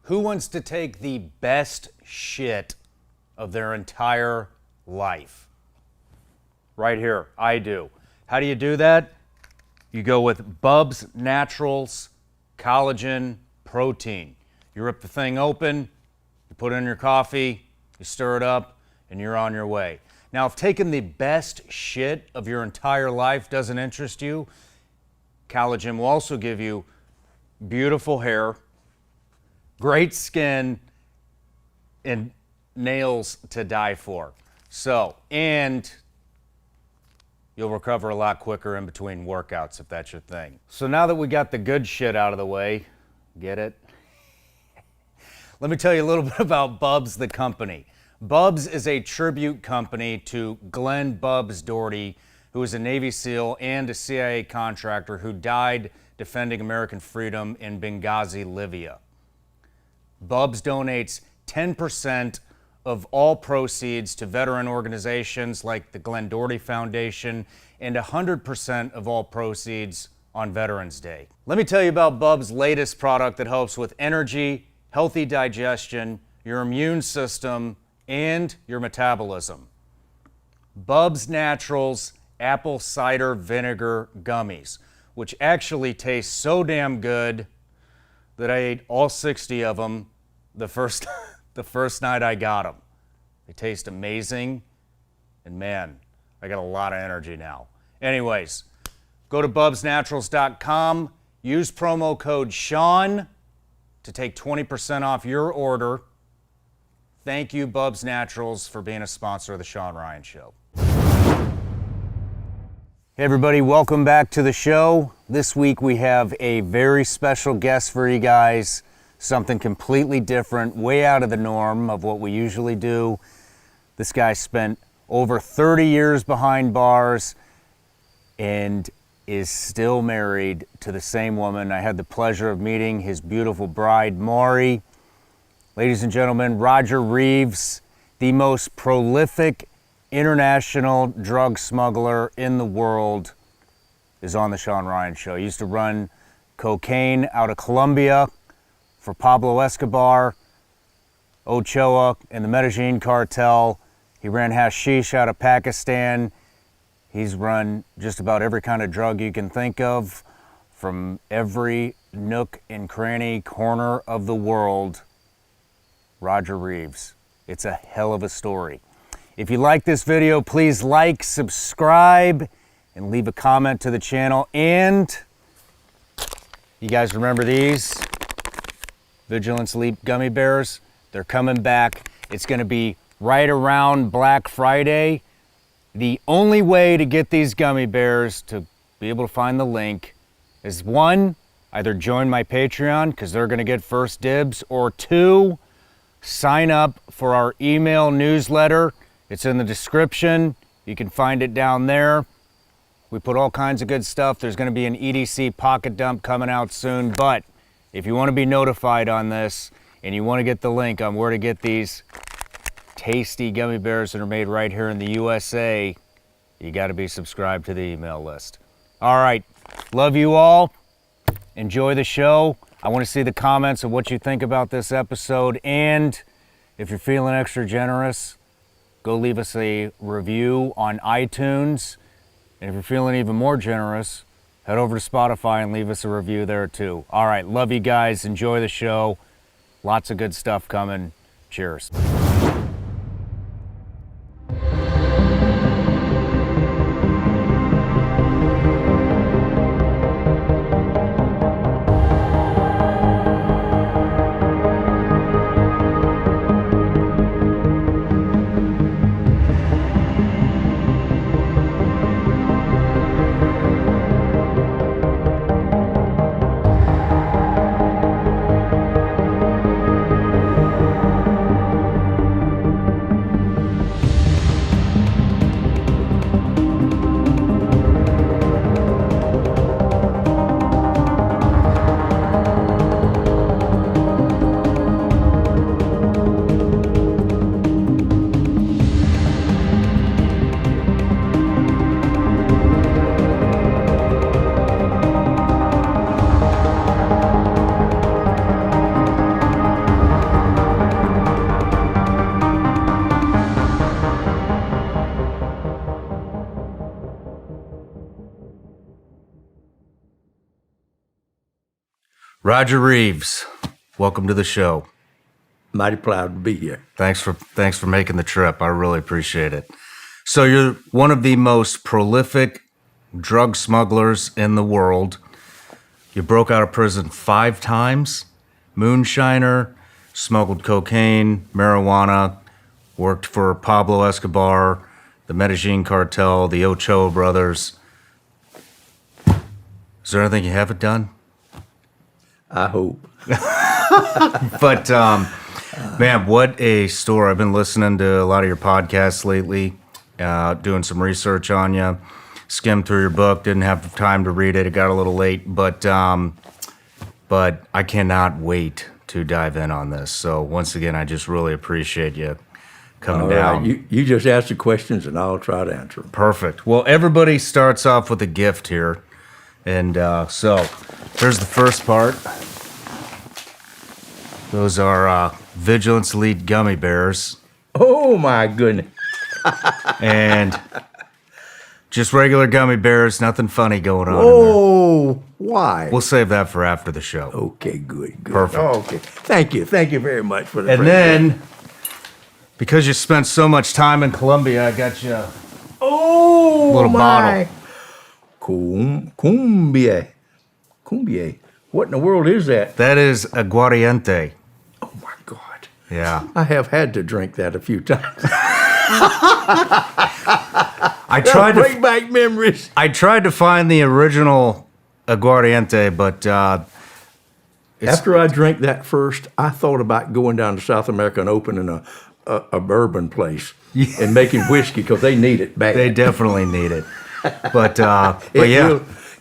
Who wants to take the best shit of their entire life? Right here, I do. How do you do that? You go with Bubs Naturals Collagen Protein. You rip the thing open, you put it in your coffee, you stir it up, and you're on your way. Now, if taking the best shit of your entire life doesn't interest you, collagen will also give you beautiful hair, great skin, and nails to die for. So, and you'll recover a lot quicker in between workouts if that's your thing. So now that we got the good shit out of the way, get it? Let me tell you a little bit about Bubs the company. Bubs is a tribute company to Glenn Bubs Doherty, who was a Navy SEAL and a CIA contractor who died defending American freedom in Benghazi, Libya. Bubs donates 10% of all proceeds to veteran organizations like the Glenn Doherty Foundation and 100% of all proceeds on Veterans Day. Let me tell you about Bubs' latest product that helps with energy, healthy digestion, your immune system, and your metabolism. Bubs Naturals Apple Cider Vinegar Gummies, which actually taste so damn good that I ate all 60 of them the first night I got them. They taste amazing, and man, I got a lot of energy now. Anyways, go to bubsnaturals.com, use promo code Shawn to take 20% off your order. Thank you, Bubs Naturals, for being a sponsor of the Shawn Ryan Show. Hey everybody, welcome back to the show. This week we have a very special guest for you guys. Something completely different, way out of the norm of what we usually do. This guy spent over 30 years behind bars and is still married to the same woman. I had the pleasure of meeting his beautiful bride, Maury. Ladies and gentlemen, Roger Reaves, the most prolific international drug smuggler in the world, is on the Shawn Ryan Show. He used to run cocaine out of Colombia for Pablo Escobar, Ochoa, and the Medellín Cartel. He ran hashish out of Pakistan. He's run just about every kind of drug you can think of from every nook and cranny corner of the world. Roger Reaves. It's a hell of a story. If you like this video, please like, subscribe, and leave a comment to the channel. And you guys remember these? Vigilance Leap gummy bears. They're coming back. It's going to be right around Black Friday. The only way to get these gummy bears, to be able to find the link, is one, either join my Patreon because they're going to get first dibs, or two, sign up for our email newsletter. It's in the description. You can find it down there. We put all kinds of good stuff. There's going to be an EDC pocket dump coming out soon, but if you want to be notified on this and you want to get the link on where to get these tasty gummy bears that are made right here in the USA, you got to be subscribed to the email list. All right, love you all. Enjoy the show. I want to see the comments of what you think about this episode, and if you're feeling extra generous, go leave us a review on iTunes. And if you're feeling even more generous, head over to Spotify and leave us a review there too. All right, love you guys. Enjoy the show. Lots of good stuff coming. Cheers. Roger Reaves, welcome to the show. Mighty proud to be here. Thanks for making the trip. I really appreciate it. So you're one of the most prolific drug smugglers in the world. You broke out of prison 5 times, moonshiner, smuggled cocaine, marijuana, worked for Pablo Escobar, the Medellín Cartel, the Ochoa brothers. Is there anything you haven't done? I hope. But, man, what a story. I've been listening to a lot of your podcasts lately, doing some research on you, skimmed through your book, didn't have time to read it. It got a little late, but I cannot wait to dive in on this. So once again, I just really appreciate you coming down. You just ask the questions and I'll try to answer them. Perfect. Well, everybody starts off with a gift here. And so here's the first part. Those are Vigilance Elite gummy bears. Oh, my goodness. And just regular gummy bears, nothing funny going on in Oh, why? there. We'll save that for after the show. Okay, good. Perfect. Oh, okay. Thank you very much for the And present. then, because you spent so much time in Colombia, I got you a little bottle. Cumbia. What in the world is that? That is aguardiente. Oh, my God. Yeah. I have had to drink that a few times. I tried Bring to back memories. find the original aguardiente, but After I drank that first, I thought about going down to South America and opening a bourbon place and making whiskey because they need it bad. they definitely need it. But yeah,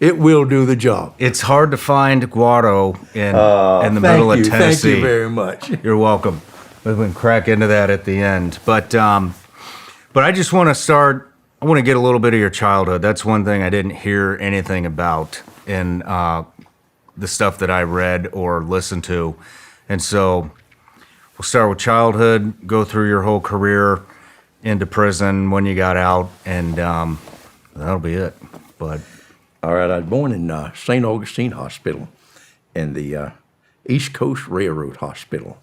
It will do the job. it's hard to find guaro in the middle of Tennessee. Thank you very much. You're welcome. We can crack into that at the end. But I just want to start. I want to get a little bit of your childhood. That's one thing I didn't hear anything about in the stuff that I read or listened to. And so we'll start with childhood, go through your whole career into prison, when you got out, and that'll be it. But All right, I was born in St. Augustine Hospital in the East Coast Railroad Hospital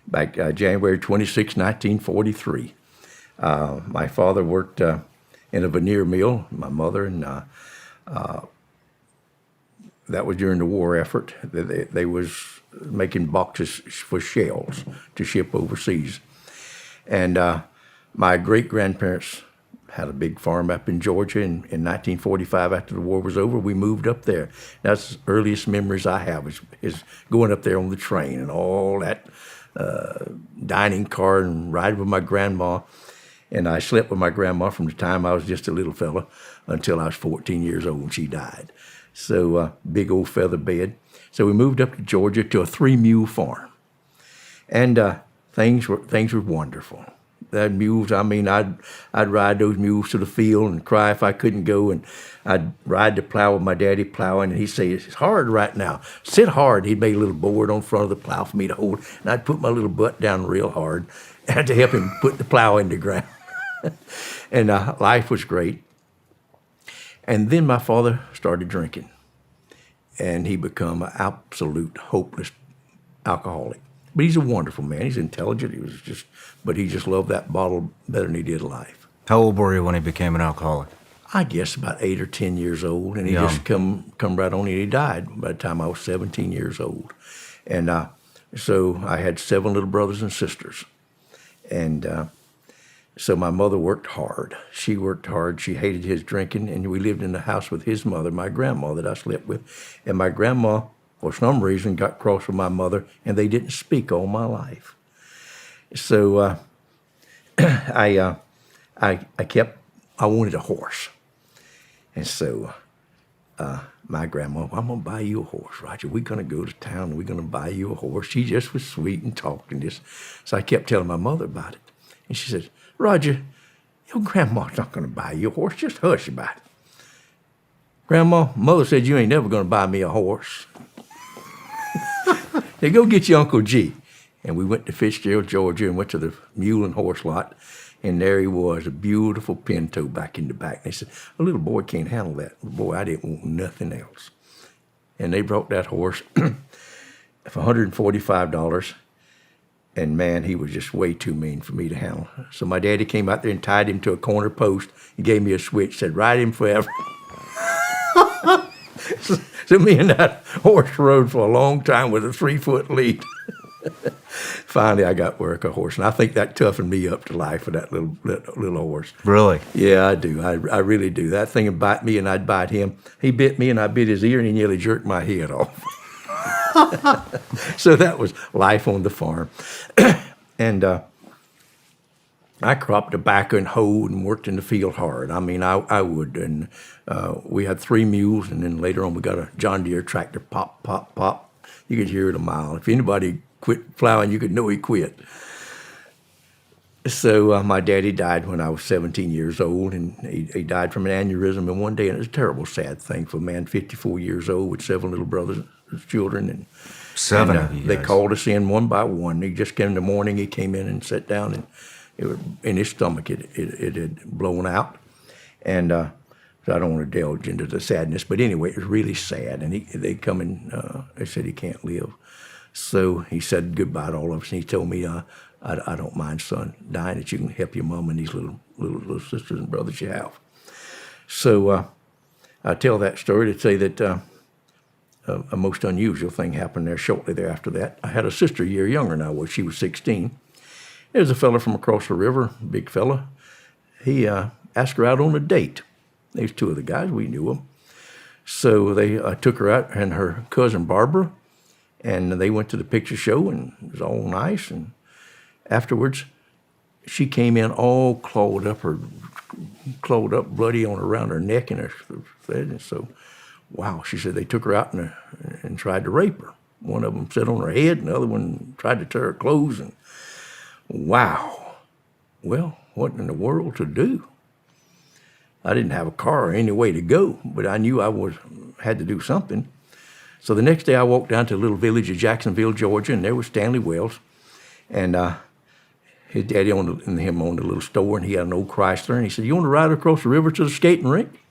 back January 26, 1943. My father worked in a veneer mill, my mother, and that was during the war effort. They was making boxes for shells to ship overseas. And my great-grandparents had a big farm up in Georgia. In 1945, after the war was over, we moved up there. That's the earliest memories I have is going up there on the train and all that dining car and riding with my grandma. And I slept with my grandma from the time I was just a little fella until I was 14 years old and she died. So big old feather bed. So we moved up to Georgia to a 3-mule farm. And things were wonderful. That mules, I mean, I'd ride those mules to the field and cry if I couldn't go, and I'd ride the plow with my daddy plowing, and he'd say, "It's hard right now. Sit hard." He'd make a little board on front of the plow for me to hold, and I'd put my little butt down real hard to help him put the plow in the ground. And life was great. And then my father started drinking, and he became an absolute hopeless alcoholic. But he's a wonderful man. He's intelligent. But he just loved that bottle better than he did life. how old were you when he became an alcoholic? I guess about 8 or 10 years old, and he Young. just come right on. And he died by the time I was 17 years old, and so I had 7 little brothers and sisters, and so my mother worked hard. She worked hard. She hated his drinking, and we lived in the house with his mother, my grandma that I slept with, and my grandma, for some reason, got cross with my mother, and they didn't speak all my life. So I wanted a horse. And so my grandma, "I'm going to buy you a horse, Roger. We're going to go to town and we're going to buy you a horse." She just was sweet and talked and this. So I kept telling my mother about it. And she said, "Roger, your grandma's not going to buy you a horse. Just hush about it." "Grandma, Mother said you ain't never going to buy me a horse." "They go get your Uncle G." And we went to Fitzgerald, Georgia, and went to the mule and horse lot. And there he was, a beautiful pinto back in the back. And they said, "A little boy can't handle that." Boy, I didn't want nothing else. And they brought that horse. for $145. And man, he was just way too mean for me to handle. So my daddy came out there and tied him to a corner post. He gave me a switch, said, ride him forever. So me and that horse rode for a long time with a 3-foot lead. Finally, I got work a horse, and I think that toughened me up to life with that little horse. Really? Yeah, I do. I really do. That thing would bite me, and I'd bite him. He bit me, and I bit his ear, and he nearly jerked my head off. So that was life on the farm. And I cropped tobacco and hoed and worked in the field hard. I mean, I would. And we had 3 mules, and then later on we got a John Deere tractor, pop, pop, pop. You could hear it a mile. If anybody quit plowing, you could know he quit. So my daddy died when I was 17 years old, and he died from an aneurysm in one day, and it was a terrible, sad thing for a man 54 years old with 7 little brothers, children, and 7 of you they guys. called us in one by one. He just came in the morning. He came in and sat down, and in his stomach it had blown out, and so I don't want to delve into the sadness, but anyway, it was really sad. And they come in. They said he can't live, so he said goodbye to all of us, and he told me, I don't mind, son, dying, that you can help your mom and these little sisters and brothers you have. So I tell that story to say that a most unusual thing happened there shortly thereafter that. I had a sister a year younger than I was. She was 16. There was a fella from across the river, big fella. He asked her out on a date. There's 2 of the guys. We knew them. So they took her out, and her cousin Barbara, and they went to the picture show, and it was all nice. And afterwards, she came in all clawed up, bloody on around her neck and her head. And so, wow, she said they took her out and tried to rape her. One of them sat on her head, and the other one tried to tear her clothes. And wow, well, what in the world to do? I didn't have a car or any way to go, but I knew I had to do something. So the next day, I walked down to a little village of Jacksonville, Georgia, and there was Stanley Wells, and his daddy owned a little store, and he had an old Chrysler, and he said, "You want to ride across the river to the skating rink?"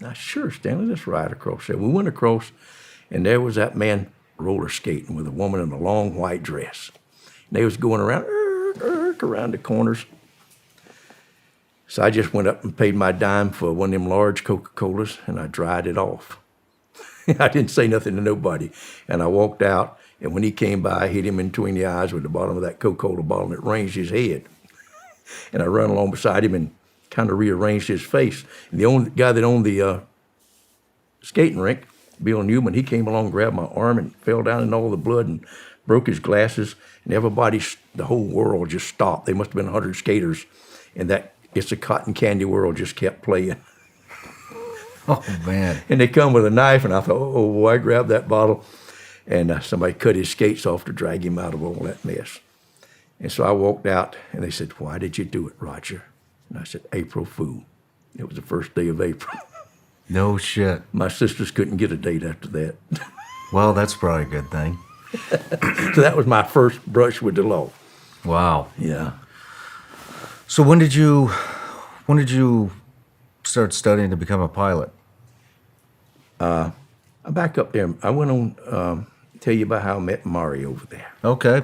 I said, "Sure, Stanley, let's ride across there." We went across, and there was that man roller skating with a woman in a long white dress. And they was going around, around the corners. So I just went up and paid my dime for one of them large Coca-Colas, and I dried it off. I didn't say nothing to nobody. And I walked out, and when he came by, I hit him in between the eyes with the bottom of that Coca-Cola bottle, and it ranged his head. And I run along beside him and kind of rearranged his face. And the only guy that owned the skating rink, Bill Newman, he came along, grabbed my arm, and fell down in all the blood and broke his glasses. And everybody, the whole world just stopped. There must have been 100 skaters, and that It's a Cotton Candy World just kept playing. Oh, man. And they come with a knife, and I thought, oh, boy, I grabbed that bottle. And somebody cut his skates off to drag him out of all that mess. And so I walked out, and they said, "Why did you do it, Roger?" And I said, "April Fool." It was the first day of April. No shit. My sisters couldn't get a date after that. Well, that's probably a good thing. So that was my first brush with the law. Wow. Yeah. So when did you start studying to become a pilot? I back up there. I went on tell you about how I met Mari over there. Okay.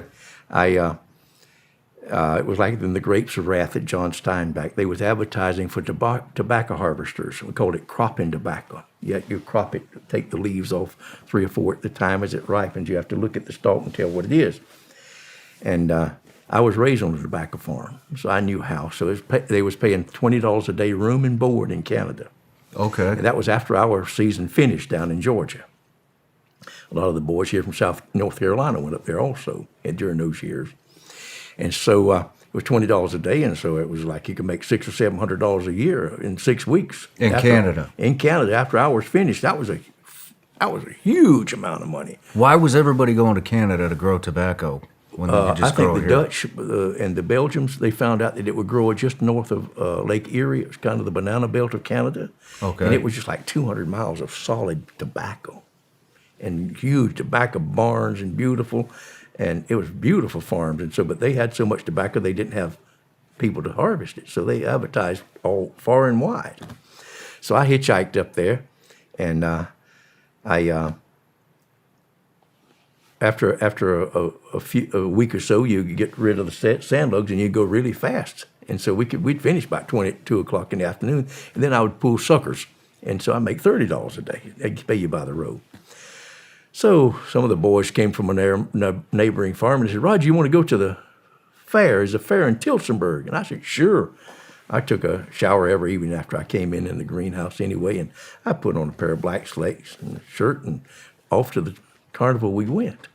It was like in the Grapes of Wrath at John Steinbeck. They was advertising for tobacco harvesters. We called it cropping tobacco. You crop it, take the leaves off 3 or 4 at the time as it ripens. You have to look at the stalk and tell what it is. And I was raised on a tobacco farm, so I knew how. So they was paying $20 a day room and board in Canada. Okay. And that was after our season finished down in Georgia. A lot of the boys here from North Carolina went up there also during those years. And so it was $20 a day, and so it was like you could make $600 or $700 a year in 6 weeks. In Canada. In Canada, after hours finished, that was a huge amount of money. Why was everybody going to Canada to grow tobacco when they could just grow I it think here? the Dutch and the Belgians, they found out that it would grow just north of Lake Erie. It was kind of the banana belt of Canada. Okay. And it was just like 200 miles of solid tobacco and huge tobacco barns and beautiful. And it was beautiful farms. And so, but they had so much tobacco, they didn't have people to harvest it. So they advertised all far and wide. So I hitchhiked up there, and I after a week or so, you get rid of the sand lugs and you go really fast. And so we'd finish by 2 o'clock in the afternoon, and then I would pull suckers. And so I make $30 a day. They pay you by the row. So some of the boys came from a neighboring farm and said, Roger, you want to go to the fair? There's a fair in Tilsonburg. And I said, sure. I took a shower every evening after I came in the greenhouse anyway, and I put on a pair of black slacks and a shirt, and off to the carnival we went.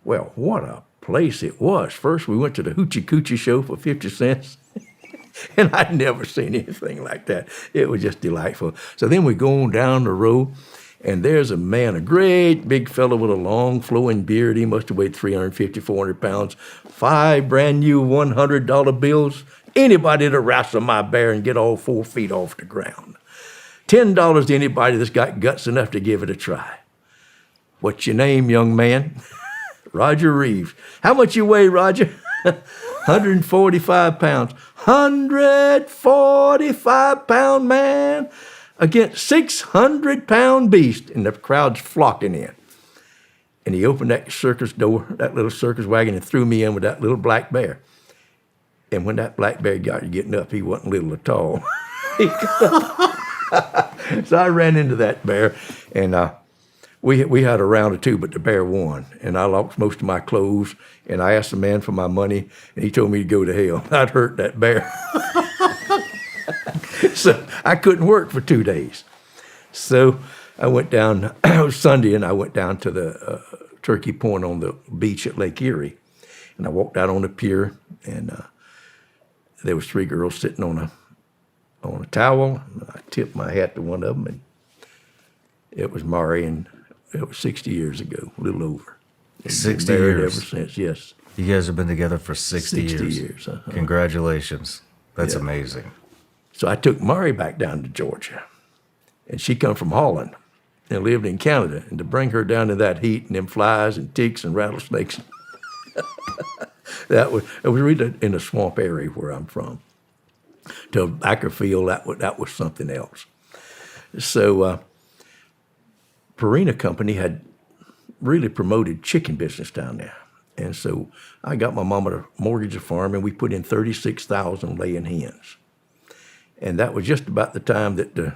Well, what a place it was. First, we went to the Hoochie Coochie show for 50 cents. And I'd never seen anything like that. It was just delightful. So then we go on down the row, and there's a man, a great big fellow with a long flowing beard. He must have weighed 350, 400 pounds. 5 brand new $100 bills. Anybody to wrestle my bear and get all 4 feet off the ground. $10 to anybody that's got guts enough to give it a try. What's your name, young man? Roger Reaves. How much you weigh, Roger? 145 pounds. 145-pound man against 600-pound beast. And the crowd's flocking in. And he opened that circus door, that little circus wagon, and threw me in with that little black bear. And when that black bear got to getting up, he wasn't little at all. So I ran into that bear, and we had a round or two, but the bear won. And I lost most of my clothes, and I asked the man for my money, and he told me to go to hell. I'd hurt that bear. So I couldn't work for 2 days. So I went down, it was Sunday, and I went down to the Turkey Point on the beach at Lake Erie. And I walked out on the pier, and there was 3 girls sitting on a towel. I tipped my hat to one of them, and it was Mari, and it was 60 years ago, a little over. 60 years. Ever since, yes. You guys have been together for 60 years. 60 years. Uh-huh. Congratulations. That's amazing. So I took Mari back down to Georgia, and she come from Holland and lived in Canada. And to bring her down in that heat and them flies and ticks and rattlesnakes, it was really in a swamp area where I'm from. To Ackerfield, that was something else. So Purina Company had really promoted chicken business down there. And so I got my mama to mortgage a farm, and we put in 36,000 laying hens. And that was just about the time that the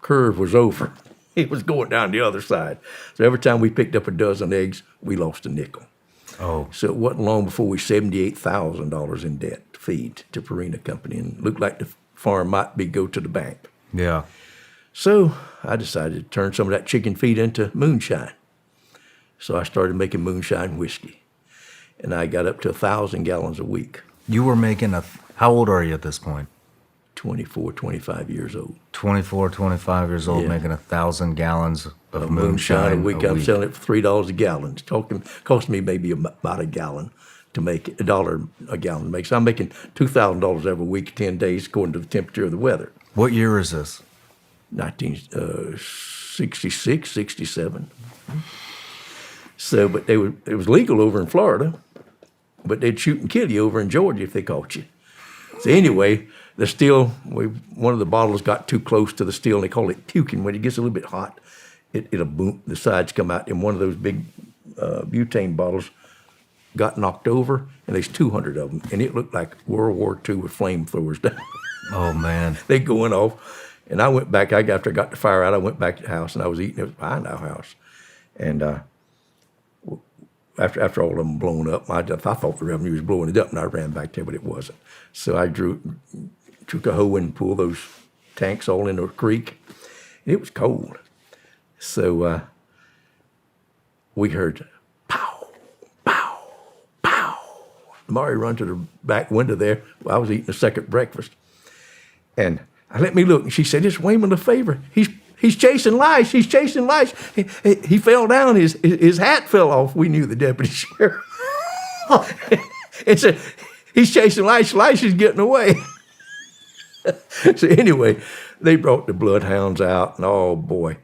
curve was over. It was going down the other side. So every time we picked up a dozen eggs, we lost a nickel. Oh. So it wasn't long before we $78,000 in debt to feed to Purina Company, and looked like the farm might go to the bank. Yeah. So I decided to turn some of that chicken feed into moonshine. So I started making moonshine whiskey, and I got up to 1,000 gallons a week. You were making how old are you at this point? 24, 25 years old. 24, 25 years old, Yeah. making 1,000 gallons of moonshine a week. I'm selling it for $3 a gallon. It's cost me maybe about a gallon to make it, $1 a gallon to make. So I'm making $2,000 every week, 10 days, according to the temperature of the weather. What year is this? 1966, 67. So, but it was legal over in Florida, but they'd shoot and kill you over in Georgia if they caught you. So anyway, the still, one of the bottles got too close to the still, and they call it puking. When it gets a little bit hot, it'll boom, the sides come out, and one of those big butane bottles got knocked over, and there's 200 of them, and it looked like World War II with flamethrowers down. Oh, man. They going off. And I went back, after I got the fire out, I went back to the house, and I was eating. It was behind our house. And after all of them blown up, I thought the revenue was blowing it up, and I ran back there, but it wasn't. So I took a hoe and pulled those tanks all into a creek. And it was cold. So we heard pow, pow, pow. Mari run to the back window there. I was eating a second breakfast. And I let me look, and she said, "It's Wayman LeFevre. He's chasing lice. He's chasing lice. He fell down. His hat fell off." We knew the deputy sheriff. And said, "He's chasing lice. Lice is getting away." So anyway, they brought the bloodhounds out, and oh boy.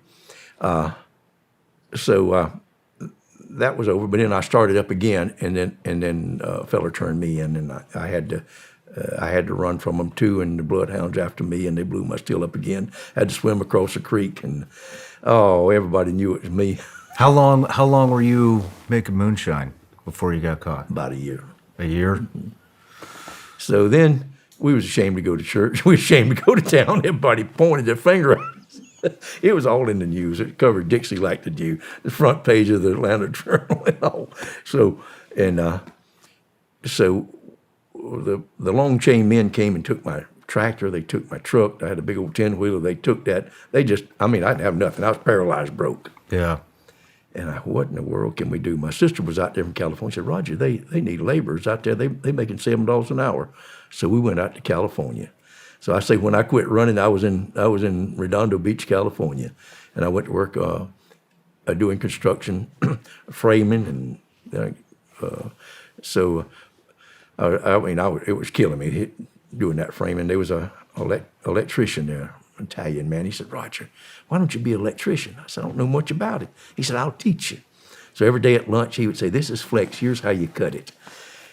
So that was over. But then I started up again, and then a fella turned me in, and I had to run from them too, and the bloodhounds after me, and they blew my still up again. I had to swim across the creek, and everybody knew it was me. How long were you making moonshine before you got caught? About a year. A year? So then we was ashamed to go to church. We was ashamed to go to town. Everybody pointed their finger at us. It was all in the news. It covered Dixie like to do, the front page of the Atlanta Journal and all. So the long chain men came and took my tractor. They took my truck. I had a big old 10-wheeler. They took that. I didn't have nothing. I was paralyzed, broke. Yeah. And what in the world can we do? My sister was out there from California. She said, Roger, they need laborers out there. They making $7 an hour. So we went out to California. So I say when I quit running, I was in Redondo Beach, California, and I went to work doing construction, framing, and it was killing me doing that framing. There was a electrician there, Italian man. He said, Roger, why don't you be an electrician? I said, I don't know much about it. He said, I'll teach you. So every day at lunch, he would say, this is flex, here's how you cut it.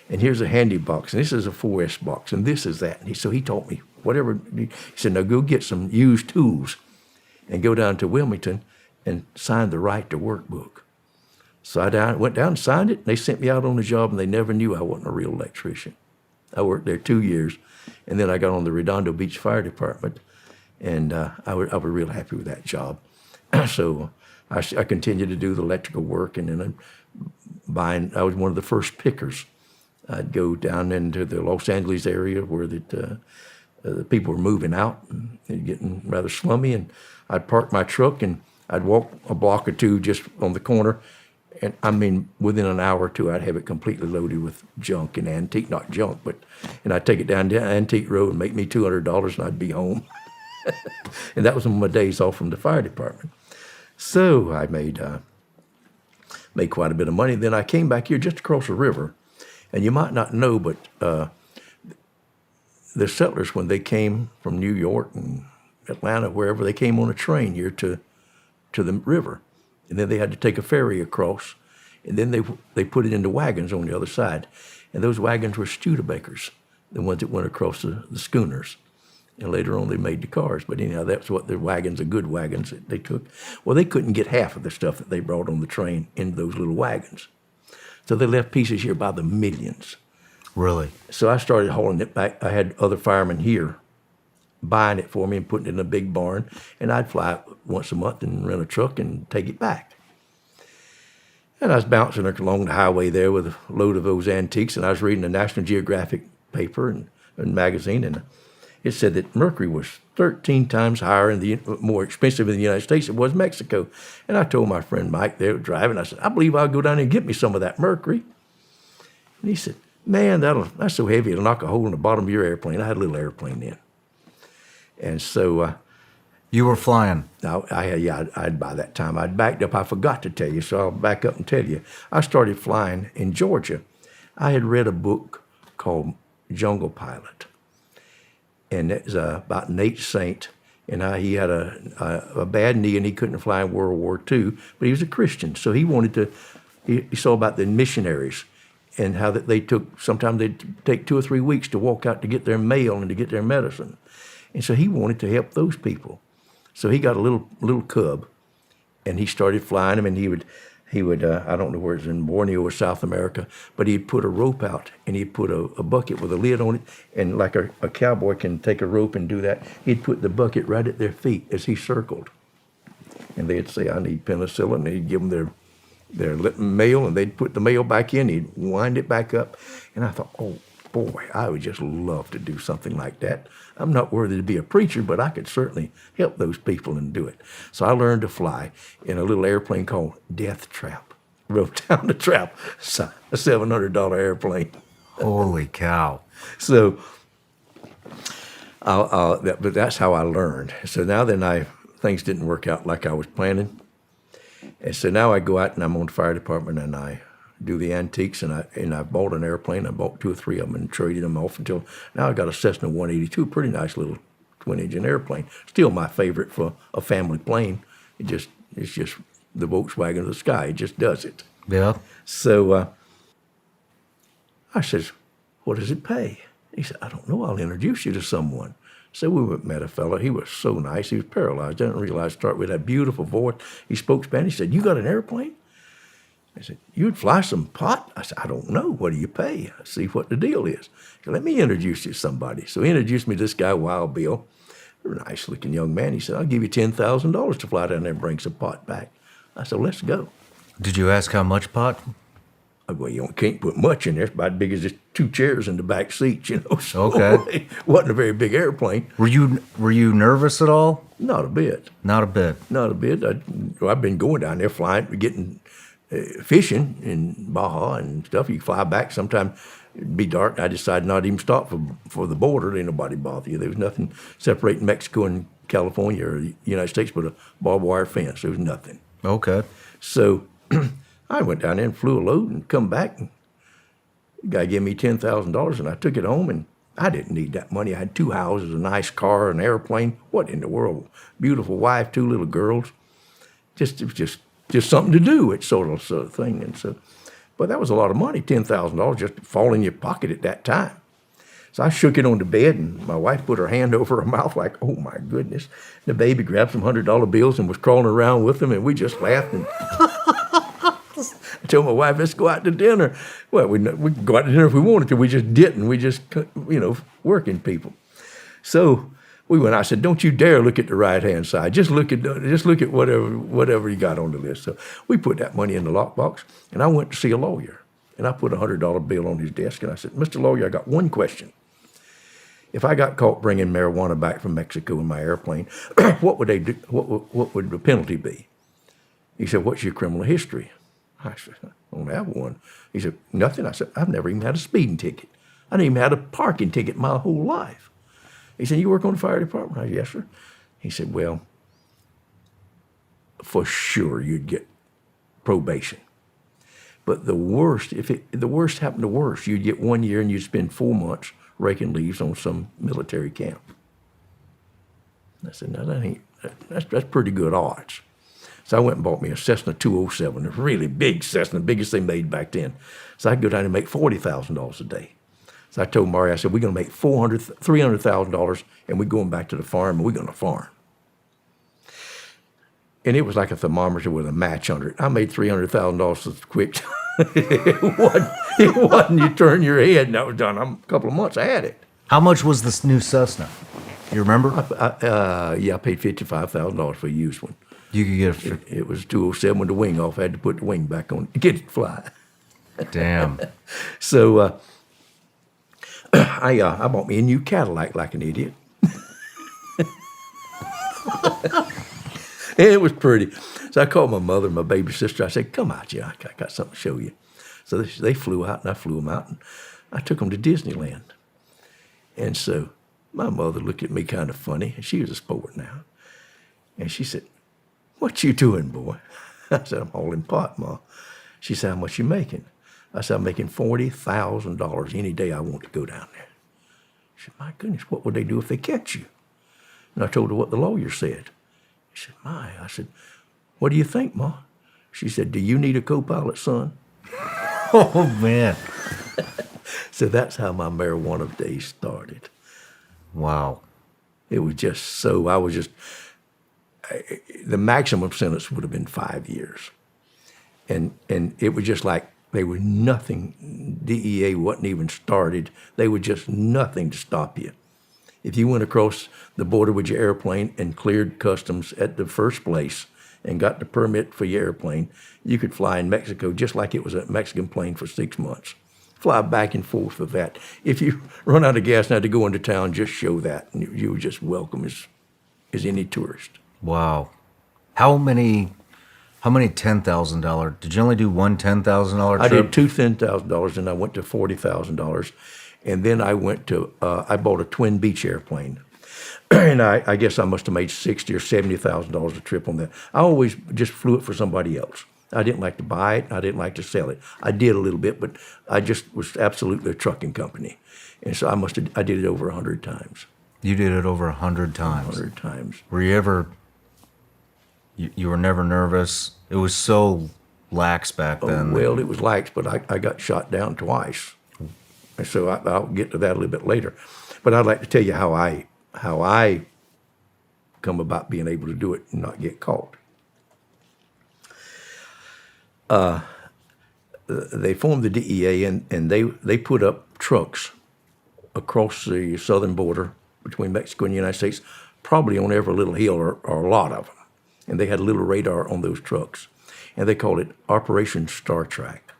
And here's a handy box, and this is a 4S box, and this is that. And so he taught me whatever. He said, now go get some used tools and go down to Wilmington and sign the right to work book. So I went down and signed it, and they sent me out on the job, and they never knew I wasn't a real electrician. I worked there 2 years, and then I got on the Redondo Beach Fire Department, and I was real happy with that job. So I continued to do the electrical work, and then I was one of the first pickers. I'd go down into the Los Angeles area where the people were moving out and getting rather slummy, and I'd park my truck and I'd walk a block or two just on the corner, and I mean within an hour or two I'd have it completely loaded with junk and antique, not junk, and I'd take it down to Antique Road and make me $200 and I'd be home. And that was on my days off from the fire department. So I made quite a bit of money. Then I came back here just across the river. And you might not know, but the settlers, when they came from New York and Atlanta, wherever, they came on a train here to the river. And then they had to take a ferry across. And then they put it into wagons on the other side. And those wagons were Studebakers, the ones that went across the schooners. And later on, they made the cars. But anyhow, that's what the wagons, the good wagons that they took. Well, they couldn't get half of the stuff that they brought on the train into those little wagons. So they left pieces here by the millions. Really? So I started hauling it back. I had other firemen here buying it for me and putting it in a big barn. And I'd fly it once a month and rent a truck and take it back. And I was bouncing along the highway there with a load of those antiques. And I was reading the National Geographic paper and magazine. And it said that mercury was 13 times higher more expensive in the United States than it was Mexico. And I told my friend Mike there driving, I said, I believe I'll go down and get me some of that mercury. And he said, man, that's so heavy it'll knock a hole in the bottom of your airplane. I had a little airplane then. And so you were flying? I'd by that time. I'd backed up. I forgot to tell you, so I'll back up and tell you. I started flying in Georgia. I had read a book called Jungle Pilot. And it was about Nate Saint, and he had a bad knee, and he couldn't fly in World War II, but he was a Christian, so he wanted to. He saw about the missionaries, and how that sometimes they'd take 2 or 3 weeks to walk out to get their mail and to get their medicine, and so he wanted to help those people. So he got a little cub, and he started flying him, and he would I don't know where it's in Borneo or South America, but he'd put a rope out and he'd put a bucket with a lid on it, and like a cowboy can take a rope and do that, he'd put the bucket right at their feet as he circled. And they'd say, I need penicillin, and he'd give them their mail, and they'd put the mail back in, he'd wind it back up. And I thought, oh boy, I would just love to do something like that. I'm not worthy to be a preacher, but I could certainly help those people and do it. So I learned to fly in a little airplane called Death Trap. Wrote down the trap, a $700 airplane. Holy cow. So, but that's how I learned. So now things didn't work out like I was planning. And so now I go out and I'm on the fire department and I do the antiques, and I bought an airplane. I bought 2 or 3 of them and traded them off until now I got a Cessna 182, a pretty nice little twin-engine airplane. Still my favorite for a family plane. It's just the Volkswagen of the sky. It just does it. Yeah. So I says, what does it pay? He said, I don't know. I'll introduce you to someone. So we went and met a fellow. He was so nice. He was paralyzed. I didn't realize, start with that beautiful voice. He spoke Spanish. He said, "You got an airplane?" I said, "You'd fly some pot?" I said, "I don't know. What do you pay? See what the deal is." He said, "Let me introduce you to somebody." So he introduced me to this guy, Wild Bill, a nice-looking young man. He said, "I'll give you $10,000 to fly down there and bring some pot back." I said, "Let's go." Did you ask how much pot? Well, you can't put much in there. It's about as big as just 2 chairs in the back seat, So Okay. it wasn't a very big airplane. Were you nervous at all? Not a bit. Not a bit. Not a bit. I've been going down there flying, getting fishing in Baja and stuff. You fly back. Sometimes it'd be dark. I decided not to even stop for the border. There ain't nobody bother you. There was nothing separating Mexico and California or the United States but a barbed wire fence. There was nothing. Okay. So I went down there and flew a load and come back. And the guy gave me $10,000 and I took it home, and I didn't need that money. I had 2 houses, a nice car, an airplane. What in the world? Beautiful wife, 2 little girls. It was just something to do. It's sort of thing. And so, but that was a lot of money, $10,000 just to fall in your pocket at that time. So I shook it on the bed, and my wife put her hand over her mouth like, "Oh my goodness." The baby grabbed some $100 bills and was crawling around with them, and we just laughed. And I told my wife, "Let's go out to dinner." Well, we could go out to dinner if we wanted to. We just didn't. We just, working people. So we went. I said, "Don't you dare look at the right-hand side. Just look at whatever you got on the list." So we put that money in the lockbox, and I went to see a lawyer. And I put a $100 bill on his desk, and I said, "Mr. Lawyer, I got one question. If I got caught bringing marijuana back from Mexico in my airplane, what would they do? What would the penalty be?" He said, "What's your criminal history?" I said, "I don't have one." He said, "Nothing." I said, "I've never even had a speeding ticket. I didn't even had a parking ticket my whole life." He said, "You work on the fire department?" I said, "Yes, sir." He said, "Well, for sure you'd get probation. But the worst, the worst happened to worst, you'd get 1 year and you'd spend 4 months raking leaves on some military camp." I said, "No, that's pretty good odds." So I went and bought me a Cessna 207, a really big Cessna, biggest they made back then. So I could go down and make $40,000 a day. So I told Mari, I said, "We're going to make $300,000, and we're going back to the farm, and we're going to farm." And it was like a thermometer with a match under it. I made $300,000 so quick. It wasn't. You turn your head, and that was done. A couple of months, I had it. How much was this new Cessna? You remember? I paid $55,000 for a used one. You could get It was 207 with the wing off. I had to put the wing back on to get it to fly. Damn. So I bought me a new Cadillac like an idiot. And it was pretty. So I called my mother and my baby sister. I said, "Come out, I got something to show you." So they flew out, and I flew them out, and I took them to Disneyland. And so my mother looked at me kind of funny, and she was a sport now. And she said, "What you doing, boy?" I said, "I'm hauling pot, Ma." She said, "How much you making?" I said, "I'm making $40,000 any day I want to go down there." She said, "My goodness, what would they do if they catch you?" And I told her what the lawyer said. She said, "My," I said, "What do you think, Ma?" She said, "Do you need a co-pilot, son?" Oh, man. So that's how my marijuana days started. Wow. It was just so, the maximum sentence would have been 5 years. And it was just like they were nothing. DEA wasn't even started. They were just nothing to stop you. If you went across the border with your airplane and cleared customs at the first place and got the permit for your airplane, you could fly in Mexico just like it was a Mexican plane for 6 months. Fly back and forth with that. If you run out of gas and had to go into town, just show that, and you were just welcome as any tourist. Wow. How many $10,000? Did you only do one $10,000 trip? I did 2 $10,000, and I went to $40,000. And then I went to, I bought a twin Beech airplane. And I guess I must have made $60,000 or $70,000 a trip on that. I always just flew it for somebody else. I didn't like to buy it. I didn't like to sell it. I did a little bit, but I just was absolutely a trucking company. And so I did it over 100 times. You did it over 100 times. 100 times. Were you ever, you were never nervous? It was so lax back then. Well, it was lax, but I got shot down twice. And so I'll get to that a little bit later. But I'd like to tell you how I how I come about being able to do it and not get caught. They formed the DEA, and they put up trucks across the southern border between Mexico and the United States, probably on every little hill or a lot of them. And they had a little radar on those trucks. And they called it Operation Star Trek.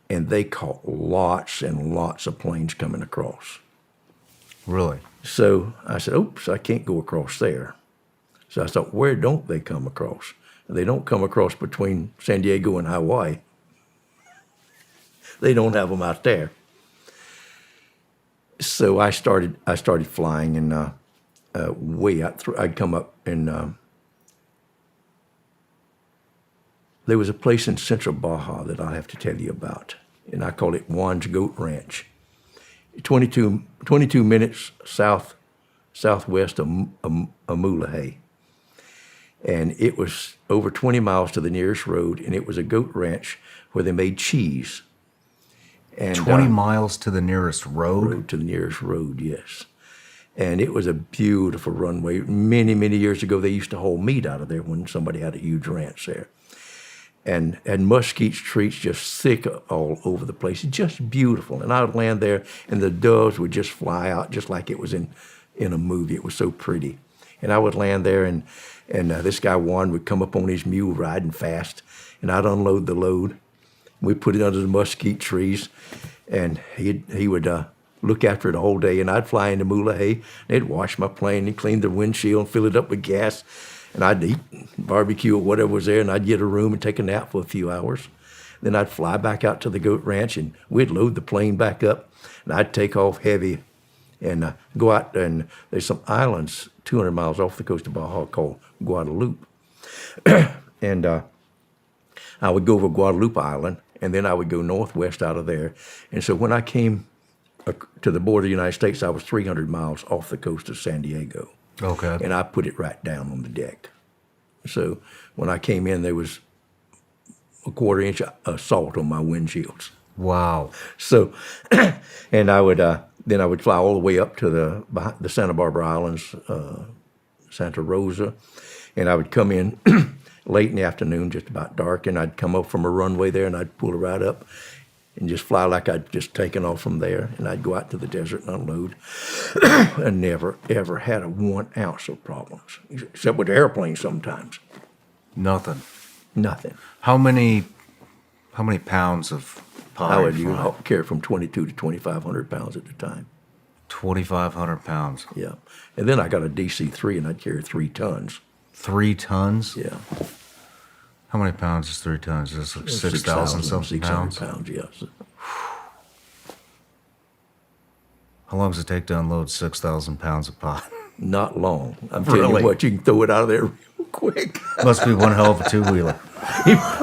And they caught lots and lots of planes coming across. Really? So I said, oops, I can't go across there. So I thought, where don't they come across? They don't come across between San Diego and Hawaii. They don't have them out there. So I started flying, and way out through, I'd come up, and there was a place in Central Baja that I have to tell you about, and I call it Juan's Goat Ranch. 22 minutes southwest of Amulaje. And it was over 20 miles to the nearest road, and it was a goat ranch where they made cheese. And 20 miles to the nearest road? To the nearest road, yes. And it was a beautiful runway. Many, many years ago, they used to haul meat out of there when somebody had a huge ranch there. And mesquite trees just thick all over the place. Just beautiful. And I would land there, and the doves would just fly out just like it was in a movie. It was so pretty. And I would land there, and this guy Juan would come up on his mule riding fast, and I'd unload the load. We'd put it under the mesquite trees, and he would look after it all day. And I'd fly into Mulaje, and they'd wash my plane and clean the windshield and fill it up with gas. And I'd eat barbecue or whatever was there, and I'd get a room and take a nap for a few hours. Then I'd fly back out to the goat ranch, and we'd load the plane back up, and I'd take off heavy and go out. And there's some islands 200 miles off the coast of Baja called Guadalupe. And I would go over Guadalupe Island, and then I would go northwest out of there. And so when I came to the border of the United States, I was 300 miles off the coast of San Diego. Okay. And I put it right down on the deck. So when I came in, there was a quarter inch of salt on my windshields. Wow. So, and I would then I would fly all the way up to the Santa Barbara Islands, Santa Rosa, and I would come in late in the afternoon, just about dark, and I'd come up from a runway there, and I'd pull it right up and just fly like I'd just taken off from there, and I'd go out to the desert and unload, and never, ever had a 1 ounce of problems, except with the airplane sometimes. Nothing. Nothing. How many pounds of pie? I would carry from 22 to 2,500 pounds at a time. 2,500 pounds. Yeah. And then I got a DC-3, and I'd carry 3 tons. 3 tons? Yeah. How many pounds is 3 tons? Is this like 6,000 something pounds? 600 pounds, yes. How long does it take to unload 6,000 pounds of pie? Not long. I'm telling Really? you what, you can throw it out of there real quick. Must be one hell of a two-wheeler.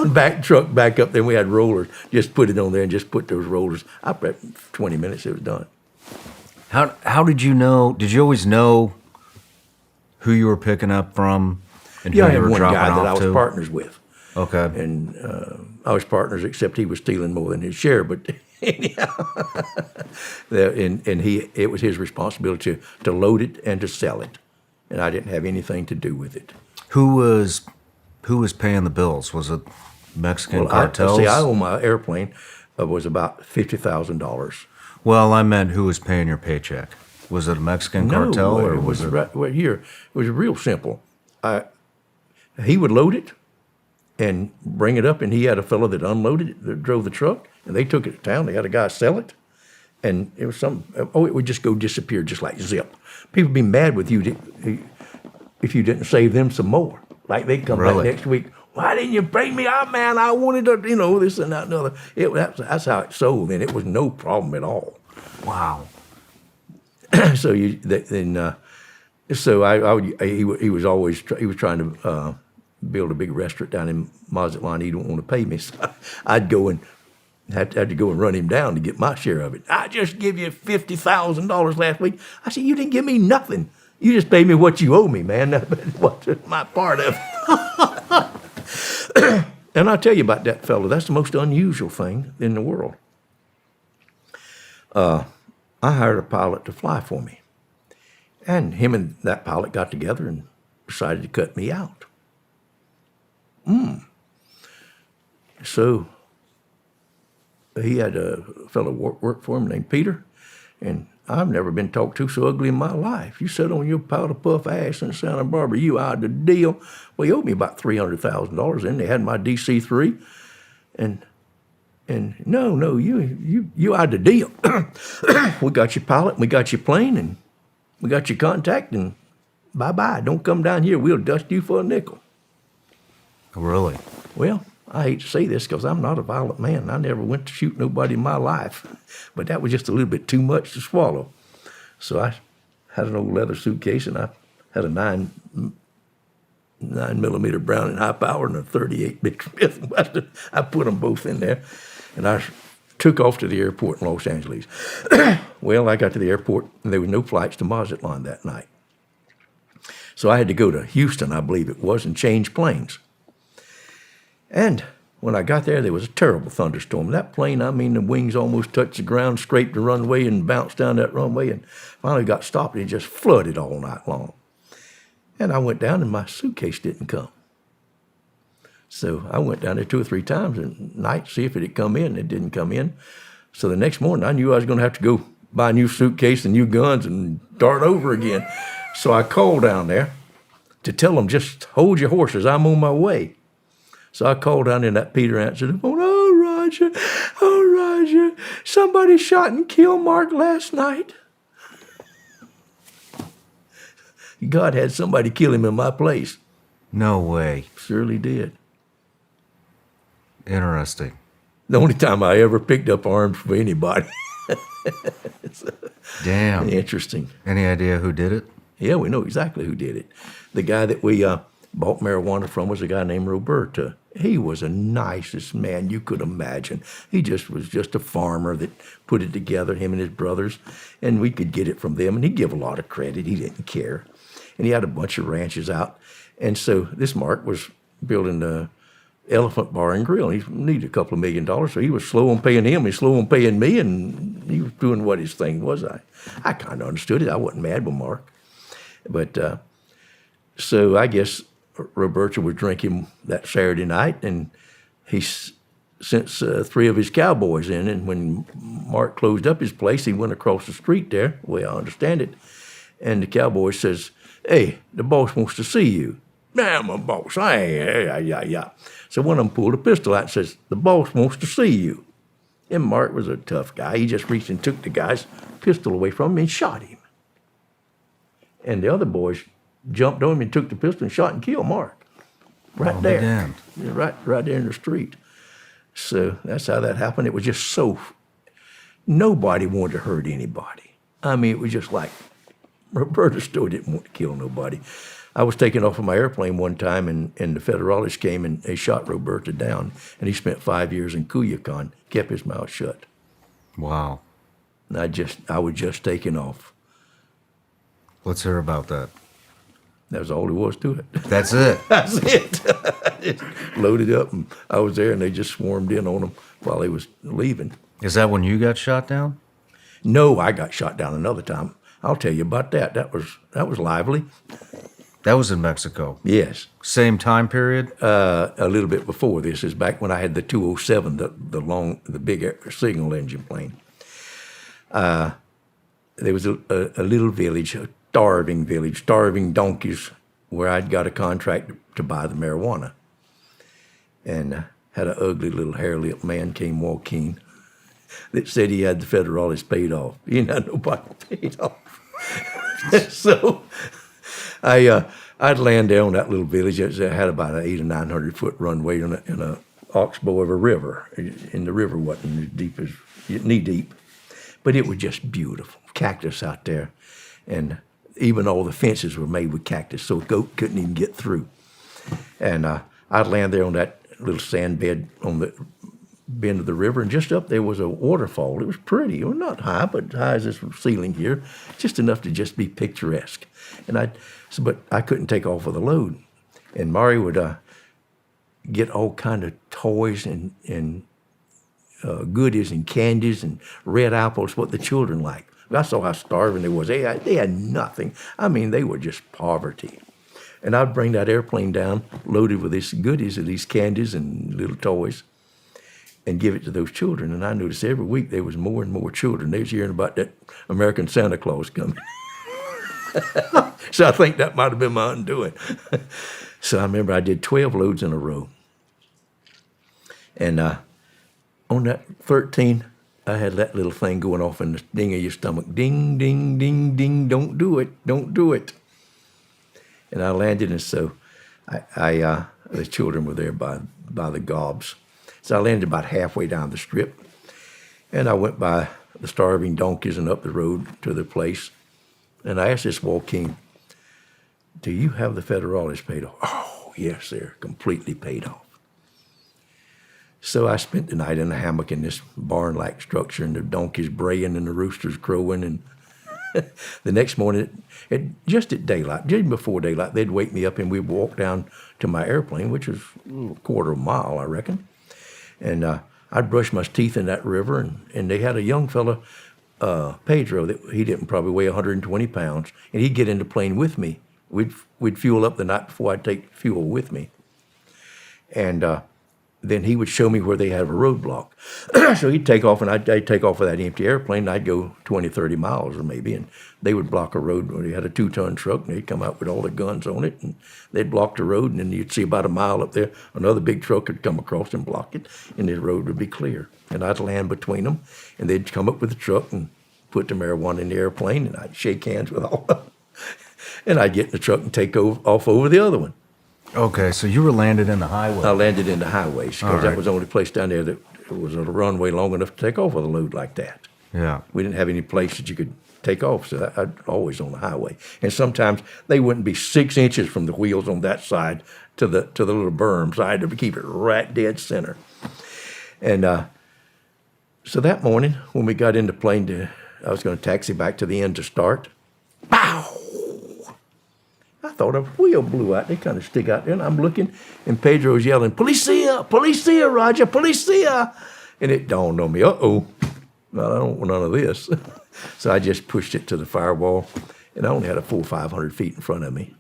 Back truck back up, then we had rollers. Just put it on there and just put those rollers. I bet 20 minutes it was done. How did you know? Did you always know who you were picking up from and Yeah, I who you had were one dropping guy that I off was to? partners with. Okay. And I was partners, except he was stealing more than his share. But anyhow, it was his responsibility to load it and to sell it, and I didn't have anything to do with it. Who was paying the bills? Was it Mexican cartels? I own my airplane was about $50,000. Well, I meant who was paying your paycheck. Was it a Mexican cartel or was it? Right here. It was real simple. He would load it and bring it up, and he had a fellow that unloaded it, that drove the truck, and they took it to town. They had a guy sell it, and it was it would just go disappear just like zip. People would be mad with you if you didn't save them some more. Like they'd come back next week. Why didn't you bring me out, man? I wanted to, this and that and other. That's how it sold, and it was no problem at all. Wow. So he was always trying to build a big restaurant down in Mazatlan. He didn't want to pay me, so I'd go and had to go and run him down to get my share of it. I just give you $50,000 last week. I said, you didn't give me nothing. You just paid me what you owe me, man. What's my part of it? And I'll tell you about that fellow. That's the most unusual thing in the world. I hired a pilot to fly for me. And him and that pilot got together and decided to cut me out. So he had a fellow work for him named Peter, and I've never been talked to so ugly in my life. You sit on your powder puff ass in Santa Barbara, you out the deal. Well, he owed me about $300,000, and they had my DC-3, and no, you out the deal. We got your pilot, we got your plane, and we got your contact, and bye-bye. Don't come down here. We'll dust you for a nickel. Really? Well, I hate to say this because I'm not a violent man. I never went to shoot nobody in my life, but that was just a little bit too much to swallow. So I had an old leather suitcase, and I had a 9mm Browning high power and a 38 Big Smith & Wesson. I put them both in there, and I took off to the airport in Los Angeles. Well, I got to the airport, and there were no flights to Mazatlan that night. So I had to go to Houston, I believe it was, and change planes. And when I got there was a terrible thunderstorm. That plane, I mean, the wings almost touched the ground, scraped the runway, and bounced down that runway, and finally got stopped, and it just flooded all night long. And I went down, and my suitcase didn't come. So I went down there 2 or 3 times at night to see if it had come in, and it didn't come in. So the next morning, I knew I was going to have to go buy a new suitcase and new guns and start over again. So I called down there to tell them, just hold your horses, I'm on my way. So I called down there, and that Peter answered the phone. Oh, Roger, somebody shot and killed Mark last night. God had somebody kill him in my place. No way. Surely did. Interesting. The only time I ever picked up arms for anybody. Damn. Interesting. Any idea who did it? Yeah, we know exactly who did it. The guy that we bought marijuana from was a guy named Roberta. He was the nicest man you could imagine. He was just a farmer that put it together, him and his brothers, and we could get it from them, and he'd give a lot of credit. He didn't care. And he had a bunch of ranches out. And so this Mark was building the Elephant Bar and Grill. He needed a couple of $1 million, so he was slow on paying him, he's slow on paying me, and he was doing what his thing was. I kind of understood it. I wasn't mad with Mark. But so I guess Roberta was drinking that Saturday night, and he sent 3 of his cowboys in, and when Mark closed up his place, he went across the street there, the way I understand it, and the cowboy says, "Hey, the boss wants to see you." "Nah, my boss, I ain't, yeah. So one of them pulled a pistol out and says, "The boss wants to see you." And Mark was a tough guy. He just reached and took the guy's pistol away from him and shot him. And the other boys jumped on him and took the pistol and shot and killed Mark. Right there. Damned. Yeah, right there in the street. So that's how that happened. It was just so, nobody wanted to hurt anybody. I mean, it was just like, Roberta still didn't want to kill nobody. I was taken off of my airplane one time, and the Federalists came and they shot Roberta down, and he spent 5 years in Culiacan, kept his mouth shut. Wow. And I was just taken off. Let's hear about that. That was all there was to it. That's it. That's it. Just loaded up, and I was there, and they just swarmed in on him while he was leaving. Is that when you got shot down? No, I got shot down another time. I'll tell you about that. That was lively. That was in Mexico. Yes. Same time period? A little bit before this is back when I had the 207, the big signal engine plane. There was a little village, a starving village, starving donkeys, where I'd got a contract to buy the marijuana. And had an ugly little hair-lipped man came walking that said he had the Federalists paid off. He didn't have nobody paid off. So I'd land there on that little village. It had about an 800 or 900 foot runway in a oxbow of a river. And the river wasn't as deep as knee deep, but it was just beautiful. Cactus out there, and even all the fences were made with cactus, so a goat couldn't even get through. And I'd land there on that little sand bed on the bend of the river, and just up there was a waterfall. It was pretty. It was not high, but high as this ceiling here, just enough to just be picturesque. But I couldn't take off with a load. And Mari would get all kind of toys and goodies and candies and red apples, what the children like. I saw how starving they was. They had nothing. I mean, they were just poverty. And I'd bring that airplane down loaded with these goodies, these candies and little toys, and give it to those children. And I noticed every week there was more and more children. They was hearing about that American Santa Claus coming. So I think that might have been my undoing. So I remember I did 12 loads in a row. And on that 13, I had that little thing going off in the ding of your stomach. Ding, ding, ding, ding, don't do it, don't do it. And I landed, and so the children were there by the gobs. So I landed about halfway down the strip, and I went by the starving donkeys and up the road to the place. And I asked this Joaquin, do you have the federales paid off? Oh, yes, they're completely paid off. So I spent the night in a hammock in this barn-like structure, and the donkeys braying and the roosters crowing. And the next morning, just at daylight, just before daylight, they'd wake me up and we'd walk down to my airplane, which was a quarter of a mile, I reckon. And I'd brush my teeth in that river, and they had a young fella, Pedro, that he didn't probably weigh 120 pounds, and he'd get in the plane with me. We'd fuel up the night before I'd take fuel with me. And then he would show me where they had a roadblock. So he'd take off, and I'd take off with that empty airplane, and I'd go 20, 30 miles or maybe, and they would block a road where they had a 2-ton truck, and they'd come out with all the guns on it, and they'd block the road, and then you'd see about a mile up there, another big truck would come across and block it, and the road would be clear. And I'd land between them, and they'd come up with the truck and put the marijuana in the airplane, and I'd shake hands with all of them. And I'd get in the truck and take off over the other one. Okay, so you were landed in the highway. I landed in the highways because All right. that was the only place down there that was a runway long enough to take off with a load like that. Yeah. We didn't have any place that you could take off, so I'd always on the highway. And sometimes they wouldn't be 6 inches from the wheels on that side to the little berm, so I had to keep it right dead center. And so that morning, when we got in the plane, I was going to taxi back to the end to start. Pow! I thought a wheel blew out. They kind of stick out there, and I'm looking, and Pedro's yelling, "Policia! Policia, Roger! Policia!" And it dawned on me, uh-oh, no, I don't want none of this. So I just pushed it to the firewall, and I only had a full 500 feet in front of me.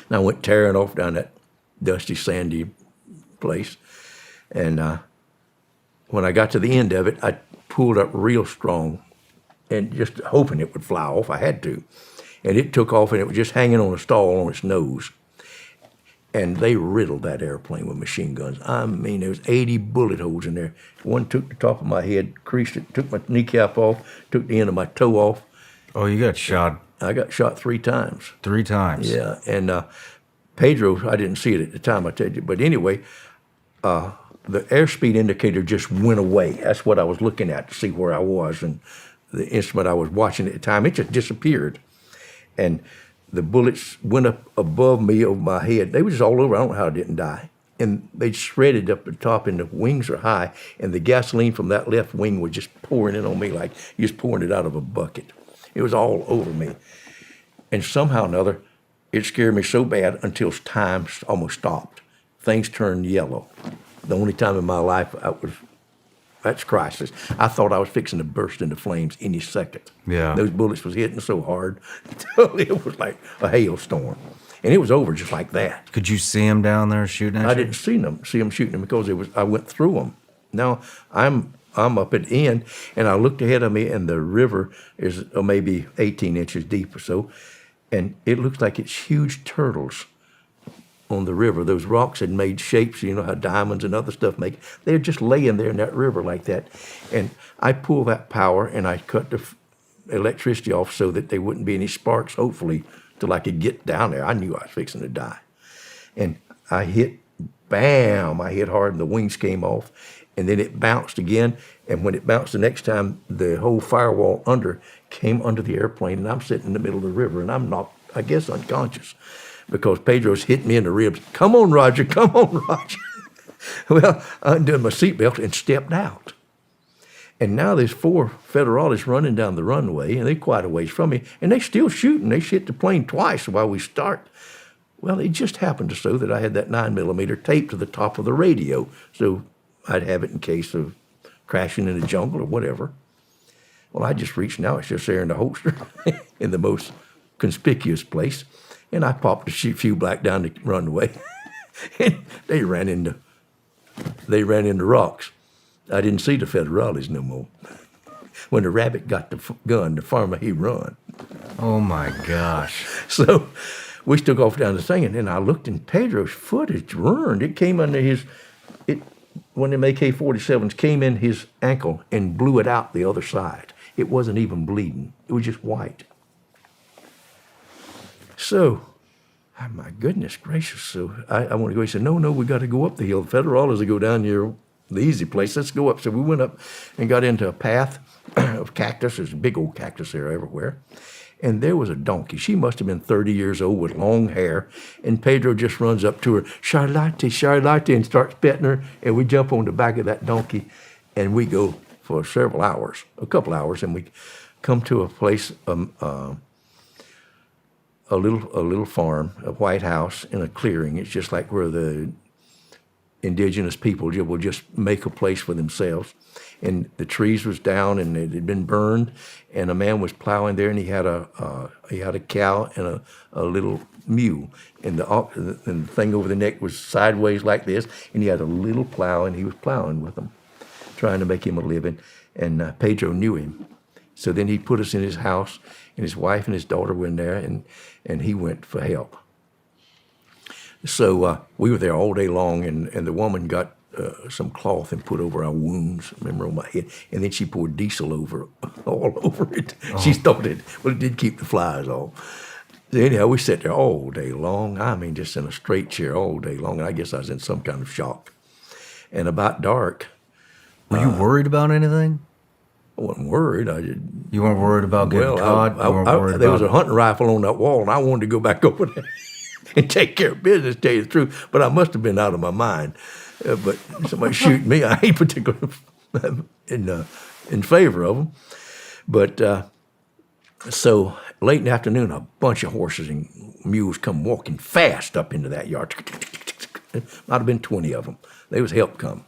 And I went tearing off down that dusty, sandy place. And when I got to the end of it, I pulled up real strong and just hoping it would fly off. I had to. And it took off, and it was just hanging on a stall on its nose. And they riddled that airplane with machine guns. I mean, there was 80 bullet holes in there. One took the top of my head, creased it, took my kneecap off, took the end of my toe off. Oh, you got shot I got shot 3 times. 3 times. Yeah, and Pedro, I didn't see it at the time, I tell you. But anyway, the airspeed indicator just went away. That's what I was looking at to see where I was. And the instrument I was watching at the time, it just disappeared. And the bullets went up above me, over my head. They were just all over. I don't know how I didn't die. And they shredded up the top, and the wings are high. And the gasoline from that left wing was just pouring in on me like you just pouring it out of a bucket. It was all over me. And somehow or another, it scared me so bad until time almost stopped. Things turned yellow. The only time in my life that's crisis. I thought I was fixing to burst into flames any second. Yeah. Those bullets was hitting so hard, it was like a hailstorm. And it was over just like that. Could you see him down there shooting at you? I didn't see them shooting them because I went through them. Now I'm up at the end, and I looked ahead of me, and the river is maybe 18 inches deep or so, and it looks like it's huge turtles on the river. Those rocks had made shapes, you know how diamonds and other stuff make. They're just laying there in that river like that. And I pulled that power, and I cut the electricity off so that there wouldn't be any sparks, hopefully, till I could get down there. I knew I was fixing to die. And I hit, bam, I hit hard, and the wings came off. And then it bounced again. And when it bounced the next time, the whole firewall came under the airplane, and I'm sitting in the middle of the river, and I'm not, I guess, unconscious, because Pedro's hit me in the ribs. Come on, Roger, come on, Roger. Well, I undid my seatbelt and stepped out. And now there's 4 federales running down the runway, and they're quite a ways from me, and they still shooting. They hit the plane twice while we start. Well, it just happened to so that I had that 9mm taped to the top of the radio, so I'd have it in case of crashing in the jungle or whatever. Well, I just reached out. It's just there in the holster in the most conspicuous place. And I popped a few black down to run away. And they ran into rocks. I didn't see the federales no more. When the rabbit got the gun, the farmer, he run. Oh, my gosh. So we took off down the thing, and then I looked, and Pedro's foot had ruined. It came under one of them AK-47s came in his ankle and blew it out the other side. It wasn't even bleeding. It was just white. So, oh my goodness gracious. So I want to go. He said, no, we got to go up the hill. The federales will go down here, the easy place. Let's go up. So we went up and got into a path of cactus. There's a big old cactus there everywhere. And there was a donkey. She must have been 30 years old with long hair. And Pedro just runs up to her, Charlotte, Charlotte, and starts petting her. And we jump on the back of that donkey, and we go for several hours, a couple hours, and we come to a place, a little farm, a white house in a clearing. It's just like where the indigenous people will just make a place for themselves. And the trees was down, and it had been burned, and a man was plowing there, and he had a cow and a little mule, and the thing over the neck was sideways like this, and he had a little plow, and he was plowing with them, trying to make him a living. And Pedro knew him, so then he put us in his house, and his wife and his daughter were in there, and he went for help. So we were there all day long, and the woman got some cloth and put over our wounds, remember, on my head, and then she poured diesel all over it. Oh. She thought it did keep the flies off. So anyhow, we sat there all day long. I mean, just in a straight chair all day long, and I guess I was in some kind of shock. And about dark. Were you worried about anything? I wasn't worried. You weren't worried about getting caught? There was a hunting rifle on that wall, and I wanted to go back over there and take care of business, to tell you the truth, but I must have been out of my mind. But somebody shoot me, I ain't particularly in favor of them. But so late in the afternoon, a bunch of horses and mules come walking fast up into that yard. Might have been 20 of them. They was help come.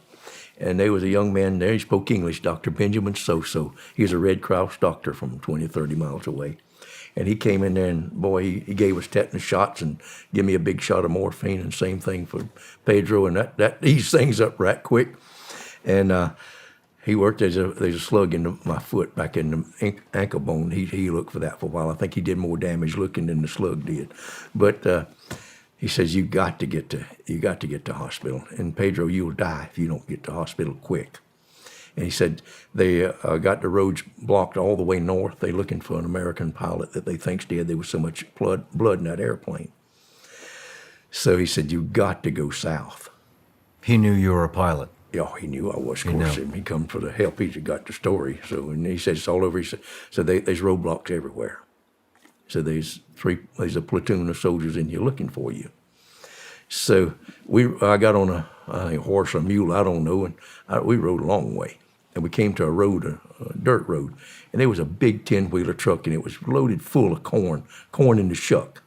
And there was a young man there, he spoke English, Dr. Benjamin Soso. He was a Red Cross doctor from 20 or 30 miles away. And he came in there, and boy, he gave us tetanus shots and gave me a big shot of morphine, and same thing for Pedro, and that eased things up right quick. And he worked, there's a slug in my foot, back in the ankle bone. He looked for that for a while. I think he did more damage looking than the slug did. But he says, you got to get to hospital. And Pedro, you'll die if you don't get to hospital quick. And he said they got the roads blocked all the way north. They're looking for an American pilot that they think's dead. There was so much blood in that airplane. So he said, you got to go south. He knew you were a pilot. Yeah, he knew I was. Of course, he come for the help. He got the story. So, and he said it's all over. He said, so there's roadblocks everywhere. So there's a platoon of soldiers in here looking for you. So I got on a horse or a mule, I don't know, and we rode a long way. And we came to a road, a dirt road, and there was a big 10-wheeler truck, and it was loaded full of corn in the shuck.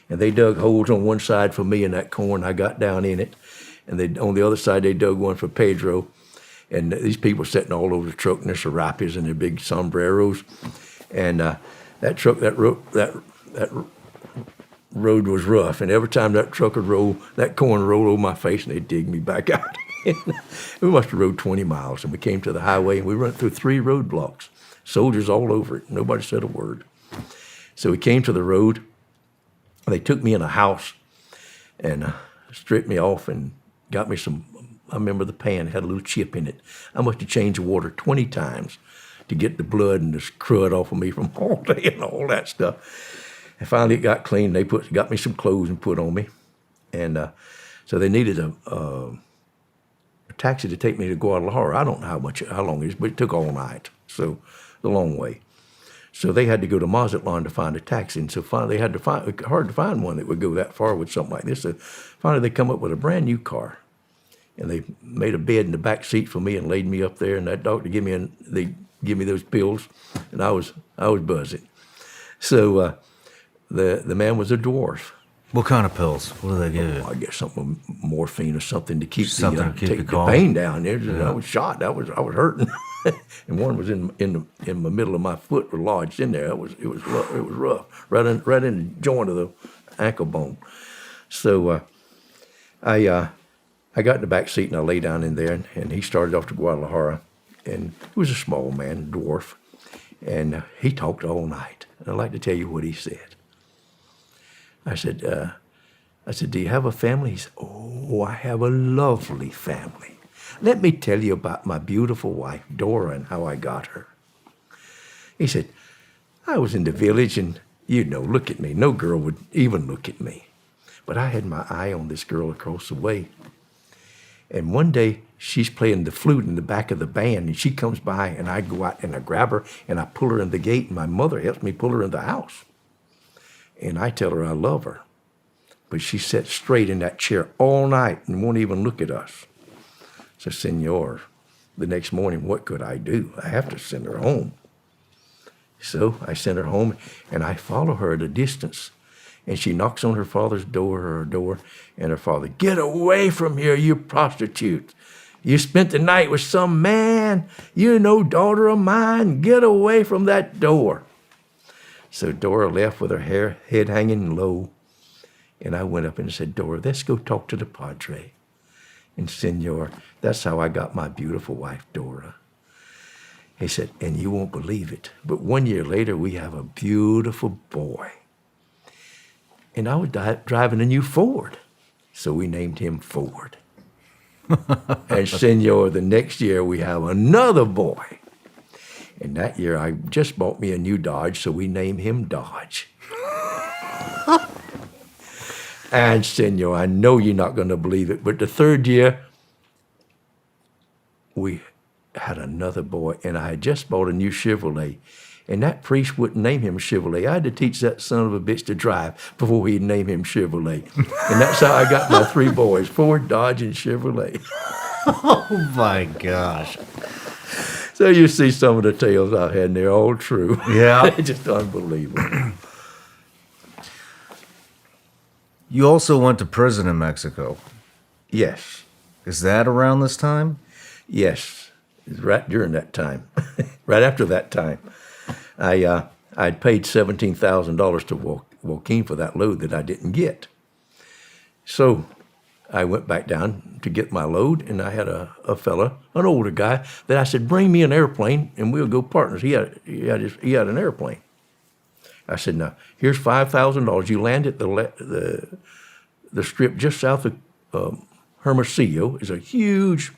And they dug holes on one side for me in that corn. I got down in it, and on the other side they dug one for Pedro. And these people sitting all over the truck in their serapes and their big sombreros. And that road was rough, and every time that truck would roll, that corn rolled over my face, and they'd dig me back out. We must have rode 20 miles, and we came to the highway, and we went through 3 roadblocks. Soldiers all over it. Nobody said a word. So we came to the road. They took me in a house and stripped me off and got me some, I remember the pan had a little chip in it. I must have changed the water 20 times to get the blood and the crud off of me from all day and all that stuff. And finally it got clean. They got me some clothes and put on me. And so they needed a taxi to take me to Guadalajara. I don't know how long it is, but it took all night, so the long way. So they had to go to Mazatlan to find a taxi, and so finally they had to hard to find one that would go that far with something like this. So finally they come up with a brand new car, and they made a bed in the back seat for me and laid me up there. And that doctor gave me those pills, and I was buzzing. So the man was a dwarf. What kind of pills? What do they give you? I guess something morphine or something to keep the pain down. Yeah. I was shot. I was hurting. and one was in the middle of my foot, was lodged in there. It was rough, right in the joint of the ankle bone. So I got in the back seat and I lay down in there, and he started off to Guadalajara, and he was a small man, dwarf, and he talked all night. And I'd like to tell you what he said. I said, do you have a family? He said, oh, I have a lovely family. Let me tell you about my beautiful wife, Dora, and how I got her. He said, I was in the village, and look at me. No girl would even look at me. But I had my eye on this girl across the way. And one day, she's playing the flute in the back of the band, and she comes by, and I go out and I grab her, and I pull her in the gate, and my mother helps me pull her in the house. And I tell her I love her. But she sat straight in that chair all night and won't even look at us. So, Senor, the next morning, what could I do? I have to send her home. So I sent her home, and I follow her at a distance. And she knocks on her father's door, and her father, get away from here, you prostitute. You spent the night with some man. You're no daughter of mine. Get away from that door. So Dora left with her head hanging low. And I went up and said, Dora, let's go talk to the padre. And Senor, that's how I got my beautiful wife, Dora. He said, and you won't believe it, but 1 year later, we have a beautiful boy. And I was driving a new Ford, so we named him Ford. And Senor, the next year, we have another boy. And that year, I just bought me a new Dodge, so we named him Dodge. And Senor, I know you're not going to believe it, but the third year, we had another boy, and I had just bought a new Chevrolet. And that priest wouldn't name him Chevrolet. I had to teach that son of a bitch to drive before he'd name him Chevrolet. And that's how I got my three boys, Ford, Dodge, and Chevrolet. Oh, my gosh. So you see some of the tales I had, and they're all true. Yeah. They're just unbelievable. You also went to prison in Mexico. Yes. Is that around this time? Yes. It's right during that time. Right after that time. I'd paid $17,000 to Joaquin for that load that I didn't get. So I went back down to get my load, and I had a fella, an older guy, that I said, bring me an airplane, and we'll go partners. He had an airplane. I said, now, here's $5,000. You land at the strip just south of Hermosillo. Is a huge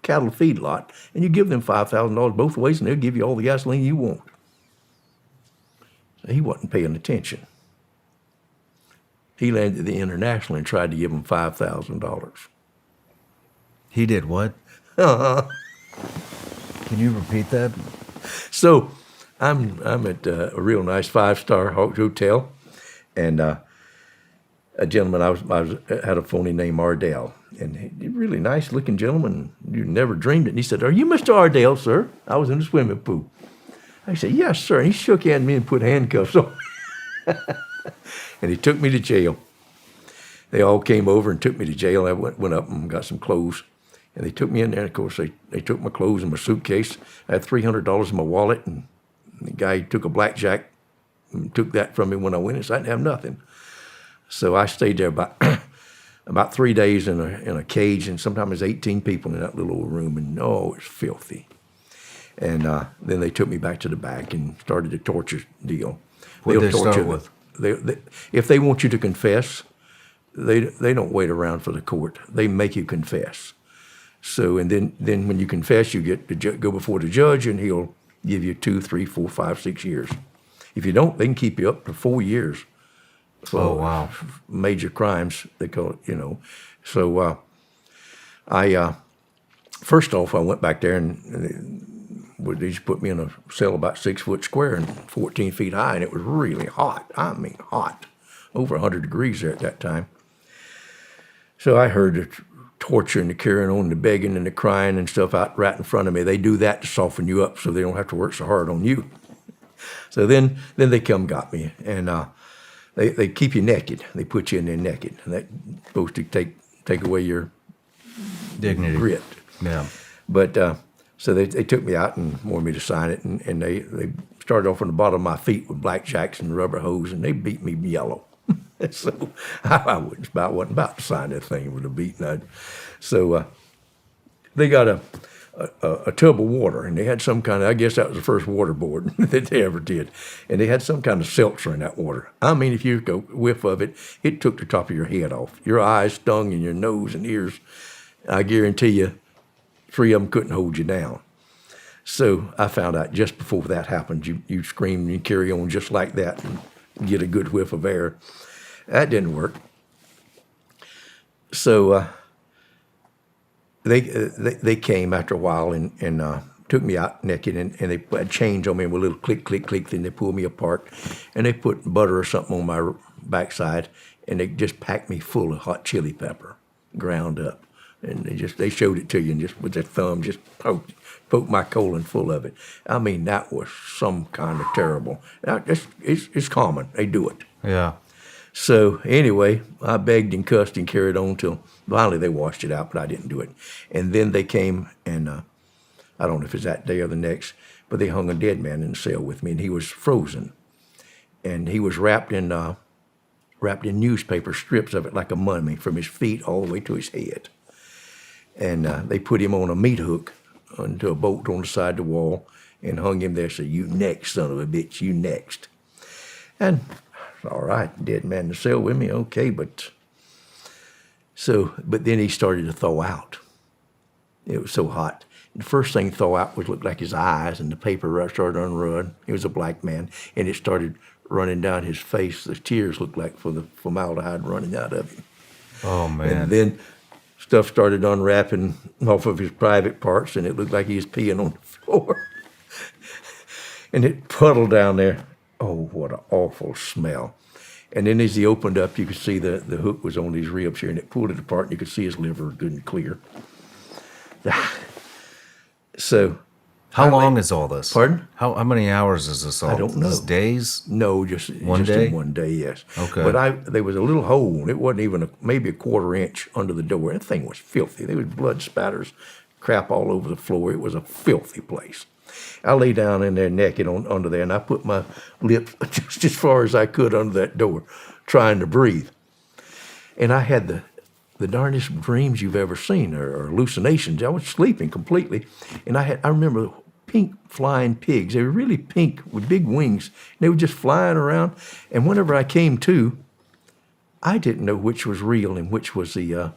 cattle feed lot, and you give them $5,000 both ways, and they'll give you all the gasoline you want. So he wasn't paying attention. He landed the International and tried to give him $5,000. He did what? Uh-huh. Can you repeat that? So I'm at a real nice 5-star hotel, and a gentleman I was had a phony name Ardell, and he really nice looking gentleman. You never dreamed it. And he said, "Are you Mr. Ardell, sir?" I was in the swimming pool. I said, "Yes, sir." And he shook hands with me and put handcuffs on me. And he took me to jail. They all came over and took me to jail. I went up and got some clothes. And they took me in there. And of course, they took my clothes and my suitcase. I had $300 in my wallet. And the guy took a blackjack and took that from me when I went in. So I didn't have nothing. So I stayed there about 3 days in a cage. And sometimes there's 18 people in that little old room. And oh, it's filthy. And then they took me back to the back and started the torture deal. What did they start with? If they want you to confess, they don't wait around for the court. They make you confess. So, and then when you confess, you get to go before the judge, and he'll give you 2, 3, 4, 5, 6 years. If you don't, they can keep you up to 4 years. Oh, wow. Major crimes, they call it, you know. So first off, I went back there, and they just put me in a cell about 6 foot square and 14 feet high, and it was really hot. I mean, hot. Over 100 degrees there at that time. So I heard the torture and the carrying on, the begging and the crying and stuff out right in front of me. They do that to soften you up so they don't have to work so hard on you. So then they come got me, and they keep you naked. They put you in there naked, and that's supposed to take away your dignity, grit. Yeah. But So they took me out and wanted me to sign it, and they started off on the bottom of my feet with blackjacks and rubber hose, and they beat me yellow. So I wasn't about to sign that thing with a beating. So they got a tub of water, and they had some kind of, I guess that was the first water board that they ever did, and they had some kind of seltzer in that water. I mean, if you go whiff of it, it took the top of your head off. Your eyes stung, and your nose and ears. I guarantee you, 3 of them couldn't hold you down. So I found out just before that happened, you scream and you carry on just like that and get a good whiff of air. That didn't work. So they came after a while and took me out naked, and they had chains on me with a little click, click, click. Then they pulled me apart, and they put butter or something on my backside, and they just packed me full of hot chili pepper, ground up. And they showed it to you, and just with their thumb just poked my colon full of it. I mean, that was some kind of terrible. Now, it's common. They do it. Yeah. So anyway, I begged and cussed and carried on till finally they washed it out, but I didn't do it. And then they came, and I don't know if it's that day or the next, but they hung a dead man in the cell with me, and he was frozen, and he was wrapped in newspaper strips of it like a mummy from his feet all the way to his head. And they put him on a meat hook onto a bolt on the side of the wall and hung him there. Said, "You next, son of a bitch, you next." And all right, dead man in the cell with me, okay, but then he started to thaw out. It was so hot. The first thing thaw out looked like his eyes, and the paper started to unrun. He was a black man, and it started running down his face. The tears looked like for the formaldehyde running out of him. Oh, man. And then stuff started unwrapping off of his private parts, and it looked like he was peeing on the floor. And it puddled down there. Oh, what an awful smell. And then as he opened up, you could see the hook was on his ribs here, and it pulled it apart, and you could see his liver good and clear. So, how long is all this? Pardon? How many hours is this all? I don't know. Is this days? No, just one day. In one day, yes. Okay. But there was a little hole. It wasn't even maybe a quarter inch under the door. That thing was filthy. There was blood spatters, crap all over the floor. It was a filthy place. I lay down in there naked under there, and I put my lips just as far as I could under that door, trying to breathe. And I had the darndest dreams you've ever seen, or hallucinations. I was sleeping completely, and I remember pink flying pigs. They were really pink with big wings. They were just flying around, and whenever I came to, I didn't know which was real and which was a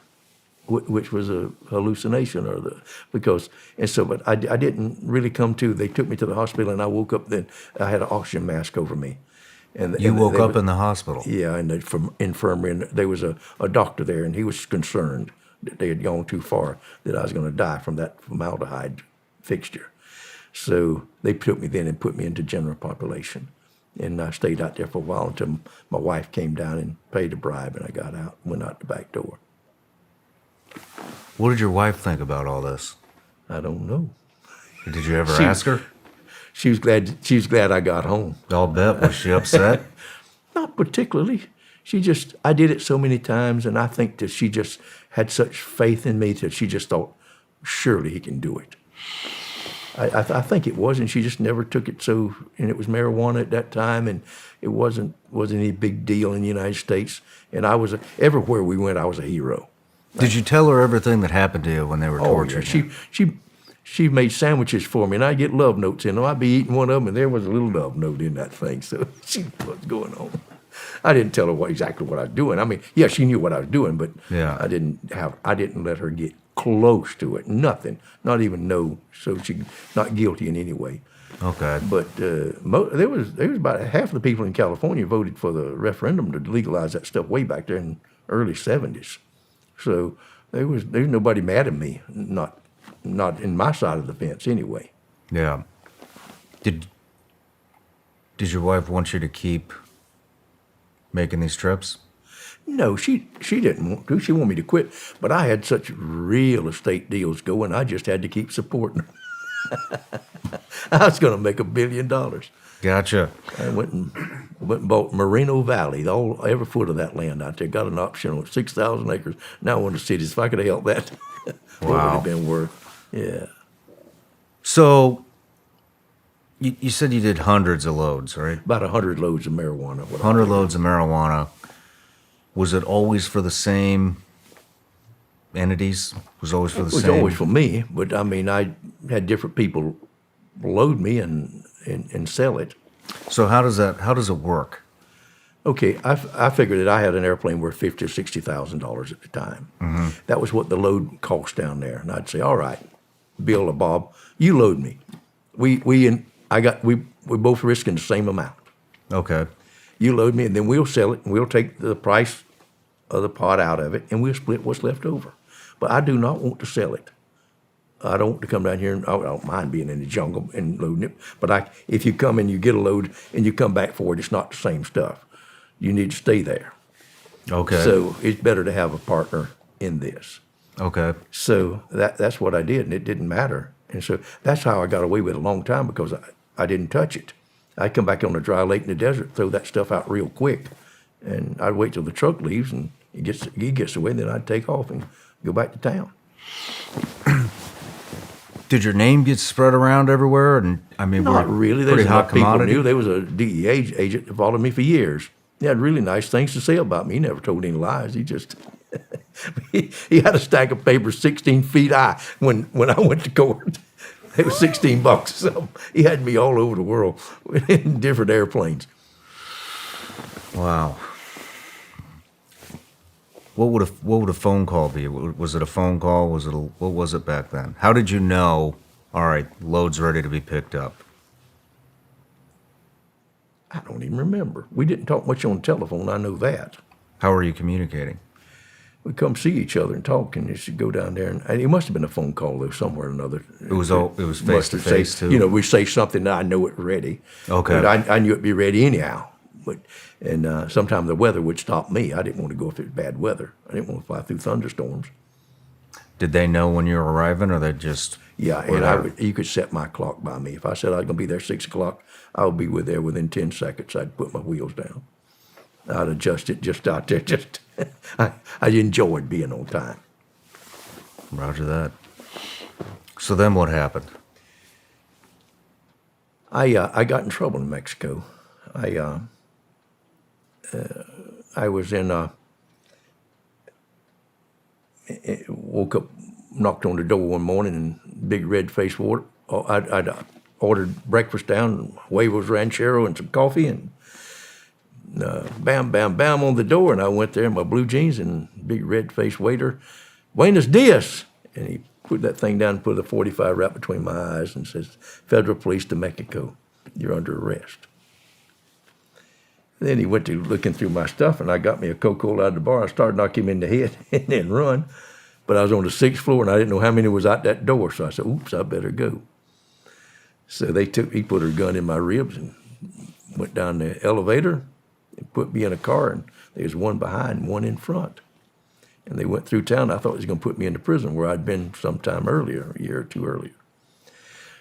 hallucination but I didn't really come to. They took me to the hospital, and I woke up. Then I had an oxygen mask over me. And you woke up in the hospital? Yeah, in the infirmary, and there was a doctor there, and he was concerned that they had gone too far, that I was going to die from that formaldehyde fixture. So they took me then and put me into general population. And I stayed out there for a while until my wife came down and paid a bribe, and I got out, went out the back door. What did your wife think about all this? I don't know. Did you ever ask her? She was glad I got home. I'll bet. Was she upset? Not particularly. I did it so many times, and I think that she just had such faith in me that she just thought, surely he can do it. I think it was, and she just never took it so, and it was marijuana at that time, and it wasn't any big deal in the United States. And everywhere we went, I was a hero. Did you tell her everything that happened to you when they were torturing you? She made sandwiches for me, and I'd get love notes in them. I'd be eating one of them, and there was a little love note in that thing. So she knew what's going on. I didn't tell her exactly what I was doing. I mean, yeah, she knew what I was doing, but yeah. I didn't let her get close to it. Nothing, not even know. So she's not guilty in any way. Okay. But there was about half the people in California voted for the referendum to legalize that stuff way back there in the early 70s. So there was nobody mad at me, not in my side of the fence anyway. Yeah. Did your wife want you to keep making these trips? No, she didn't want to. She wanted me to quit. But I had such real estate deals going, I just had to keep supporting her. I was going to make $1 billion. Gotcha. I went and bought Moreno Valley, every foot of that land out there. Got an option on 6,000 acres. Now I want to cities. If I could have helped that, what would it have been worth? Yeah. So you said you did hundreds of loads, right? About 100 loads of marijuana. 100 loads of marijuana. Was it always for the same entities? Was it always for the It was same? always for me, but I mean, I had different people load me and sell it. So how does it work? Okay, I figured that I had an airplane worth $50,000 or $60,000 at the time. Mm-hmm. That was what the load cost down there, and I'd say, all right, Bill or Bob, you load me. We both risking the same amount. Okay. You load me, and then we'll sell it, and we'll take the price of the pot out of it, and we'll split what's left over. But I do not want to sell it. I don't want to come down here, and I don't mind being in the jungle and loading it. But if you come and you get a load and you come back for it, it's not the same stuff. You need to stay there. Okay. So it's better to have a partner in this. Okay. So that's what I did, and it didn't matter. And so that's how I got away with it a long time, because I didn't touch it. I'd come back on a dry lake in the desert, throw that stuff out real quick, and I'd wait till the truck leaves and he gets away, and then I'd take off and go back to town. Did your name get spread around everywhere? And I mean, Not really. There's pretty hot enough people commodity. knew. There was a DEA agent that followed me for years. He had really nice things to say about me. He never told any lies. He just he had a stack of papers 16 feet high when I went to court. It was $16 or something. He had me all over the world in different airplanes. Wow. What would a phone call be? Was it a phone call? What was it back then? How did you know? All right, load's ready to be picked up. I don't even remember. We didn't talk much on the telephone. I know that. How were you communicating? We'd come see each other and talk, and you should go down there. And it must have been a phone call, though, somewhere or another. It was face to face too. You know, we say something, I know it's ready. Okay. But I knew it'd be ready anyhow. And sometimes the weather would stop me. I didn't want to go if it was bad weather. I didn't want to fly through thunderstorms. Did they know when you were arriving, or they just? Yeah, and you could set my clock by me. If I said I was going to be there 6 o'clock, I would be there within 10 seconds. I'd put my wheels down. I'd adjust it just out there. I enjoyed being on time. Roger that. So then what happened? I got in trouble in Mexico. I was woke up, knocked on the door one morning, and big red-faced water. I'd ordered breakfast down, huevos ranchero and some coffee, and bam, bam, bam on the door. And I went there in my blue jeans, and big red-faced waiter, "Buenos dias," and he put that thing down and put a 45 right between my eyes and says, "Federal Police to Mexico, you're under arrest." Then he went to looking through my stuff, and I got me a Coca-Cola out of the bar. I started knocking him in the head and then run. But I was on the 6th floor, and I didn't know how many was out that door. So I said, oops, I better go. So he put her gun in my ribs and went down the elevator and put me in a car, and there was one behind and one in front. And they went through town. I thought he was going to put me into prison where I'd been sometime earlier, a year or two earlier.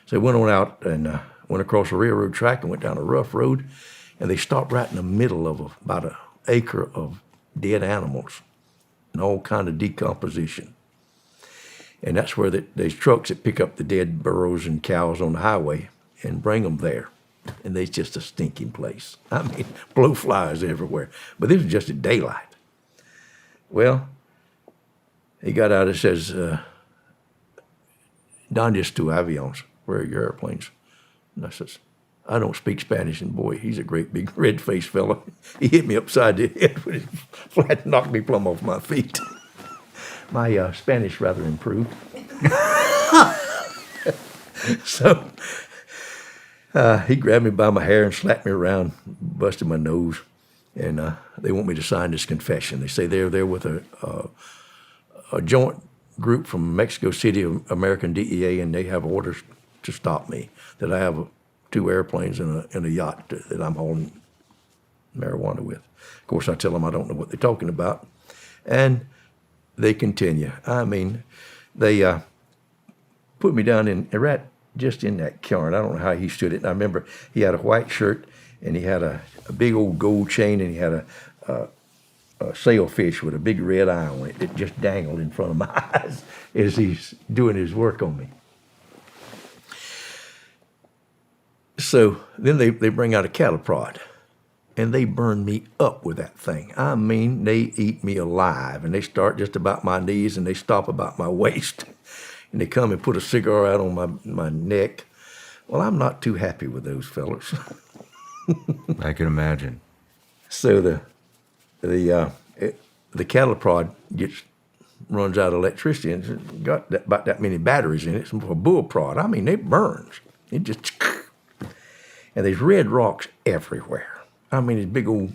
So I went on out and went across a railroad track and went down a rough road. And they stopped right in the middle of about an acre of dead animals and all kind of decomposition. And that's where there's trucks that pick up the dead burros and cows on the highway and bring them there. And there's just a stinking place. I mean, blowflies everywhere. But this was just at daylight. Well, he got out and says, "¿Dónde es tu aviones? Where are your airplanes?" And I says, "I don't speak Spanish," and boy, he's a great big red-faced fella. He hit me upside the head with his flat, knocked me plumb off my feet. My Spanish rather improved. So he grabbed me by my hair and slapped me around, busted my nose, and they want me to sign this confession. They say they're there with a joint group from Mexico City, American DEA, and they have orders to stop me, that I have 2 airplanes and a yacht that I'm hauling marijuana with. Of course, I tell them I don't know what they're talking about. And they continue. I mean, they put me down right just in that cairn. I don't know how he stood it. And I remember he had a white shirt, and he had a big old gold chain, and he had a sailfish with a big red eye on it that just dangled in front of my eyes as he's doing his work on me. So then they bring out a cattle prod, and they burn me up with that thing. I mean, they eat me alive, and they start just about my knees, and they stop about my waist. And they come and put a cigar out on my neck. Well, I'm not too happy with those fellas. I can imagine. So the cattle prod runs out of electricity, and it's got about that many batteries in it. It's a bull prod. I mean, it burns. It just, and there's red rocks everywhere. I mean, these big old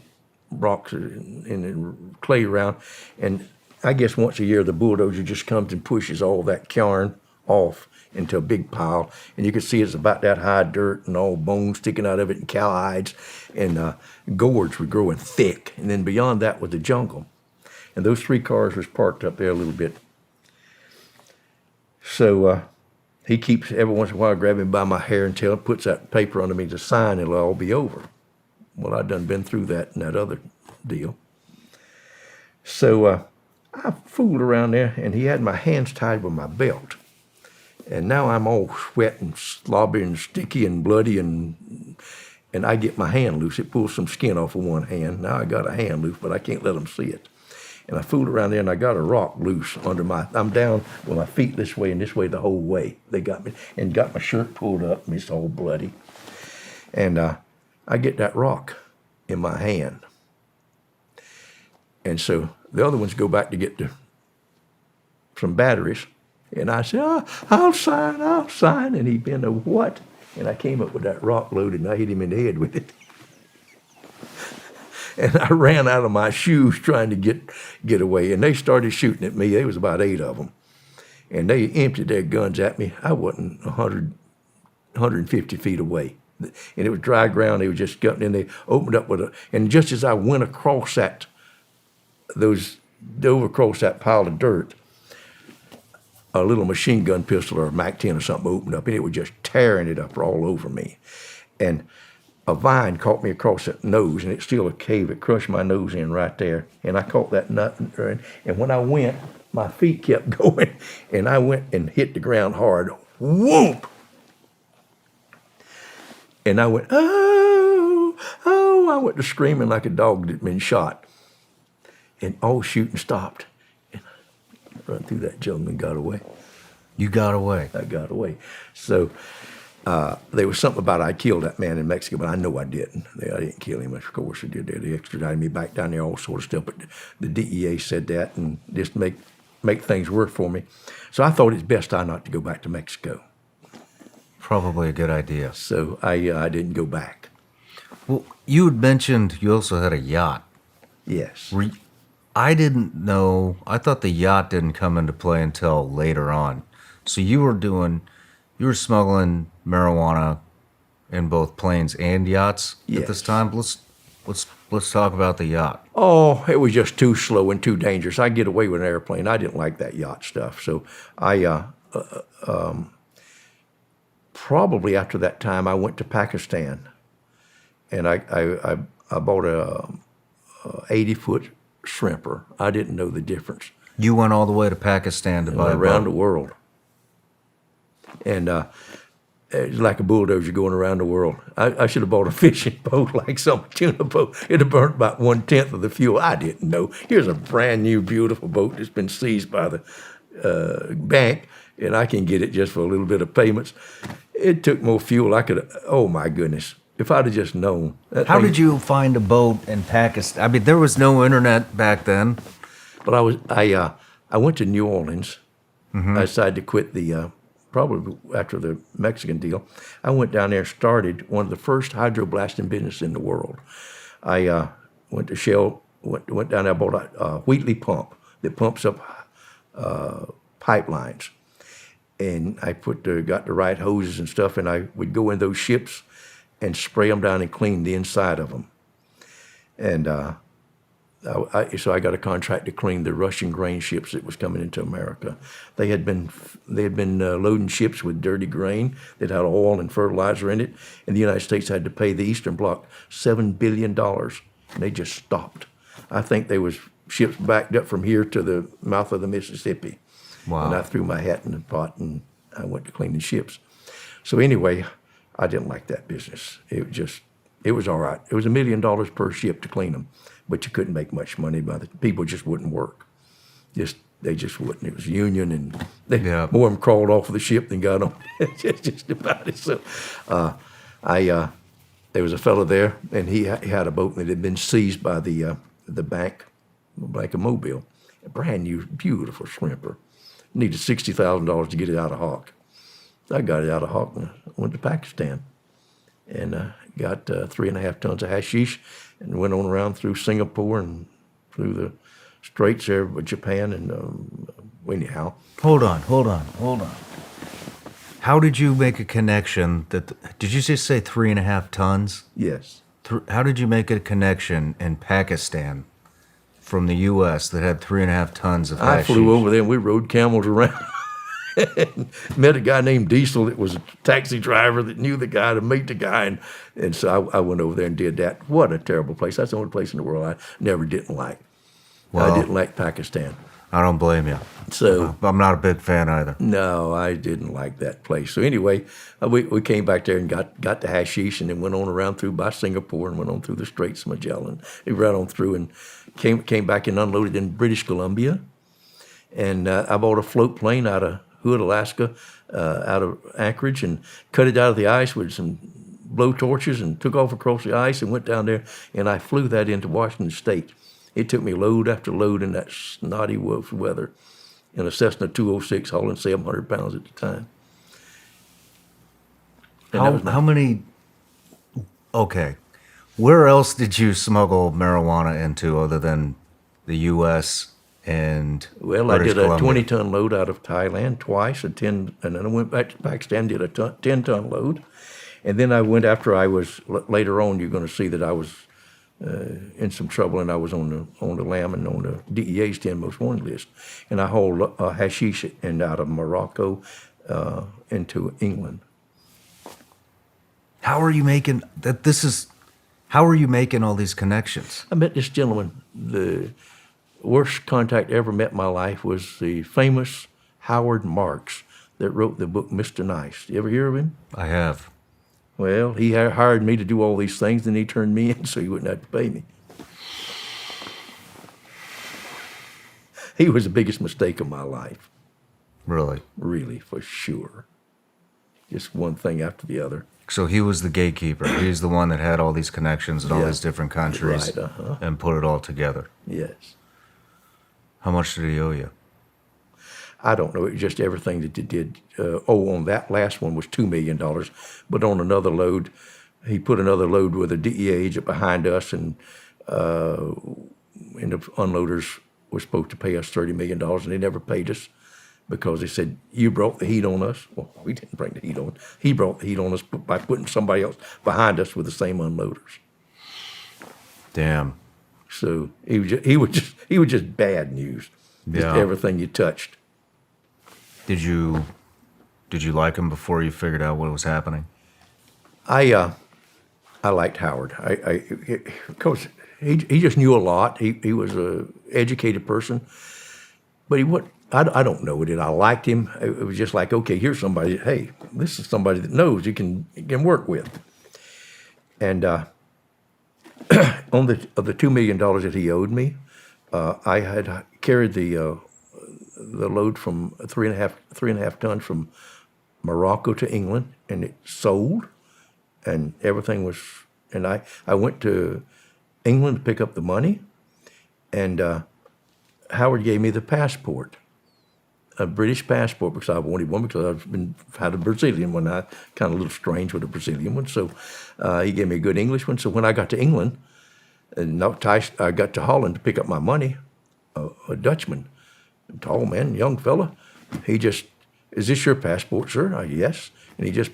rocks in the clay around, and I guess once a year the bulldozer just comes and pushes all that yarn off into a big pile, and you can see it's about that high dirt and all bones sticking out of it and cowhides, and gourds were growing thick, and then beyond that was the jungle. And those 3 cars was parked up there a little bit. So he keeps every once in a while grabbing by my hair and tail, puts that paper under me to sign, it'll all be over. Well, I'd done been through that in that other deal. So I fooled around there, and he had my hands tied with my belt. And now I'm all sweat and slobby and sticky and bloody, and I get my hand loose. It pulls some skin off of one hand. Now I got a hand loose, but I can't let them see it. And I fooled around there, and I got a rock loose under I'm down with my feet this way and this way the whole way. They got me, and got my shirt pulled up, and it's all bloody. And I get that rock in my hand. And so the other ones go back to get some batteries. And I said, I'll sign. And he been a what? And I came up with that rock loaded, and I hit him in the head with it. And I ran out of my shoes trying to get away. And they started shooting at me. There was about 8 of them. And they emptied their guns at me. I wasn't 150 feet away. And it was dry ground. They were just gutting, and they opened up and just as I went across that pile of dirt, a little machine gun pistol or a MAC-10 or something opened up, and it was just tearing it up all over me. And a vine caught me across the nose, and it's still a cave. It crushed my nose in right there. And I caught that nut, and when I went, my feet kept going, and I went and hit the ground hard. Whoop! And I went, oh, I went to screaming like a dog that had been shot. And all shooting stopped. And I ran through that jungle and got away. You got away? I got away. So there was something about I killed that man in Mexico, but I know I didn't. I didn't kill him. Of course I did. They extradited me back down there, all sort of stuff. But the DEA said that, and just make things work for me. So I thought it's best not to go back to Mexico. Probably a good idea. So I didn't go back. Well, you had mentioned you also had a yacht. Yes. I didn't know. I thought the yacht didn't come into play until later on. So you were smuggling marijuana in both planes and yachts at this time. Let's talk about the yacht. Oh, it was just too slow and too dangerous. I'd get away with an airplane. I didn't like that yacht stuff. So I probably after that time I went to Pakistan, and I bought a 80-foot shrimper. I didn't know the difference. You went all the way to Pakistan to buy around the world. And it was like a bulldozer going around the world. I should have bought a fishing boat like some tuna boat. It'd have burnt about 1/10 of the fuel. I didn't know. Here's a brand new, beautiful boat that's been seized by the bank, and I can get it just for a little bit of payments. It took more fuel. Oh my goodness. If I'd have just known. How did you find a boat in Pakistan? I mean, there was no internet back then. But I went to New Orleans. Mm-hmm. I decided to quit probably after the Mexican deal. I went down there, started one of the first hydroblasting business in the world. I went to Shell, went down there, bought a Wheatley pump that pumps up pipelines. And I got the right hoses and stuff, and I would go in those ships and spray them down and clean the inside of them. And so I got a contract to clean the Russian grain ships that was coming into America. They had been loading ships with dirty grain that had oil and fertilizer in it, and the United States had to pay the Eastern Bloc $7 billion, and they just stopped. I think there was ships backed up from here to the mouth of the Mississippi. Wow. And I threw my hat in the pot, and I went to clean the ships. So anyway, I didn't like that business. It was all right. It was $1 million per ship to clean them, but you couldn't make much money by the people just wouldn't work. They just wouldn't. It was union, and more of them crawled off of the ship than got on. Just about it. So, there was a fellow there, and he had a boat that had been seized by the Bank of Mobile, a brand new, beautiful shrimper. Needed $60,000 to get it out of Hawk. So I got it out of Hawk and went to Pakistan, and got 3.5 tons of hashish, and went on around through Singapore and through the Straits there with Japan, and anyhow. Hold on. How did you make a connection did you just say 3.5 tons? Yes. How did you make a connection in Pakistan from the U.S. that had 3.5 tons of hashish? I flew over there and we rode camels around. And met a guy named Diesel that was a taxi driver that knew the guy to meet the guy. And so I went over there and did that. What a terrible place. That's the only place in the world I never didn't like. Well, I didn't like Pakistan. I don't blame you. So I'm not a big fan either. No, I didn't like that place. So anyway, we came back there and got the hashish, and then went on around through by Singapore and went on through the Straits of Magellan. We right on through and came back and unloaded in British Columbia. And I bought a float plane out of Hood, Alaska, out of Anchorage, and cut it out of the ice with some blow torches and took off across the ice and went down there, and I flew that into Washington State. It took me load after load in that snotty wolf weather in a Cessna 206 hauling 700 pounds at the time. How many, okay, where else did you smuggle marijuana into other than the U.S. and Well, British I did a Columbia? 20-ton load out of Thailand twice, and then I went back to Pakistan, did a 10-ton load. And then I went after I was, later on, you're going to see that I was in some trouble, and I was on the lam and on the DEA's 10 most wanted list. And I hauled hashish and out of Morocco into England. How are you making how are you making all these connections? I met this gentleman. The worst contact I ever met in my life was the famous Howard Marks that wrote the book Mr. Nice. You ever hear of him? I have. Well, he hired me to do all these things, and he turned me in so he wouldn't have to pay me. He was the biggest mistake of my life. Really? Really, for sure. Just one thing after the other. So he was the gatekeeper. He's the one that had all these connections in all these different countries and put it all together. Yes. How much did he owe you? I don't know. It was just everything that he did. On that last one was $2 million. But on another load, he put another load with a DEA agent behind us, and the unloaders were supposed to pay us $30 million, and they never paid us because they said, you brought the heat on us. Well, we didn't bring the heat on. He brought the heat on us by putting somebody else behind us with the same unloaders. Damn. So he was just bad news. Just everything you touched. Did you like him before you figured out what was happening? I liked Howard. Because he just knew a lot. He was a educated person, but I don't know. Did I liked him? It was just like, okay, here's somebody. Hey, this is somebody that knows you can work with. And of the $2 million that he owed me, I had carried the load from 3.5 tons from Morocco to England, and it sold, and everything was. And I went to England to pick up the money, and Howard gave me the passport, a British passport, because I wanted one, because had a Brazilian one. I kind of a little strange with a Brazilian one, so he gave me a good English one. So when I got to England, and I got to Holland to pick up my money, a Dutchman, a tall man, young fella, he just, is this your passport, sir? Yes. And he just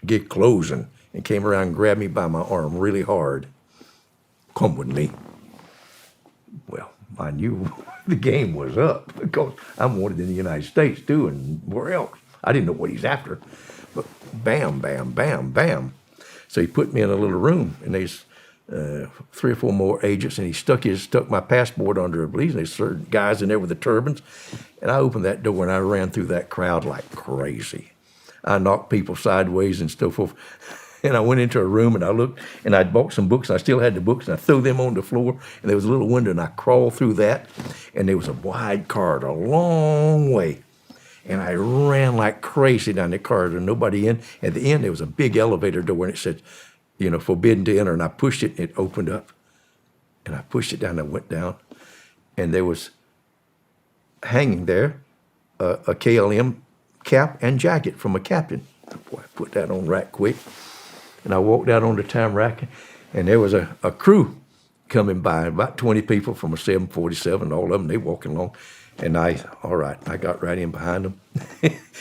get closing and came around and grabbed me by my arm really hard. Come with me. Well, I knew the game was up because I'm wanted in the United States too, and where else? I didn't know what he's after. But bam, bam, bam, bam. So he put me in a little room, and there's 3 or 4 more agents, and he stuck my passport under a valise, and there's certain guys in there with the turbans. And I opened that door, and I ran through that crowd like crazy. I knocked people sideways and so forth. And I went into a room and I looked and I'd bought some books and I still had the books and I threw them on the floor and there was a little window and I crawled through that and there was a wide corridor, a long way. And I ran like crazy down the corridor, nobody in. At the end, there was a big elevator door and it said, forbidden to enter. And I pushed it and it opened up. And I pushed it down and I went down. And there was hanging there a KLM cap and jacket from a captain. Boy, I put that on right quick. And I walked out on the tarmac, and there was a crew coming by, about 20 people from a 747, all of them, they walking along. And I got right in behind them.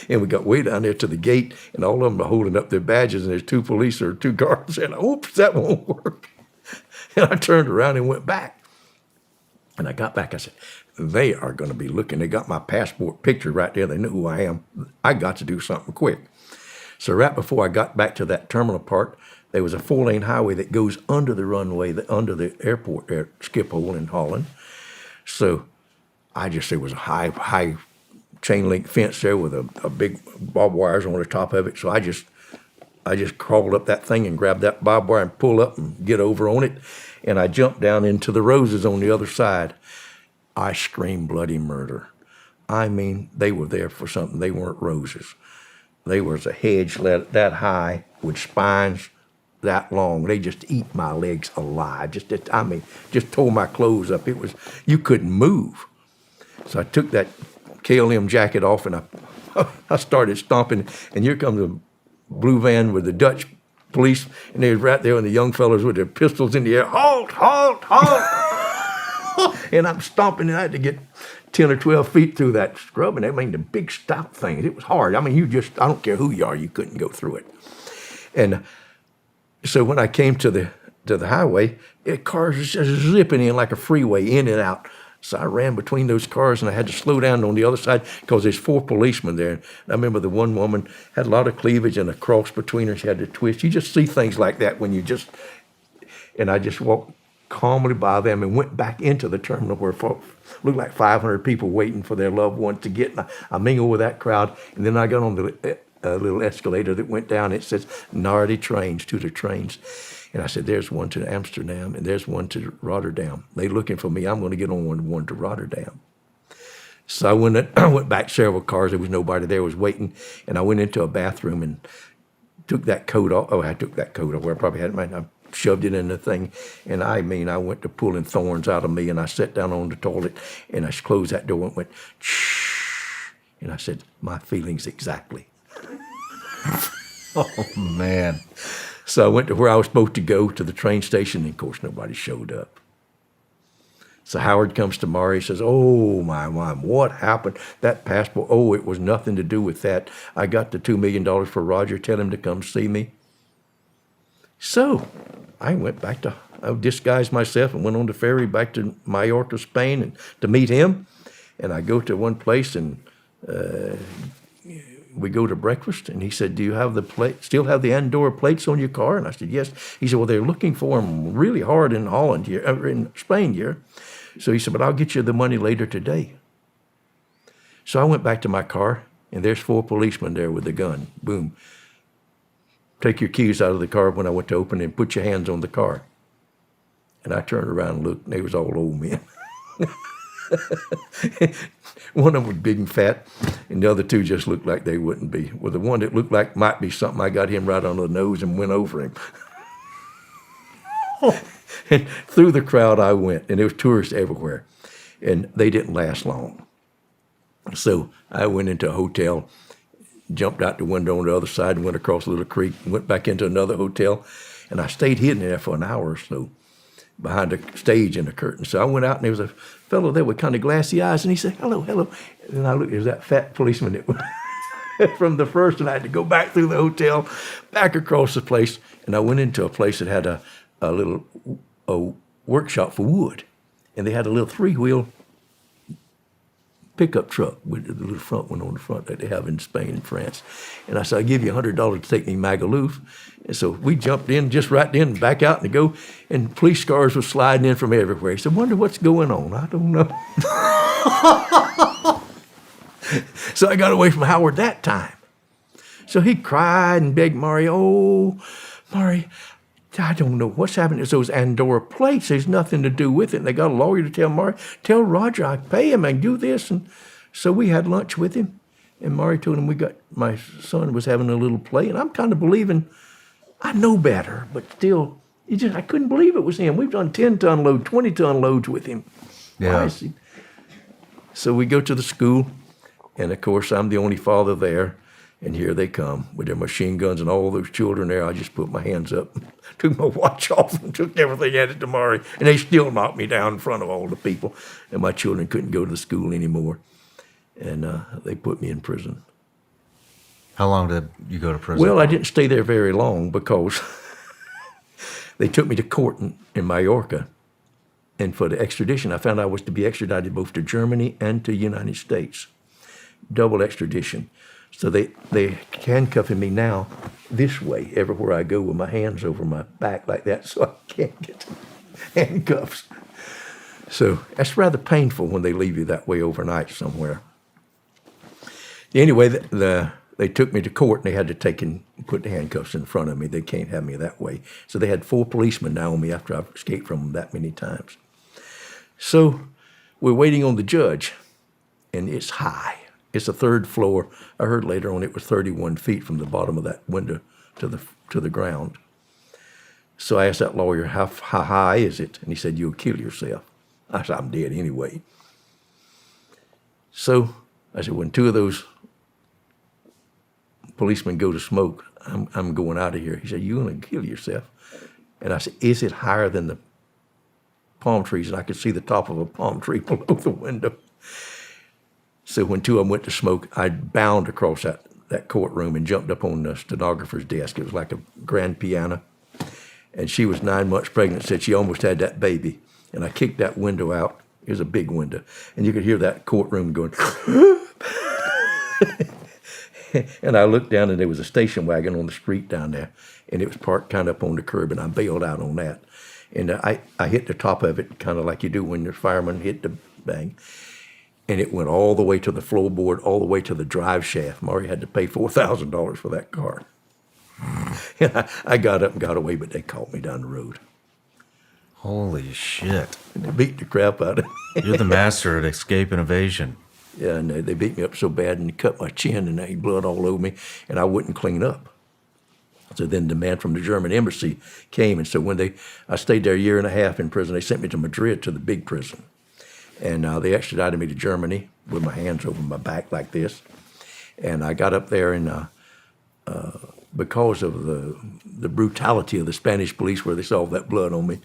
And we got way down there to the gate, and all of them are holding up their badges, and there's 2 police or 2 guards, and oops, that won't work. And I turned around and went back. And I got back, I said, they are going to be looking. They got my passport picture right there. They know who I am. I got to do something quick. So right before I got back to that terminal part, there was a 4-lane highway that goes under the runway, under the airport there, Schiphol in Holland. So there was a high chain link fence there with a big barbed wires on the top of it. So I just crawled up that thing and grabbed that barbed wire and pull up and get over on it. And I jumped down into the roses on the other side. I screamed bloody murder. I mean, they were there for something. They weren't roses. They was a hedge that high with spines that long. They just eat my legs alive. Just tore my clothes up. You couldn't move. So I took that KLM jacket off and I started stomping. And here comes a blue van with the Dutch police, and they was right there, and the young fellas with their pistols in the air. Halt! Halt! Halt! And I'm stomping, and I had to get 10 or 12 feet through that scrub, and the big stout things. It was hard. I mean, I don't care who you are, you couldn't go through it. And so when I came to the highway, cars was just zipping in like a freeway, in and out. So I ran between those cars, and I had to slow down on the other side because there's 4 policemen there. And I remember the one woman had a lot of cleavage and a cross between her. She had to twist. You just see things like that and I just walked calmly by them and went back into the terminal where looked like 500 people waiting for their loved ones to get. And I mingled with that crowd, and then I got on the little escalator that went down. It says Nardi trains, to the trains. And I said, there's one to Amsterdam, and there's one to Rotterdam. They looking for me. I'm going to get on one to Rotterdam. So I went back several cars. There was nobody there. Was waiting. And I went into a bathroom and took that coat off. Oh, I took that coat off where I probably had it. I shoved it in the thing. And I went to pulling thorns out of me, and I sat down on the toilet, and I closed that door and went, shh. And I said, my feelings exactly. Oh, man. So I went to where I was supposed to go, to the train station, and of course nobody showed up. So Howard comes tomorrow, he says, oh my mom, what happened? That passport, it was nothing to do with that. I got the $2 million for Roger, tell him to come see me. So I went back I disguised myself and went on the ferry back to Mallorca, Spain, and to meet him. And I go to one place, and we go to breakfast, and he said, do you have still have the Andorra plates on your car? And I said, yes. He said, well, they're looking for them really hard in Holland here, in Spain here. So he said, but I'll get you the money later today. So I went back to my car, and there's 4 policemen there with a gun. Boom. Take your keys out of the car when I went to open it, and put your hands on the car. And I turned around and looked, and they was all old men. One of them was big and fat, and the other 2 just looked like they wouldn't be. Well, the one that looked like might be something, I got him right on the nose and went over him. And through the crowd I went, and there was tourists everywhere, and they didn't last long. So I went into a hotel, jumped out the window on the other side, and went across a little creek, and went back into another hotel, and I stayed hidden there for an hour or so, behind the stage and the curtain. So I went out, and there was a fellow there with kind of glassy eyes, and he said, hello, hello. And I looked, there's that fat policeman that was from the first, and I had to go back through the hotel, back across the place, and I went into a place that had a little workshop for wood, and they had a little 3-wheel pickup truck with the little front one on the front that they have in Spain and France. And I said, I'll give you $100 to take me Magaluf. And so we jumped in, just right in, and back out and go, and police cars were sliding in from everywhere. He said, wonder what's going on. I don't know. So I got away from Howard that time. So he cried and begged Maury, oh, Maury, I don't know what's happening. It's those Andorra plates. There's nothing to do with it. And they got a lawyer to tell Maury, tell Roger I pay him and do this. And so we had lunch with him. And Maury told him my son was having a little play. And I'm kind of believing, I know better, but still, I couldn't believe it was him. We've done 10-ton load, 20-ton loads with him. Yeah. So we go to the school, and of course I'm the only father there, and here they come with their machine guns and all those children there. I just put my hands up, took my watch off, and took everything at it to Maury, and they still knocked me down in front of all the people, and my children couldn't go to the school anymore, and they put me in prison. How long did you go to prison? Well, I didn't stay there very long because they took me to court in Mallorca. And for the extradition, I found I was to be extradited both to Germany and to the United States. Double extradition. So they handcuffing me now this way, everywhere I go with my hands over my back like that so I can't get handcuffs. So that's rather painful when they leave you that way overnight somewhere. Anyway, they took me to court and they had to put the handcuffs in front of me. They can't have me that way. So they had 4 policemen now on me after I've escaped from them that many times. So we're waiting on the judge, and it's high. It's a 3rd floor. I heard later on it was 31 feet from the bottom of that window to the ground. So I asked that lawyer, how high is it? And he said, you'll kill yourself. I said, I'm dead anyway. So I said, when 2 of those policemen go to smoke, I'm going out of here. He said, you're going to kill yourself. And I said, is it higher than the palm trees? And I could see the top of a palm tree below the window. So when 2 of them went to smoke, I bound across that courtroom and jumped up on the stenographer's desk. It was like a grand piano. And she was 9 months pregnant, said she almost had that baby. And I kicked that window out. It was a big window. And you could hear that courtroom going, and I looked down and there was a station wagon on the street down there. And it was parked kind of up on the curb, and I bailed out on that. And I hit the top of it, kind of like you do when your fireman hit the bang. And it went all the way to the floorboard, all the way to the drive shaft. Maury had to pay $4,000 for that car. And I got up and got away, but they caught me down the road. Holy shit. And they beat the crap out of me. You're the master at escape and evasion. Yeah, and they beat me up so bad and cut my chin and they blood all over me, and I wouldn't clean up. So then the man from the German embassy came, and so when I stayed there a year and a half in prison, they sent me to Madrid to the big prison. And they extradited me to Germany with my hands over my back like this. And I got up there, and because of the brutality of the Spanish police where they saw that blood on me,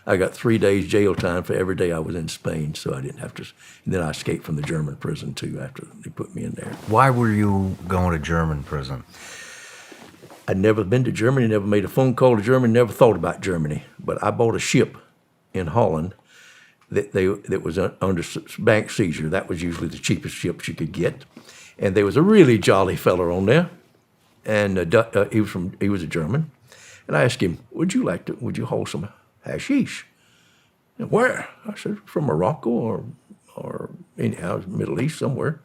I got 3 days jail time for every day I was in Spain, so I didn't have to. And then I escaped from the German prison, too, after they put me in there. Why were you going to German prison? I'd never been to Germany, never made a phone call to Germany, never thought about Germany. But I bought a ship in Holland that was under bank seizure. That was usually the cheapest ship you could get. And there was a really jolly feller on there, and he was a German. And I asked him, would you haul some hashish? And where? I said, from Morocco or anyhow, Middle East somewhere.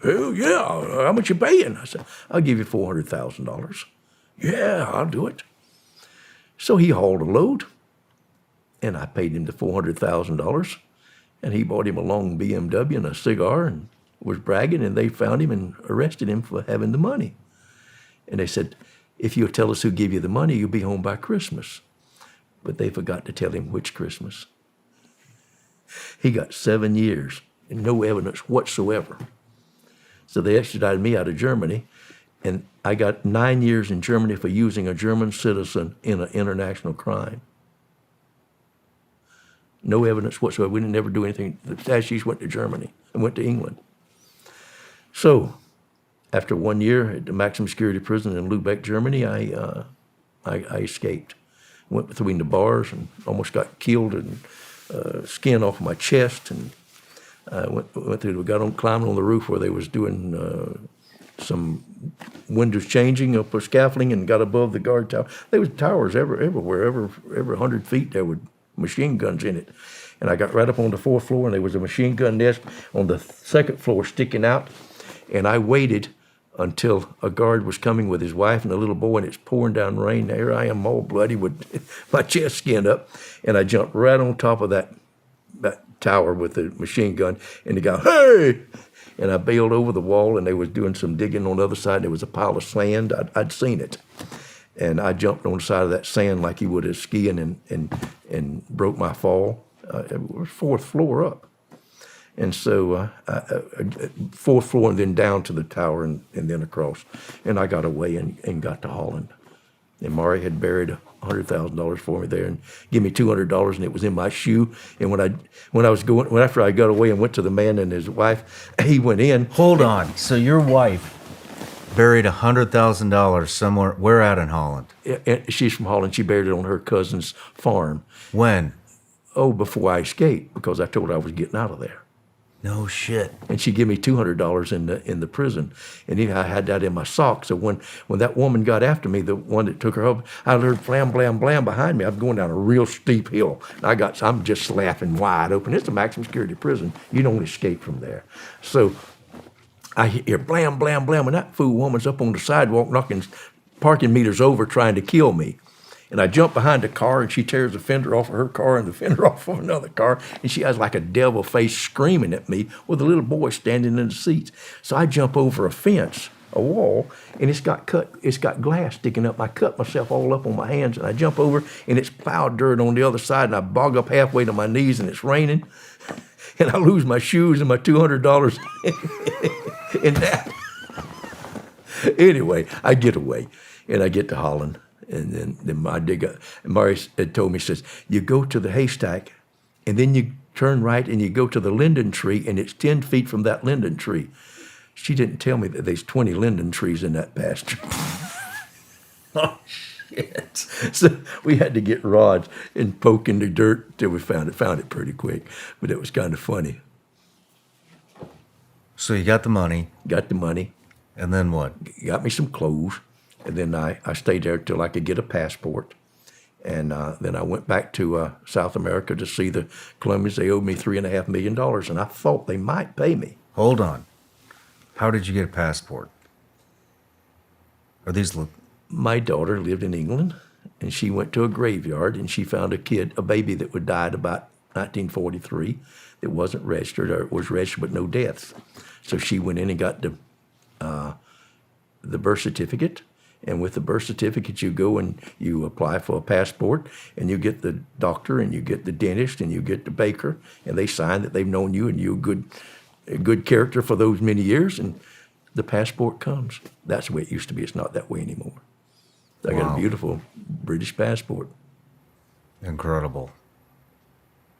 Hell yeah, how much you paying? I said, I'll give you $400,000. Yeah, I'll do it. So he hauled a load, and I paid him the $400,000, and he bought him a long BMW and a cigar and was bragging, and they found him and arrested him for having the money. And they said, if you'll tell us who gave you the money, you'll be home by Christmas. But they forgot to tell him which Christmas. He got 7 years and no evidence whatsoever. So they extradited me out of Germany, and I got 9 years in Germany for using a German citizen in an international crime. No evidence whatsoever. We didn't never do anything. The hashish went to Germany and went to England. So after 1 year at the maximum security prison in Lübeck, Germany, I escaped. Went between the bars and almost got killed, and skin off my chest, and climbing on the roof where they was doing some windows changing up a scaffolding, and got above the guard tower. There was towers everywhere, every 100 feet there with machine guns in it. And I got right up on the 4th floor, and there was a machine gun nest on the 2nd floor sticking out. And I waited until a guard was coming with his wife and a little boy, and it's pouring down rain. There I am, all bloody with my chest skinned up, and I jumped right on top of that tower with the machine gun, and the guy, hey! And I bailed over the wall, and they was doing some digging on the other side. There was a pile of sand. I'd seen it. And I jumped on the side of that sand like he would have skiing and broke my fall. It was fourth floor up. And so fourth floor and then down to the tower and then across. And I got away and got to Holland. And Mari had buried $100,000 for me there and give me $200, and it was in my shoe. And after I got away and went to the man and his wife, he went in. Hold on. So your wife buried $100,000 somewhere. Where at in Holland? She's from Holland. She buried it on her cousin's farm. When? Oh, before I escaped, because I told her I was getting out of there. No shit. And she gave me $200 in the prison, and I had that in my sock. So when that woman got after me, the one that took her up, I heard blam blam blam behind me. I was going down a real steep hill. And I'm just laughing wide open. It's a maximum security prison. You don't escape from there. So I hear blam blam blam, and that fool woman's up on the sidewalk knocking parking meters over, trying to kill me. And I jump behind the car, and she tears the fender off of her car and the fender off of another car, and she has like a devil face screaming at me with a little boy standing in the seats. So I jump over a fence, a wall, and it's got glass sticking up. I cut myself all up on my hands, and I jump over, and it's plowed dirt on the other side, and I bog up halfway to my knees, and it's raining, and I lose my shoes and my $200 in that. Anyway, I get away, and I get to Holland. And then Mari had told me, says, you go to the haystack, and then you turn right, and you go to the linden tree, and it's 10 feet from that linden tree. She didn't tell me that there's 20 linden trees in that pasture. Oh, shit. So we had to get rods and poke in the dirt till we found it pretty quick. But it was kind of funny. So you got the money. Got the money. And then what? Got me some clothes. And then I stayed there till I could get a passport. And then I went back to South America to see the Colombians. They owed me $3.5 million, and I thought they might pay me. Hold on. How did you get a passport? Are these... My daughter lived in England, and she went to a graveyard, and she found a baby that would died about 1943 that wasn't registered, or it was registered but no deaths. So she went in and got the birth certificate. And with the birth certificate, you go and you apply for a passport, and you get the doctor, and you get the dentist, and you get the baker, and they sign that they've known you and you're a good character for those many years, and the passport comes. That's the way it used to be. It's not that way anymore. I got a beautiful British passport. Incredible.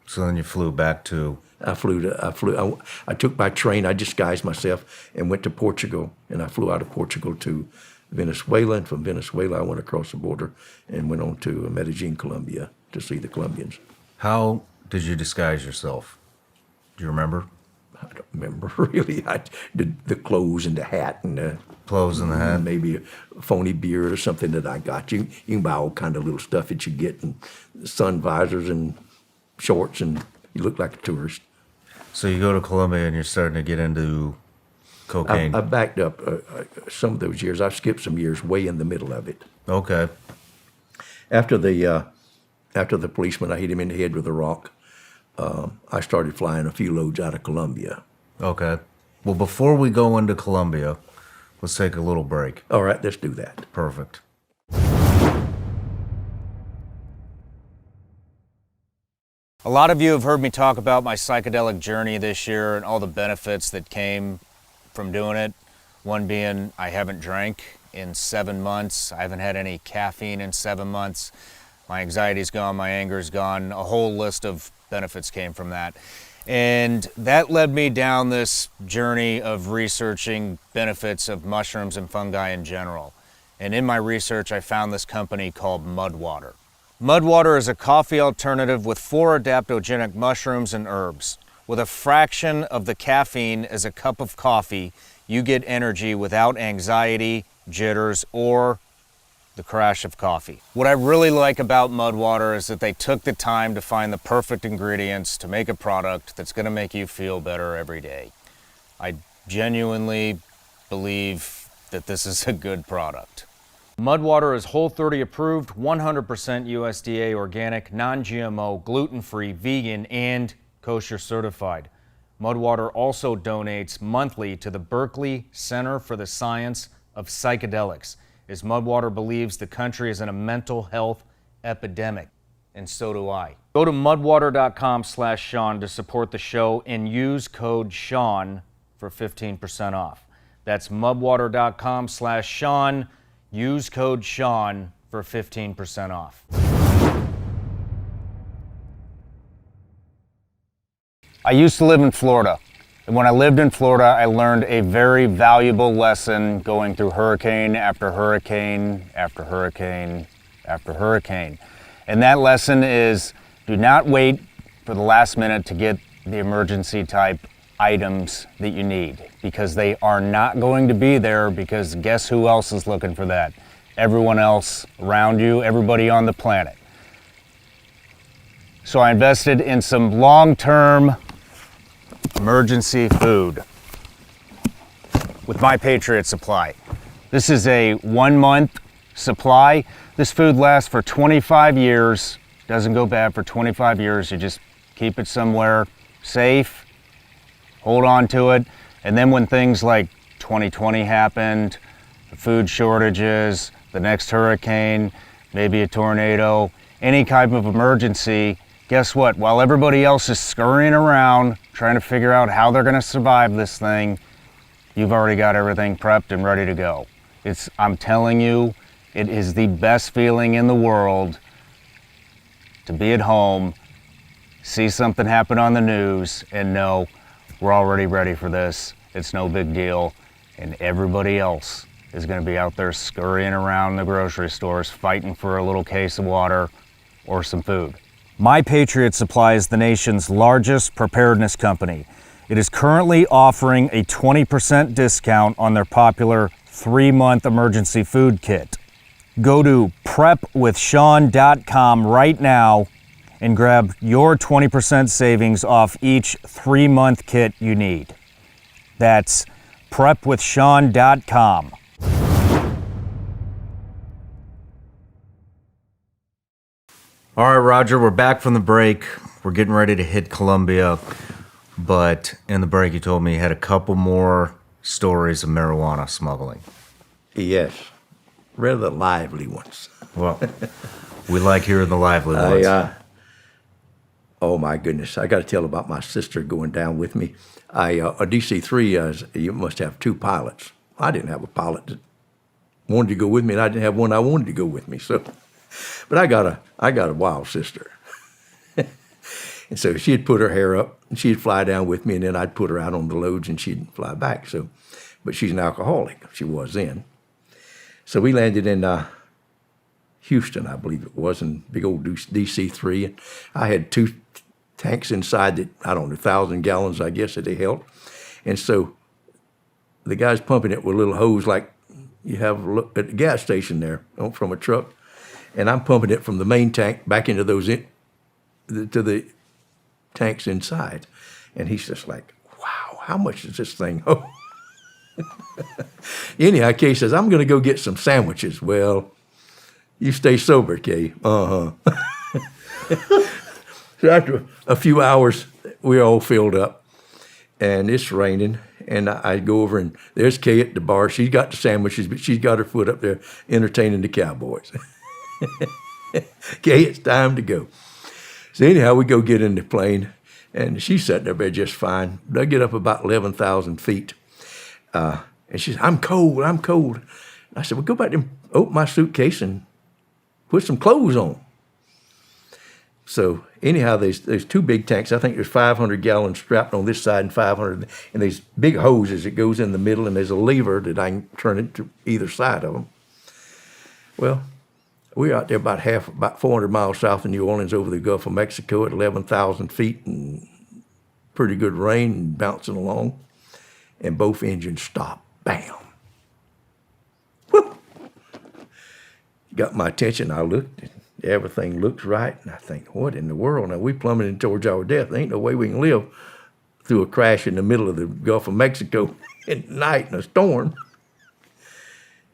So then you flew back to... I took my train. I disguised myself and went to Portugal, and I flew out of Portugal to Venezuela, and from Venezuela I went across the border and went on to Medellín, Colombia, to see the Colombians. How did you disguise yourself? Do you remember? I don't remember really. I did the clothes and the hat and the clothes and the hat. Maybe a phony beard or something that I got. You can buy all kind of little stuff that you get, and sun visors and shorts, and you look like a tourist. So you go to Colombia and you're starting to get into cocaine. I backed up some of those years. I skipped some years way in the middle of it. Okay. After the policeman, I hit him in the head with a rock. I started flying a few loads out of Colombia. Okay. Well, before we go into Colombia, let's take a little break. All right, let's do that. Perfect. A lot of you have heard me talk about my psychedelic journey this year and all the benefits that came from doing it. One being I haven't drank in 7 months. I haven't had any caffeine in 7 months. My anxiety's gone, my anger's gone. A whole list of benefits came from that. And that led me down this journey of researching benefits of mushrooms and fungi in general. And in my research, I found this company called Mudwater. Mudwater is a coffee alternative with 4 adaptogenic mushrooms and herbs. With a fraction of the caffeine as a cup of coffee, you get energy without anxiety, jitters, or the crash of coffee. What I really like about Mudwater is that they took the time to find the perfect ingredients to make a product that's going to make you feel better every day. I genuinely believe that this is a good product. Mudwater is Whole30 approved, 100% USDA organic, non-GMO, gluten-free, vegan, and kosher certified. Mudwater also donates monthly to the Berkeley Center for the Science of Psychedelics, as Mudwater believes the country is in a mental health epidemic, and so do I. Go to mudwater.com/Shawn to support the show and use code Shawn for 15% off. That's mudwater.com/Shawn. Use code Shawn for 15% off. I used to live in Florida, and when I lived in Florida, I learned a very valuable lesson going through hurricane after hurricane after hurricane after hurricane. And that lesson is, do not wait for the last minute to get the emergency type items that you need, because they are not going to be there, because guess who else is looking for that? Everyone else around you, everybody on the planet. So I invested in some long-term emergency food with My Patriot Supply. This is a 1-month supply. This food lasts for 25 years. Doesn't go bad for 25 years. You just keep it somewhere safe, hold on to it, and then when things like 2020 happened, the food shortages, the next hurricane, maybe a tornado, any type of emergency, guess what? While everybody else is scurrying around trying to figure out how they're going to survive this thing, you've already got everything prepped and ready to go. I'm telling you, it is the best feeling in the world to be at home, see something happen on the news, and know we're already ready for this. It's no big deal. And everybody else is going to be out there scurrying around the grocery stores fighting for a little case of water or some food. My Patriot Supply is the nation's largest preparedness company. It is currently offering a 20% discount on their popular 3-month emergency food kit. Go to prepwithshawn.com right now and grab your 20% savings off each 3-month kit you need. That's prepwithshawn.com. All right, Roger, we're back from the break. We're getting ready to hit Colombia, but in the break you told me you had a couple more stories of marijuana smuggling. Yes, rather lively ones. Well, we like hearing the lively ones. Oh my goodness, I got to tell about my sister going down with me. A DC-3, you must have 2 pilots. I didn't have a pilot that wanted to go with me, and I didn't have one I wanted to go with me. So, but I got a wild sister. And so she'd put her hair up, and she'd fly down with me, and then I'd put her out on the loads, and she'd fly back. So, but she's an alcoholic. She was then. So we landed in Houston, I believe it was, in big old DC-3. And I had 2 tanks inside that, I don't know, 1,000 gallons, I guess, that they held. And so the guy's pumping it with a little hose like you have at the gas station there from a truck. And I'm pumping it from the main tank back into those to the tanks inside. And he's just like, wow, how much does this thing hold? Anyhow, Kay says, I'm going to go get some sandwiches. Well, you stay sober, Kay. So after a few hours, we're all filled up, and it's raining. And I go over, and there's Kay at the bar. She's got the sandwiches, but she's got her foot up there entertaining the cowboys. Kay, it's time to go. So anyhow, we go get in the plane, and she's sitting there just fine. They get up about 11,000 feet. And she said, I'm cold. I said, well, go back and open my suitcase and put some clothes on. So anyhow, there's 2 big tanks. I think there's 500 gallons strapped on this side and 500. And there's big hoses that goes in the middle, and there's a lever that I can turn it to either side of them. Well, we're out there about 400 miles south of New Orleans over the Gulf of Mexico at 11,000 feet and pretty good rain and bouncing along. And both engines stopped. Bam. Whoop. Got my attention. I looked, and everything looks right. And I think, what in the world? Now, we plummeting towards our death. There ain't no way we can live through a crash in the middle of the Gulf of Mexico at night in a storm.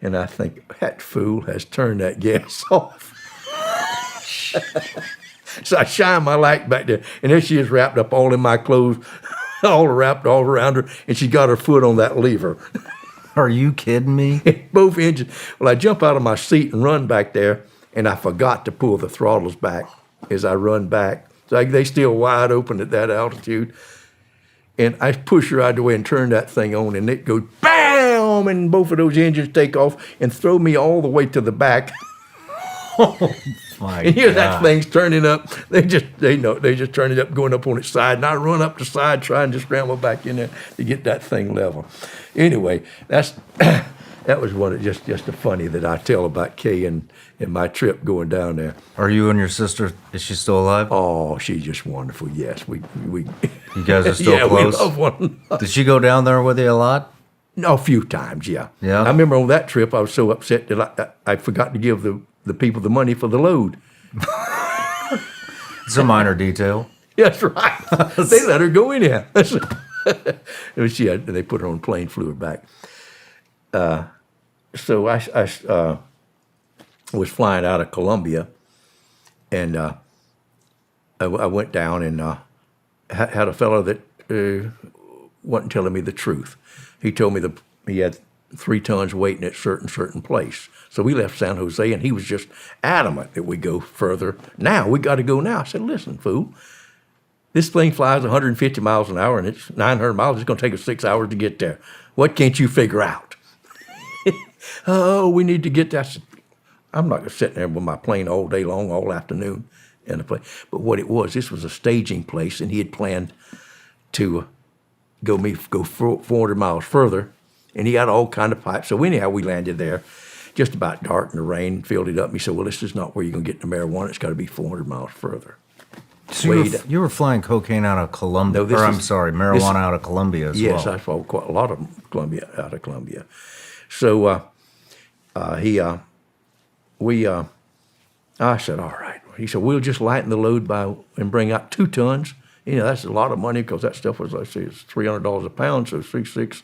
And I think, that fool has turned that gas off. So I shine my light back there, and there she is wrapped up all in my clothes, all wrapped all around her, and she got her foot on that lever. Are you kidding me? Both engines. Well, I jump out of my seat and run back there, and I forgot to pull the throttles back as I run back. So they still wide open at that altitude. And I push her out of the way and turn that thing on, and it goes BAM! And both of those engines take off and throw me all the way to the back. My And here God. that thing's turning up. They just turn it up, going up on its side, and I run up the side trying to scramble back in there to get that thing level. Anyway, that was just a funny that I tell about Kay and my trip going down there. Are you and your sister, is she still alive? Oh, she's just wonderful. Yes, we You guys are still yeah, close? we love one another. Did she go down there with you a lot? No, a few times, yeah. Yeah? I remember on that trip, I was so upset that I forgot to give the people the money for the load. It's a minor detail. That's right. They let her go in there. They put her on a plane, flew her back. So I was flying out of Colombia, and I went down and had a fellow that wasn't telling me the truth. He told me he had 3 tons waiting at certain place. So we left San Jose, and he was just adamant that we go further. Now, we got to go now. I said, listen, fool, this thing flies 150 miles an hour, and it's 900 miles. It's going to take us 6 hours to get there. What can't you figure out? Oh, we need to get that. I'm not going to sit there with my plane all day long, all afternoon in the plane. But what it was, this was a staging place, and he had planned to go 400 miles further, and he had all kind of pipes. So anyhow, we landed there just about dark in the rain, filled it up. And he said, well, this is not where you're going to get the marijuana. It's got to be 400 miles further. So you were flying cocaine out of Colombia, No, marijuana out of Colombia as well. Yes, I flew quite a lot of out of Colombia. So I said, all right. He said, we'll just lighten the load and bring out 2 tons. You know, that's a lot of money because that stuff was, let's see, it's $300 a pound, so 6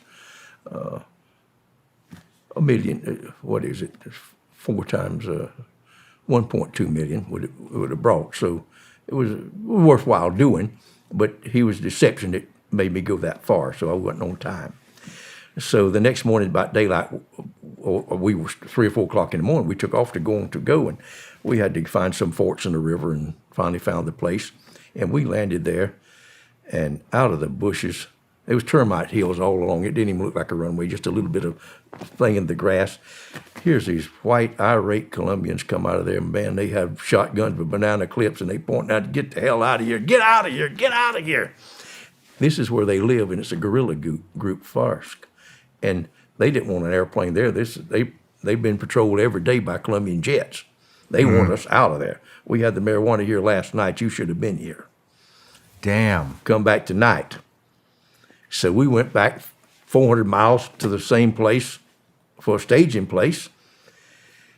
$1 million. What is it? 4 times 1.2 million would have brought. So it was worthwhile doing, but he was deception that made me go that far, so I wasn't on time. So the next morning, about daylight, we were 3 or 4 o'clock in the morning. We took off to go, and we had to find some forks in the river, and finally found the place. And we landed there, and out of the bushes, there was termite hills all along. It didn't even look like a runway, just a little bit of thing in the grass. Here's these white, irate Colombians come out of there, and man, they have shotguns with banana clips, and they point out, get the hell out of here, get out of here, get out of here. This is where they live, and it's a guerrilla group, FARC. And they didn't want an airplane there. They've been patrolled every day by Colombian jets. They want us out of there. We had the marijuana here last night. You should have been here. Damn. Come back tonight. So we went back 400 miles to the same place for a staging place.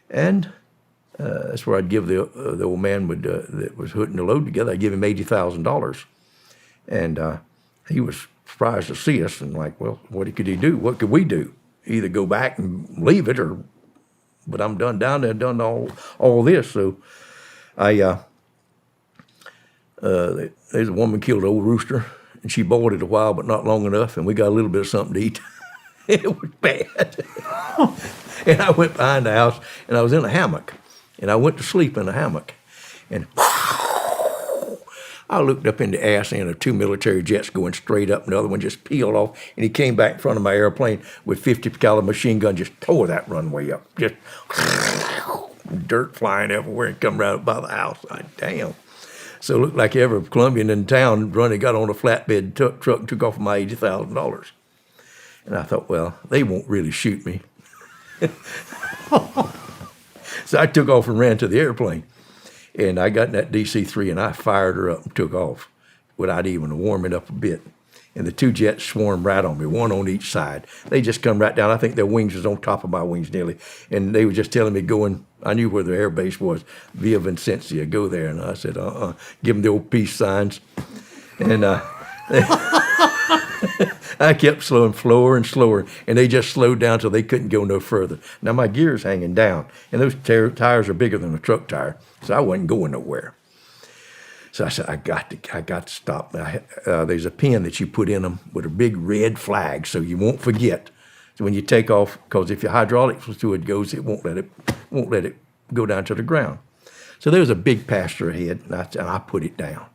And that's where I'd give the old man that was putting the load together, I'd give him $80,000. And he was surprised to see us and like, well, what could he do? What could we do? Either go back and leave it but I'm done down there, done all this. So there's a woman killed an old rooster, and she boiled it a while, but not long enough, and we got a little bit of something to eat. It was bad. And I went behind the house, and I was in a hammock, and I went to sleep in the hammock, and I looked up in the ass end of 2 military jets going straight up, and the other one just peeled off, and he came back in front of my airplane with 50 caliber machine gun, just tore that runway up, just dirt flying everywhere, and come right up by the house. Damn. So it looked like every Colombian in town got on a flatbed truck and took off my $80,000. And I thought, well, they won't really shoot me. So I took off and ran to the airplane. And I got in that DC-3 and I fired her up and took off without even warming up a bit. And the 2 jets swarmed right on me, one on each side. They just come right down. I think their wings was on top of my wings nearly. And they were just telling me I knew where the air base was, Villa Vicencia, go there. And I said, give them the old peace signs. And I kept slowing slower and slower, and they just slowed down till they couldn't go no further. Now my gear's hanging down, and those tires are bigger than a truck tire, so I wasn't going nowhere. So I said, I got to stop. There's a pin that you put in them with a big red flag, so you won't forget. So when you take off, because if your hydraulic fluid goes, it won't let it go down to the ground. So there was a big pasture ahead, and I put it down.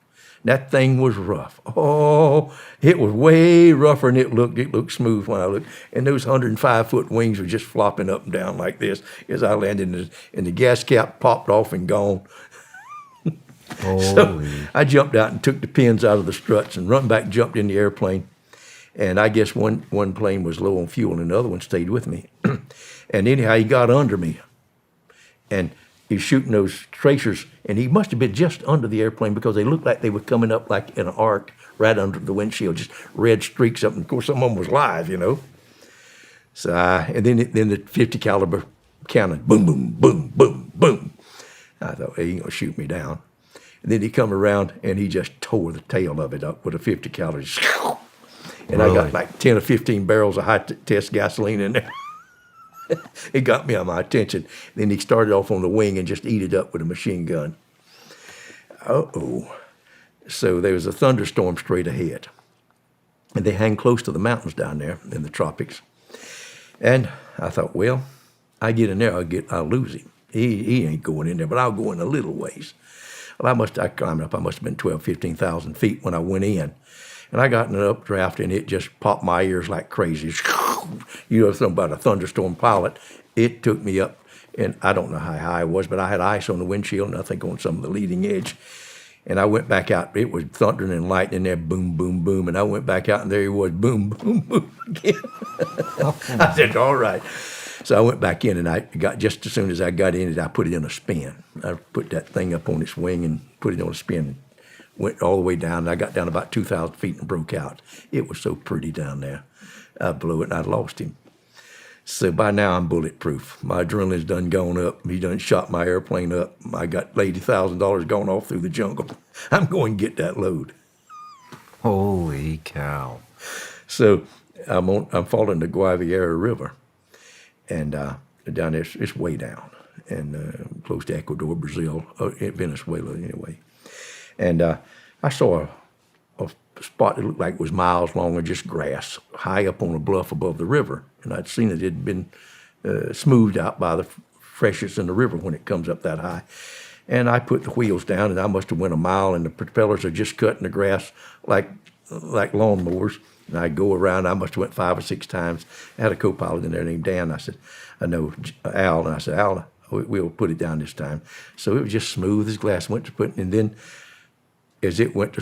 That thing was rough. Oh, it was way rougher than it looked smooth when I looked. And those 105-foot wings were just flopping up and down like this as I landed, and the gas cap popped off and gone. So I jumped out and took the pins out of the struts and run back, jumped in the airplane. And I guess one plane was low on fuel and the other one stayed with me. And anyhow, he got under me. And he was shooting those tracers, and he must have been just under the airplane because they looked like they were coming up like in an arc right under the windshield, just red streaks up. And of course, some of them was live, you know. So and then the 50 caliber cannon, boom, boom, boom, boom, boom. I thought, hey, he ain't gonna shoot me down. And then he come around and he just tore the tail of it up with a 50 caliber. And really? I got like 10 or 15 barrels of high-test gasoline in there. It got me on my attention. Then he started off on the wing and just eat it up with a machine gun. Uh-oh. So there was a thunderstorm straight ahead. And they hang close to the mountains down there in the tropics. And I thought, well, I get in there, I'll lose him. He ain't going in there, but I'll go in a little ways. Well, I climbed up. I must have been 12,000, 15,000 feet when I went in. And I got in an updraft, and it just popped my ears like crazy. You know something about a thunderstorm pilot. It took me up, and I don't know how high I was, but I had ice on the windshield and I think on some of the leading edge. And I went back out. It was thundering and lightning there, boom, boom, boom. And I went back out, and there he was, boom, boom, boom again. I said, all right. So I went back in, and I got, just as soon as I got in it, I put it in a spin. I put that thing up on its wing and put it on a spin, and went all the way down. And I got down about 2,000 feet and broke out. It was so pretty down there. I blew it, and I lost him. So by now I'm bulletproof. My adrenaline's done gone up. He done shot my airplane up. I got $80,000 gone off through the jungle. I'm going to get that load. Holy cow! So I'm following the Guaviare River. And down there, it's way down, and close to Ecuador, Brazil, Venezuela anyway. And I saw a spot that looked like it was miles long of just grass, high up on a bluff above the river. And I'd seen it had been smoothed out by the freshets in the river when it comes up that high. And I put the wheels down, and I must have went a mile, and the propellers are just cutting the grass like lawnmowers. And I go around. I must have went 5 or 6 times. I had a co-pilot in there named Dan. I said, I know Al. And I said, Al, we'll put it down this time. So it was just smooth as glass. Went to put, and then as it went to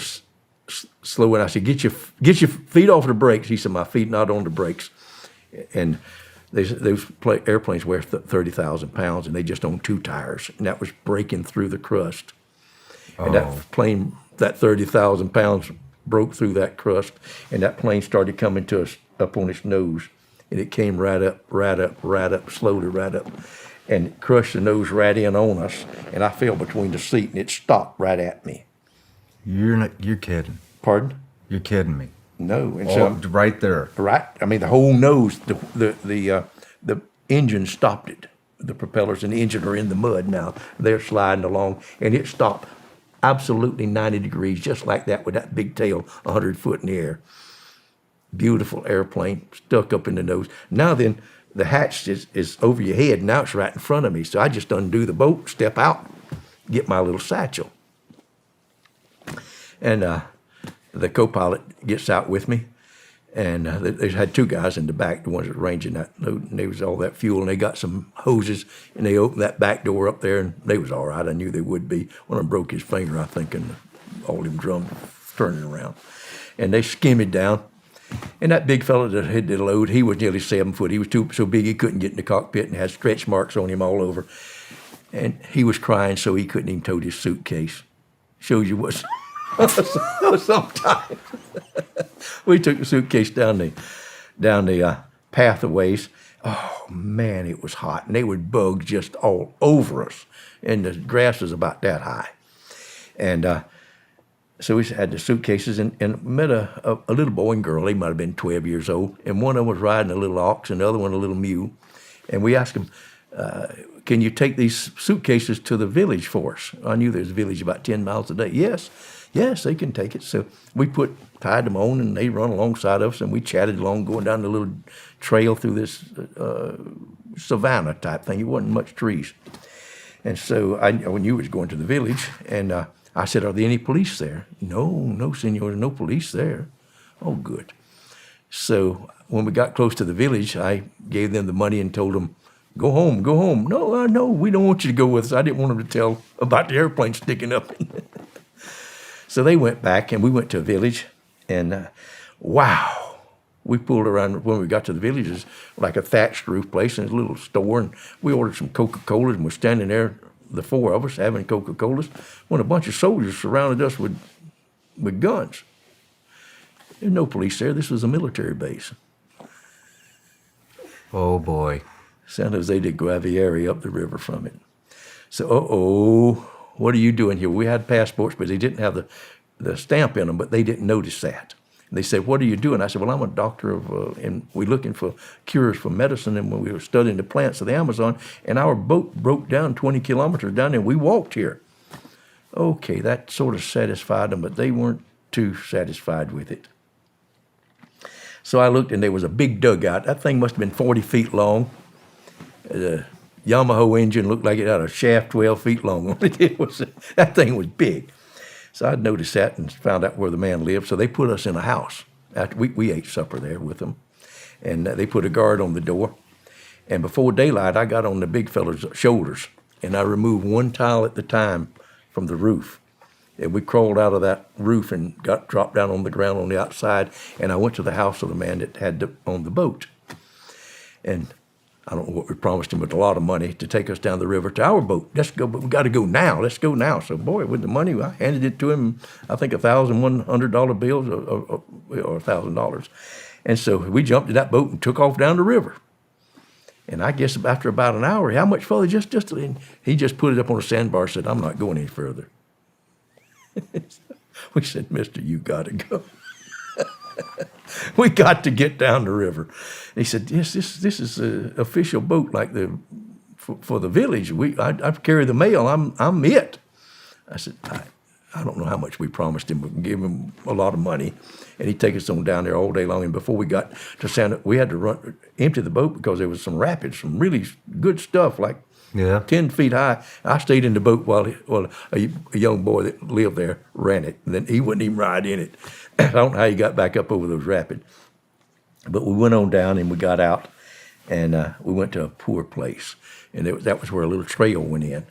slow, and I said, get your feet off the brakes. He said, my feet not on the brakes. And those airplanes weigh 30,000 pounds, and they just own 2 tires. And that was breaking through the crust. Oh. And that plane, that 30,000 pounds broke through that crust, and that plane started coming to us up on its nose, and it came right up, slowly right up, and it crushed the nose right in on us, and I fell between the seat, and it stopped right at me. You're kidding. Pardon? You're kidding me. No. And so right there. Right. I mean, the whole nose, the engine stopped it. The propellers and the engine are in the mud now. They're sliding along, and it stopped absolutely 90 degrees, just like that, with that big tail 100 foot in the air. Beautiful airplane, stuck up in the nose. Now then, the hatch is over your head. Now it's right in front of me. So I just undo the bolt, step out, get my little satchel. And the co-pilot gets out with me. And they had 2 guys in the back, the ones that were ranging that load, and there was all that fuel, and they got some hoses, and they opened that back door up there, and they was all right. I knew they would be. One of them broke his finger, I think, and all them drums turning around. And they skimmied down, and that big fella that had the load, he was nearly 7 foot. He was so big he couldn't get in the cockpit and had stretch marks on him all over. And he was crying so he couldn't even tote his suitcase. Shows you what sometimes. We took the suitcase down the pathways. Oh, man, it was hot. And they would bug just all over us. And the grass was about that high. And So we had the suitcases and met a little boy and girl. They might have been 12 years old. And one of them was riding a little ox and the other one a little mule. And we asked them, can you take these suitcases to the village for us? I knew there was a village about 10 miles a day. Yes, they can take it. So we tied them on and they run alongside of us and we chatted along going down the little trail through this savanna type thing. It wasn't much trees. And so I knew we was going to the village and I said, are there any police there? No, senor, there's no police there. Oh, good. So when we got close to the village, I gave them the money and told them, go home. No, we don't want you to go with us. I didn't want them to tell about the airplane sticking up. So they went back and we went to a village and wow, we pulled around. When we got to the village, it was like a thatched roof place and a little store, and we ordered some Coca-Colas and we're standing there, the four of us having Coca-Colas, when a bunch of soldiers surrounded us with guns. There's no police there. This was a military base. Oh, boy. San Jose de Guaviare up the river from it. So, what are you doing here? We had passports, but they didn't have the stamp in them, but they didn't notice that. They said, what are you doing? I said, well, I'm a doctor and we're looking for cures for medicine, and when we were studying the plants of the Amazon, and our boat broke down 20 kilometers down there, and we walked here. Okay, that sort of satisfied them, but they weren't too satisfied with it. So I looked, and there was a big dugout. That thing must have been 40 feet long. The Yamaha engine looked like it had a shaft 12 feet long on it. That thing was big. So I noticed that and found out where the man lived. So they put us in a house. After we ate supper there with them. And they put a guard on the door. And before daylight, I got on the big fella's shoulders, and I removed one tile at the time from the roof. And we crawled out of that roof and dropped down on the ground on the outside, and I went to the house of the man that had on the boat. And I don't know what we promised him, but a lot of money to take us down the river to our boat. Let's go, but we got to go now. Let's go now. So, boy, with the money, I handed it to him, I think $1,100 bills or $1,000. And so we jumped in that boat and took off down the river. And I guess after about an hour, how much further? He just put it up on a sandbar and said, I'm not going any further. We said, mister, you got to go. We got to get down the river. And he said, yes, this is an official boat like for the village. I carry the mail. I'm it. I said, I don't know how much we promised him. We gave him a lot of money, and he'd take us on down there all day long. And before we got to Santa, we had to empty the boat because there was some rapids, some really good stuff, like 10 feet high. I stayed in the boat while a young boy that lived there ran it. And then he wouldn't even ride in it. I don't know how he got back up over those rapids. But we went on down and we got out, and we went to a poor place. And that was where a little trail went in.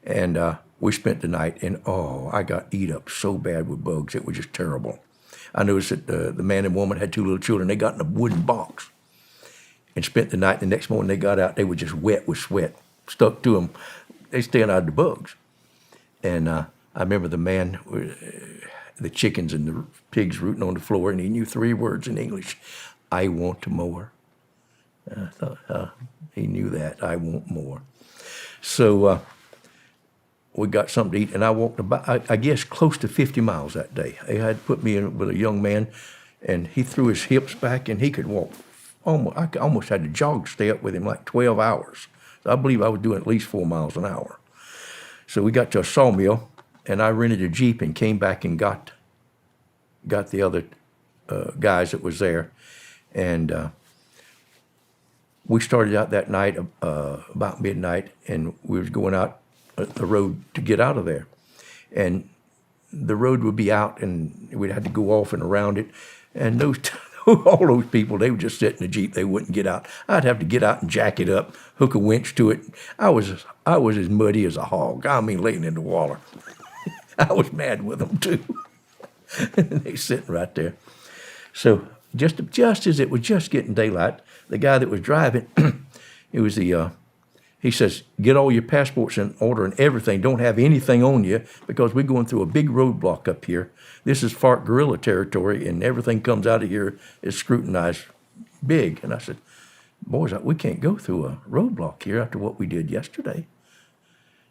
And we spent the night, and I got eat up so bad with bugs. It was just terrible. I noticed that the man and woman had two little children. They got in a wooden box and spent the night. The next morning they got out, they were just wet with sweat, stuck to them. They staying out of the bugs. And I remember the man, the chickens and the pigs rooting on the floor, and he knew 3 words in English. I want more. I thought, he knew that. I want more. So we got something to eat, and I walked about, I guess, close to 50 miles that day. They had put me in with a young man, and he threw his hips back, and he could walk. I almost had to jog to stay up with him like 12 hours. So I believe I was doing at least 4 miles an hour. So we got to a sawmill, and I rented a Jeep and came back and got the other guys that was there. And we started out that night about midnight, and we was going out the road to get out of there. And the road would be out, and we'd have to go off and around it. And all those people, they would just sit in the Jeep. They wouldn't get out. I'd have to get out and jack it up, hook a winch to it. I was as muddy as a hog. I mean, laying in the water. I was mad with them, too. They sitting right there. So just as it was just getting daylight, the guy that was driving, he says, get all your passports in order and everything. Don't have anything on you because we're going through a big roadblock up here. This is FARC guerrilla territory, and everything comes out of here is scrutinized big. And I said, boys, we can't go through a roadblock here after what we did yesterday.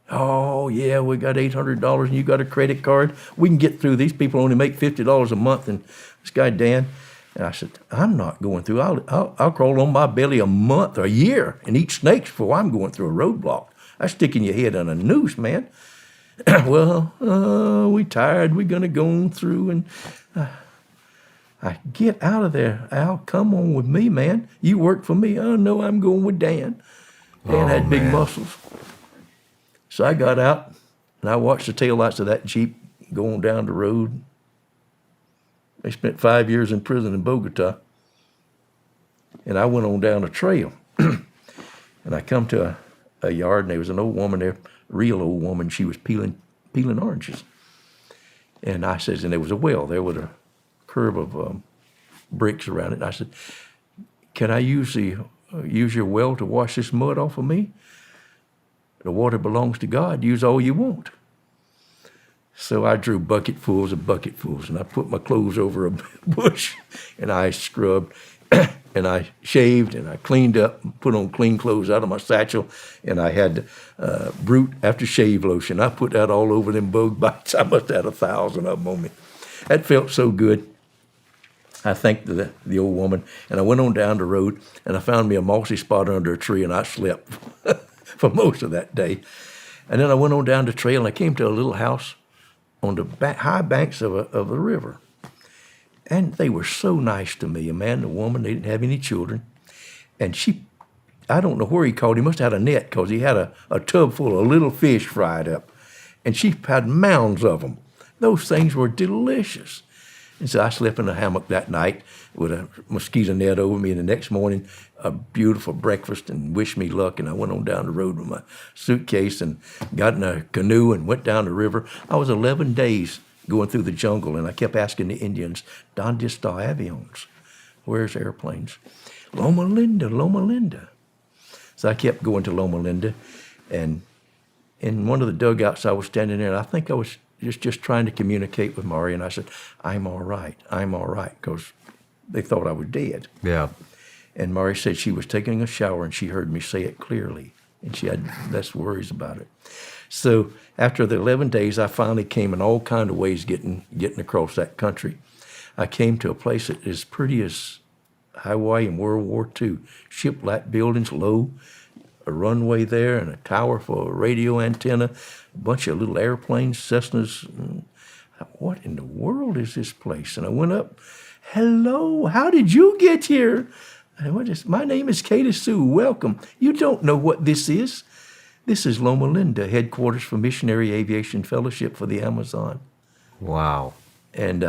Oh, yeah, we got $800 and you got a credit card. We can get through. These people only make $50 a month. And this guy, Dan, and I said, I'm not going through. I'll crawl on my belly a month or a year and eat snakes before I'm going through a roadblock. That's sticking your head on a noose, man. Well, we tired. We're going to go on through. And I get out of there. Al, come on with me, man. You work for me. Oh, no, I'm going with Dan. Dan had big muscles. So I got out, and I watched the taillights of that Jeep going down the road. They spent 5 years in prison in Bogota. And I went on down a trail. And I come to a yard, and there was an old woman there, real old woman. She was peeling oranges. And I says, and there was a well there with a curb of bricks around it. And I said, can I use your well to wash this mud off of me? The water belongs to God. Use all you want. So I drew bucketfuls of bucketfuls, and I put my clothes over a bush, and I scrubbed, and I shaved, and I cleaned up, and put on clean clothes out of my satchel, and I had Brute aftershave lotion. I put that all over them bug bites. I must have had 1,000 of them on me. That felt so good. I thanked the old woman, and I went on down the road, and I found me a mossy spot under a tree, and I slept for most of that day. And then I went on down the trail, and I came to a little house on the high banks of the river. And they were so nice to me, a man and a woman. They didn't have any children. And I don't know where he caught. He must have had a net, because he had a tub full of little fish fried up. And she had mounds of them. Those things were delicious. And so I slept in a hammock that night with a mosquito net over me, and the next morning, a beautiful breakfast, and wished me luck. And I went on down the road with my suitcase and got in a canoe and went down the river. I was 11 days going through the jungle, and I kept asking the Indians, ¿Dónde está avions? Where's airplanes? Loma Linda, Loma Linda. So I kept going to Loma Linda, and in one of the dugouts I was standing there, and I think I was just trying to communicate with Mari, and I said, I'm all right, because they thought I was dead. Yeah. And Mari said she was taking a shower, and she heard me say it clearly, and she had less worries about it. So after the 11 days, I finally came in all kind of ways getting across that country. I came to a place that is pretty as Hawaii in World War II. Ship-like buildings, low, a runway there, and a tower for a radio antenna, a bunch of little airplanes, Cessnas. What in the world is this place? And I went up, hello, how did you get here? My name is Katie Sue, welcome. You don't know what this is. This is Loma Linda, headquarters for Missionary Aviation Fellowship for the Amazon. Wow. And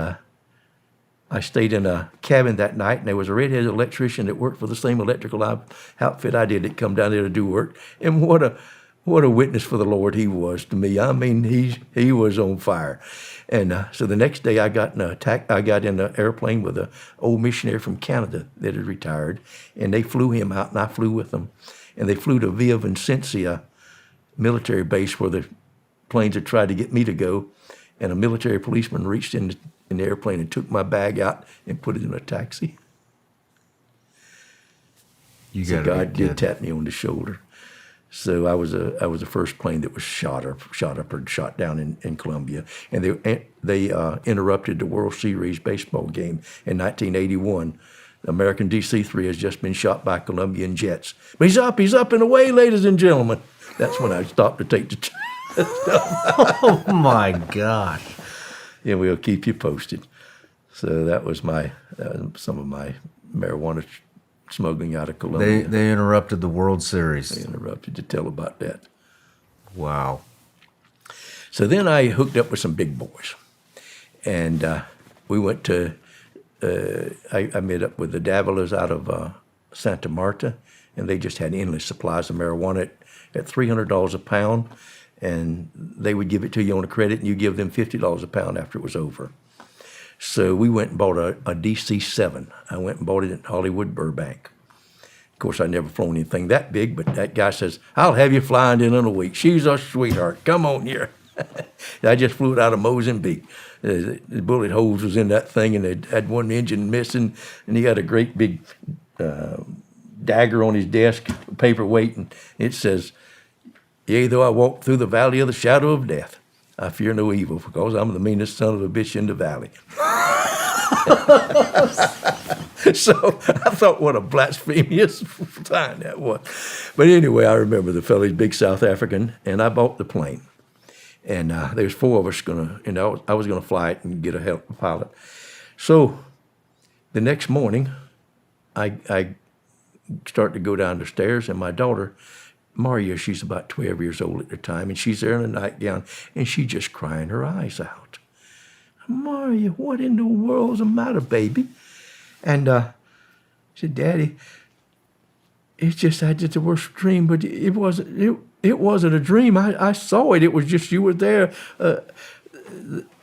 I stayed in a cabin that night, and there was a redheaded electrician that worked for the same electrical outfit I did that come down there to do work. And what a witness for the Lord he was to me. I mean, he was on fire. And so the next day I got in an airplane with an old missionary from Canada that had retired, and they flew him out, and I flew with them. And they flew to Villa Vicencia military base where the planes had tried to get me to go, and a military policeman reached in the airplane and took my bag out and put it in a taxi. So God did tap me on the shoulder. So I was the first plane that was shot down in Colombia, and they interrupted the World Series baseball game in 1981. The American DC-3 has just been shot by Colombian jets. But he's up and away, ladies and gentlemen. That's when I stopped to take the Oh my gosh. Yeah, we'll keep you posted. So that was some of my marijuana smuggling out of Colombia. They interrupted the World Series. They interrupted to tell about that. Wow. So then I hooked up with some big boys, and we went to. I met up with the Davilas out of Santa Marta, and they just had endless supplies of marijuana at $300 a pound, and they would give it to you on a credit, and you give them $50 a pound after it was over. So we went and bought a DC-7. I went and bought it at Hollywood Burbank. Of course, I'd never flown anything that big, but that guy says, I'll have you flying in a week. She's a sweetheart. Come on here. I just flew it out of Mozambique. The bullet holes was in that thing, and it had one engine missing, and he had a great big dagger on his desk, paperweight, and it says, Yea, though I walk through the valley of the shadow of death, I fear no evil, because I'm the meanest son of a bitch in the valley. So I thought, what a blasphemous time that was. But anyway, I remember the fellow's big South African, and I bought the plane. And there was 4 of us I was gonna fly it and get a pilot. So the next morning, I start to go down the stairs, and my daughter, Maria, she's about 12 years old at the time, and she's there in a nightgown, and she's just crying her eyes out. Maria, what in the world's the matter, baby? And she said, Daddy, it's just I did the worst dream, but it wasn't a dream. I saw it. It was just you were there.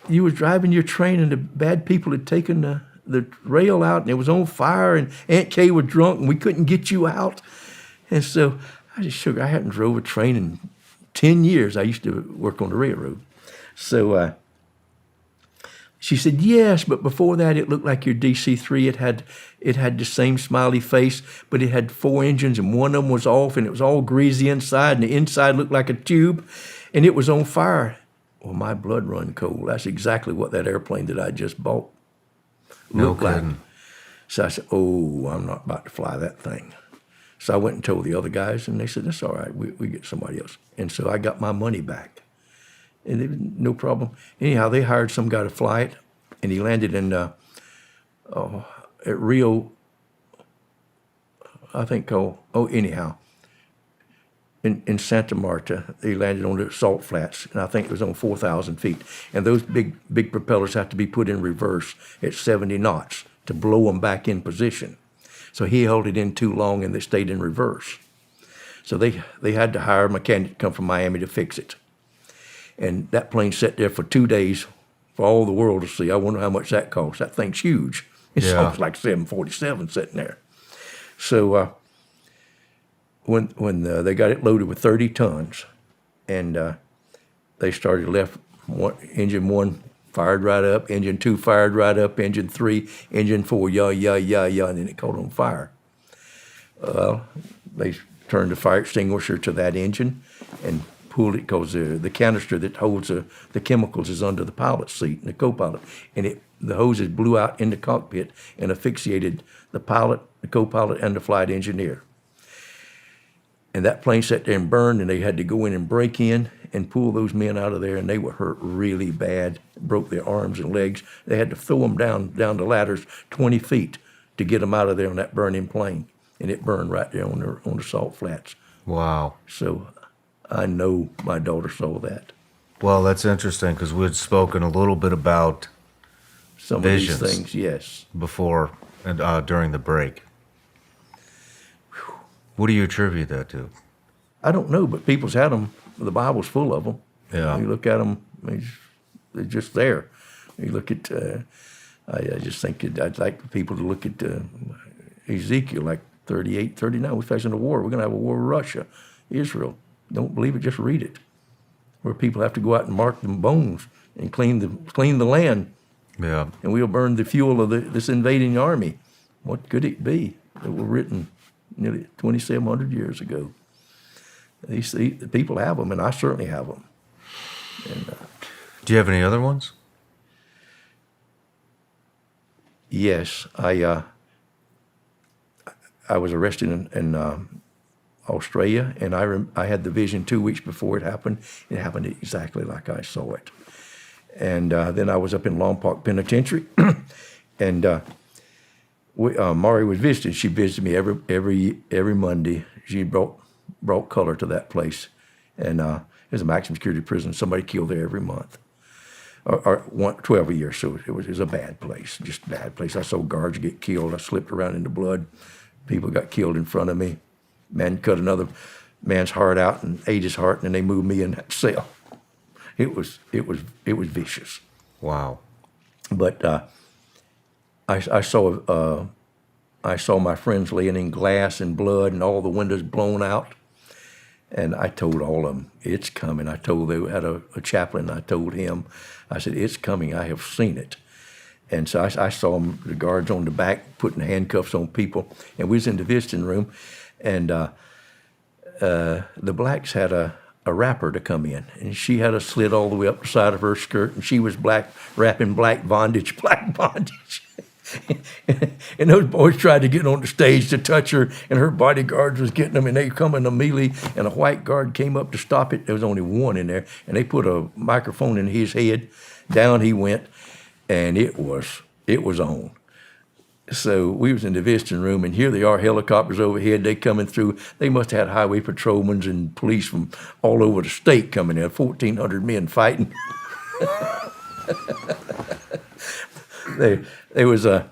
You were driving your train, and the bad people had taken the rail out, and it was on fire, and Aunt Kay was drunk, and we couldn't get you out. And so I just shook. I hadn't drove a train in 10 years. I used to work on the railroad. So she said, yes, but before that, it looked like your DC-3. It had the same smiley face, but it had 4 engines, and one of them was off, and it was all greasy inside, and the inside looked like a tube, and it was on fire. Well, my blood run cold. That's exactly what that airplane that I just bought looked like. So I said, oh, I'm not about to fly that thing. So I went and told the other guys, and they said, that's all right, we get somebody else. And so I got my money back. And it was no problem. Anyhow, they hired some guy to fly it, and he landed in at Rio, I think anyhow, in Santa Marta. They landed on the salt flats, and I think it was on 4,000 feet. And those big propellers have to be put in reverse at 70 knots to blow them back in position. So he held it in too long, and they stayed in reverse. So they had to hire a mechanic to come from Miami to fix it. And that plane sat there for 2 days for all the world to see. I wonder how much that cost. That thing's huge. It's almost like 747 sitting there. So when they got it loaded with 30 tons, and they started engine 1 fired right up, engine 2 fired right up, engine 3, engine 4, and then it caught on fire. They turned the fire extinguisher to that engine and pulled it, because the canister that holds the chemicals is under the pilot's seat and the co-pilot, and the hoses blew out in the cockpit and asphyxiated the pilot, the co-pilot, and the flight engineer. And that plane sat there and burned, and they had to go in and break in and pull those men out of there, and they were hurt really bad, broke their arms and legs. They had to throw them down the ladders 20 feet to get them out of there on that burning plane, and it burned right there on the salt flats. Wow. So I know my daughter saw that. Well, that's interesting, because we had spoken a little bit about Some visions of these things, yes. before and during the break. What do you attribute that to? I don't know, but people's had them. The Bible's full of them. Yeah. You look at them, they're just there. You look at, I just think I'd like people to look at Ezekiel, like 38, 39. We're facing a war. We're going to have a war with Russia, Israel. Don't believe it, just read it. Where people have to go out and mark them bones and clean the land. Yeah. And we'll burn the fuel of this invading army. What could it be? They were written nearly 2,700 years ago. The people have them, and I certainly have them. And, Do you have any other ones? yes, I was arrested in Australia, and I had the vision 2 weeks before it happened. It happened exactly like I saw it. And then I was up in Long Park Penitentiary, and Mari was visiting. She visited me every Monday. She brought color to that place, and it was a maximum security prison. Somebody killed there every month, or 12 a year. So it was a bad place, just a bad place. I saw guards get killed. I slipped around in the blood. People got killed in front of me. Man cut another man's heart out and ate his heart, and then they moved me in that cell. It was vicious. Wow. But I saw my friends laying in glass and blood and all the windows blown out. And I told all of them, it's coming. I told, they had a chaplain, I told him, I said, it's coming, I have seen it. And so I saw them, the guards on the back putting handcuffs on people. And we was in the visiting room, and the blacks had a a rapper to come in, and she had a slit all the way up the side of her skirt, and she was rapping black bondage. And those boys tried to get on the stage to touch her, and her bodyguards was getting them, and they come in a melee, and a white guard came up to stop it. There was only one in there, and they put a microphone in his head. Down he went, and it was on. So we was in the visiting room, and here they are, helicopters overhead. They coming through. They must have had highway patrolmen and police from all over the state coming in. 1,400 men fighting. There was some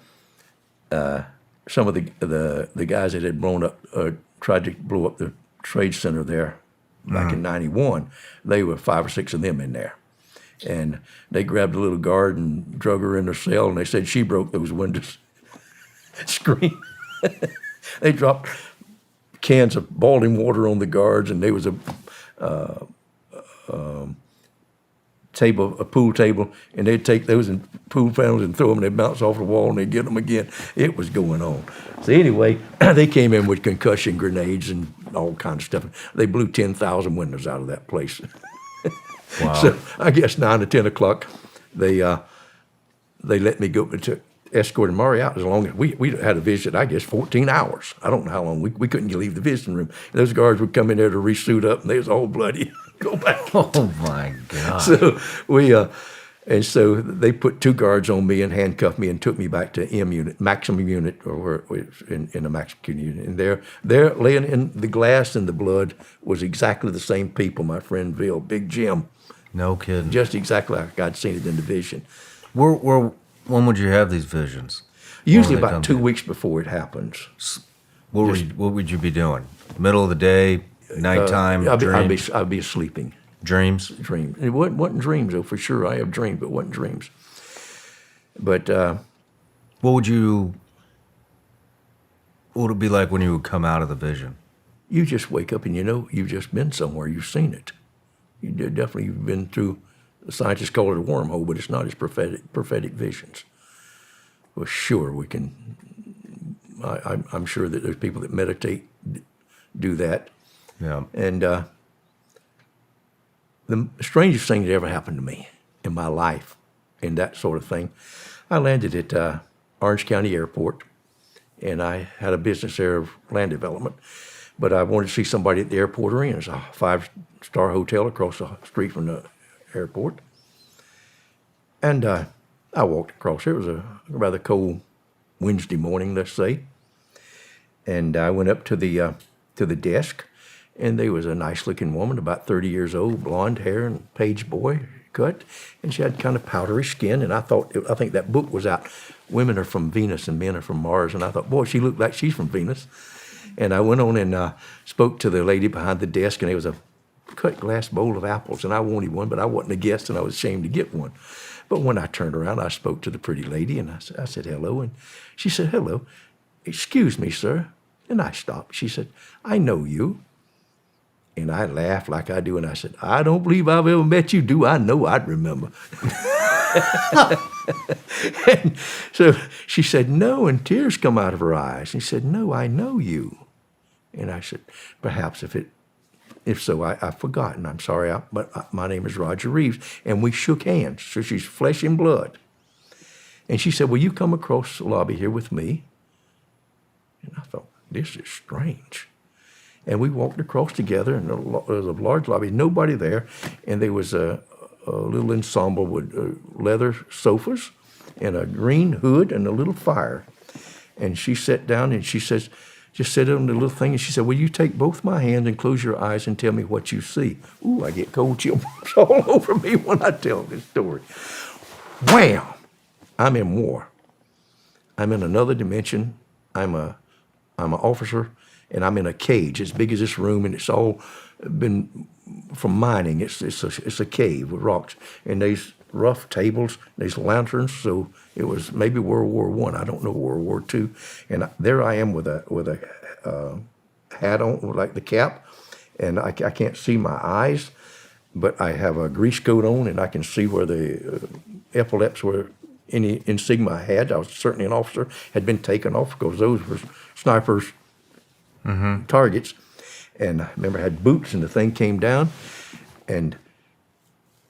of the guys that had blown up, tried to blow up the trade center there back in '91. They were 5 or 6 of them in there. And they grabbed a little guard and drug her in her cell, and they said she broke those windows. Scream. They dropped cans of boiling water on the guards, and there was a pool table, and they'd take those in pool panels and throw them, and they'd bounce off the wall, and they'd get them again. It was going on. So anyway, they came in with concussion grenades and all kinds of stuff. They blew 10,000 windows out of that place. Wow. So I guess 9 or 10 o'clock, they let me go to escorted Maury out as long as we had a visit, I guess, 14 hours. I don't know how long. We couldn't leave the visiting room. Those guards would come in there to re-suit up, and they was all bloody. Go back. Oh, my God. So and so they put 2 guards on me and handcuffed me and took me back to M unit, maximum unit, or in the maximum unit. And there laying in the glass and the blood was exactly the same people, my friend Bill, Big Jim. No kidding. Just exactly like I'd seen it in the vision. When would you have these visions? Usually about 2 weeks before it happens. What would you be doing? Middle of the day, nighttime, dreams? I'd be sleeping. Dreams? Dreams. It wasn't dreams, though, for sure. I have dreams, but it wasn't dreams. But what would it be like when you would come out of the vision? You just wake up and you know you've just been somewhere. You've seen it. You've been through. The scientists call it a wormhole, but it's not. It's prophetic visions. Well, sure, we can. I'm sure that there's people that meditate, do that. Yeah. And the strangest thing that ever happened to me in my life, and that sort of thing, I landed at Orange County Airport, and I had a business there of land development. But I wanted to see somebody at the airport arena. It's a 5-star hotel across the street from the airport. And I walked across. It was a rather cold Wednesday morning, let's say. And I went up to the desk, and there was a nice-looking woman, about 30 years old, blonde hair and page boy cut, and she had kind of powdery skin. And I think that book was out, Women Are From Venus and Men Are From Mars. And I thought, boy, she looked like she's from Venus. And I went on and spoke to the lady behind the desk, and there was a cut glass bowl of apples, and I wanted one, but I wasn't a guest, and I was ashamed to get one. But when I turned around, I spoke to the pretty lady, and I said, hello, and she said, hello. Excuse me, sir. And I stopped. She said, I know you. And I laughed like I do, and I said, I don't believe I've ever met you. Do I know I'd remember? And so she said, no, and tears come out of her eyes. And she said, no, I know you. And I said, perhaps if so, I've forgotten. I'm sorry, but my name is Roger Reaves. And we shook hands. So she's flesh and blood. And she said, will you come across the lobby here with me? And I thought, this is strange. And we walked across together, and there was a large lobby, nobody there, and there was a little ensemble with leather sofas and a green hood and a little fire. And she sat down, and she says, just sit on the little thing, and she said, will you take both my hands and close your eyes and tell me what you see? Ooh, I get cold chill bumps all over me when I tell this story. Wham! I'm in war. I'm in another dimension. I'm an officer, and I'm in a cage as big as this room, and it's all been from mining. It's a cave with rocks, and there's rough tables, there's lanterns. So it was maybe World War I. I don't know, World War II. And there I am with a hat on, like the cap, and I can't see my eyes, but I have a grease coat on, and I can see where the epaulets were. Any insignia I had, I was certainly an officer, had been taken off because those were snipers' targets. And I remember I had boots, and the thing came down, And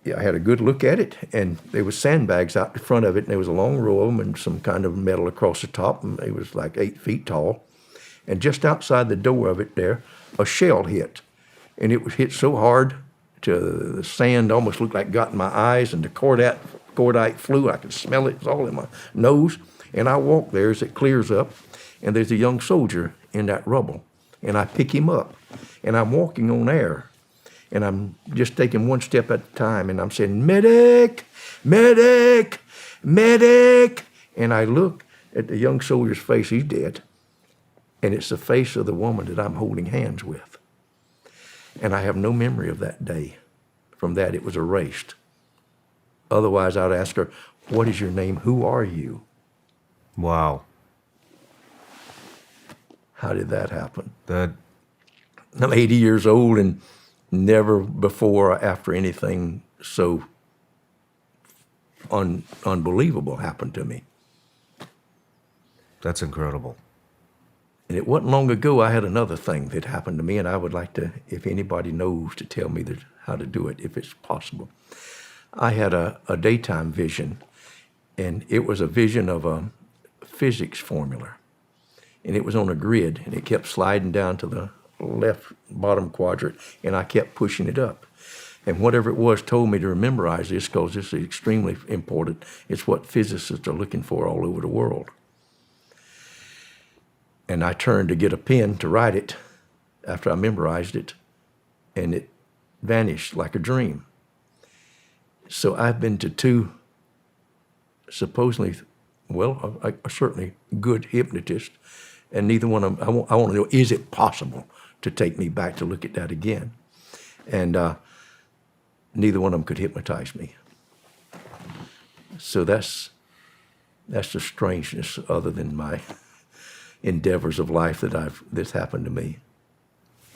yeah, I had a good look at it, and there was sandbags out in front of it, and there was a long row of them and some kind of metal across the top, and it was like 8 feet tall. And just outside the door of it there, a shell hit. And it was hit so hard to the sand almost looked like it got in my eyes, and the cordite flew. I could smell it. It was all in my nose. And I walk there as it clears up, and there's a young soldier in that rubble. And I pick him up, and I'm walking on air. And I'm just taking one step at a time, and I'm saying, "Medic, medic, medic." And I look at the young soldier's face. He's dead. And it's the face of the woman that I'm holding hands with. And I have no memory of that day. From that, it was erased. Otherwise, I'd ask her, "What is your name? Who are you?" Wow. How did that happen? That I'm 80 years old, and never before or after anything so unbelievable happened to me. that's incredible. And it wasn't long ago I had another thing that happened to me, and I would like to, if anybody knows, to tell me how to do it, if it's possible. I had a daytime vision, and it was a vision of a physics formula. And it was on a grid, and it kept sliding down to the left bottom quadrant, and I kept pushing it up. And whatever it was told me to memorize this, because this is extremely important. It's what physicists are looking for all over the world. And I turned to get a pen to write it after I memorized it, and it vanished like a dream. So I've been to two supposedly, certainly good hypnotists, and neither one of them, I want to know, is it possible to take me back to look at that again? And neither one of them could hypnotize me. So that's the strangeness, other than my endeavors of life, that's happened to me.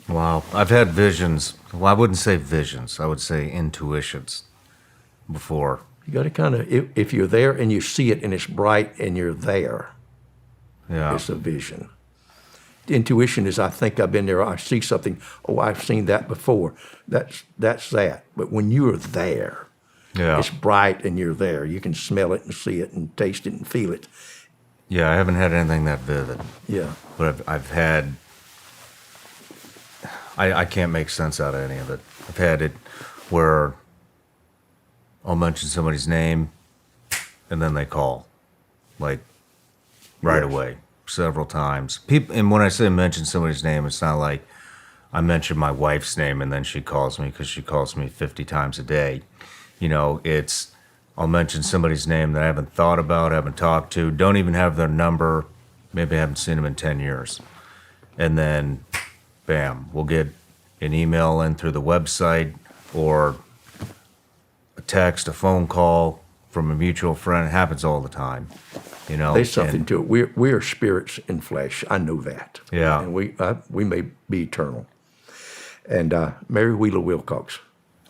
Wow. I've had visions. Well, I wouldn't say visions. I would say intuitions before. You got to kind of, if you're there and you see it and it's bright and you're there, Yeah. it's a vision. Intuition is, I think I've been there, I see something, oh, I've seen that before. That's that. But when you're there, Yeah. it's bright and you're there. You can smell it and see it and taste it and feel it. Yeah, I haven't had anything that vivid. Yeah. But I've had, I can't make sense out of any of it. I've had it where I'll mention somebody's name and then they call, like right Yes. away, several times. And when I say mention somebody's name, it's not like I mention my wife's name and then she calls me, because she calls me 50 times a day. You know, it's, I'll mention somebody's name that I haven't thought about, haven't talked to, don't even have their number, maybe I haven't seen them in 10 years. And then, bam, we'll get an email in through the website, or a text, a phone call from a mutual friend. It happens all the time, you know. There's something to it. We are spirits in flesh. I know that. Yeah. And we may be eternal. And Mary Wheeler Wilcox,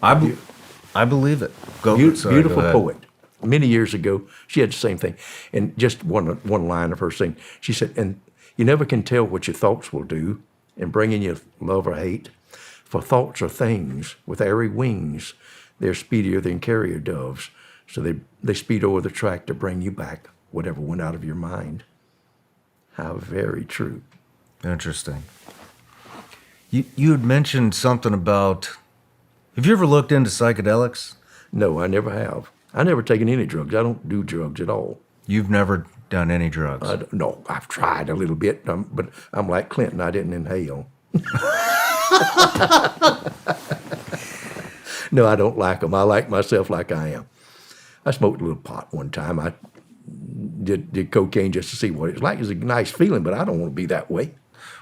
I believe it. beautiful poet. Many years ago, she had the same thing. And just one line of her saying, she said, "And you never can tell what your thoughts will do in bringing you love or hate. For thoughts are things with airy wings. They're speedier than carrier doves. So they speed over the track to bring you back whatever went out of your mind." How very true. Interesting. You had mentioned something about, have you ever looked into psychedelics? No, I never have. I never taken any drugs. I don't do drugs at all. You've never done any drugs? No, I've tried a little bit, but I'm like Clinton. I didn't inhale. No, I don't like them. I like myself like I am. I smoked a little pot one time. I did cocaine just to see what it's like. It's a nice feeling, but I don't want to be that way.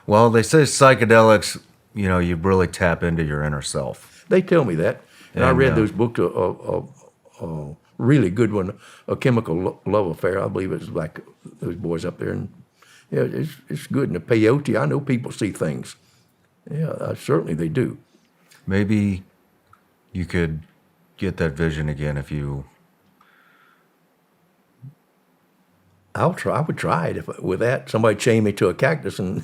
Well, they say psychedelics, you know, you really tap into your inner self. They tell me that. And I And, read those books, a really good one, A Chemical Love Affair. I believe it's like those boys up there. And yeah, it's good. And the peyote, I know people see things. Yeah, certainly they do. Maybe you could get that vision again if you... I'll try. I would try it with that. Somebody chain me to a cactus and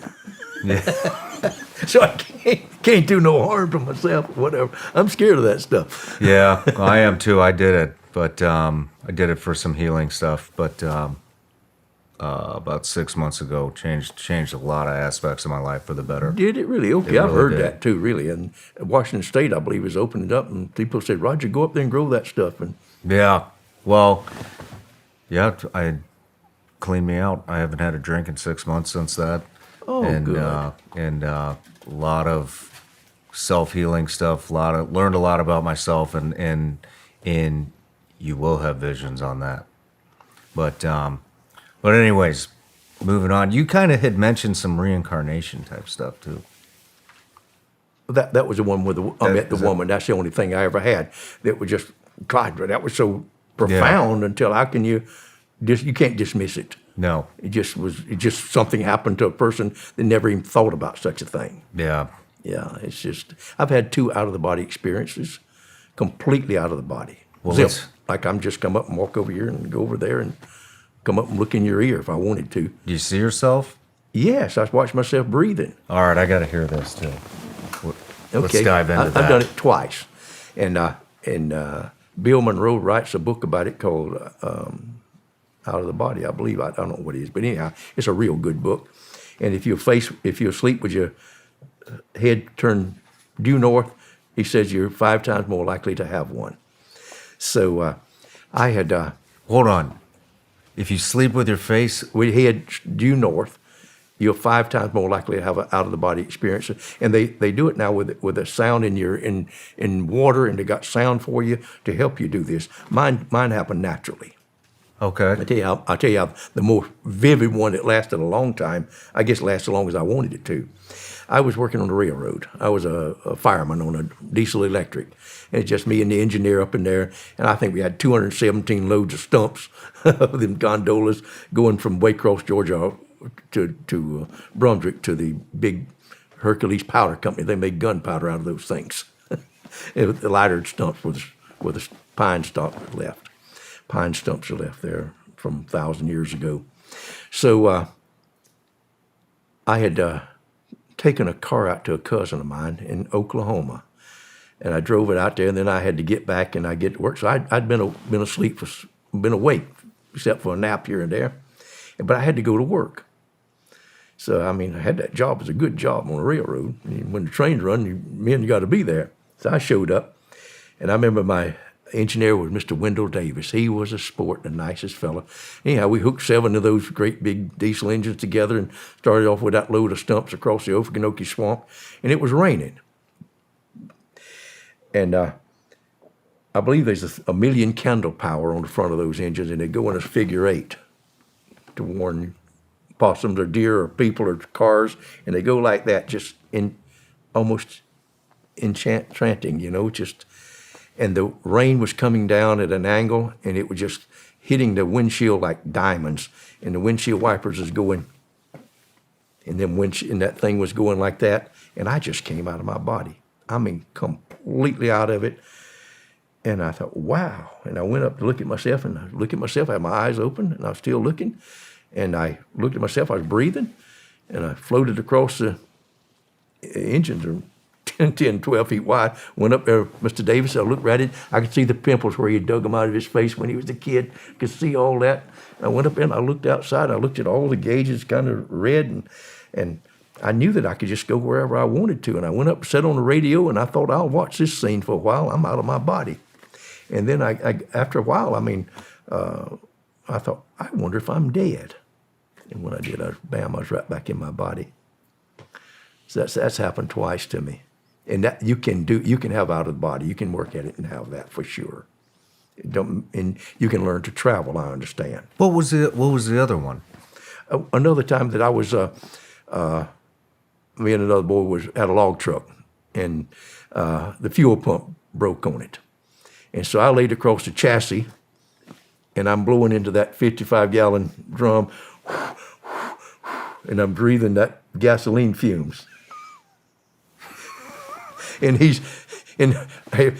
So I can't do no harm to myself or whatever. I'm scared of that stuff. Yeah, I am too. I did it, but I did it for some healing stuff. But about 6 months ago, changed a lot of aspects of my life for the better. Did it really? Okay, It I've really heard did. that too, really. And Washington State, I believe, is opening up, and people said, Roger, go up there and grow that stuff. And Yeah. Well, yeah, I cleaned me out. I haven't had a drink in 6 months since that. Oh, and, good. And a lot of self-healing stuff. Learned a lot about myself, and you will have visions on that. But anyways, moving on. You kind of had mentioned some reincarnation type stuff too. That was the one where I met the is that- woman. That's the only thing I ever had that was just, God, that was so profound until how can you can't dismiss it. No. It just something happened to a person that never even thought about such a thing. Yeah. Yeah, it's just, I've had 2 out-of-the-body experiences, completely out of the body. Well, Zip. let's- Like I'm just come up and walk over here and go over there and come up and look in your ear if I wanted to. Do you see yourself? Yes, I watched myself breathing. All right, I got to hear this too. Let's Okay, dive into that. I've done it twice, and Bill Monroe writes a book about it called Out of the Body, I believe. I don't know what it is, but anyhow, it's a real good book. And if you're asleep with your head turned due north, he says you're 5 times more likely to have one. So I had Hold on. If you sleep with your face, with head due north, you're 5 times more likely to have an out of the body experience. And they do it now with a sound in water, and they got sound for you to help you do this. Mine happened naturally. okay. I'll tell you how the more vivid one that lasted a long time, I guess lasted as long as I wanted it to. I was working on the railroad. I was a fireman on a diesel electric. And it's just me and the engineer up in there. And I think we had 217 loads of stumps of them gondolas going from Waycross, Georgia to Brunswick to the big Hercules Powder Company. They made gunpowder out of those things. The lighter stumps were the pine stumps left. Pine stumps are left there from 1,000 years ago. So I had taken a car out to a cousin of mine in Oklahoma, and I drove it out there, and then I had to get back and I get to work. So I'd been asleep, been awake, except for a nap here and there, but I had to go to work. So I mean, I had that job. It was a good job on the railroad. And when the trains run, you got to be there. So I showed up, and I remember my engineer was Mr. Wendell Davis. He was a sport, the nicest fella. Anyhow, we hooked 7 of those great big diesel engines together and started off with that load of stumps across the Okefenokee Swamp, and it was raining. And I believe there's a million candle power on the front of those engines, and they go in a figure 8 to warn possums or deer or people or cars, and they go like that, just in almost enchanting, just. And the rain was coming down at an angle, and it was just hitting the windshield like diamonds. And the windshield wipers is going, and then and that thing was going like that. And I just came out of my body. I mean, completely out of it. And I thought, wow. And I went up to look at myself, and I looked at myself. I had my eyes open, and I was still looking. And I looked at myself. I was breathing, and I floated across the engines. 10, 12 feet wide, went up there, Mr. Davis, I looked right at it. I could see the pimples where he had dug them out of his face when he was a kid. Could see all that. I went up there and I looked outside. I looked at all the gauges, kind of red, and I knew that I could just go wherever I wanted to. And I went up, sat on the radio, and I thought, I'll watch this scene for a while. I'm out of my body. And then after a while, I thought, I wonder if I'm dead. And when I did, I was right back in my body. So that's happened twice to me. And that you can have out of the body. You can work at it and have that for sure. And you can learn to travel, I understand. What was the other one? Another time that I was, me and another boy was at a log truck, and the fuel pump broke on it. And so I laid across the chassis, and I'm blowing into that 55-gallon drum, and I'm breathing that gasoline fumes. And I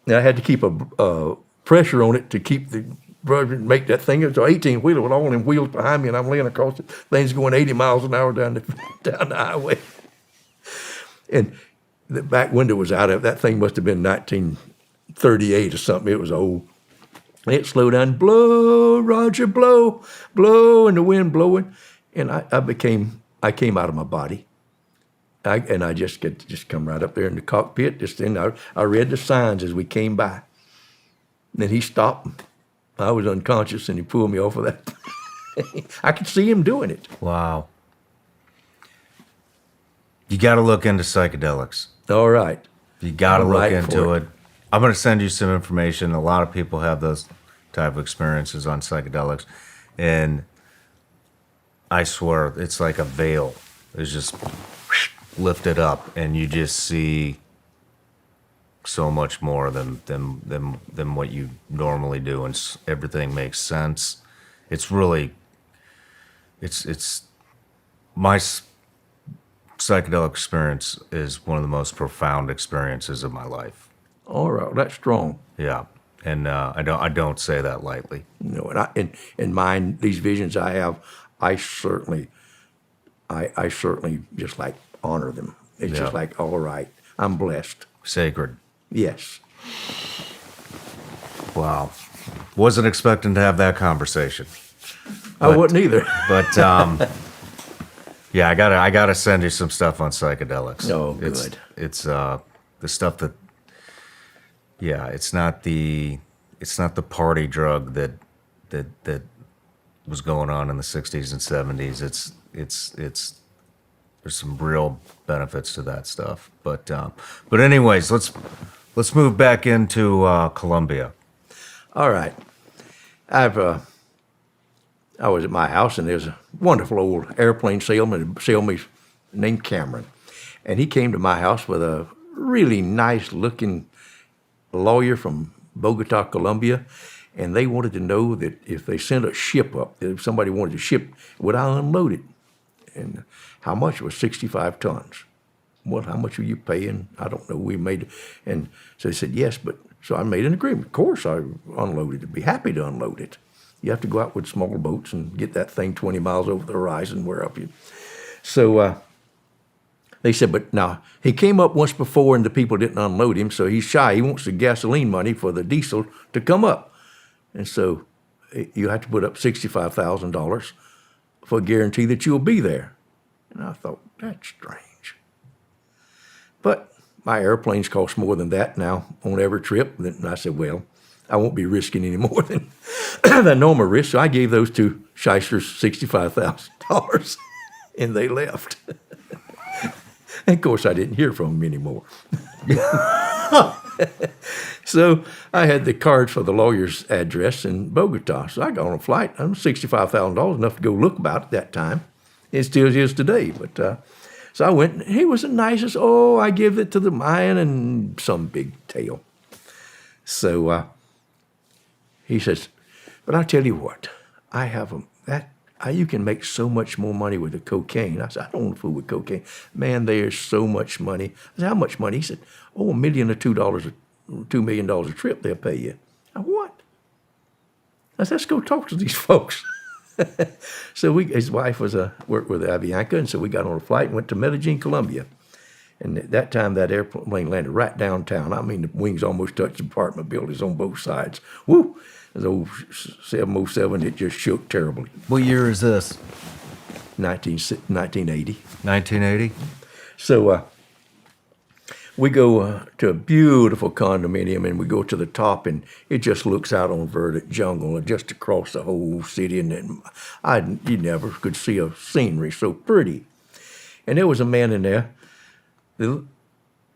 had to keep a pressure on it to keep the make that thing. It's an 18-wheeler with all them wheels behind me, and I'm laying across it. Thing's going 80 miles an hour down the highway. And the back window was out of it. That thing must have been 1938 or something. It was old. And it slowed down. Blow, Roger, blow, blow, and the wind blowing. And I came out of my body. I just come right up there in the cockpit. I read the signs as we came by. And then he stopped. I was unconscious, and he pulled me off of that. I could see him doing it. Wow. You got to look into psychedelics. All right. You got to look Right into for it. I'm going to send you some information. A lot of people have those type of experiences on psychedelics. And I swear, it's like a veil. It's just lifted up, and you just see so much more than what you normally do, and everything makes sense. It's really, it's my psychedelic experience is one of the most profound experiences of my life. All right, that's strong. Yeah, and I don't say that lightly. No, and in mine, these visions I have, I certainly just like honor them. It's just like, all right, I'm blessed. Sacred. Yes. Wow. Wasn't expecting to have that conversation. I wouldn't either. But yeah, I gotta send you some stuff on psychedelics. Oh, good. It's the stuff that, yeah, it's not the party drug that was going on in the 60s and 70s. It's there's some real benefits to that stuff. But anyways, let's move back into Colombia. All right. I was at my house, and there's a wonderful old airplane salesman named Cameron. And he came to my house with a really nice-looking lawyer from Bogota, Colombia, and they wanted to know that if they sent a ship up, if somebody wanted to ship, would I unload it? And how much? It was 65 tons. Well, how much are you paying? I don't know. We made, and so they said yes, but so I made an agreement. Of course, I unloaded it. Be happy to unload it. You have to go out with small boats and get that thing 20 miles over the horizon. Where up you? So they said, but now he came up once before, and the people didn't unload him, so he's shy. He wants the gasoline money for the diesel to come up, and so you have to put up $65,000 for a guarantee that you'll be there. And I thought, that's strange. But my airplanes cost more than that now on every trip. And I said, well, I won't be risking any more than the normal risk. So I gave those two shysters $65,000, and they left. And of course, I didn't hear from them anymore. So I had the card for the lawyer's address in Bogota. So I got on a flight. I'm $65,000, enough to go look about at that time. It still is today. But so I went, and he was the nicest. Oh, I give it to the Mayan and some big tale. So he says, but I'll tell you what, I have you can make so much more money with the cocaine. I said, I don't want to fool with cocaine. Man, there's so much money. I said, how much money? He said, $1 million or $2 a trip they'll pay you. I said, what? I said, let's go talk to these folks. So his wife worked with Avianca, and so we got on a flight and went to Medellín, Colombia. And at that time, that airplane landed right downtown. I mean, the wings almost touched the apartment buildings on both sides. Woo! This old 707, it just shook terribly. What year is this? 1980. 1980? So we go to a beautiful condominium, and we go to the top, and it just looks out on verdant jungle and just across the whole city. And then you never could see a scenery so pretty. And there was a man in there.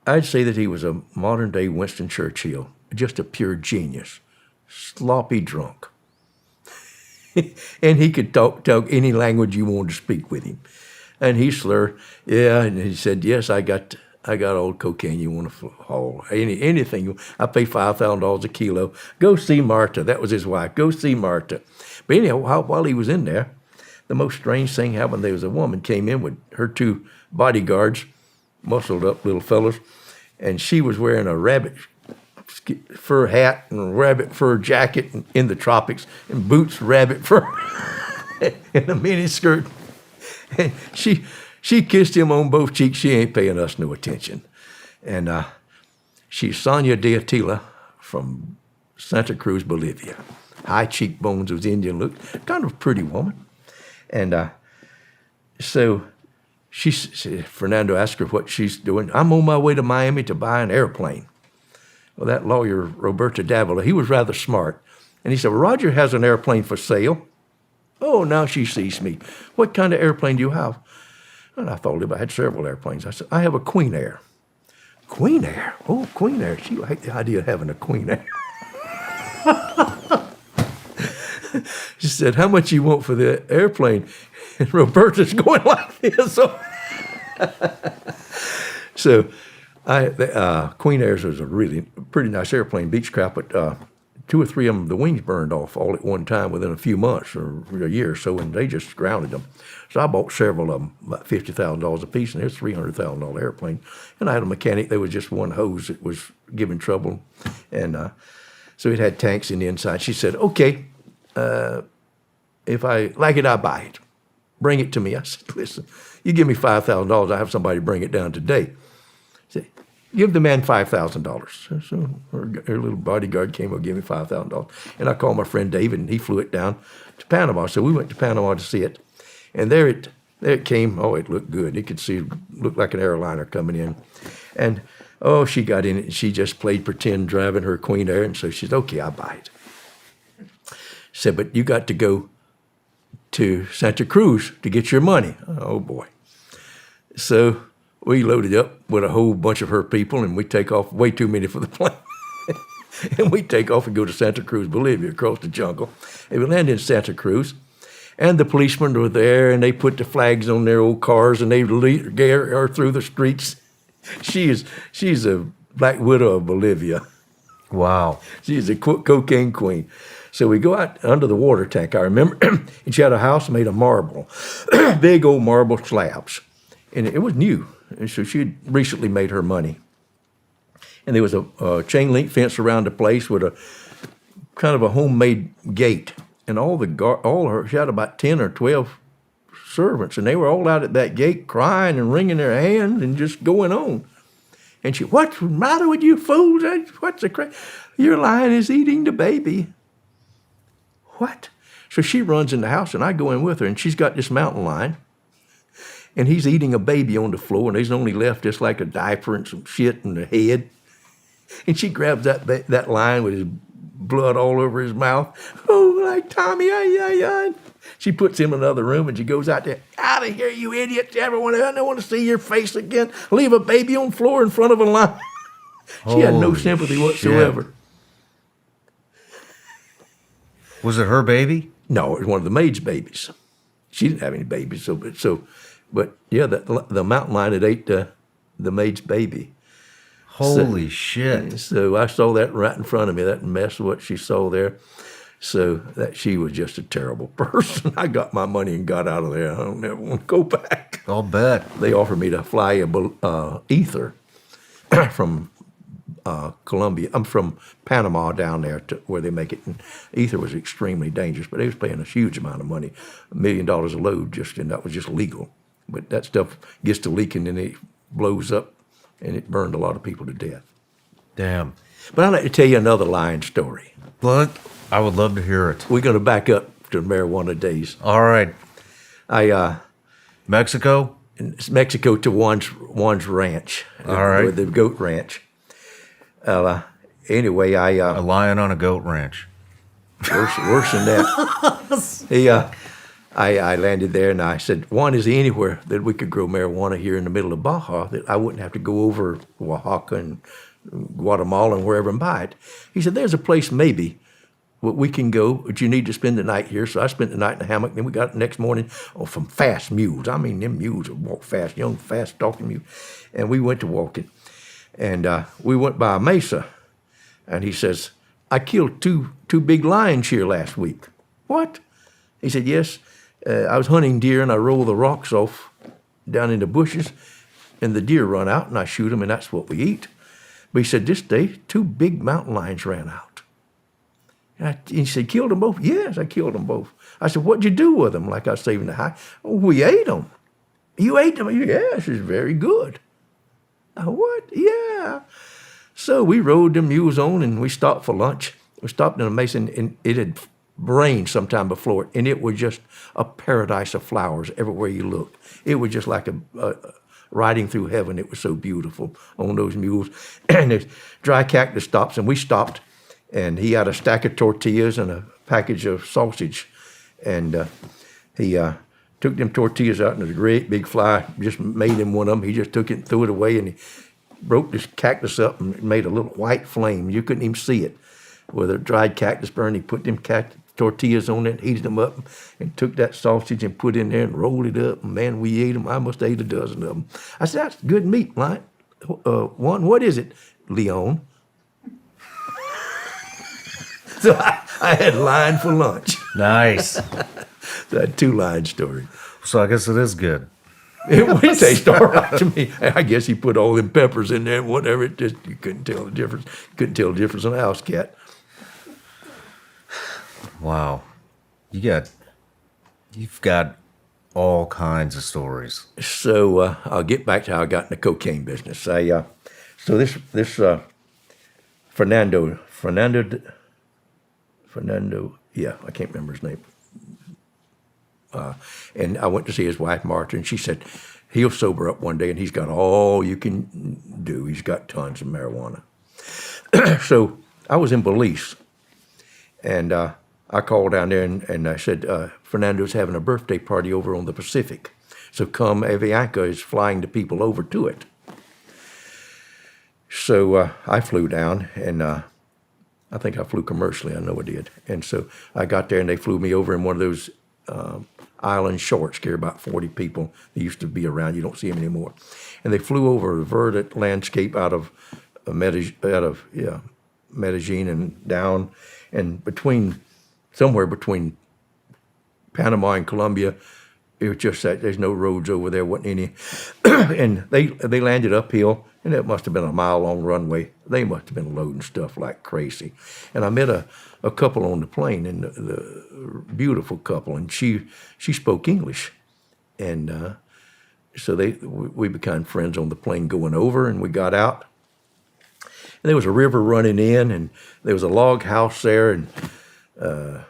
I'd say that he was a modern-day Winston Churchill, just a pure genius, sloppy drunk. And he could talk any language you wanted to speak with him. And he slurred, yeah, and he said, yes, I got all the cocaine you want to haul, anything. I pay $5,000 a kilo. Go see Marta. That was his wife. Go see Marta. But anyhow, while he was in there, the most strange thing happened. There was a woman came in with her two bodyguards, muscled up little fellows, and she was wearing a rabbit fur hat and rabbit fur jacket in the tropics, and boots rabbit fur, and a mini skirt. And she kissed him on both cheeks. She ain't paying us no attention. And she's Sonia de Attila from Santa Cruz, Bolivia. High cheekbones with Indian look, kind of a pretty woman. And so Fernando asked her what she's doing. I'm on my way to Miami to buy an airplane. Well, that lawyer, Roberto Davila, he was rather smart. And he said, well, Roger has an airplane for sale. Oh, now she sees me. What kind of airplane do you have? And I told him I had several airplanes. I said, I have a Queen Air. Queen Air? Oh, Queen Air. She liked the idea of having a Queen Air. She said, how much you want for the airplane? And Roberta's going like this. So Queen Air's was a really pretty nice airplane, Beechcraft, but 2 or 3 of them, the wings burned off all at one time within a few months or a year or so, and they just grounded them. So I bought several of them, about $50,000 a piece, and there's a $300,000 airplane. And I had a mechanic. There was just one hose that was giving trouble, and so it had tanks in the inside. She said, okay, if I like it, I'll buy it. Bring it to me. I said, listen, you give me $5,000, I have somebody bring it down today. Say, give the man $5,000. So her little bodyguard came and gave me $5,000. And I called my friend David, and he flew it down to Panama. So we went to Panama to see it. And there it came. Oh, it looked good. You could see it looked like an airliner coming in. And, oh, she got in it, and she just played pretend driving her Queen Air. And so she said, okay, I'll buy it. She said, but you got to go to Santa Cruz to get your money. Oh, boy. So we loaded up with a whole bunch of her people, and we take off, way too many for the plane. And we take off and go to Santa Cruz, Bolivia, across the jungle. And we land in Santa Cruz, and the policemen were there, and they put the flags on their old cars, and they lead her through the streets. She's a Black Widow of Bolivia. Wow. She's a cocaine queen. So we go out under the water tank, I remember, and she had a house made of marble, big old marble slabs. And it was new. And so she had recently made her money. And there was a chain link fence around the place with a kind of a homemade gate. And she had about 10 or 12 servants, and they were all out at that gate crying and wringing their hands and just going on. And she, what's the matter with you fools? What's the crap? Your lion is eating the baby. What? So she runs in the house, and I go in with her, and she's got this mountain lion, and he's eating a baby on the floor, and he's only left just like a diaper and some shit in the head. And she grabs that lion with his blood all over his mouth. Oh, like Tommy, ay. She puts him in another room, and she goes out there, out of here, you idiot. Everyone, I don't want to see your face again. Leave a baby on the floor in front of a lion. She had no sympathy whatsoever. Shit. Was it her baby? No, it was one of the maid's babies. She didn't have any babies, but yeah, the mountain lion had ate the maid's baby. Holy shit. So I saw that right in front of me, that mess of what she saw there. So that she was just a terrible person. I got my money and got out of there. I don't ever want to go back. I'll bet. They offered me to fly ether from Colombia. I'm from Panama down there to where they make it. And ether was extremely dangerous, but they was paying a huge amount of money, $1 million a load, and that was just legal. But that stuff gets to leaking and it blows up, and it burned a lot of people to death. Damn. But I'd like to tell you another lion story. Look, I would love to hear it. We're going to back up to the marijuana days. All right. Mexico? It's Mexico to Juan's ranch. All right. The goat ranch. Anyway, A lion on a goat ranch. worse than that. I landed there, and I said, Juan, is there anywhere that we could grow marijuana here in the middle of Baja that I wouldn't have to go over Oaxaca and Guatemala and wherever and buy it? He said, there's a place maybe where we can go, but you need to spend the night here. So I spent the night in the hammock. Then we got the next morning from fast mules. I mean, them mules would walk fast, young, fast-talking mules. And we went to walking. And we went by a mesa. And he says, I killed two big lions here last week. What? He said, yes. I was hunting deer, and I roll the rocks off down in the bushes, and the deer run out, and I shoot them, and that's what we eat. But he said, this day, 2 big mountain lions ran out. And he said, killed them both? Yes, I killed them both. I said, what'd you do with them? Like I was saving the high. Oh, we ate them. You ate them? Yes, it's very good. What? Yeah. So we rode them mules on, and we stopped for lunch. We stopped in a mesa, and it had rained sometime before, and it was just a paradise of flowers everywhere you looked. It was just like a riding through heaven. It was so beautiful on those mules. And there's dry cactus stops, and we stopped, and he had a stack of tortillas and a package of sausage, and he took them tortillas out, and there's a great big fly just made him one of them. He just took it and threw it away, and he broke this cactus up and made a little white flame. You couldn't even see it. With a dried cactus burn, he put them tortillas on it, heated them up, and took that sausage and put it in there and rolled it up. And man, we ate them. I must have ate a dozen of them. I said, that's good meat, right? One, what is it? Leon. So I had lion for lunch. Nice. So I had 2 lion stories. So I guess it is good. It would taste all right to me. I guess he put all them peppers in there and whatever. It just, you couldn't tell the difference. Couldn't tell the difference on a house cat. Wow. You've got all kinds of stories. So I'll get back to how I got in the cocaine business. So this Fernando, yeah, I can't remember his name. And I went to see his wife, Martha, and she said, he'll sober up one day, and he's got all you can do. He's got tons of marijuana. So I was in Belize, and I called down there, and I said, Fernando's having a birthday party over on the Pacific. So come, Avianca is flying the people over to it. So I flew down, and I think I flew commercially. I know I did. And so I got there, and they flew me over in one of those island shorts, carry about 40 people. They used to be around. You don't see them anymore. And they flew over a verdant landscape out of Medellín and down, and somewhere between Panama and Colombia, it was just that there's no roads over there, wasn't any. And they landed uphill, and it must have been a mile-long runway. They must have been loading stuff like crazy. And I met a couple on the plane, and the beautiful couple, and she spoke English. And so we became friends on the plane going over, and we got out. And there was a river running in, and there was a log house there, and they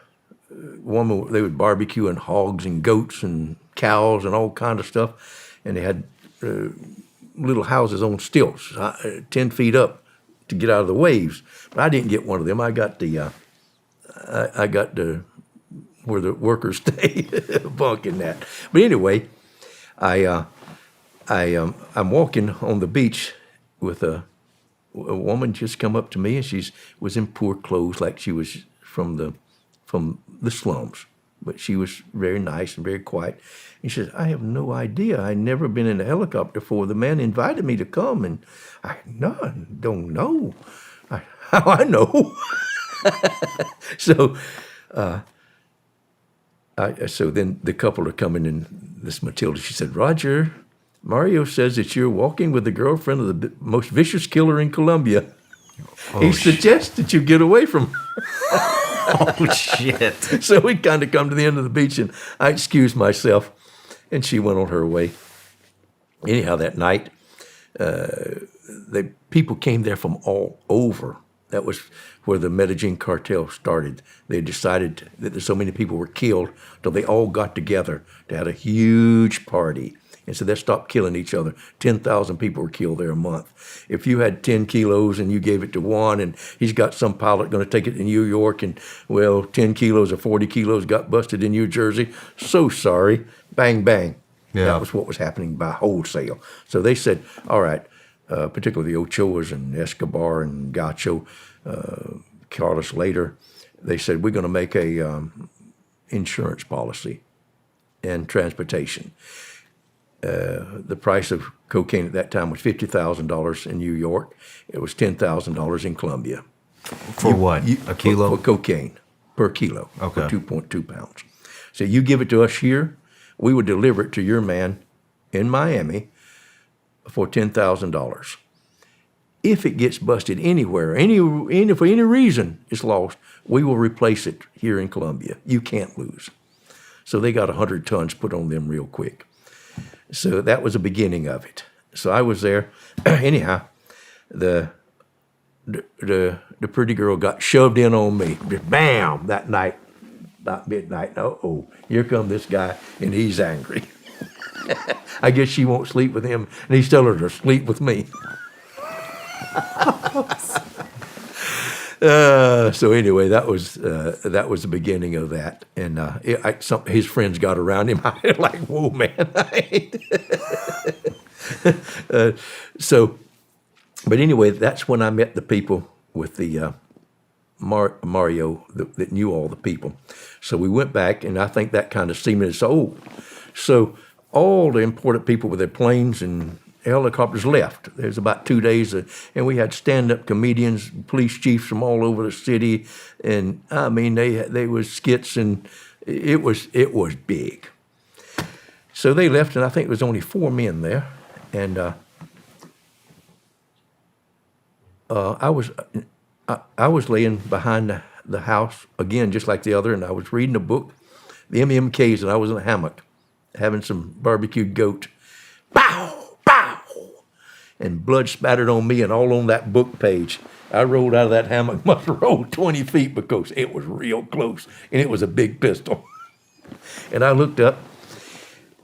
were barbecuing hogs and goats and cows and all kind of stuff. And they had little houses on stilts, 10 feet up to get out of the waves. But I didn't get one of them. I got the where the workers stay, bunk in that. But anyway, I'm walking on the beach with a woman just come up to me, and she was in poor clothes, like she was from the slums, but she was very nice and very quiet. And she said, I have no idea. I'd never been in a helicopter before. The man invited me to come, and I don't know. How I know? So then the couple are coming in, this Matilda, she said, Roger, Mario says that you're walking with the girlfriend of the most vicious killer in Colombia. Oh, he suggests that you get away from her. Oh, shit. So we kind of come to the end of the beach, and I excused myself, and she went on her way. Anyhow, that night, people came there from all over. That was where the Medellín Cartel started. They decided that so many people were killed, so they all got together to have a huge party. And so they stopped killing each other. 10,000 people were killed there a month. If you had 10 kilos and you gave it to one, and he's got some pilot going to take it to New York, and, 10 kilos or 40 kilos got busted in New Jersey, so sorry, bang, bang. Yeah. That was what was happening by wholesale. So they said, all right, particularly the Ochoas and Escobar and Gacho, Carlos later, they said, we're going to make a insurance policy and transportation. The price of cocaine at that time was $50,000 in New York. It was $10,000 in Colombia. For what? A kilo? For cocaine, per kilo, okay. For 2.2 pounds. So you give it to us here, we would deliver it to your man in Miami for $10,000. if it gets busted anywhere, for any reason it's lost, we will replace it here in Colombia. You can't lose. So they got 100 tons put on them real quick. So that was the beginning of it. So I was there. Anyhow, the pretty girl got shoved in on me. Bam! That night, about midnight. Oh, here come this guy, and he's angry. I guess she won't sleep with him, and he's telling her to sleep with me. So anyway, that was the beginning of that, and his friends got around him. I was like, "Whoa, man!" But anyway, that's when I met the people with the Mario that knew all the people. So we went back, and I think that kind of cemented. So all the important people with their planes and helicopters left. There's about 2 days, and we had stand-up comedians, police chiefs from all over the city, and I mean they was skits, and it was big. So they left, and I think there was only 4 men there, and I was laying behind the house again, just like the other, and I was reading a book, the MMKs, and I was in a hammock having some barbecued goat. Pow! And blood spattered on me and all on that book page. I rolled out of that hammock, must have rolled 20 feet because it was real close, and it was a big pistol. And I looked up,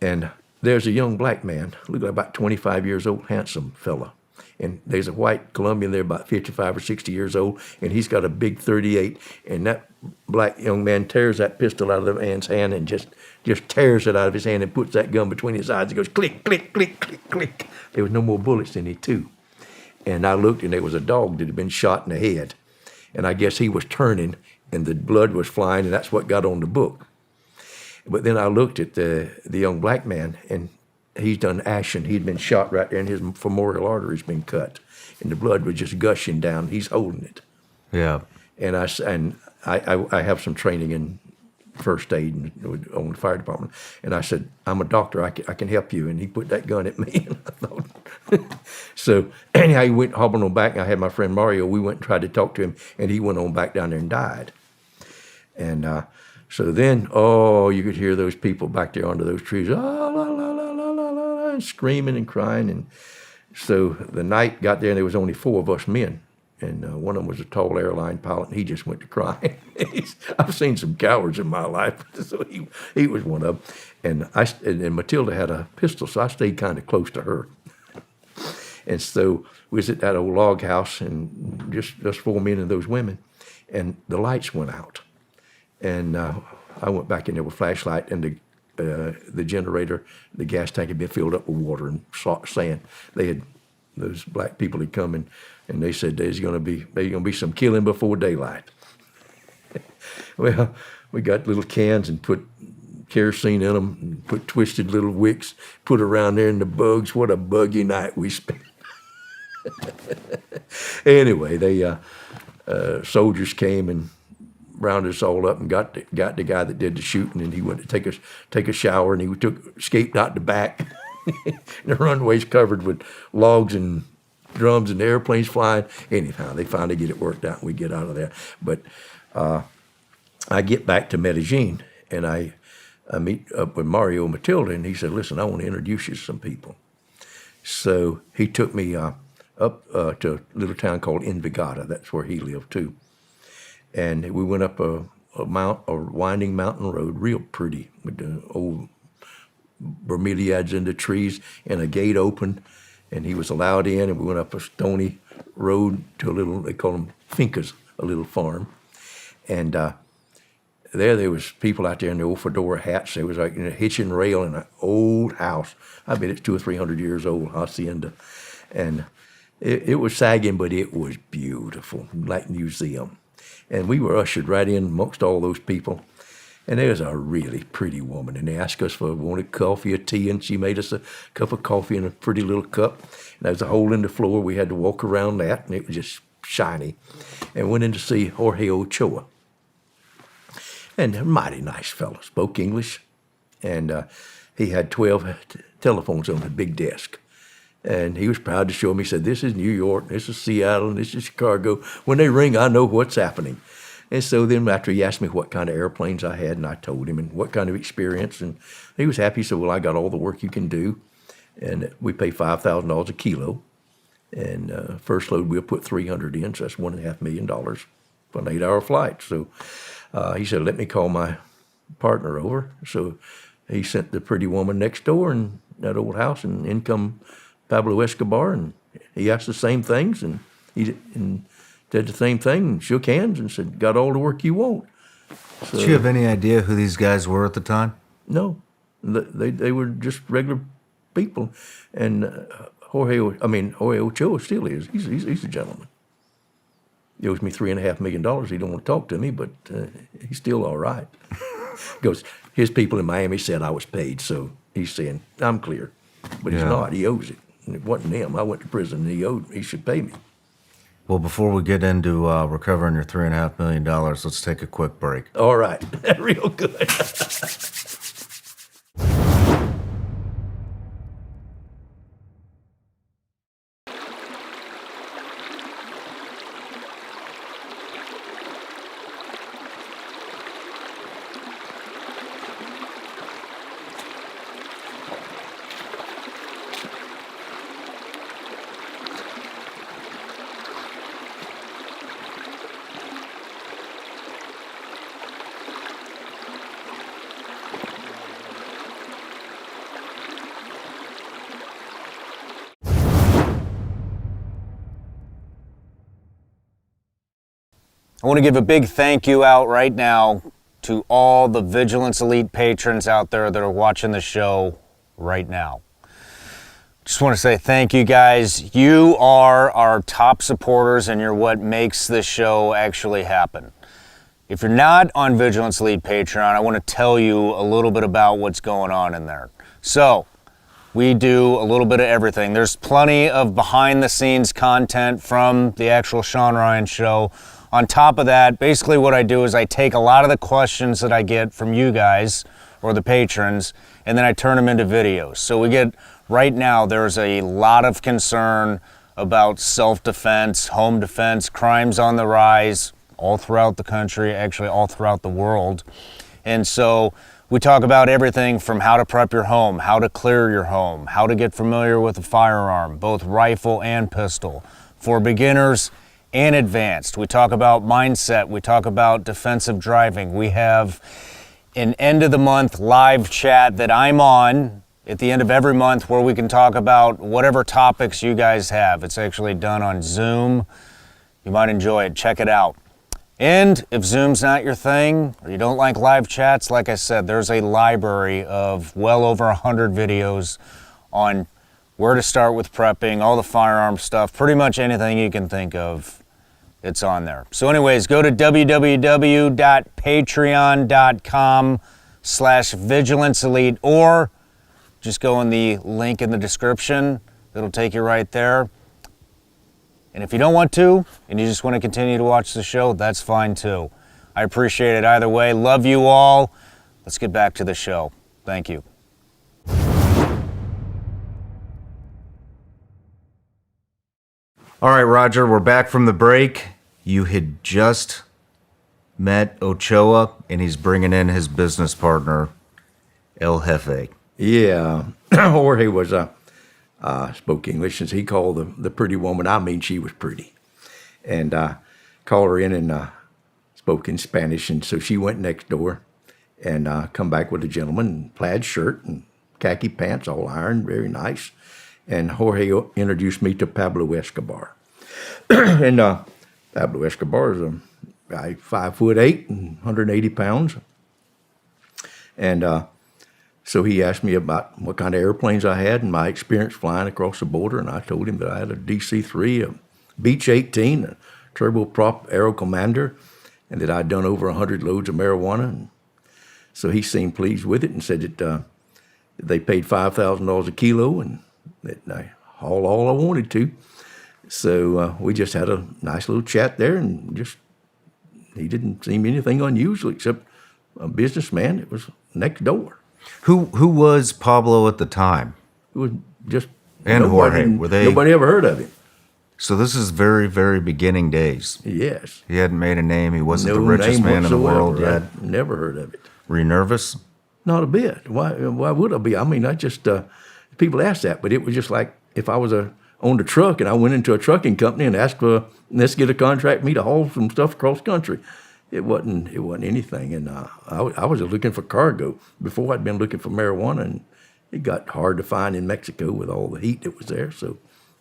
and there's a young black man, looked like about 25 years old, handsome fella. And there's a white Colombian there about 55 or 60 years old, and he's got a big 38, and that black young man tears that pistol out of the man's hand and just tears it out of his hand and puts that gun between his eyes and goes click, click, click, click, click. There was no more bullets in it, too. And I looked, and there was a dog that had been shot in the head. And I guess he was turning, and the blood was flying, and that's what got on the book. But then I looked at the young black man, and he's done ashen. He'd been shot right there, and his femoral artery's been cut. And the blood was just gushing down. He's holding it. Yeah. And I have some training in first aid on the fire department. And I said, I'm a doctor, I can help you. And he put that gun at me. And I thought, so anyhow, he went hobbling on back. And I had my friend Mario. We went and tried to talk to him, and he went on back down there and died. And so then, you could hear those people back there under those trees, la, la, la, la, la, la, la, and screaming and crying. And so the night got there, and there was only 4 of us men. And one of them was a tall airline pilot, and he just went to crying. I've seen some cowards in my life, so he was one of them. And Matilda had a pistol, so I stayed kind of close to her. And so we was at that old log house, and just 4 men and those women, and the lights went out. And I went back in there with a flashlight, and the generator, the gas tank had been filled up with water and sand. Those black people had come in, and they said there's going to be some killing before daylight. Well, we got little cans and put kerosene in them, and put twisted little wicks, put around there in the bugs. What a buggy night we spent. Anyway, they soldiers came and rounded us all up and got the guy that did the shooting, and he went to take a shower, and he escaped out the back. The runway's covered with logs and drums and the airplanes flying. Anyhow, they finally get it worked out, and we get out of there. But I get back to Medellín, and I meet up with Mario and Matilda, and he said, listen, I want to introduce you to some people. So he took me up to a little town called Envigada. That's where he lived, too. And we went up a winding mountain road, real pretty, with the old bromeliads in the trees, and a gate open, and he was allowed in, and we went up a stony road to a little, they call them fincas, a little farm. And there was people out there in the old fedora hats. There was like a hitching rail in an old house. I bet it's 200 or 300 years old, hacienda. And it was sagging, but it was beautiful, like a museum. And we were ushered right in amongst all those people. And there was a really pretty woman, and they asked us if we wanted coffee or tea, and she made us a cup of coffee in a pretty little cup. And there was a hole in the floor. We had to walk around that, and it was just shiny. And went in to see Jorge Ochoa. And a mighty nice fellow, spoke English, and he had 12 telephones on the big desk. And he was proud to show me. He said, "This is New York, this is Seattle, and this is Chicago. When they ring, I know what's happening." And so then after he asked me what kind of airplanes I had, and I told him, and what kind of experience, and he was happy. He said, "Well, I got all the work you can do." And we pay $5,000 a kilo. And first load, we'll put 300 in, so that's $1.5 million for an 8-hour flight. So he said, "Let me call my partner over." So he sent the pretty woman next door in that old house, and in come Pablo Escobar, and he asked the same things, and he did the same thing, and shook hands and said, "Got all the work you want." So, Did you have any idea who these guys were at the time? no, they were just regular people. And Jorge Ochoa still is. He's a gentleman. He owes me $3.5 million. He don't want to talk to me, but he's still all right. Goes, his people in Miami said I was paid, so he's saying I'm clear, but he's not. He owes it, and it wasn't him. I went to prison, and he should pay me. Well, before we get into recovering your $3.5 million, let's take a quick break. All right, real good. I want to give a big thank you out right now to all the Vigilance Elite patrons out there that are watching the show right now. Just want to say thank you guys. You are our top supporters, and you're what makes this show actually happen. If you're not on Vigilance Elite Patreon, I want to tell you a little bit about what's going on in there. So, we do a little bit of everything. There's plenty of behind-the-scenes content from the actual Shawn Ryan show. On top of that, basically what I do is I take a lot of the questions that I get from you guys or the patrons, and then I turn them into videos. So we get, right now, there's a lot of concern about self-defense, home defense, crimes on the rise all throughout the country, actually all throughout the world. And so we talk about everything from how to prep your home, how to clear your home, how to get familiar with a firearm, both rifle and pistol, for beginners and advanced. We talk about mindset. We talk about defensive driving. We have an end of the month live chat that I'm on at the end of every month where we can talk about whatever topics you guys have. It's actually done on Zoom. You might enjoy it. Check it out. And if Zoom's not your thing, or you don't like live chats, like I said, there's a library of well over 100 videos on where to start with prepping, all the firearm stuff, pretty much anything you can think of, it's on there. So anyways, go to www.patreon.com/vigilanceelite, or just go in the link in the description. It'll take you right there. And if you don't want to, and you just want to continue to watch the show, that's fine too. I appreciate it either way. Love you all. Let's get back to the show. Thank you. All right, Roger, we're back from the break. You had just met Ochoa, and he's bringing in his business partner, El Jefe. Yeah, Jorge was spoke English, and he called the pretty woman. I mean, she was pretty, and called her in and spoke in Spanish, and so she went next door and come back with a gentleman, plaid shirt and khaki pants, all ironed, very nice. And Jorge introduced me to Pablo Escobar. And Pablo Escobar is a guy 5'8" and 180 pounds. And so he asked me about what kind of airplanes I had and my experience flying across the border. And I told him that I had a DC-3, a Beech 18, a turboprop Aero Commander, and that I'd done over 100 loads of marijuana. And so he seemed pleased with it and said that they paid $5,000 a kilo and that I haul all I wanted to. So we just had a nice little chat there, and he didn't seem anything unusual except a businessman that was next door. Who was Pablo at the time? It was just And Jorge, were they? Nobody ever heard of him. So this is very, very beginning days. Yes. He hadn't made a name. He wasn't No the richest name man in the world whatsoever. yet. I'd never heard of it. Were you nervous? Not a bit. Why would I be? I mean, I just, people ask that, but it was just like if I was owned a truck and I went into a trucking company and asked for, let's get a contract for me to haul some stuff across country. It wasn't anything. And I was looking for cargo. Before I'd been looking for marijuana, and it got hard to find in Mexico with all the heat that was there. So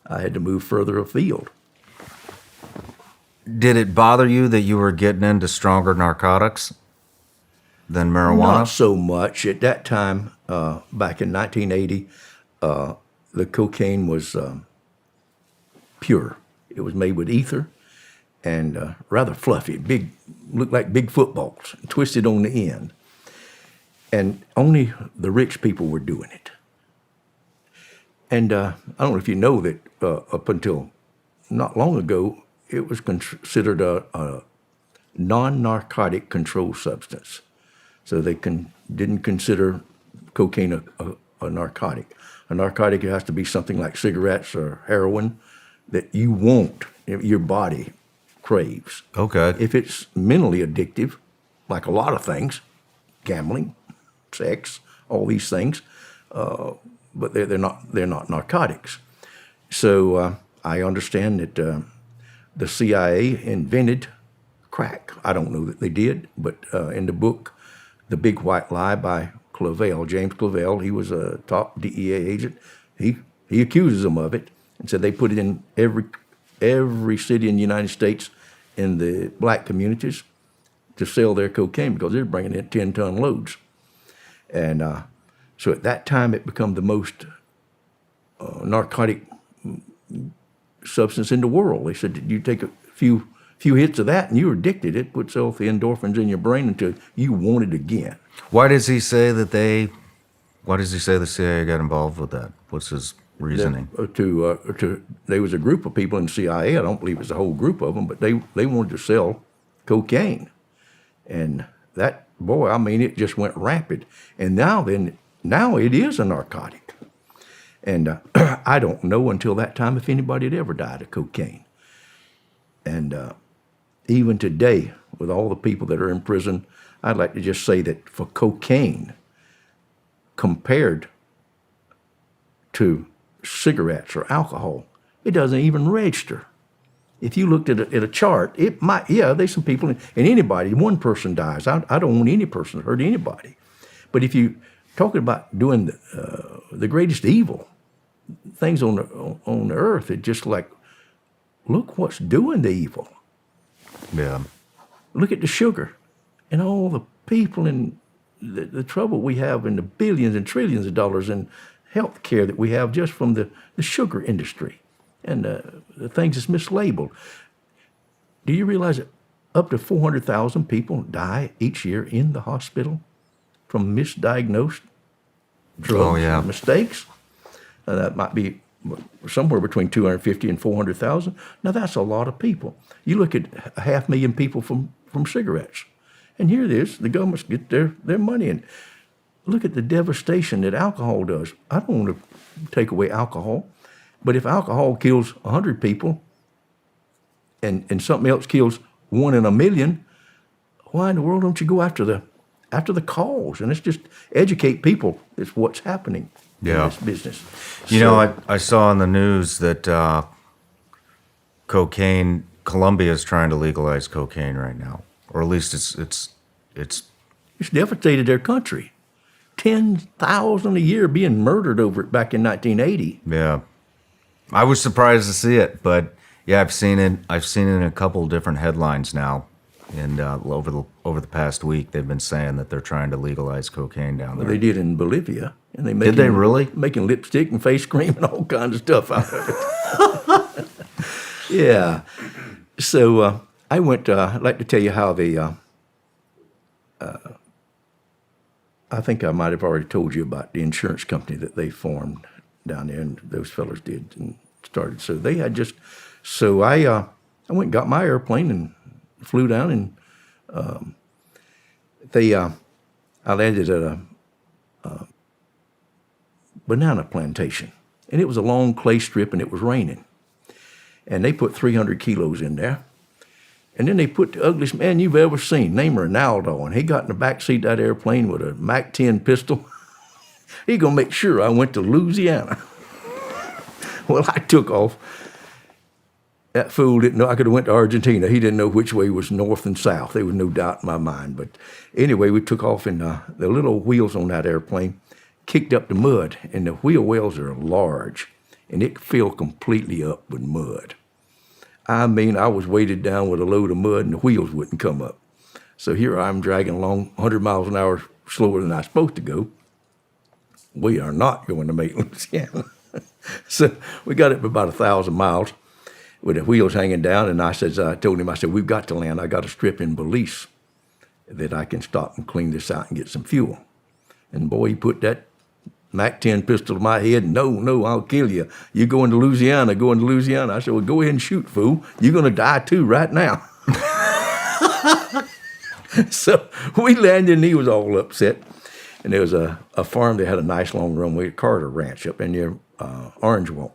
I had to move further afield. Did it bother you that you were getting into stronger narcotics than marijuana? Not so much. At that time, back in 1980, the cocaine was pure. It was made with ether and rather fluffy, big, looked like big footballs, twisted on the end. And only the rich people were doing it. And I don't know if you know that up until not long ago, it was considered a non-narcotic controlled substance. So they didn't consider cocaine a narcotic. A narcotic, it has to be something like cigarettes or heroin that you want, your body craves. Okay. If it's mentally addictive, like a lot of things, gambling, sex, all these things, but they're not narcotics. So I understand that the CIA invented crack. I don't know that they did, but in the book, The Big White Lie by Clavell, James Clavell, he was a top DEA agent. He accuses them of it and said they put it in every city in the United States in the black communities to sell their cocaine because they're bringing in 10-ton loads. And so at that time, it became the most narcotic substance in the world. They said that you take a few hits of that and you're addicted. It puts all the endorphins in your brain until you want it again. Why does he say the CIA got involved with that? What's his reasoning? There was a group of people in the CIA. I don't believe it was a whole group of them, but they wanted to sell cocaine, and that, boy, I mean, it just went rampant. And now it is a narcotic, and I don't know until that time if anybody had ever died of cocaine. And even today, with all the people that are in prison, I'd like to just say that for cocaine, compared to cigarettes or alcohol, it doesn't even register. If you looked at a chart, it might, there's some people, and anybody, one person dies. I don't want any person to hurt anybody. But if you talking about doing the greatest evil, things on the earth, it's just like, look what's doing the evil. Yeah. Look at the sugar and all the people and the trouble we have in the billions and trillions of dollars in health care that we have just from the sugar industry and the things that's mislabeled. Do you realize that up to 400,000 people die each year in the hospital from misdiagnosed drugs mistakes? That might be somewhere between 250 and 400,000. Now that's a lot of people. You look at 500,000 people from cigarettes, and here it is, the governments get their money in. Look at the devastation that alcohol does. I don't want to take away alcohol, but if alcohol kills 100 people and something else kills 1 in a million, why in the world don't you go after the cause? And let's just educate people. It's what's happening in this business. You know, I saw in the news that Colombia is trying to legalize cocaine right now, or at least it's devastated their country. 10,000 a year being murdered over it back in 1980. Yeah, I was surprised to see it, but yeah, I've seen it in a couple of different headlines now, and over the past week they've been saying that they're trying to legalize cocaine down there. Well, they did in Bolivia, and did they really making lipstick and face cream and all kinds of stuff out of it. Yeah. So I went. I'd like to tell you how I think I might have already told you about the insurance company that they formed down there, and those fellows did and started. So they had so I went and got my airplane and flew down, and I landed at a banana plantation, And it was a long clay strip, and it was raining. And they put 300 kilos in there. And then they put the ugliest man you've ever seen, named Ronaldo, and he got in the back seat of that airplane with a MAC-10 pistol. He gonna make sure I went to Louisiana. Well, I took off. That fool didn't know I could have went to Argentina. He didn't know which way was north and south. There was no doubt in my mind. But anyway, we took off, and the little wheels on that airplane kicked up the mud, and the wheel wells are large, and it filled completely up with mud. I mean, I was weighted down with a load of mud, and the wheels wouldn't come up. So here I'm dragging along 100 miles an hour slower than I was supposed to go. We are not going to make Louisiana. So we got it about 1,000 miles with the wheels hanging down, and I told him, we've got to land. I got a strip in Belize that I can stop and clean this out and get some fuel. And boy, he put that MAC-10 pistol to my head. No, I'll kill you. You're going to Louisiana, I said, well, go ahead and shoot, fool. You're going to die too right now. So we landed, and he was all upset. And there was a farm that had a nice long runway, a Carter Ranch up in near Orange Walk.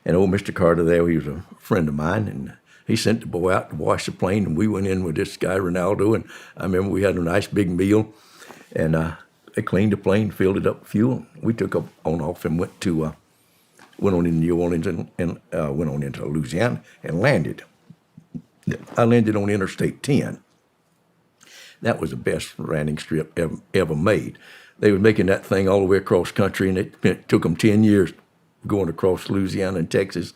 And old Mr. Carter there, he was a friend of mine, and he sent the boy out to wash the plane, and we went in with this guy, Ronaldo, and I remember we had a nice big meal, and they cleaned the plane, filled it up with fuel. We took off and went on in New Orleans and went on into Louisiana and landed. I landed on Interstate 10. That was the best landing strip ever made. They were making that thing all the way across country, and it took them 10 years going across Louisiana and Texas.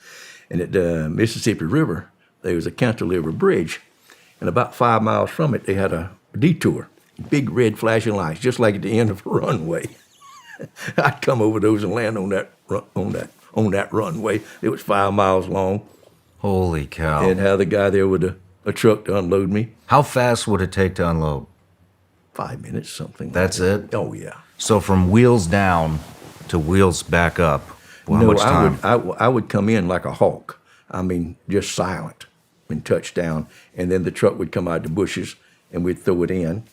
And at the Mississippi River, there was a cantilever bridge, and about 5 miles from it, they had a detour, big red flashing lights, just like at the end of a runway. I'd come over those and land on that runway. It was 5 miles long. Holy cow. And had the guy there with a truck to unload me. How fast would it take to unload? 5 minutes, something. That's like it? Oh, yeah. So from wheels down to wheels back up, how much time? I would come in like a hawk. I mean, just silent and touch down. And then the truck would come out of the bushes, and we'd throw it in.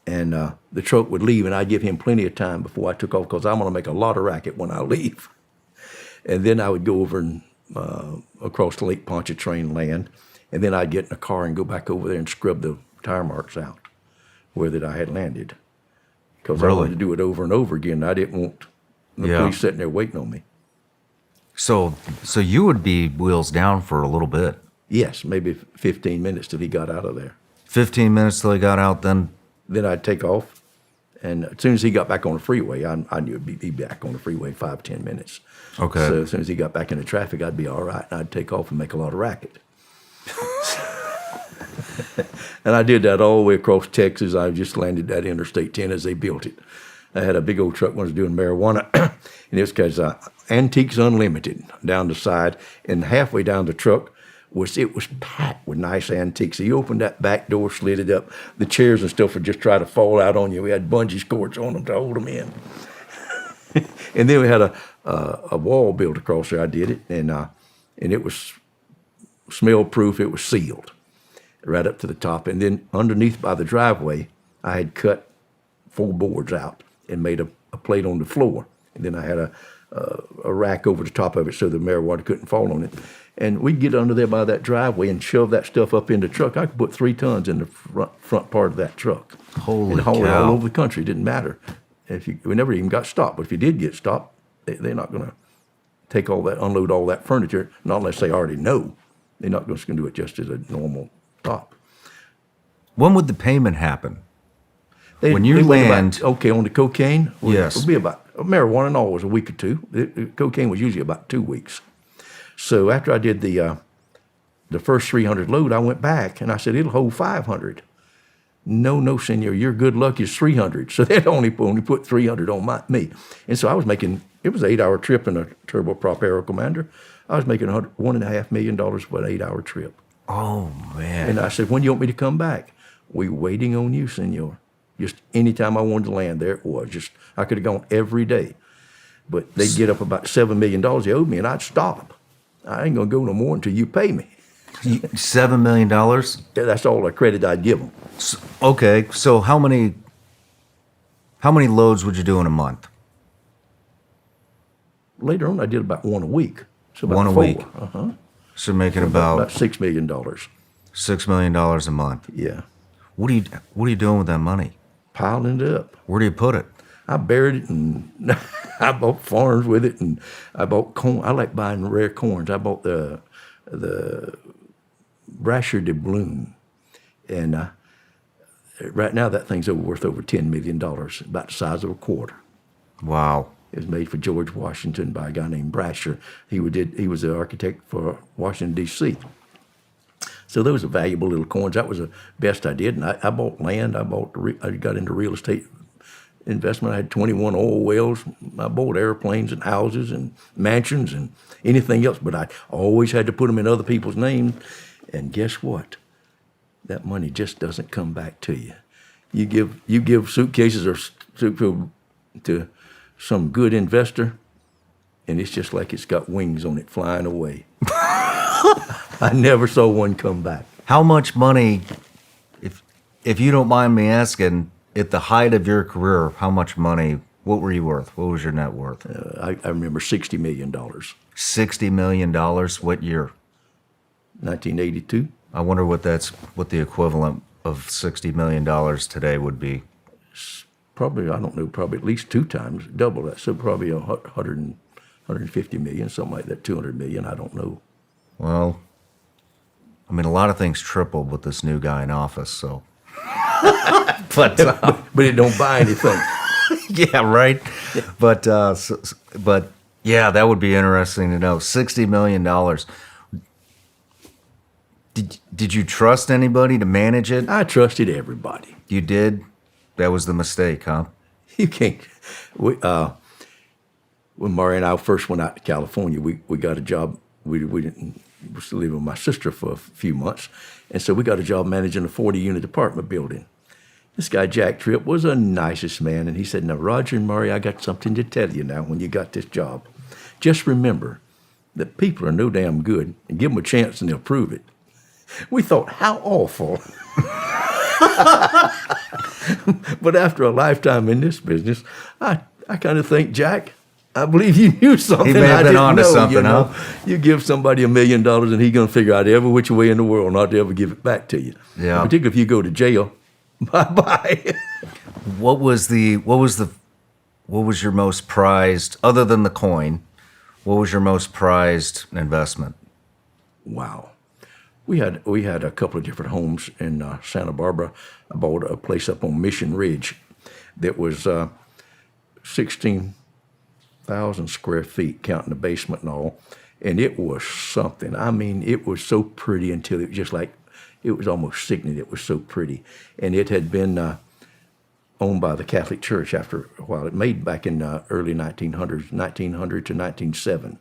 And the truck would leave, and I'd give him plenty of time before I took off, because I'm going to make a lot of racket when I leave. And then I would go over and across the Lake Pontchartrain land, and then I'd get in a car and go back over there and scrub the tire marks out where that I had landed. Because I wanted to do it over and over again. I didn't want the police sitting there waiting on me. So you would be wheels down for a little bit? Yes, maybe 15 minutes till he got out of there. 15 minutes till he got out, then? Then I'd take off. And as soon as he got back on the freeway, I knew he'd be back on the freeway in 5-10 minutes. Okay. So as soon as he got back into traffic, I'd be all right, and I'd take off and make a lot of racket. And I did that all the way across Texas. I just landed at Interstate 10 as they built it. I had a big old truck when I was doing marijuana, and it was because Antiques Unlimited down the side, and halfway down the truck was packed with nice antiques. So you opened that back door, slid it up. The chairs and stuff would just try to fall out on you. We had bungee cords on them to hold them in. And then we had a wall built across there. I did it, and it was smell-proof. It was sealed right up to the top. And then underneath by the driveway, I had cut 4 boards out and made a plate on the floor. And then I had a rack over the top of it so the marijuana couldn't fall on it. And we'd get under there by that driveway and shove that stuff up in the truck. I could put 3 tons in the front part of that truck. Holy and haul it cow. all over the country. It didn't matter. We never even got stopped. But if you did get stopped, they're not going to unload all that furniture, not unless they already know. They're not just going to do it just as a normal stop. When would the payment happen? When They you wait land... on the cocaine, Yes. it would be about, marijuana and all was a week or 2. The cocaine was usually about 2 weeks. So after I did the first 300 load, I went back, and I said, it'll hold 500. No, senor, your good luck is 300. So they'd only put 300 on me. And so I was making, it was an 8-hour trip in a turboprop Aero Commander. I was making $1.5 million for an 8-hour trip. Oh, man. And I said, when do you want me to come back? We waiting on you, senor. Just anytime I wanted to land, there it was. Just, I could have gone every day. But they'd get up about $7 million they owed me, and I'd stop. I ain't going to go no more until you pay me. $7 million? That's all the credit I'd give them. Okay, so how many loads would you do in a month? later on, I did about one a week. So about One a 4. week. So making about $6 million. $6 million a month. Yeah. What are you doing with that money? Piling it up. Where do you put it? I buried it, and I bought farms with it, and I bought corn. I like buying rare corns. I bought the Brasher de Bloom, and right now that thing's worth over $10 million, about the size of a quarter. Wow. It was made for George Washington by a guy named Brasher. He was the architect for Washington, D.C. So those are valuable little coins. That was the best I did. And I bought land. I got into real estate investment. I had 21 oil wells. I bought airplanes and houses and mansions and anything else. But I always had to put them in other people's names. And guess what? That money just doesn't come back to you. You give suitcases or to some good investor, and it's just like it's got wings on it flying away. I never saw one come back. How much money, if you don't mind me asking, at the height of your career, how much money, what were you worth? What was your net worth? I remember $60 million. $60 million, what year? 1982. I wonder what the equivalent of $60 million today would be. Probably, I don't know, probably at least 2 times, double that. So probably 150 million, something like that, 200 million, I don't know. Well, I mean, a lot of things tripled with this new guy in office, so. But it don't buy anything. Yeah, right. But yeah, that would be interesting to know. $60 million. Did you trust anybody to manage it? I trusted everybody. You did? That was the mistake, huh? You can't. When Maury and I first went out to California, we got a job. We were still living with my sister for a few months, and so we got a job managing a 40-unit apartment building. This guy, Jack Tripp, was the nicest man, and he said, "Now, Roger and Maury, I got something to tell you now when you got this job. Just remember that people are no damn good, and give them a chance and they'll prove it." We thought, how awful. But after a lifetime in this business, I kind of think, Jack, I believe you knew something. He may have been onto something, huh? You give somebody $1 million and he's going to figure out every which way in the world not to ever give it back to you. Yeah. Particularly if you go to jail. Bye-bye. What was your most prized, other than the coin, what was your most prized investment? Wow. We had a couple of different homes in Santa Barbara. I bought a place up on Mission Ridge that was 16,000 square feet, counting the basement and all. And it was something. I mean, it was so pretty until it was just like, it was almost sickening. It was so pretty. And it had been owned by the Catholic Church after a while. It made back in early 1900s, 1900 to 1907.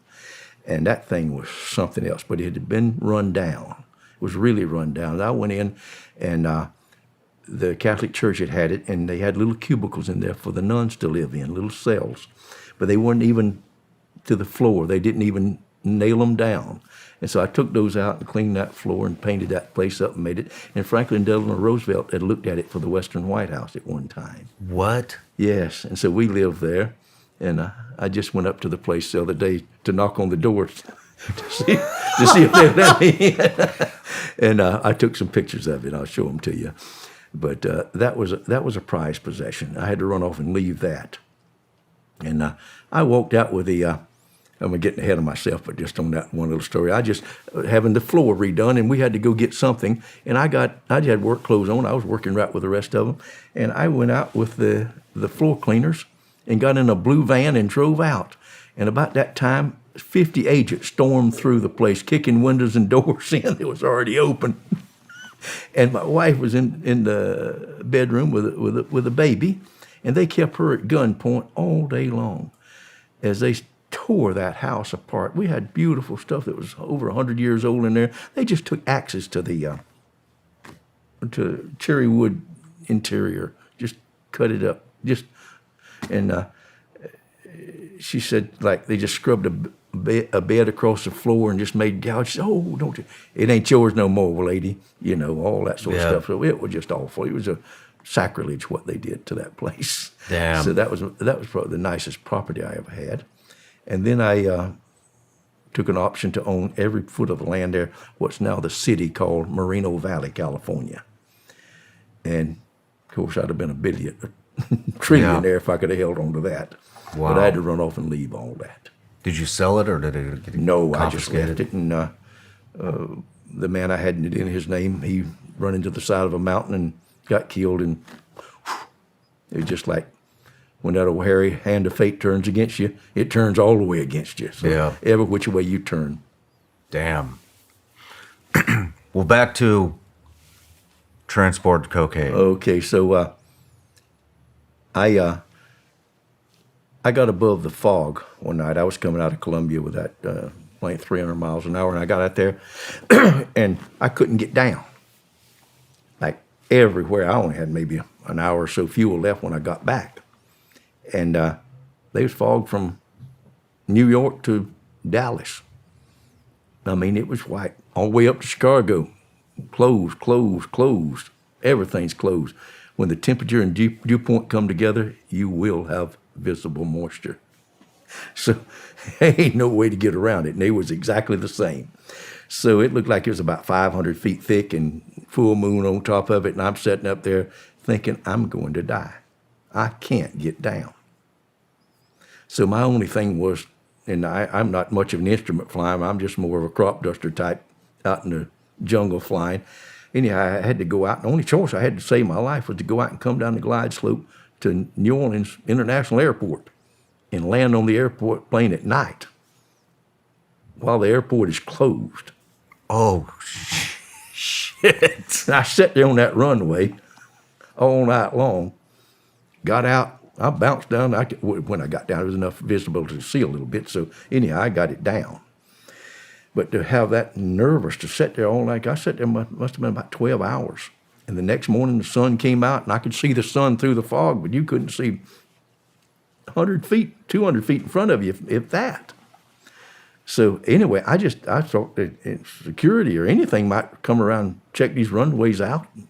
And that thing was something else, but it had been run down. It was really run down. And I went in, and the Catholic Church had it, and they had little cubicles in there for the nuns to live in, little cells. But they weren't even to the floor. They didn't even nail them down. And so I took those out and cleaned that floor and painted that place up and made it. And Franklin Delano Roosevelt had looked at it for the Western White House at one time. What? Yes, and so we lived there. And I just went up to the place the other day to knock on the door to see if they'd let me in. And I took some pictures of it. I'll show them to you. But that was a prized possession. I had to run off and leave that. And I walked out with I'm getting ahead of myself, but just on that one little story, I just having the floor redone, and we had to go get something. And I had work clothes on. I was working right with the rest of them. And I went out with the floor cleaners and got in a blue van and drove out. And about that time, 50 agents stormed through the place, kicking windows and doors in. It was already open. And my wife was in the bedroom with a baby, and they kept her at gunpoint all day long as they tore that house apart. We had beautiful stuff that was over 100 years old in there. They just took axes to the to cherry wood interior, just cut it up, and she said, like, they just scrubbed a bed across the floor and just made gouges. Oh, don't you? It ain't yours no more, lady. You know, all that sort of stuff. So it was just awful. It was a sacrilege what they did to that place. Damn. So that was probably the nicest property I ever had. And then I took an option to own every foot of the land there, what's now the city called Moreno Valley, California. And of course, I'd have been trillionaire if I could have held on to that. Wow. But I had to run off and leave all that. Did you sell it or did it get No, I just confiscated? left it. And the man I had it in his name, he run into the side of a mountain and got killed. And it was just like when that old hairy hand of fate turns against you, it turns all the way against you. So Yeah. every which way you turn. Damn. Well, back to transport cocaine. Okay, so I got above the fog one night. I was coming out of Colombia with that plane 300 miles an hour, and I got out there, and I couldn't get down. Like everywhere, I only had maybe an hour or so fuel left when I got back. And there was fog from New York to Dallas. I mean, it was white all the way up to Chicago. Closed, closed, closed. Everything's closed. When the temperature and dew point come together, you will have visible moisture. So there ain't no way to get around it. And it was exactly the same. So it looked like it was about 500 feet thick and full moon on top of it. And I'm sitting up there thinking, I'm going to die. I can't get down. So my only thing was, and I'm not much of an instrument flying. I'm just more of a crop duster type out in the jungle flying. Anyhow, I had to go out. The only choice I had to save my life was to go out and come down the glide slope to New Orleans International Airport and land on the airport plane at night while the airport is closed. Oh, shit. I sat there on that runway all night long, got out. I bounced down. When I got down, there was enough visibility to see a little bit. So anyhow, I got it down. But to have that nervous to sit there all night, I sat there must have been about 12 hours. And the next morning, the sun came out, and I could see the sun through the fog, but you couldn't see 100 feet, 200 feet in front of you, if that. So anyway, I thought that security or anything might come around and check these runways out. And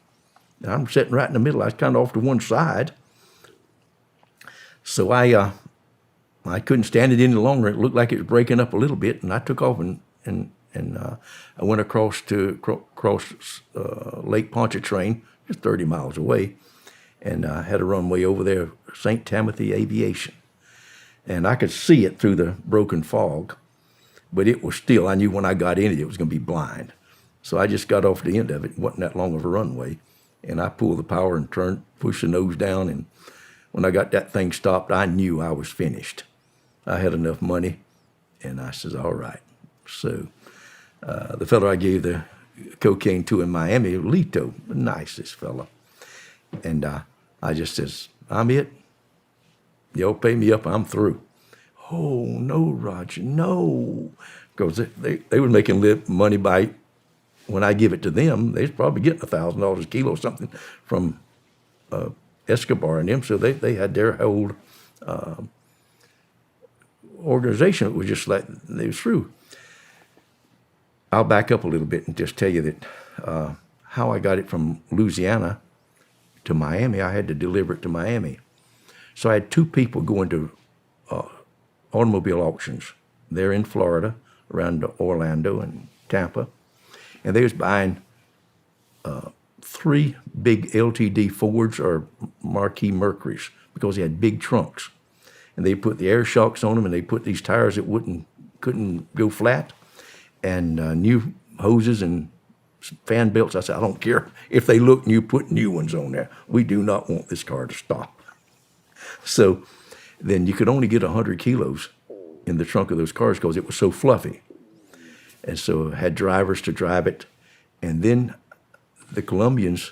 I'm sitting right in the middle. I was kind of off to one side. So I couldn't stand it any longer. It looked like it was breaking up a little bit, and I took off and I went across Lake Pontchartrain, just 30 miles away, and had a runway over there, St. Timothy Aviation. And I could see it through the broken fog, but it was still, I knew when I got in it, it was going to be blind. So I just got off the end of it. It wasn't that long of a runway. And I pulled the power and pushed the nose down, and when I got that thing stopped, I knew I was finished. I had enough money, and I says, all right. So the fellow I gave the cocaine to in Miami, Lito, the nicest fellow. And I just says, I'm it. Y'all pay me up, I'm through. Oh, no, Roger, no. Because they were making money by, when I give it to them, they was probably getting $1,000 a kilo or something from Escobar and them, so they had their whole organization. It was just like they was through. I'll back up a little bit and just tell you that how I got it from Louisiana to Miami, I had to deliver it to Miami. So I had two people going to automobile auctions there in Florida, around Orlando and Tampa, and they was buying 3 big LTD Fords or Marquis Mercurys because they had big trunks. And they put the air shocks on them, and they put these tires that couldn't go flat, and new hoses and fan belts. I said, I don't care if they look new, put new ones on there. We do not want this car to stop. So then you could only get 100 kilos in the trunk of those cars because it was so fluffy. And so I had drivers to drive it. And then the Colombians,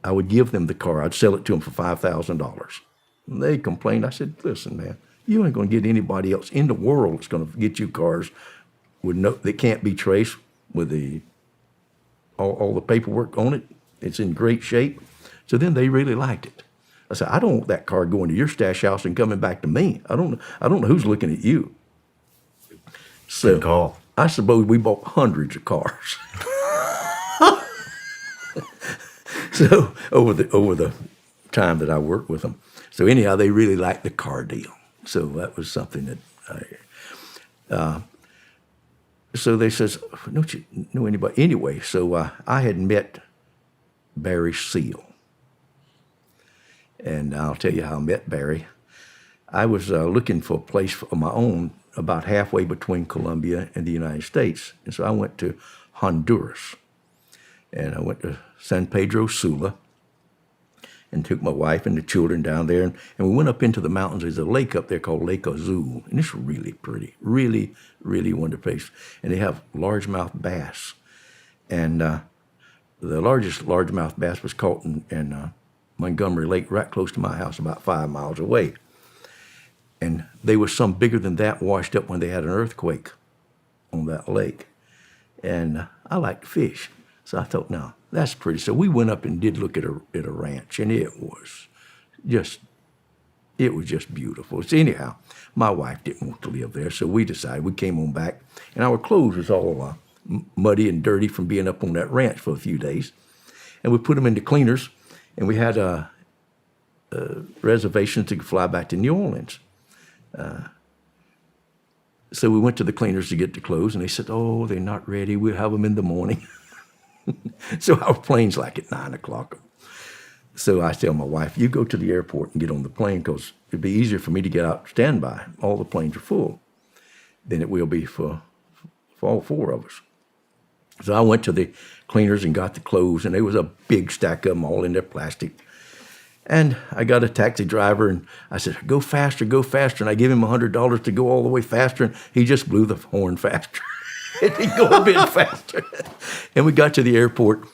I would give them the car. I'd sell it to them for $5,000. And they complained. I said, listen, man, you ain't going to get anybody else in the world that's going to get you cars that can't be traced with all the paperwork on it. It's in great shape. So then they really liked it. I said, I don't want that car going to your stash house and coming back to me. I don't know who's looking at you. So Good call. I suppose we bought hundreds of cars. So over the time that I worked with them. So anyhow, they really liked the car deal. So that was something that So they says, don't you know anybody? Anyway, so I had met Barry Seal. And I'll tell you how I met Barry. I was looking for a place of my own about halfway between Colombia and the United States. And so I went to Honduras. And I went to San Pedro Sula and took my wife and the children down there. And we went up into the mountains. There's a lake up there called Lake Azul. And it's really pretty, really, really wonderful place. And they have largemouth bass. And the largest largemouth bass was caught in Montgomery Lake, right close to my house, about 5 miles away. And they were some bigger than that washed up when they had an earthquake on that lake. And I like to fish. So I thought, no, that's pretty. So we went up and did look at a ranch, and it was just beautiful. So anyhow, my wife didn't want to live there, so we decided, we came on back, and our clothes was all muddy and dirty from being up on that ranch for a few days. And we put them into cleaners, and we had a reservation to fly back to New Orleans. So we went to the cleaners to get the clothes, and they said, oh, they're not ready. We'll have them in the morning. So our plane's like at 9 o'clock. So I tell my wife, you go to the airport and get on the plane because it'd be easier for me to get out standby. All the planes are full than it will be for all 4 of us. So I went to the cleaners and got the clothes, and there was a big stack of them all in their plastic. And I got a taxi driver, and I said, go faster, go faster. And I gave him $100 to go all the way faster, and he just blew the horn faster. And he'd go a bit faster. And we got to the airport,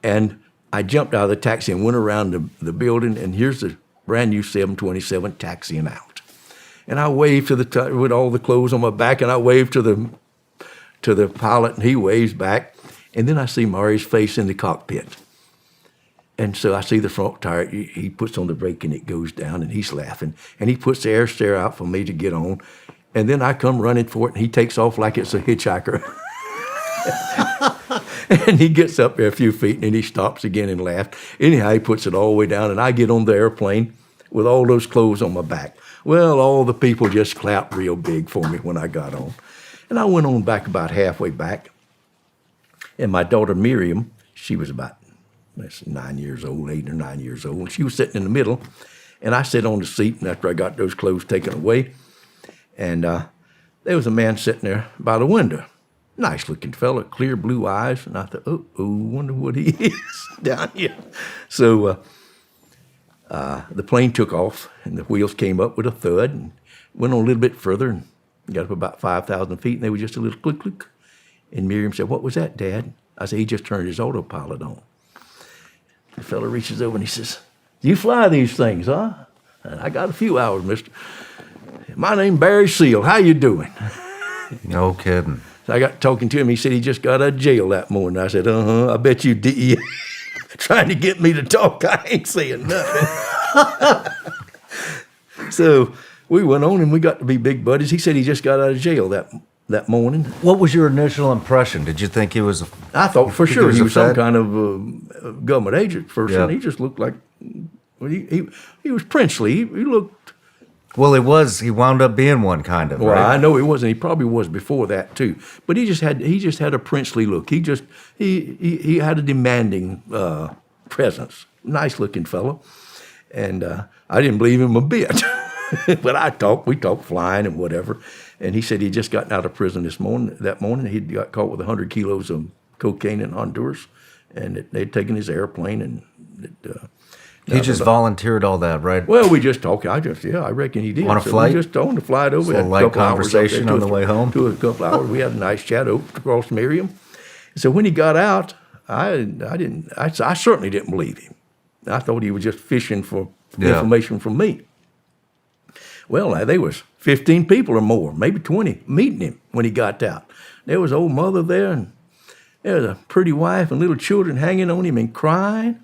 and I jumped out of the taxi and went around the building, and here's the brand new 727 taxiing out. And I waved to with all the clothes on my back, and I waved to the pilot, and he waves back. And then I see Mari's face in the cockpit. And so I see the front tire, he puts on the brake and it goes down, and he's laughing. And he puts the air stair out for me to get on. And then I come running for it, and he takes off like it's a hitchhiker. And he gets up there a few feet, and then he stops again and laughs. Anyhow, he puts it all the way down, and I get on the airplane with all those clothes on my back. Well, all the people just clapped real big for me when I got on. And I went on back about halfway back. And my daughter Miriam, she was about 9 years old, 8 or 9 years old, and she was sitting in the middle. And I sat on the seat, and after I got those clothes taken away, and there was a man sitting there by the window. Nice-looking fella, clear blue eyes. And I thought, oh, wonder what he is down here. So the plane took off, and the wheels came up with a thud, and went on a little bit further, and got up about 5,000 feet, and they were just a little click, click. And Miriam said, what was that, Dad? I said, he just turned his autopilot on. The fella reaches over, and he says, you fly these things, huh? And I got a few hours, mister. My name's Barry Seal. How you doing? No kidding. So I got talking to him. He said he just got out of jail that morning. I said, I bet you DEA trying to get me to talk. I ain't saying nothing. So we went on, and we got to be big buddies. He said he just got out of jail that morning. What was your initial impression? Did you think he was? I thought for sure he was some Fed? kind of government agent first. Yeah. And he just looked like, well, he was princely. He looked. Well, he wound up being one, kind of. Well, right? I know he wasn't. He probably was before that too. But he just had a princely look. He had a demanding presence. Nice looking fellow, and I didn't believe him a bit. But we talked flying and whatever. And he said he'd just gotten out of prison that morning. He'd got caught with 100 kilos of cocaine in Honduras, and they'd taken his airplane, and he just volunteered all that, right? well, we just talked. I reckon he did. On a So flight? We just on the flight over. Just a had light couple hours up there, conversation on the way home? To a couple hours. We had a nice chat across Miriam. So when he got out, I certainly didn't believe him. I thought he was just fishing for information from me. Well, there was 15 people or more, maybe 20, meeting him when he got out. There was old mother there, and there was a pretty wife and little children hanging on him and crying,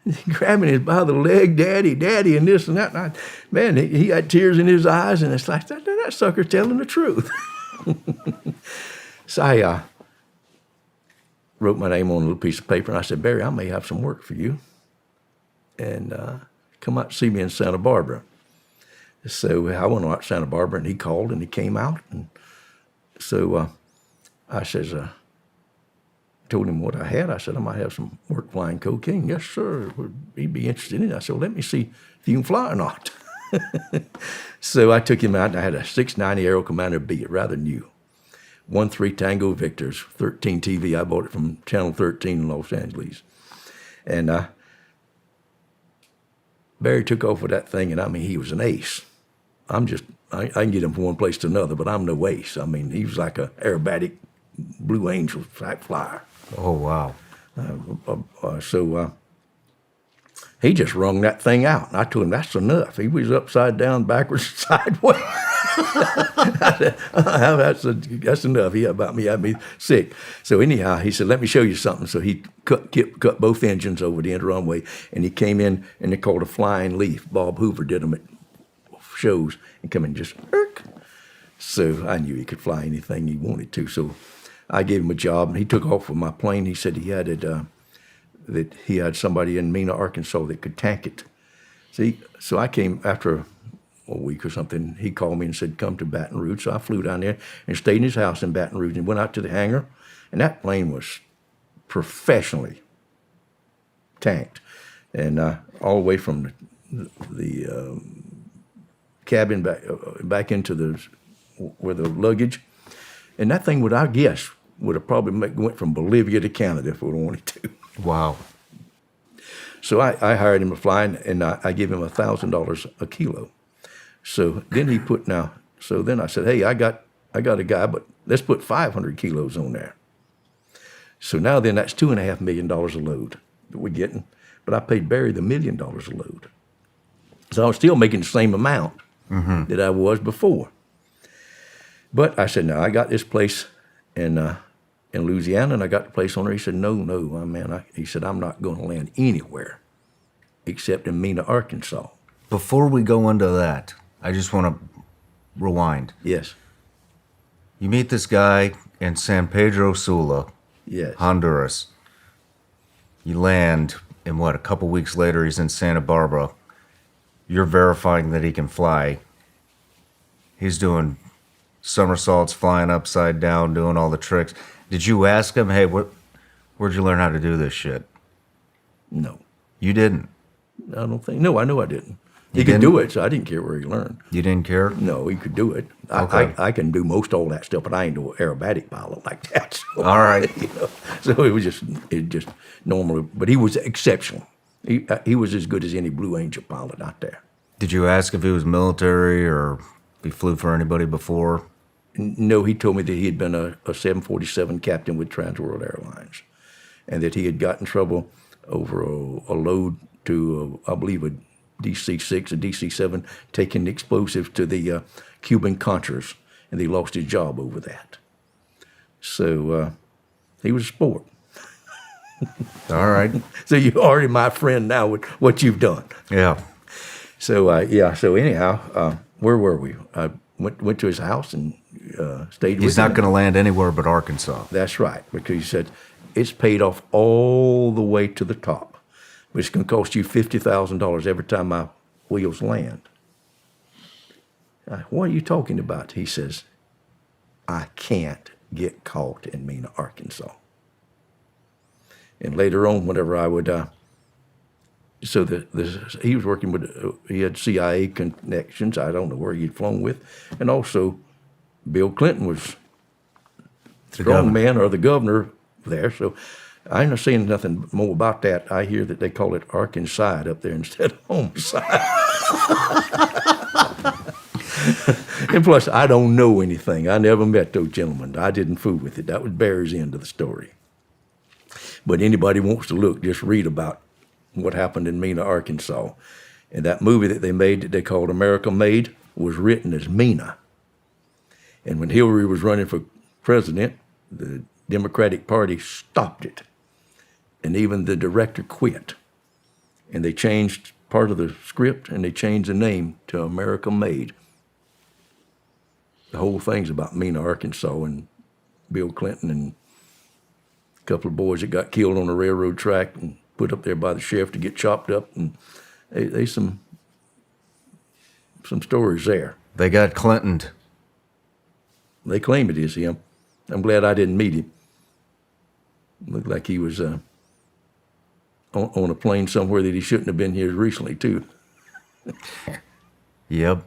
and grabbing his by the leg, Daddy, Daddy, and this and that. And man, he had tears in his eyes, and it's like, that sucker's telling the truth. So I wrote my name on a little piece of paper, and I said, Barry, I may have some work for you, and come out and see me in Santa Barbara. So I went out to Santa Barbara, and he called, and he came out. And so I says, told him what I had. I said, I might have some work flying cocaine. Yes, sir. Would he be interested in it? I said, well, let me see if you can fly or not. So I took him out, and I had a 690 Aero Commander B, rather new. 1-3 Tango Victors, 13 TV. I bought it from Channel 13 in Los Angeles. And Barry took off with that thing, and I mean, he was an ace. I can get him from one place to another, but I'm no ace. I mean, he was like a aerobatic Blue Angel type flyer. Oh, wow. So he just wrung that thing out. And I told him, that's enough. He was upside down, backwards, sideways. I said, that's enough. He about me, had me sick. So anyhow, he said, let me show you something. So he cut both engines over the end runway, and he came in, and they called a flying leaf. Bob Hoover did them at shows, and come in just, irk. So I knew he could fly anything he wanted to. So I gave him a job, and he took off with my plane. He said he had it, that he had somebody in Mena, Arkansas that could tank it. So I came after a week or something. He called me and said, come to Baton Rouge. So I flew down there and stayed in his house in Baton Rouge and went out to the hangar. And that plane was professionally tanked. And all the way from the cabin back into where the luggage. And that thing would, I guess, would have probably went from Bolivia to Canada if we wanted to. Wow. So I hired him to fly, and I gave him $1,000 a kilo. So then then I said, hey, I got a guy, but let's put 500 kilos on there. So now then that's $2.5 million a load that we're getting. But I paid Barry the $1 million a load. So I was still making the same amount that I was before. But I said, no, I got this place in Louisiana, and I got the place on there. He said, no, man. He said, I'm not going to land anywhere except in Mena, Arkansas. Before we go into that, I just want to rewind. Yes. You meet this guy in San Pedro Sula, Yes. Honduras. You land, and a couple weeks later, he's in Santa Barbara. You're verifying that he can fly. He's doing somersaults, flying upside down, doing all the tricks. Did you ask him, hey, where'd you learn how to do this shit? No. You didn't? I don't think. No, I know I didn't. He You could didn't? do it, so I didn't care where he learned. You didn't care? No, he could do it. Okay. I can do most all that stuff, but I ain't no aerobatic pilot like that. So, All right. So it was just normal. But he was exceptional. He was as good as any Blue Angel pilot out there. Did you ask if he was military or if he flew for anybody before? No, he told me that he had been a 747 captain with Trans World Airlines, and that he had got in trouble over a load to, I believe, a DC-6, a DC-7, taking explosives to the Cuban Contras, and he lost his job over that. So he was a sport. All right. So you're already my friend now with what you've done. Yeah. So so anyhow, where were we? I went to his house and stayed with him. He's not going to land anywhere but Arkansas. That's right, because he said it's paid off all the way to the top. But it's going to cost you $50,000 every time my wheels land. What are you talking about? He says, I can't get caught in Mena, Arkansas. And later on, whenever I would, he was working with, he had CIA connections. I don't know where he'd flown with. And also, Bill Clinton was the strongman or the governor there. So I'm not saying nothing more about that. I hear that they call it Arkansas up there instead of homicide. And plus, I don't know anything. I never met those gentlemen. I didn't fool with it. That was Barry's end of the story. But anybody wants to look, just read about what happened in Mena, Arkansas. And that movie that they made that they called America Made was written as Mena. And when Hillary was running for president, the Democratic Party stopped it. And even the director quit. And they changed part of the script, and they changed the name to America Made. The whole thing's about Mena, Arkansas, and Bill Clinton and a couple of boys that got killed on the railroad track and put up there by the sheriff to get chopped up. And they some some stories there. They got Clinton. They claim it is him. I'm glad I didn't meet him. Looked like he was on a plane somewhere that he shouldn't have been here recently, too. Yep.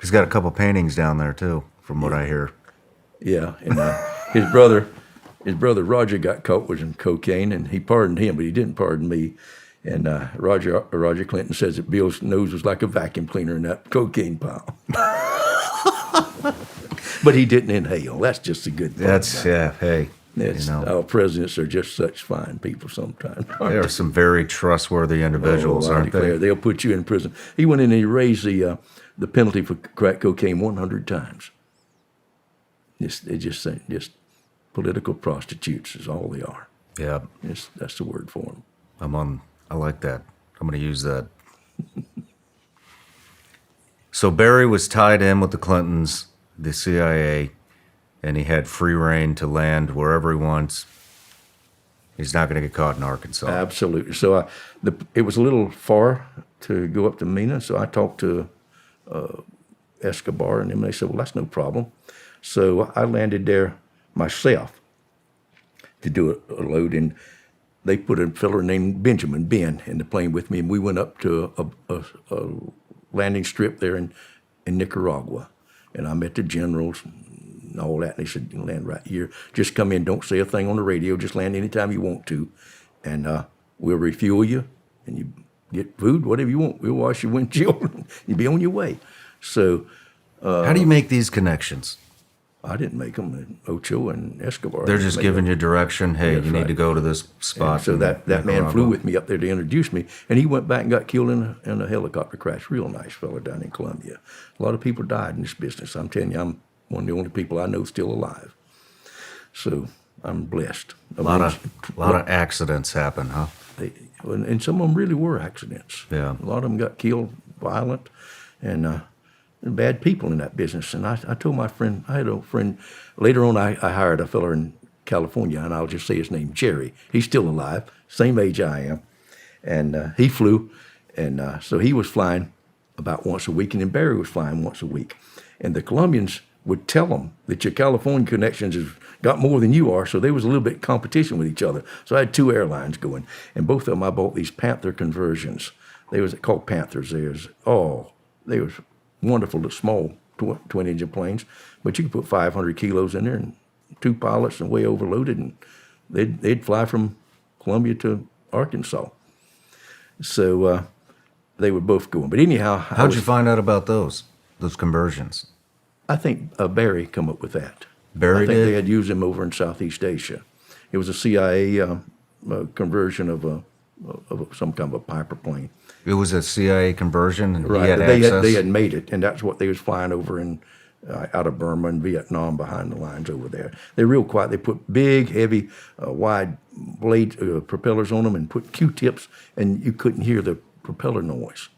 He's got a couple paintings down there, too, from what I hear. Yeah, and his brother Roger got caught with some cocaine, and he pardoned him, but he didn't pardon me. And Roger Clinton says that Bill's nose was like a vacuum cleaner in that cocaine pile. But he didn't inhale. That's just a good thing. Hey. Our presidents are just such fine people sometimes. There are some very trustworthy individuals, aren't they? They'll put you in prison. He went in and he raised the penalty for crack cocaine 100 times. Just political prostitutes is all they are. Yeah. That's the word for them. I like that. I'm going to use that. So Barry was tied in with the Clintons, the CIA, and he had free reign to land wherever he wants. He's not going to get caught in Arkansas. Absolutely. So it was a little far to go up to Mina, so I talked to Escobar and them, and they said, well, that's no problem. So I landed there myself to do a load, and they put a fella named Benjamin, Ben, in the plane with me, and we went up to a landing strip there in Nicaragua. And I met the generals and all that, and they said, you land right here. Just come in, don't say a thing on the radio, just land anytime you want to, and we'll refuel you, and you get food, whatever you want. We'll wash your windshield, you'll be on your way. So how do you make these connections? I didn't make them. Ocho and Escobar. They're just giving you direction. Hey, you need to go to this spot. And so that man flew with me up there to introduce me, and he went back and got killed in a helicopter crash. Real nice fellow down in Colombia. A lot of people died in this business. I'm telling you, I'm one of the only people I know still alive. So I'm blessed. A lot of accidents happen, huh? And some of them really were accidents. Yeah. A lot of them got killed, violent, and bad people in that business. And I told my friend, I had a friend, later on I hired a fella in California, and I'll just say his name, Jerry. He's still alive, same age I am. And he flew, and so he was flying about once a week, and then Barry was flying once a week. And the Colombians would tell them that your California connections has got more than you are, so there was a little bit of competition with each other. So I had two airlines going, and both of them I bought these Panther conversions. They was called Panthers. They was wonderful, the small twin-engine planes, but you could put 500 kilos in there and two pilots and way overloaded, and they'd fly from Columbia to Arkansas. So they were both going. But anyhow, how'd you find out about those conversions? I think Barry come up with that. Barry I think did? they had used them over in Southeast Asia. It was a CIA conversion of some kind of a Piper plane. It was a CIA conversion, and Right, he had they access? they had made it, and that's what they was flying over in out of Burma and Vietnam behind the lines over there. They're real quiet. They put big, heavy, wide blade propellers on them and put Q-tips, and you couldn't hear the propeller noise.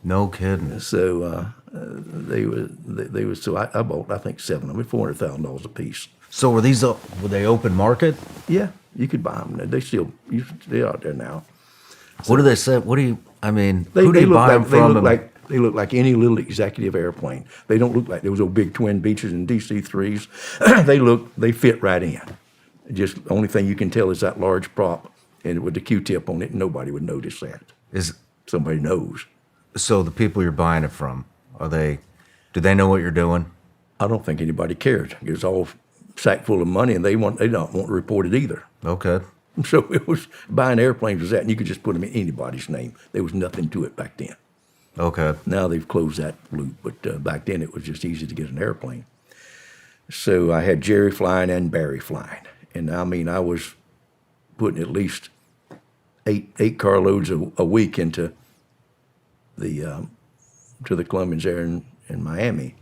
No kidding. So they were. So I bought, I think, 7 of them, $400,000 a piece. So were they open market? Yeah, you could buy them. They're out there now. What do they say? Who do you They buy them from? They look like any little executive airplane. They don't look like those old big twin Beechers and DC-3s. They fit right in. Just the only thing you can tell is that large prop and with the Q-tip on it, nobody would notice that. Somebody knows. So the people you're buying it from, do they know what you're doing? I don't think anybody cared. It was all sack full of money, and they don't want to report it either. Okay. So it was buying airplanes was that, and you could just put them in anybody's name. There was nothing to it back then. Okay. Now they've closed that loop, but back then it was just easy to get an airplane. So I had Jerry flying and Barry flying, and I mean I was putting at least eight carloads a week into the to the Colombians there in Miami,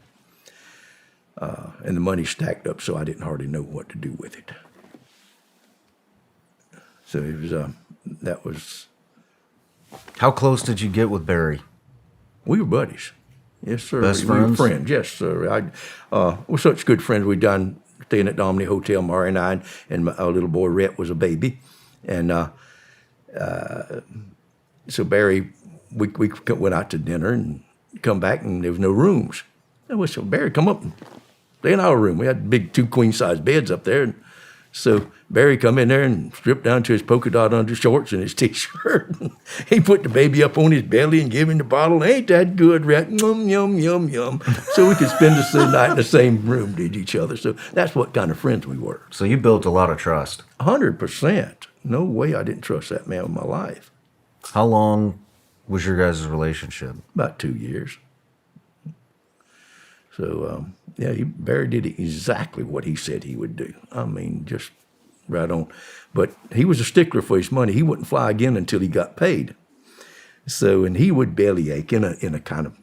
and the money stacked up, so I didn't hardly know what to do with it. So it was that was. How close did you get with Barry? We were buddies. Yes, sir. Best we were friends? friends. Yes, sir. We're such good friends. We'd done staying at Domini Hotel, Mari and I, and our little boy Rhett was a baby, and so Barry, we went out to dinner, and come back and there was no rooms. I wish, so Barry, come up and stay in our room. We had big 2 queen-size beds up there. And so Barry come in there and stripped down to his polka dot undershorts and his T-shirt. He put the baby up on his belly and gave him the bottle. Ain't that good, Rat? Yum, yum, yum, yum. So we could spend the night in the same room with each other. So that's what kind of friends we were. So you built a lot of trust. 100%. No way I didn't trust that man with my life. How long was your guys' relationship? About 2 years. So, Barry did exactly what he said he would do. I mean, just right on. But he was a stickler for his money. He wouldn't fly again until he got paid. So, and he would bellyache in a kind of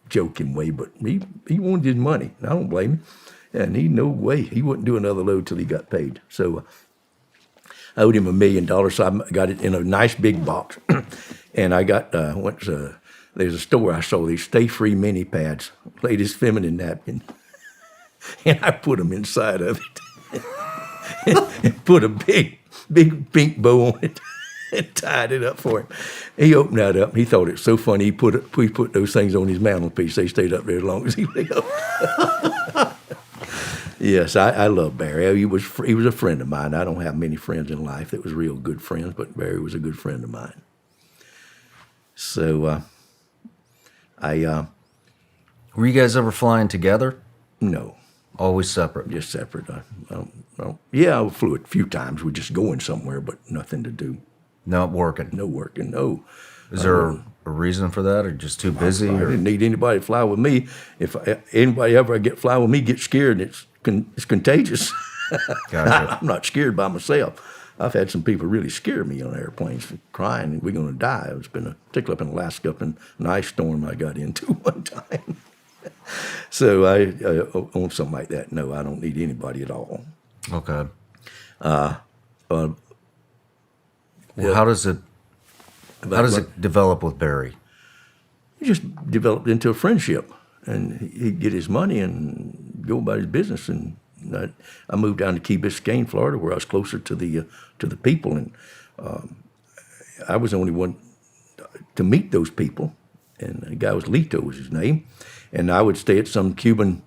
joking way, but he wanted his money. I don't blame him. And no way, he wouldn't do another load till he got paid. So I owed him $1 million, so I got it in a nice big box. And I got, there's a store I saw, these Stay Free mini pads, ladies' feminine napkin. And I put them inside of it and put a big pink bow on it and tied it up for him. He opened that up. He thought it was so funny. He put those things on his mantelpiece. They stayed up there as long as he lived. Yes, I love Barry. He was a friend of mine. I don't have many friends in life that was real good friends, but Barry was a good friend of mine. So Were you guys ever flying together? No, Always separate? just separate. I flew a few times. We're just going somewhere, but nothing to do. Not working? No working, no. Is there a reason for that, or just too busy? I didn't need anybody to fly with me. If anybody ever fly with me gets scared, it's contagious. Gotcha. I'm not scared by myself. I've had some people really scare me on airplanes, crying, we're going to die. It's been particularly up in Alaska, up in an ice storm I got into one time. So on something like that, no, I don't need anybody at all. Okay. Well, how does it develop with Barry? It just developed into a friendship, and he'd get his money and go about his business. And I moved down to Key Biscayne, Florida, where I was closer to the people, and I was the only one to meet those people. And the guy was Lito, was his name, and I would stay at some Cuban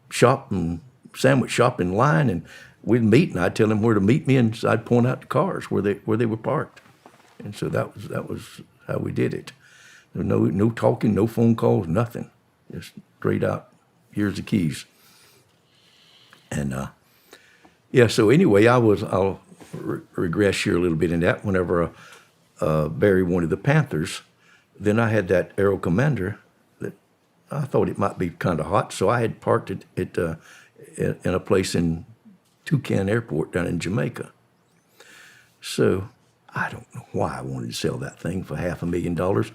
shop and sandwich shop in line, and we'd meet, and I'd tell him where to meet me, and I'd point out the cars where they were parked, and so that was how we did it. There was no talking, no phone calls, nothing, just straight out. Here's the keys. And so anyway, I'll regress here a little bit in that. Whenever Barry wanted the Panthers, then I had that Aero Commander that I thought it might be kind of hot, so I had parked it in a place in Toucan Airport down in Jamaica. So I don't know why I wanted to sell that thing for $500,000,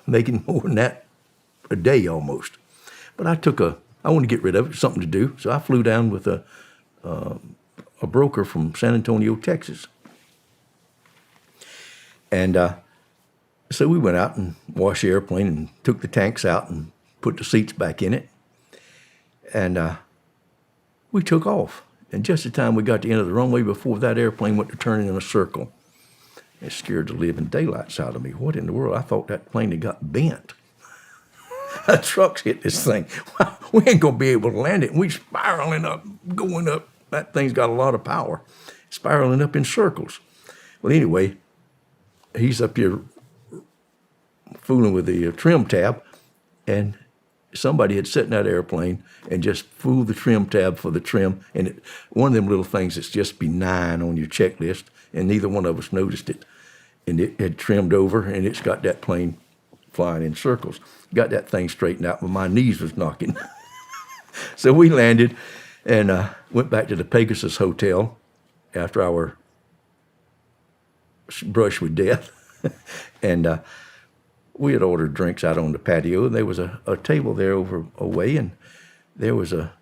making more than that a day almost. But I wanted to get rid of it, something to do, so I flew down with a broker from San Antonio, Texas. And so we went out and washed the airplane and took the tanks out and put the seats back in it. And we took off. And just the time we got to the end of the runway before that airplane went to turn in a circle, it scared the living daylights out of me. What in the world? I thought that plane had got bent. A truck's hit this thing. We ain't going to be able to land it. And we spiraling up, going up. That thing's got a lot of power. Spiraling up in circles. Well, anyway, he's up here fooling with the trim tab, and somebody had set in that airplane and just fooled the trim tab for the trim. And one of them little things that's just benign on your checklist, and neither one of us noticed it. And it had trimmed over, and it's got that plane flying in circles. Got that thing straightened out, but my knees was knocking. So we landed and went back to the Pegasus Hotel after our brush with death. And we had ordered drinks out on the patio. There was a table there over away, and there was a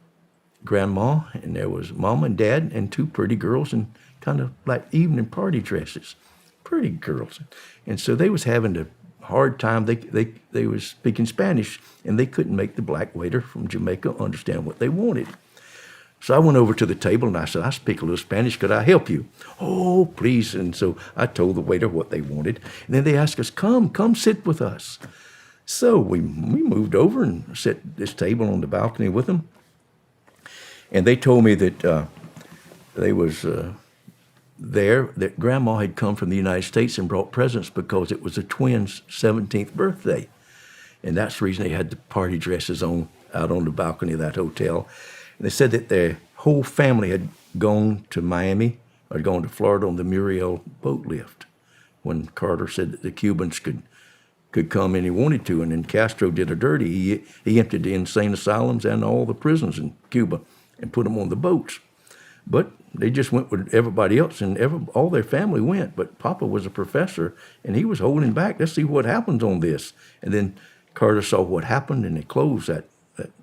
grandma, and there was mom and dad and two pretty girls in kind of like evening party dresses. Pretty girls. And so they was having a hard time. They was speaking Spanish, and they couldn't make the black waiter from Jamaica understand what they wanted. So I went over to the table, and I said, I speak a little Spanish. Could I help you? Oh, please. And so I told the waiter what they wanted. And then they asked us, come sit with us. So we moved over and set this table on the balcony with them. And they told me that they was there, that Grandma had come from the United States and brought presents because it was the twins' 17th birthday. And that's the reason they had the party dresses on out on the balcony of that hotel. And they said that their whole family had gone to Miami or gone to Florida on the Muriel boat lift when Carter said that the Cubans could come and he wanted to, and then Castro did her dirty. He emptied the insane asylums and all the prisons in Cuba and put them on the boats. But they just went with everybody else, and all their family went. But Papa was a professor, and he was holding back. Let's see what happens on this. And then Carter saw what happened, and they closed that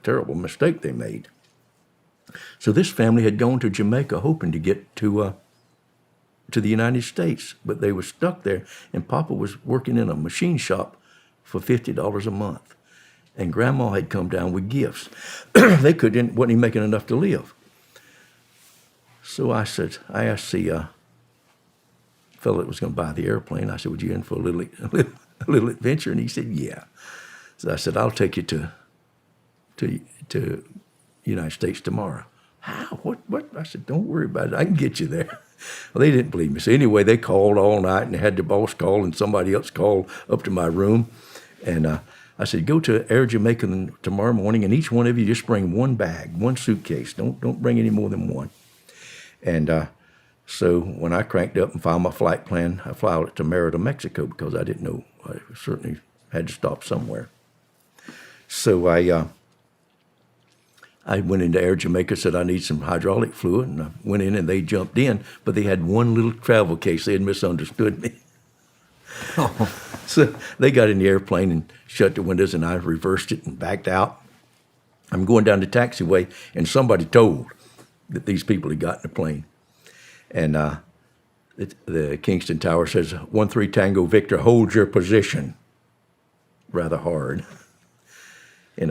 terrible mistake they made. So this family had gone to Jamaica hoping to get to the United States, but they were stuck there, and Papa was working in a machine shop for $50 a month. And Grandma had come down with gifts. They wasn't even making enough to live. So I asked the fellow that was going to buy the airplane, I said, would you in for a little adventure? And he said, yeah. So I said, I'll take you to United States tomorrow. How? What? I said, don't worry about it. I can get you there. Well, they didn't believe me. So anyway, they called all night, and they had the boss call, and somebody else called up to my room. And I said, go to Air Jamaica tomorrow morning, and each one of you just bring one bag, one suitcase. Don't bring any more than one. And so when I cranked up and filed my flight plan, I filed it to Merida, Mexico, because I didn't know. I certainly had to stop somewhere. So I went into Air Jamaica, said I need some hydraulic fluid, and I went in and they jumped in, but they had one little travel case. They had misunderstood me. Oh. So they got in the airplane and shut the windows, and I reversed it and backed out. I'm going down the taxiway, and somebody told that these people had got in the plane. And the Kingston Tower says, 13 Tango Victor, hold your position. Rather hard. And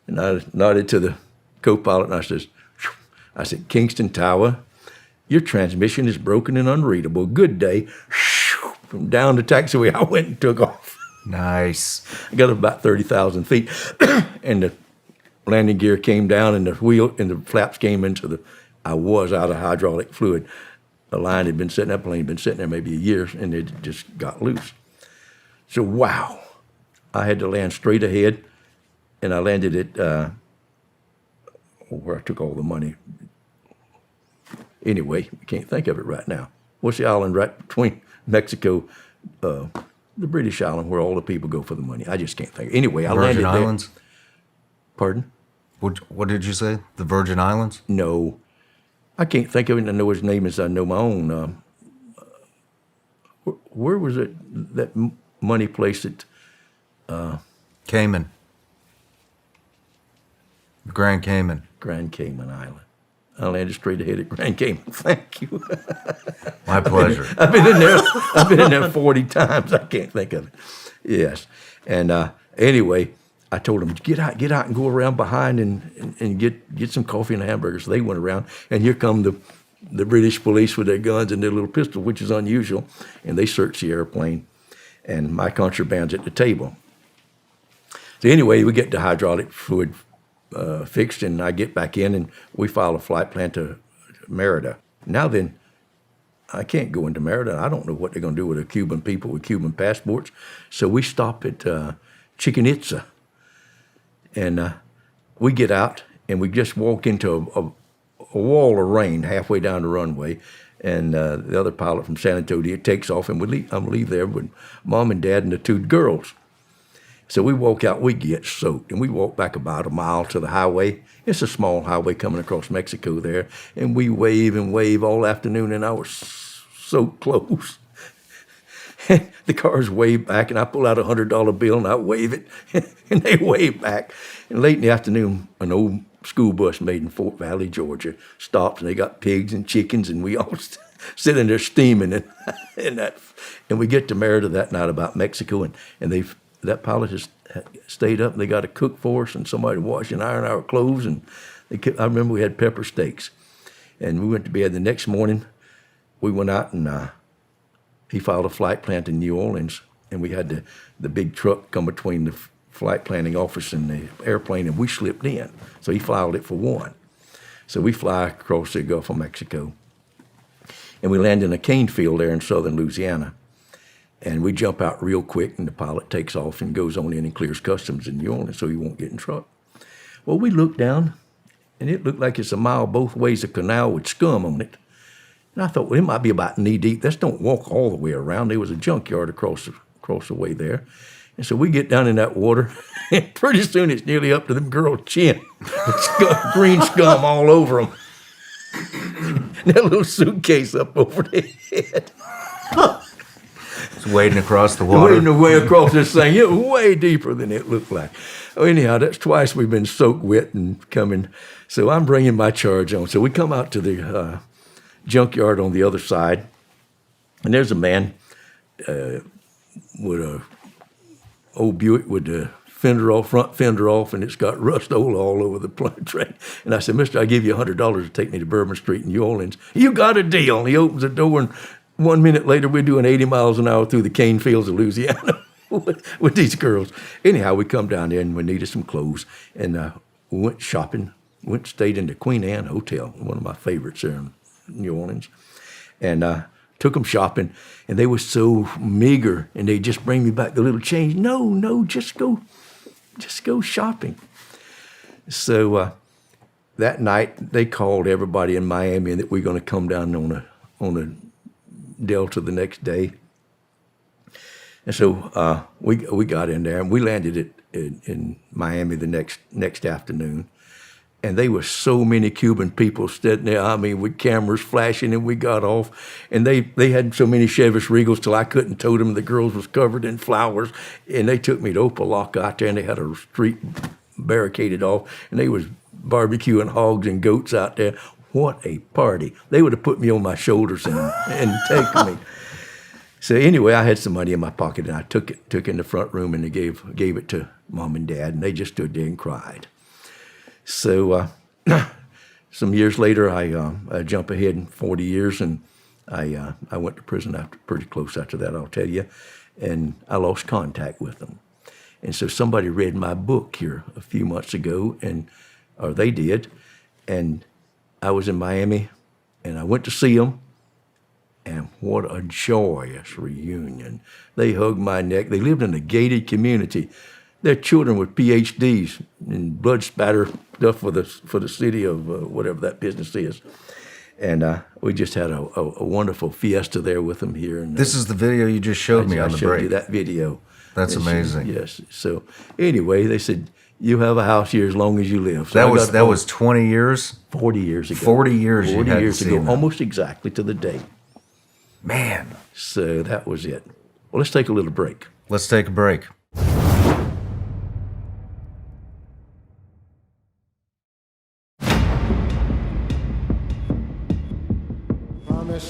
and I nodded to the co-pilot, and I said, Kingston Tower, your transmission is broken and unreadable. Good day. From down the taxiway, I went and took off. Nice. I got about 30,000 feet, and the landing gear came down, and the wheel and the flaps came into I was out of hydraulic fluid. The line had been sitting, that plane had been sitting there maybe a year, and it just got loose. So, wow. I had to land straight ahead, and I landed at where I took all the money. Anyway, I can't think of it right now. What's the island right between Mexico, the British island where all the people go for the money? I just can't think. Anyway, I landed there. Virgin Islands? Pardon? What did you say? The Virgin Islands? No. I can't think of it. I know his name as I know my own. Where was it, that money place that... Cayman. Grand Cayman. Grand Cayman Island. I landed straight ahead at Grand Cayman. Thank you. My pleasure. I've been in there 40 times. I can't think of it. Yes. And anyway, I told them, get out and go around behind and get some coffee and a hamburger. So they went around, and here come the British police with their guns and their little pistol, which is unusual, and they searched the airplane, and my contraband's at the table. So anyway, we get the hydraulic fluid fixed, and I get back in, and we file a flight plan to Merida. Now then, I can't go into Merida. I don't know what they're going to do with the Cuban people with Cuban passports. So we stop at Chichen Itza, and we get out, and we just walk into a wall of rain halfway down the runway, and the other pilot from San Antonio takes off, and I'm leave there with Mom and Dad and the two girls. So we walk out, we get soaked, and we walk back about a mile to the highway. It's a small highway coming across Mexico there, and we wave and wave all afternoon in our soaked clothes. The cars wave back, and I pull out a $100 bill, and I wave it, and they wave back. And late in the afternoon, an old school bus made in Fort Valley, Georgia, stops, and they got pigs and chickens, and we all sitting there steaming, and we get to Merida that night about Mexico, and that pilot has stayed up, and they got a cook for us, and somebody washed and ironed our clothes, and I remember we had pepper steaks, and we went to bed. The next morning, we went out, and he filed a flight plan to New Orleans and we had the big truck come between the flight planning office and the airplane, and we slipped in. So he filed it for one. So we fly across the Gulf of Mexico, and we land in a cane field there in southern Louisiana. And we jump out real quick, and the pilot takes off and goes on in and clears customs in New Orleans so he won't get in trouble. Well, we looked down, and it looked like it's a mile both ways, a canal with scum on it. And I thought, well, it might be about knee deep. Let's don't walk all the way around. There was a junkyard across the way there. And so we get down in that water, and pretty soon it's nearly up to them girls' chin. Green scum all over them. That little suitcase up over their head. It's wading across the water. Wading away across this thing. It was way deeper than it looked like. Oh, anyhow, that's twice we've been soaked wet and coming. So I'm bringing my charge on. So we come out to the junkyard on the other side, and there's a man with a old Buick with the front fender off, and it's got rust all over the train. And I said, "Mister, I give you $100 to take me to Bourbon Street in New Orleans." "You got a deal." And he opens the door, and 1 minute later, we're doing 80 miles an hour through the cane fields of Louisiana with these girls. Anyhow, we come down there, and we needed some clothes, and we went shopping. Stayed in the Queen Anne Hotel, one of my favorites there in New Orleans, and took them shopping, and they were so meager, and they just bring me back the little change. No, just go shopping. So that night, they called everybody in Miami that we're going to come down on a Delta the next day. And so we got in there, and we landed in Miami the next afternoon. And there were so many Cuban people sitting there, I mean, with cameras flashing, and we got off. And they had so many Chevys Regals till I couldn't tote them. The girls was covered in flowers. And they took me to Opelika out there, and they had a street barricaded off. And they was barbecuing hogs and goats out there. What a party. They would have put me on my shoulders and taken me. So anyway, I had some money in my pocket, and I took it in the front room, and they gave it to Mom and Dad, and they just stood there and cried. So some years later, I jump ahead in 40 years, and I went to prison pretty close after that, I'll tell you, and I lost contact with them. And so somebody read my book here a few months ago, or they did, and I was in Miami, and I went to see them, and what a joyous reunion. They hugged my neck. They lived in a gated community. Their children with PhDs in blood spatter stuff for the city of whatever that business is. And we just had a wonderful fiesta there with them here. And, this is the video you just showed me on the break. I showed you that video. That's amazing. Yes. So anyway, they said, "You have a house here as long as you live." So that was 20 years? 40 years ago. 40 years 40 you had years to ago, see them. almost exactly to the day. Man. So that was it. Well, let's take a little break. Let's take a break.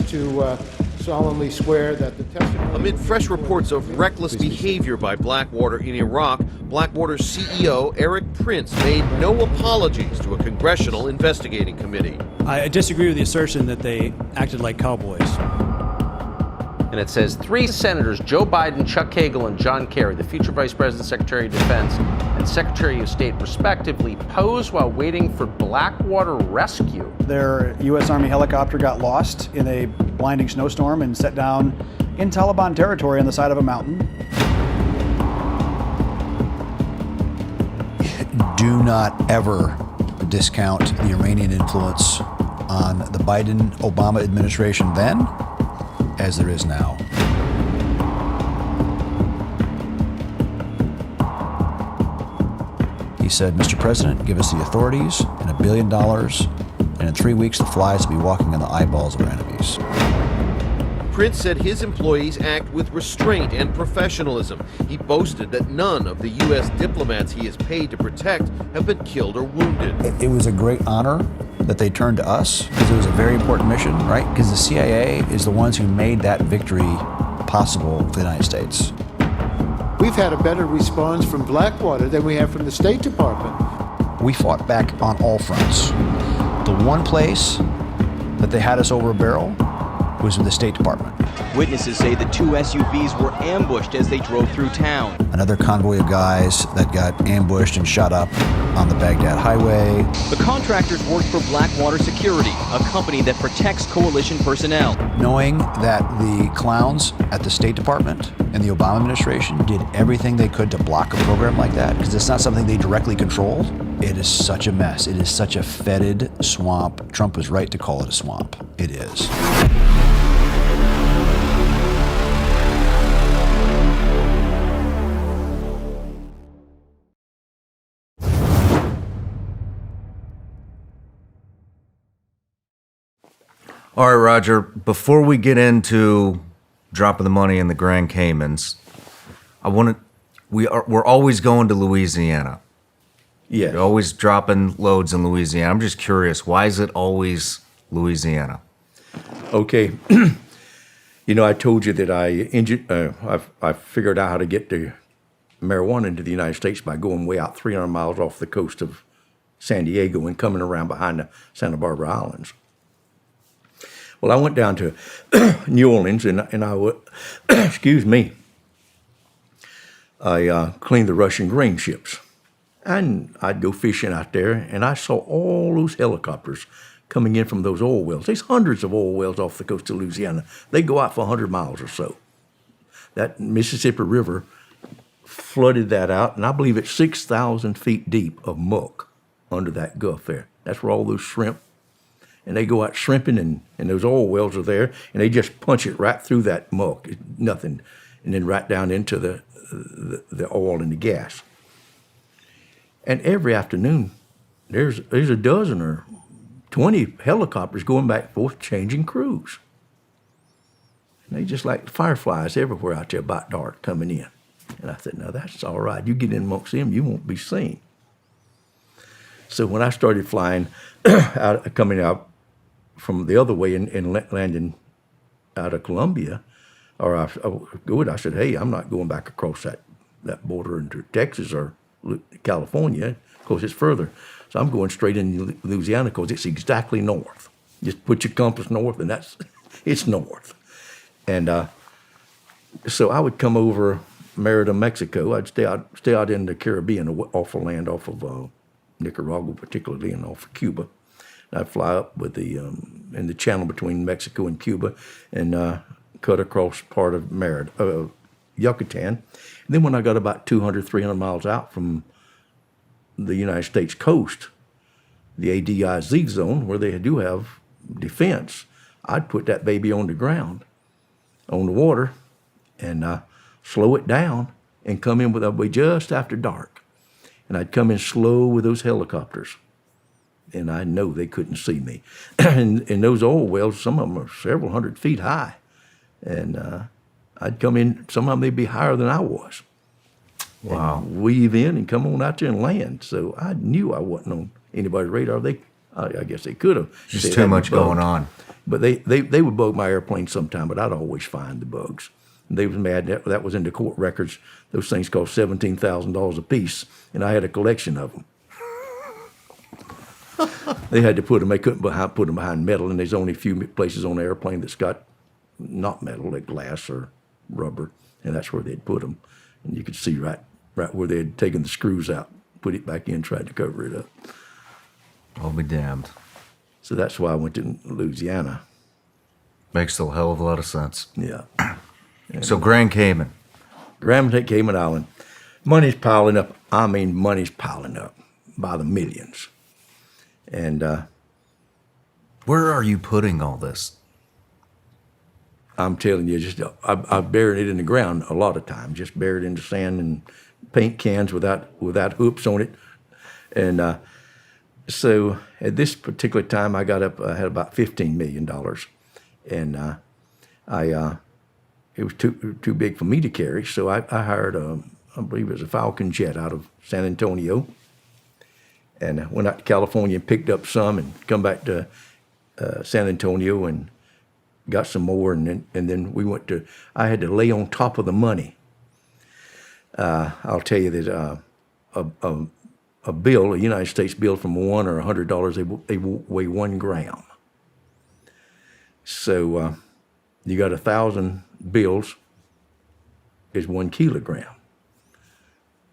To solemnly swear that the testimony... Amid fresh reports of reckless behavior by Blackwater in Iraq, Blackwater's CEO, Eric Prince, made no apologies to a congressional investigating committee. I disagree with the assertion that they acted like cowboys. And it says 3 senators, Joe Biden, Chuck Hagel, and John Kerry, the future Vice President, Secretary of Defense, and Secretary of State, respectively, posed while waiting for Blackwater rescue. Their U.S. Army helicopter got lost in a blinding snowstorm and set down in Taliban territory on the side of a mountain. Do not ever discount the Iranian influence on the Biden-Obama administration then, as there is now. He said, "Mr. President, give us the authorities and $1 billion, and in 3 weeks the flies will be walking on the eyeballs of our enemies." Prince said his employees act with restraint and professionalism. He boasted that none of the U.S. diplomats he is paid to protect have been killed or wounded. It was a great honor that they turned to us, because it was a very important mission, right? Because the CIA is the ones who made that victory possible for the United States. We've had a better response from Blackwater than we have from the State Department. We fought back on all fronts. The one place that they had us over a barrel was in the State Department. Witnesses say the two SUVs were ambushed as they drove through town. Another convoy of guys that got ambushed and shot up on the Baghdad highway. The contractors worked for Blackwater Security, a company that protects coalition personnel. Knowing that the clowns at the State Department and the Obama administration did everything they could to block a program like that, because it's not something they directly controlled, it is such a mess. It is such a fetid swamp. Trump was right to call it a swamp. It is. All right, Roger, before we get into dropping the money in the Grand Caymans, we're always going to Louisiana. Yes. You're always dropping loads in Louisiana. I'm just curious, why is it always Louisiana? Okay. I told you that I figured out how to get the marijuana into the United States by going way out 300 miles off the coast of San Diego and coming around behind the Santa Barbara Islands. Well, I went down to New Orleans and I would, excuse me, I cleaned the Russian grain ships. And I'd go fishing out there, and I saw all those helicopters coming in from those oil wells. There's hundreds of oil wells off the coast of Louisiana. They go out for 100 miles or so. That Mississippi River flooded that out, and I believe it's 6,000 feet deep of muck under that gulf there. That's where all those shrimp, and they go out shrimping, and those oil wells are there, and they just punch it right through that muck, nothing, and then right down into the oil and the gas. And every afternoon, there's a dozen or 20 helicopters going back and forth, changing crews. And they just like fireflies everywhere out there about dark coming in. And I said, no, that's all right. You get in amongst them, you won't be seen. So when I started flying, coming out from the other way and landing out of Colombia, I said, hey, I'm not going back across that border into Texas or California, because it's further. So I'm going straight into Louisiana because it's exactly north. Just put your compass north, and it's north. And so I would come over Merida, Mexico. I'd stay out in the Caribbean, off the land, off of Nicaragua particularly, and off of Cuba. And I'd fly up with in the channel between Mexico and Cuba, and cut across part of Merida, Yucatan. And then when I got about 200, 300 miles out from the United States coast, the ADIZ zone, where they do have defense, I'd put that baby on the ground, on the water, and slow it down and come in with way just after dark. And I'd come in slow with those helicopters. And I know they couldn't see me. And those oil wells, some of them are several hundred feet high. And I'd come in, some of them they'd be higher than I was. Wow. And weave in and come on out there and land. So I knew I wasn't on anybody's radar. I guess they could have. Just too much going on. But they would bug my airplane sometime, but I'd always find the bugs. And they was mad. That was in the court records. Those things cost $17,000 a piece, and I had a collection of them. They had to put them. They couldn't put them behind metal, and there's only a few places on the airplane that's got not metal, like glass or rubber, and that's where they'd put them. And you could see right where they had taken the screws out, put it back in, tried to cover it up. I'll be damned. So that's why I went to Louisiana. Makes a hell of a lot of sense. Yeah. So Grand Cayman. Grand Cayman Island. Money's piling up. I mean, money's piling up by the millions. And where are you putting all this? I'm telling you, I've buried it in the ground a lot of times. Just buried in the sand and paint cans without hoops on it. And so at this particular time, I got up. I had about $15 million, and it was too big for me to carry. So I hired I believe it was a Falcon jet out of San Antonio, and went out to California and picked up some, and come back to San Antonio and got some more, and then we went to. I had to lay on top of the money. I'll tell you that a bill, a United States bill from $1 or $100, they weigh 1 gram. So you got 1,000 bills is 1 kilogram.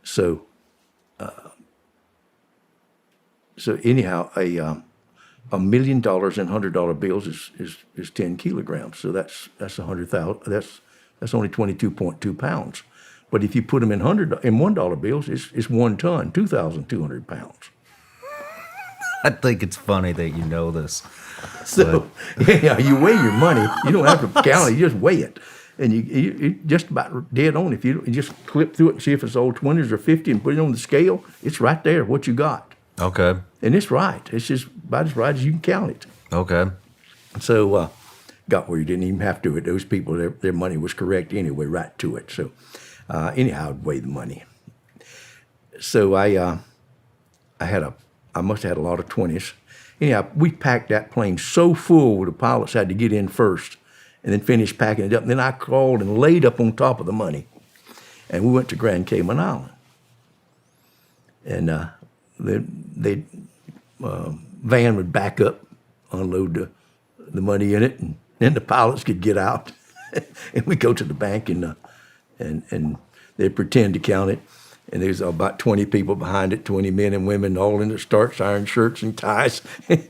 So, anyhow, $1 million in $100 bills is 10 kilograms. So that's 100,000. That's only 22.2 pounds. But if you put them in $1 bills, it's 1 ton, 2,200 pounds. I think it's funny that you know this. So, yeah, you weigh your money. You don't have to count it. You just weigh it. And you just about dead on. If you just clip through it and see if it's old 20s or 50 and put it on the scale, it's right there, what you got. Okay. And it's right. It's just about as right as you can count it. Okay. So, got where you didn't even have to. Those people, their money was correct anyway, right to it. So, anyhow, I'd weigh the money. So I must have had a lot of 20s. Anyhow, we packed that plane so full the pilots had to get in first and then finish packing it up. And then I crawled and laid up on top of the money. And we went to Grand Cayman Island. And the van would back up, unload the money in it, and then the pilots could get out. And we go to the bank and they'd pretend to count it. And there's about 20 people behind it, 20 men and women, all in their starched iron shirts and ties. And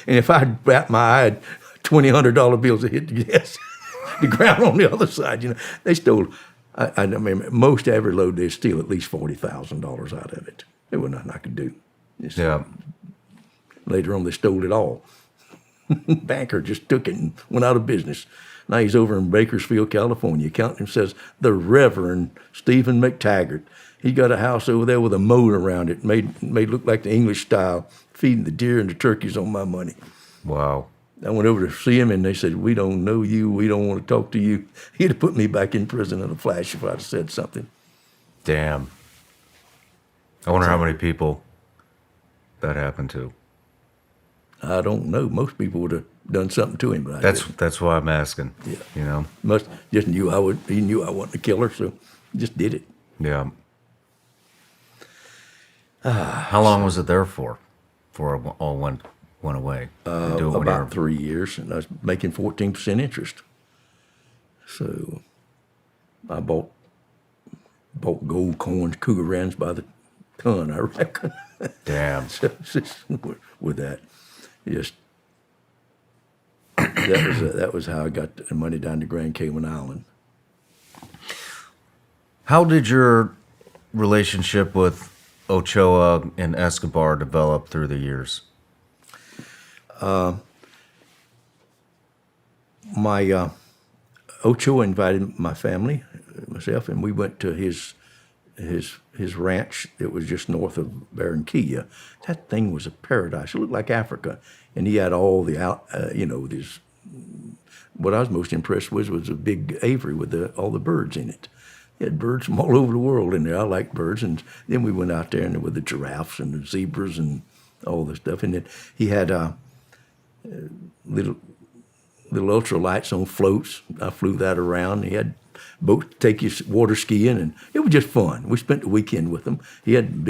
if I'd bat my eye, $2,000 bills would hit the ground on the other side. You know, they stole. I mean, most every load they steal at least $40,000 out of it. There was nothing I could do. Yeah. Later on, they stole it all. Banker just took it and went out of business. Now he's over in Bakersfield, California. Counting says the Reverend Stephen McTaggart. He got a house over there with a moat around it, made look like the English style, feeding the deer and the turkeys on my money. Wow. I went over to see him, and they said, "We don't know you. We don't want to talk to you." He'd have put me back in prison in a flash if I'd have said something. Damn. I wonder how many people that happened to. I don't know. Most people would have done something to him, but That's why I'm asking. Yeah. You know. He knew I wasn't a killer, so he just did it. Yeah. How long was it there for? Before it all went away? About 3 years, and I was making 14% interest. So I bought gold coins, cougar rans by the ton, I reckon. Damn. So, with that, that was how I got the money down to Grand Cayman Island. How did your relationship with Ochoa and Escobar develop through the years? My Ochoa invited my family, myself, and we went to his ranch. It was just north of Barranquilla. That thing was a paradise. It looked like Africa, and he had all the this. What I was most impressed with was a big aviary with all the birds in it. He had birds from all over the world in there. I like birds, and then we went out there and with the giraffes and the zebras and all the stuff. And then he had little ultralights on floats. I flew that around. He had boats to take you water skiing, and it was just fun. We spent the weekend with him. He had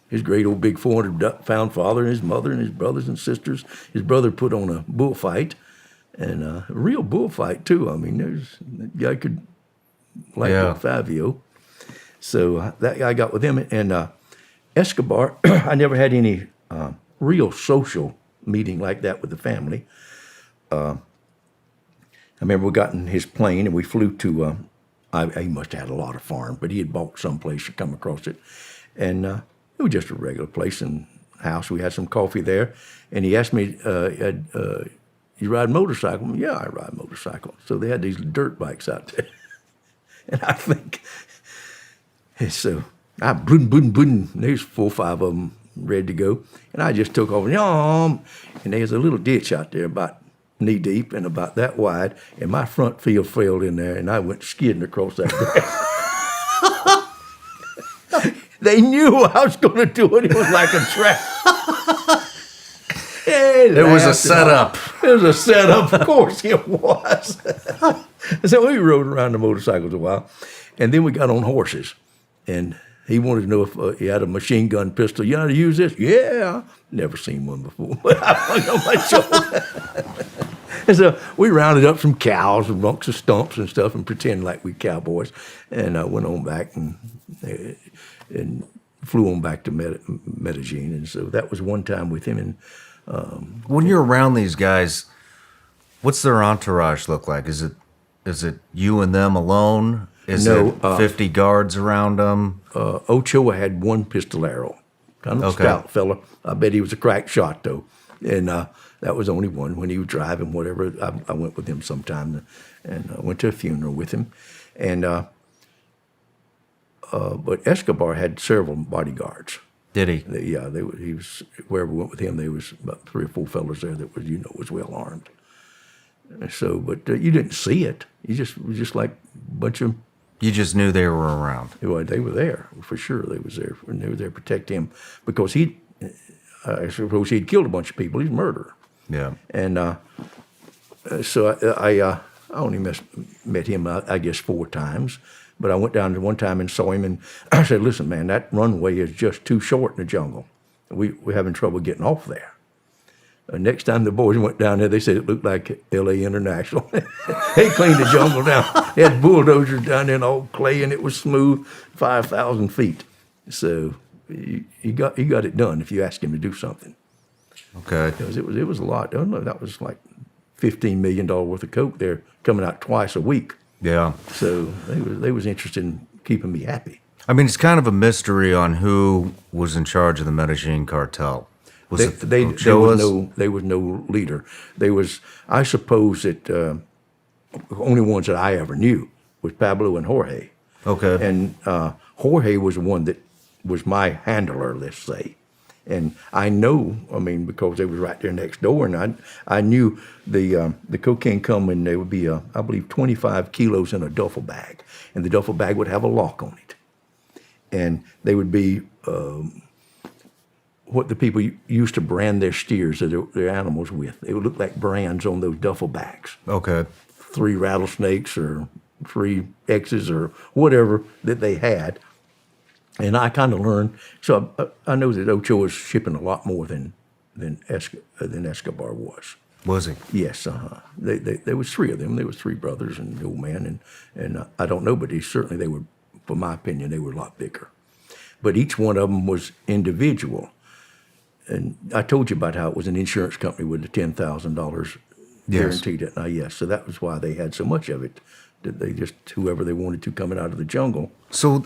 his great old big 400-pound father and his mother and his brothers and sisters. His brother put on a bullfight, and a real bullfight too. I mean, that guy could Fabio. So that I got with him, and Escobar. I never had any real social meeting like that with the family. I remember we got in his plane and we flew to. He must have had a lot of farm, but he had bought someplace or come across it, and it was just a regular place and house. We had some coffee there, and he asked me, "You ride motorcycle?" Yeah, I ride motorcycle. So they had these dirt bikes out there. And I think, so I boom, there's 4 or 5 of them ready to go. And I just took off, and there's a little ditch out there about knee deep and about that wide. And my front field failed in there, and I went skidding across that grass. They knew I was going to do it. It was like a trap. It was a setup. It was a setup, of course it was. So we rode around the motorcycles a while, and then we got on horses. And he wanted to know if he had a machine gun pistol. You know how to use this? Yeah. Never seen one before, but I hung on my shoulder. So we rounded up some cows and bunks of stumps and stuff and pretended like we cowboys, and went on back and flew on back to Medellin. And so that was one time with him. And when you're around these guys, what's their entourage look like? Is it you and them alone? Is it 50 guards around them? Ochoa had one pistolero, kind of a stout fella. I bet he was a crack shot though, and that was only one. When he was driving, whatever, I went with him sometime, and went to a funeral with him, and but Escobar had several bodyguards. Did he? He was wherever we went with him. There was about 3 or 4 fellas there that was well armed. So, but you didn't see it. It was just like a bunch of. You just knew they were around. Well, they were there for sure. They was there, and they were there to protect him because I suppose he'd killed a bunch of people. He's a murderer. Yeah. And so I only met him, I guess, 4 times. But I went down there one time and saw him, and I said, "Listen, man, that runway is just too short in the jungle. We're having trouble getting off there." Next time the boys went down there, they said it looked like L.A. International. They cleaned the jungle down. They had bulldozers down there and all clay, and it was smooth, 5,000 feet. So he got it done if you ask him to do something. Okay. Because it was a lot. I don't know, that was like $15 million worth of coke there coming out twice a week. Yeah. So they was interested in keeping me happy. I mean, it's kind of a mystery on who was in charge of the Medellín Cartel. There was no leader. I suppose that the only ones that I ever knew was Pablo and Jorge. Okay. And Jorge was the one that was my handler, let's say. And I know, because they was right there next door, and I knew the cocaine come in. There would be, I believe, 25 kilos in a duffel bag, and the duffel bag would have a lock on it, and they would be what the people used to brand their steers or their animals with. It would look like brands on those duffel bags. Okay. 3 rattlesnakes or 3 X's or whatever that they had. And I kind of learned, so I know that Ochoa was shipping a lot more than Escobar was. Was he? Yes, there was 3 of them. There was 3 brothers and the old man, and I don't know, but they were, for my opinion, they were a lot bigger. But each one of them was individual. And I told you about how it was an insurance company with the $10,000 guaranteed it. Yes, so that was why they had so much of it. That they just, whoever they wanted to coming out of the jungle. So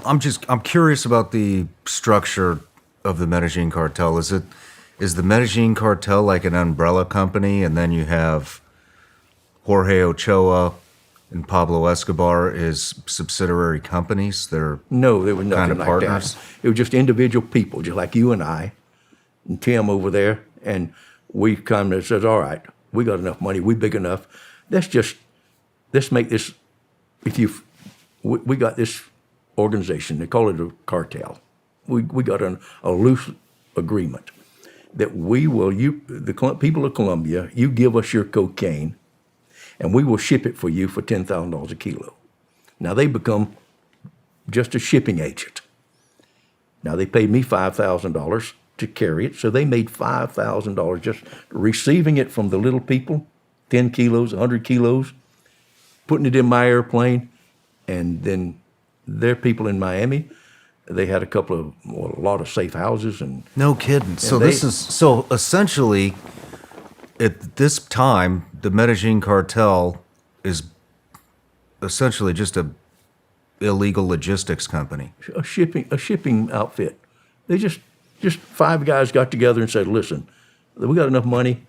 I'm curious about the structure of the Medellín Cartel. Is the Medellín Cartel like an umbrella company, and then you have Jorge Ochoa and Pablo Escobar as subsidiary companies? No, there was nothing kind of like partners? that. It was just individual people, just like you and I, and Tim over there, and we come and says, "All right, we got enough money, we big enough. Let's make this. We got this organization. They call it a cartel. We got a loose agreement that we will. The people of Colombia, you give us your cocaine, and we will ship it for you for $10,000 a kilo. Now they become just a shipping agent. Now they paid me $5,000 to carry it, so they made $5,000 just receiving it from the little people, 10 kilos, 100 kilos. Putting it in my airplane, and then their people in Miami, they had a lot of safe houses and. No kidding. So essentially, at this time, the Medellín Cartel is essentially just a illegal logistics company. A shipping outfit. They just 5 guys got together and said, "Listen, we got enough money.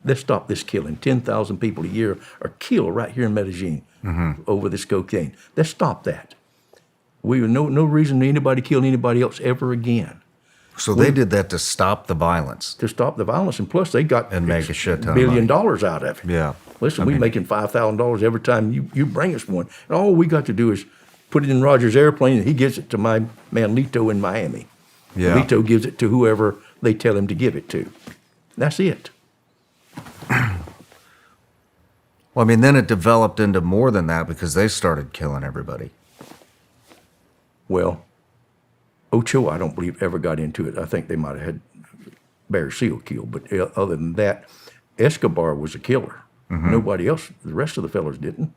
Let's stop this killing. 10,000 people a year are killed right here in Medellin over this cocaine. Let's stop that. We no reason anybody kill anybody else ever again." So they did that to stop the violence. To stop the violence, and plus they got and make a shit ton $1 billion of money out of it. Yeah. Listen, we're making $5,000 every time you bring us one, and all we got to do is put it in Roger's airplane, and he gives it to my man Lito in Miami. Yeah. Lito gives it to whoever they tell him to give it to. That's it. Well, then it developed into more than that because they started killing everybody. Well, Ochoa, I don't believe, ever got into it. I think they might have had Barry Seal killed, but other than that, Escobar was a killer. Nobody else, the rest of the fellows didn't.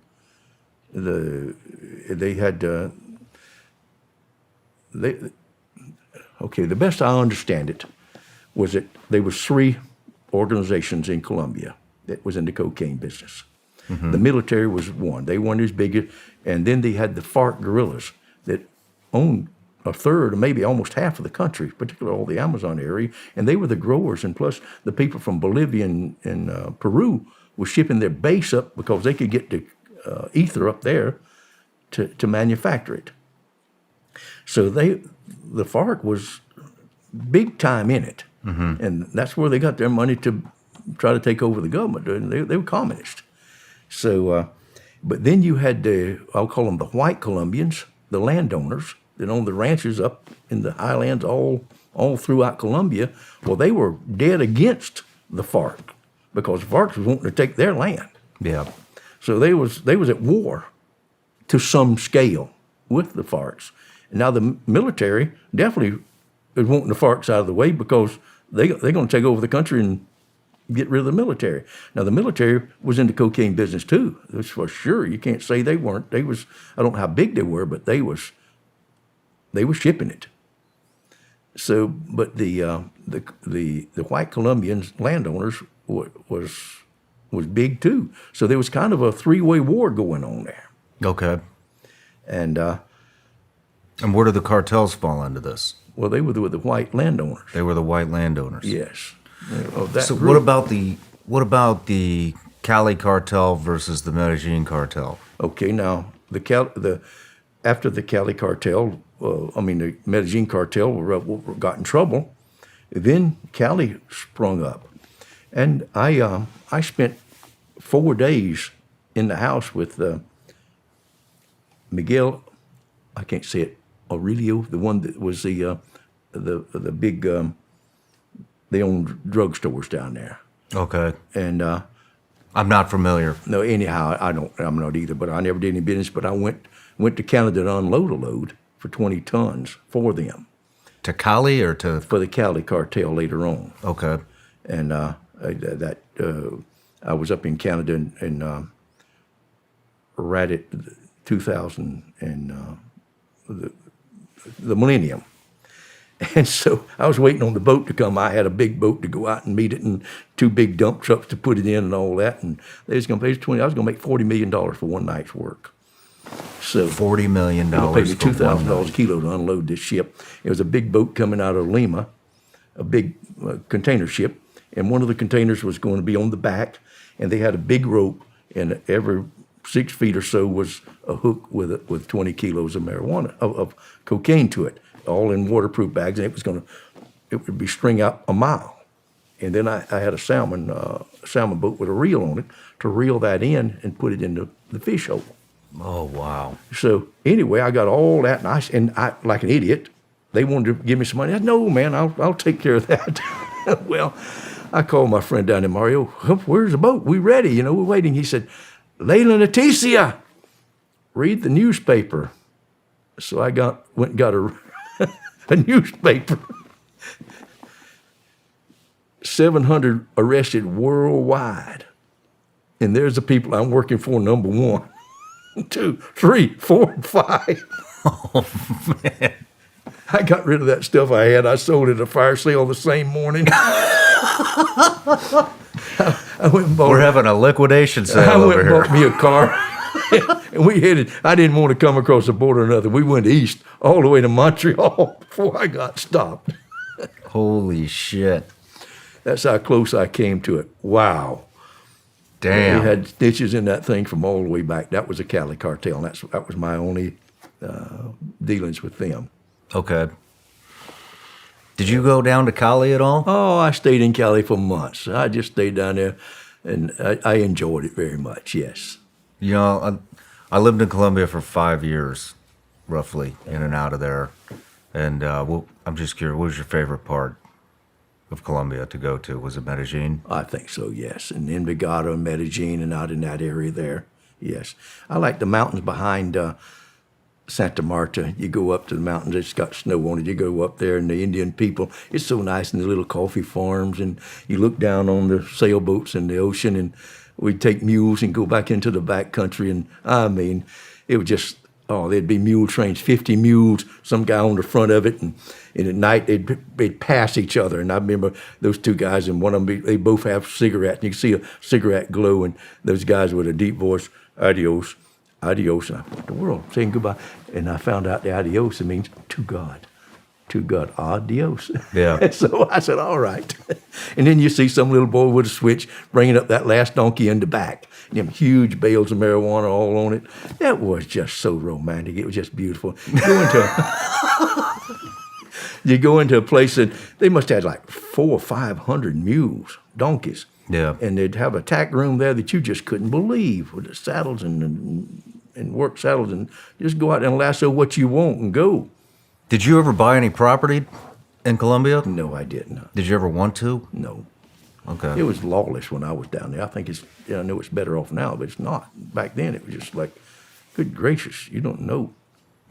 They had, the best I understand it was that there was 3 organizations in Colombia that was in the cocaine business. The military was one. They weren't as big, and then they had the FARC guerrillas that owned a third or maybe almost half of the country, particularly all the Amazon area, and they were the growers. And plus, the people from Bolivia and Peru were shipping their base up because they could get the ether up there to manufacture it. So the FARC was big time in it, and that's where they got their money to try to take over the government. They were communist. So, but then you had I'll call them the white Colombians, the landowners that owned the ranches up in the highlands all throughout Colombia. Well, they were dead against the FARC because the FARC was wanting to take their land. Yeah. So they was at war to some scale with the FARCs. And now the military definitely is wanting the FARCs out of the way because they're going to take over the country and get rid of the military. Now the military was in the cocaine business too. That's for sure. You can't say they weren't. I don't know how big they were, but they were shipping it. So, but the white Colombians landowners was big too. So there was kind of a 3-way war going on there. Okay. And where do the cartels fall into this? Well, they were the white landowners. They were the white landowners. Yes. So what about the Cali cartel versus the Medellín cartel? Okay, now after the Cali cartel, the Medellín cartel got in trouble. Then Cali sprung up, and I spent 4 days in the house with Miguel. I can't say it. Aurelio, the one that was the big. They owned drugstores down there. Okay. And I'm not familiar. No, anyhow, I'm not either. But I never did any business. But I went to Canada to unload a load for 20 tons for them. To Cali or to? For the Cali cartel later on. Okay. And I was up in Canada and right at 2000 and the millennium. And so I was waiting on the boat to come. I had a big boat to go out and meet it, and 2 big dump trucks to put it in, and all that. And I was going to make $40 million for one night's work. So $40 million. They paid me $2,000 a kilo to unload this ship. It was a big boat coming out of Lima, a big container ship, and one of the containers was going to be on the back, and they had a big rope, and every 6 feet or so was a hook with 20 kilos of marijuana of cocaine to it, all in waterproof bags, and it would be string out a mile. And then I had a salmon boat with a reel on it to reel that in and put it in the fish hole. Oh, wow. So anyway, I got all that, and I like an idiot, they wanted to give me some money. I said, no, man, I'll take care of that. Well, I called my friend down there, Mario, where's the boat? We ready, we're waiting. He said, Layla Leticia, read the newspaper. So I went and got a newspaper. 700 arrested worldwide. And there's the people I'm working for, number 1, 2, 3, 4, and 5. Oh, man. I got rid of that stuff I had. I sold it at a fire sale the same morning. I went and bought We're having a liquidation sale over here. I went and bought me a car. And we headed, I didn't want to come across the border or nothing. We went east all the way to Montreal before I got stopped. Holy shit. That's how close I came to it. Wow. Damn. We had stitches in that thing from all the way back. That was a Cali cartel, and that was my only dealings with them. Okay. Did you go down to Cali at all? Oh, I stayed in Cali for months. I just stayed down there, and I enjoyed it very much, yes. I lived in Colombia for 5 years, roughly, in and out of there. And I'm just curious, what was your favorite part of Colombia to go to? Was it Medellín? I think so, yes. And Envigado and Medellín and out in that area there, yes. I like the mountains behind Santa Marta. You go up to the mountains, it's got snow on it. You go up there and the Indian people, it's so nice, and the little coffee farms, and you look down on the sailboats and the ocean, and we'd take mules and go back into the back country, and I mean, it was just, oh, there'd be mule trains, 50 mules, some guy on the front of it, and at night they'd pass each other. And I remember those two guys, and one of them, they both have cigarettes, and you can see a cigarette glow, and those guys with a deep voice, adios, adios. And I thought, the world, saying goodbye. And I found out the adios, it means to God. To God, adios. Yeah. So I said, all right. And then you see some little boy with a switch bringing up that last donkey in the back. Them huge bales of marijuana all on it. That was just so romantic. It was just beautiful. You go into a place and they must have like 400 or 500 mules, donkeys. Yeah. And they'd have a tack room there that you just couldn't believe, with the saddles and work saddles, and just go out and lasso what you want and go. Did you ever buy any property in Colombia? No, I didn't. Did you ever want to? No. Okay. It was lawless when I was down there. I think I know it's better off now, but it's not. Back then, it was just like, good gracious, you don't know.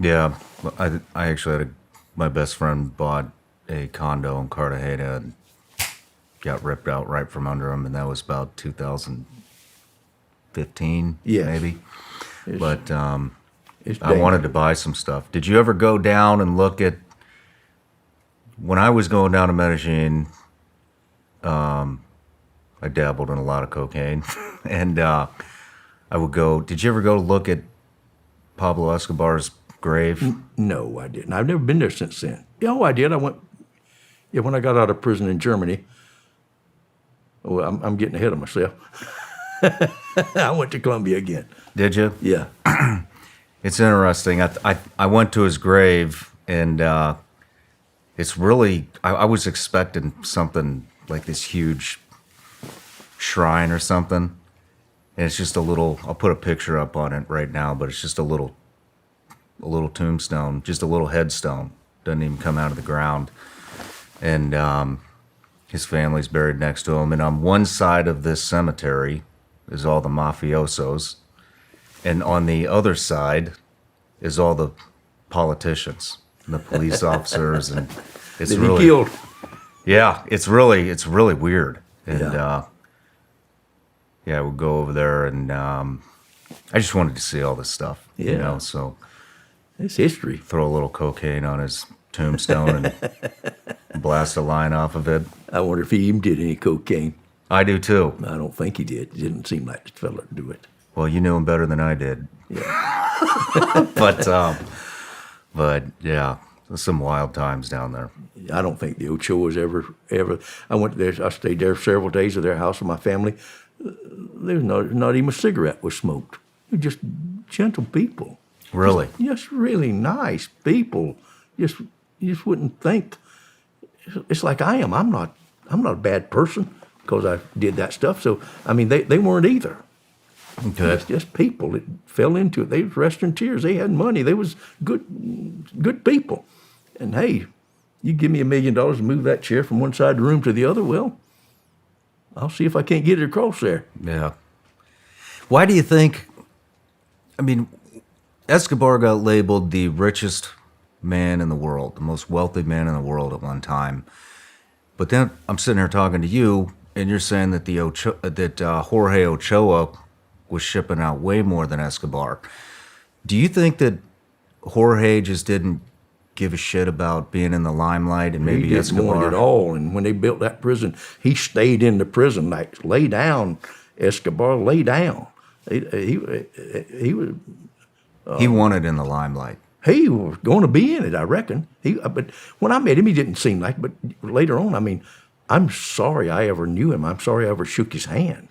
Yeah, I actually had my best friend bought a condo in Cartagena and got ripped out right from under him, and that was about 2015, Yes. maybe. But I dangerous. wanted to buy some stuff. Did you ever go down and look at, when I was going down to Medellín, I dabbled in a lot of cocaine, and I would go, did you ever go look at Pablo Escobar's grave? No, I didn't. I've never been there since then. Yeah, I did. I went, when I got out of prison in Germany. Well, I'm getting ahead of myself. I went to Colombia again. Did you? Yeah. It's interesting. I went to his grave, and it's really, I was expecting something like this huge shrine or something. And it's just a little, I'll put a picture up on it right now, but it's just a little tombstone, just a little headstone. Doesn't even come out of the ground. And his family's buried next to him. And on one side of this cemetery is all the mafiosos. And on the other side is all the politicians and the police officers. And it's That really he killed. Yeah, it's really weird. And Yeah. I would go over there, and I just wanted to see all this stuff. You Yeah. know, so It's history. throw a little cocaine on his tombstone and blast a line off of it. I wonder if he even did any cocaine. I do too. I don't think he did. It didn't seem like the fella to do it. Well, you knew him better than I did. Yeah. But yeah, some wild times down there. I don't think the Ochoas ever. I went there. I stayed there several days at their house with my family. There's not even a cigarette was smoked. They're just gentle people. Really? Just really nice people. You just wouldn't think. It's like I am. I'm not a bad person because I did that stuff. So I mean, they weren't either. Okay. It's just people that fell into it. They was restaurateurs. They had money. They was good people. And hey, you give me $1 million to move that chair from one side of the room to the other, well, I'll see if I can't get it across there. Yeah. Why do you think, I mean, Escobar got labeled the richest man in the world, the most wealthy man in the world at one time. But then I'm sitting here talking to you, and you're saying that Jorge Ochoa was shipping out way more than Escobar. Do you think that Jorge just didn't give a shit about being in the limelight, and maybe he didn't Escobar? want it all. And when they built that prison, he stayed in the prison. Like, lay down, Escobar, lay down. He was. He wanted in the limelight. He was going to be in it, I reckon. But when I met him, he didn't seem like. But later on, I mean, I'm sorry I ever knew him. I'm sorry I ever shook his hand.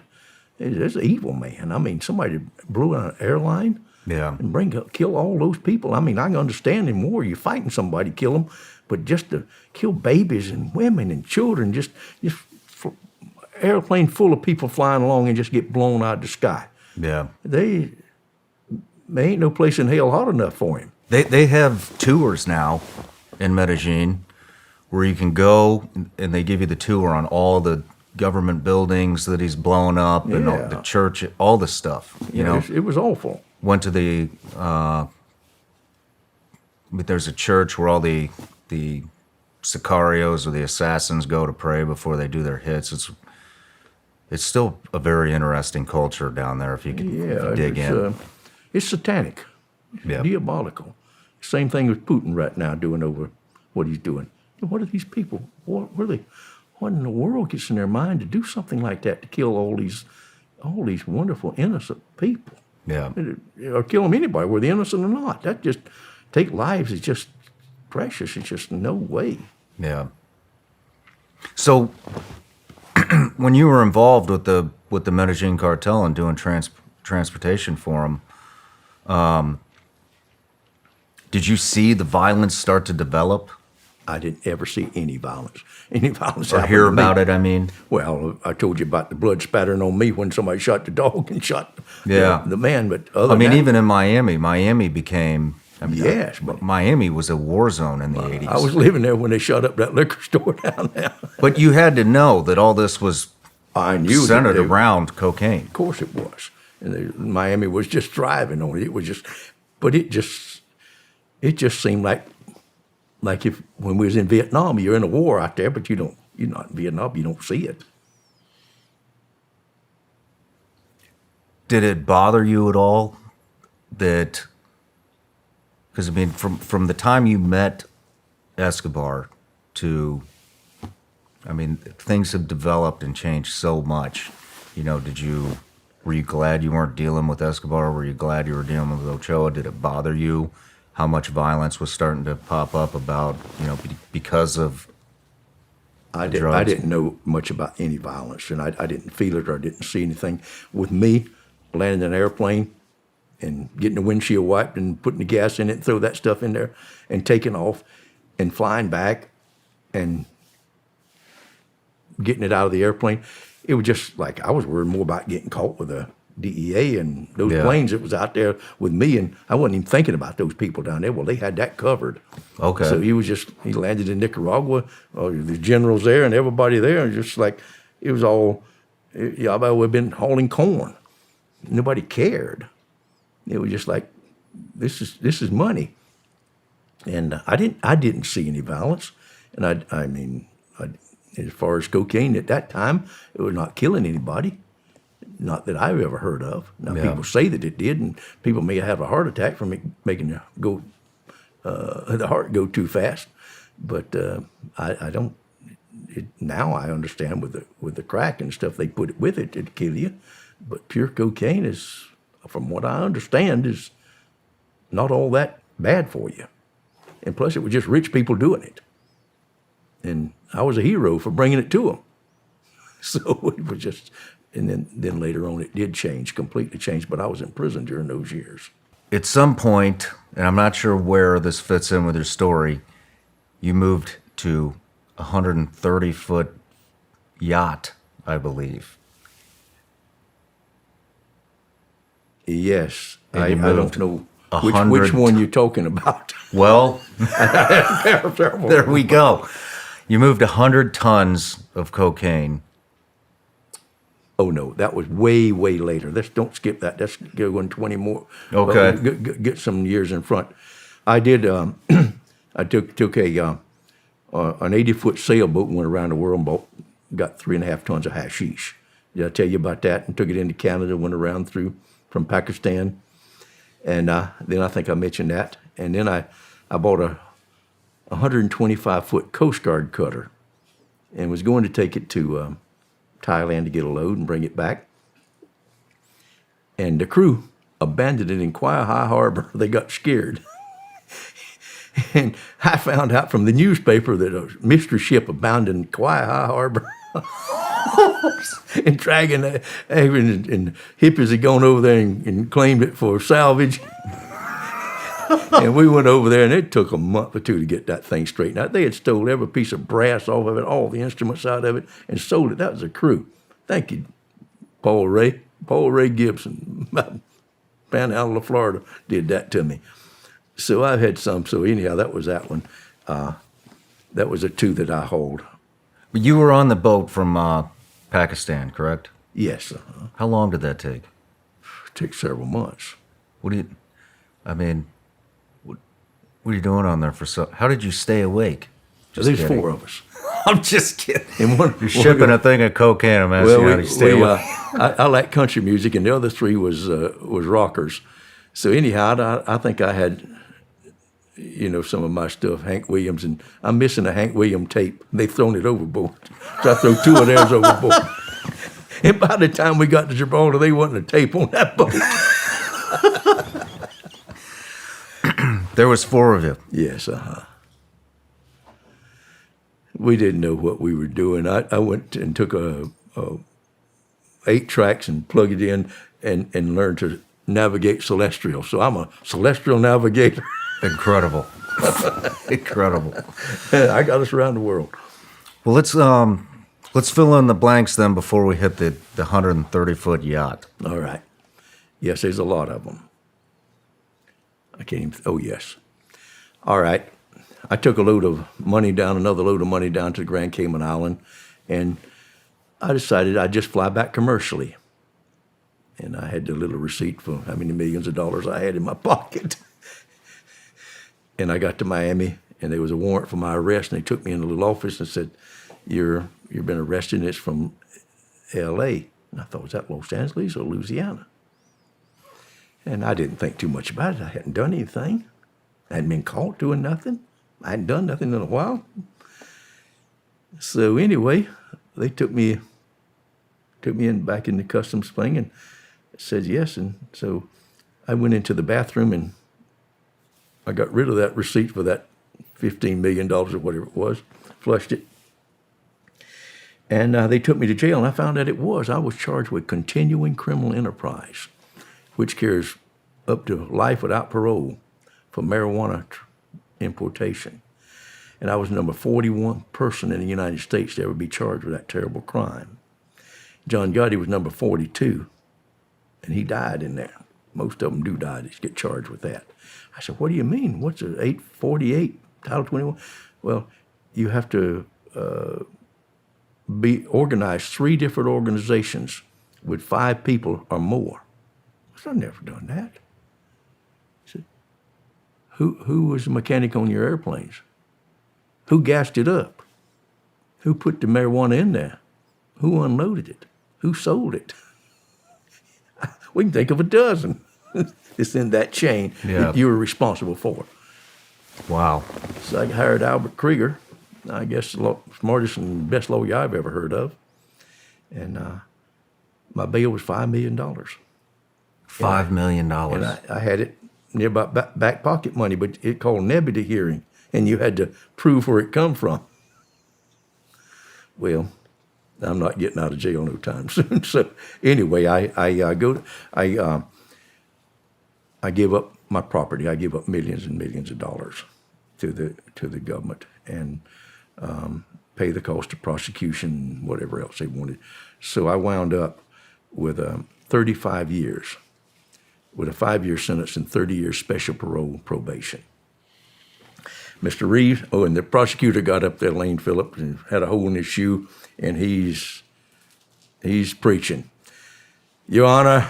He's an evil man. I mean, somebody blew an airline. Yeah. And kill all those people. I mean, I can understand in war, you're fighting somebody, kill them, but just to kill babies and women and children, just airplane full of people flying along and just get blown out of the sky. Yeah. They ain't no place in hell hot enough for him. They have tours now in Medellin where you can go and they give you the tour on all the government buildings that he's blown up and all the church, all the stuff. You know, it was awful. Went to the, there's a church where all the sicarios or the assassins go to pray before they do their hits. It's still a very interesting culture down there if you could dig in. It's satanic, diabolical. Same thing with Putin right now doing over what he's doing. What are these people? What in the world gets in their mind to do something like that, to kill all these wonderful innocent people? Yeah. Or kill them anybody, whether they're innocent or not. That just take lives is just precious. It's just no way. Yeah. So, when you were involved with the Medellín Cartel and doing transportation for them, did you see the violence start to develop? I didn't ever see any violence. Any violence. Or hear about it, I mean? Well, I told you about the blood spattering on me when somebody shot the dog and shot the man. But even in Miami became... yes. But Miami was a war zone in the 80s. I was living there when they shut up that liquor store down there. But you had to know that all this was centered around cocaine. Of course it was. And Miami was just thriving on it. It was just... But it just seemed like if when we was in Vietnam, you're in a war out there, but you're not in Vietnam, you don't see it. Did it bother you at all that, because I mean, from the time you met Escobar to, I mean, things have developed and changed so much. You know, were you glad you weren't dealing with Escobar? Were you glad you were dealing with Ochoa? Did it bother you how much violence was starting to pop up about, because of drugs? I didn't know much about any violence, and I didn't feel it or I didn't see anything. With me, landing an airplane and getting the windshield wiped and putting the gas in it and throw that stuff in there and taking off and flying back and getting it out of the airplane, it was just like I was worried more about getting caught with a DEA and those planes that was out there with me, and I wasn't even thinking about those people down there. Well, they had that covered. Okay. So he landed in Nicaragua, the generals there and everybody there, and just like, it was all, I would have been hauling corn. Nobody cared. It was just like, this is money. And I didn't see any violence. And I mean, as far as cocaine at that time, it was not killing anybody. Not that I've ever heard of. Now, people say that it did, and people may have a heart attack from it making the heart go too fast. But I don't. Now I understand with the crack and stuff they put it with it to kill you. But pure cocaine is, from what I understand, is not all that bad for you. And plus, it was just rich people doing it. And I was a hero for bringing it to them. So it was just. And then later on, it did completely change, but I was in prison during those years. At some point, and I'm not sure where this fits in with your story, you moved to a 130-foot yacht, I believe. Yes. I don't know which one you're talking about. Well, there we go. You moved 100 tons of cocaine. Oh, no, that was way, way later. Don't skip that. Let's go on 20 more. Okay. Get some years in front. I did, I took an 80-foot sailboat and went around the world and got 3.5 tons of hashish. Did I tell you about that? And took it into Canada, went around from Pakistan. And then I think I mentioned that. And then I bought a 125-foot Coast Guard cutter and was going to take it to Thailand to get a load and bring it back. And the crew abandoned it in Kauai Harbor. They got scared. And I found out from the newspaper that a mystery ship abandoned Kauai Harbor and dragging and hippies had gone over there and claimed it for salvage. And we went over there, and it took a month or two to get that thing straightened out. They had stolen every piece of brass off of it, all the instruments out of it, and sold it. That was a crew. Thank you, Paul Ray. Paul Ray Gibson, Panhandle of Florida, did that to me. So I've had some. So anyhow, that was that one. That was the two that I hauled. You were on the boat from Pakistan, correct? Yes. How long did that take? It took several months. What are you doing on there how did you stay awake? Just There's kidding. 4 of us. I'm just kidding. And You're shipping a thing of cocaine. I'm asking you how to stay away. I like country music, and the other 3 was rockers. So anyhow, I think I had, some of my stuff, Hank Williams, and I'm missing a Hank Williams tape. They've thrown it overboard. So I throw 2 of theirs overboard. And by the time we got to Gibraltar, they wasn't a tape on that boat. There was 4 of you. Yes, We didn't know what we were doing. I went and took a 8 tracks and plugged it in and learned to navigate celestial. So I'm a celestial navigator. Incredible. Incredible. I got us around the world. Well, let's fill in the blanks then before we hit the 130-foot yacht. All right. Yes, there's a lot of them. I can't even, oh, yes. All right. I took another load of money down to the Grand Cayman Island, and I decided I'd just fly back commercially. And I had the little receipt for how many millions of dollars I had in my pocket. And I got to Miami, and there was a warrant for my arrest, and they took me in a little office and said, you've been arrested, and it's from L.A. And I thought, was that Los Angeles or Louisiana? And I didn't think too much about it. I hadn't done anything. I hadn't been caught doing nothing. I hadn't done nothing in a while. So anyway, they took me in back in the customs thing and said yes. And so I went into the bathroom and I got rid of that receipt for that $15 million or whatever it was, flushed it. And they took me to jail, and I found out I was charged with continuing criminal enterprise, which carries up to life without parole for marijuana importation. And I was number 41 person in the United States to ever be charged with that terrible crime. John Gotti was number 42, and he died in there. Most of them do die. They get charged with that. I said, what do you mean? What's it, 848, Title 21? Well, you have to be organized 3 different organizations with 5 people or more. I said, I've never done that. I said, who was the mechanic on your airplanes? Who gassed it up? Who put the marijuana in there? Who unloaded it? Who sold it? We can think of a dozen. It's in that chain that you were responsible for. Wow. So I hired Albert Krieger, I guess the smartest and best lawyer I've ever heard of. And my bail was $5 million. $5 million. And I had it near about back pocket money, but it called nebulous hearing, and you had to prove where it come from. Well, I'm not getting out of jail no time soon. So anyway, I give up my property. I give up millions and millions of dollars to the government and pay the cost of prosecution, whatever else they wanted. So I wound up with 35 years, with a 5-year sentence and 30 years special parole probation. Mr. Reaves, and the prosecutor got up there, Lane Phillips, and had a hole in his shoe, and he's preaching. Your Honor,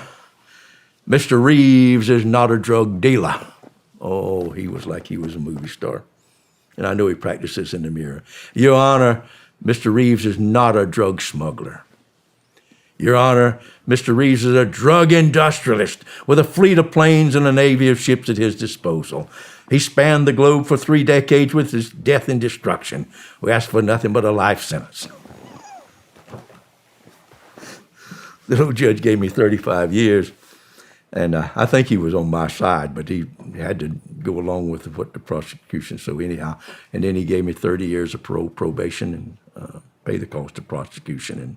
Mr. Reaves is not a drug dealer. Oh, he was like he was a movie star. And I know he practiced this in the mirror. Your Honor, Mr. Reaves is not a drug smuggler. Your Honor, Mr. Reaves is a drug industrialist with a fleet of planes and a navy of ships at his disposal. He spanned the globe for 3 decades with his death and destruction. We asked for nothing but a life sentence. The little judge gave me 35 years, and I think he was on my side, but he had to go along with what the prosecution, so anyhow. And then he gave me 30 years of probation and pay the cost of prosecution. And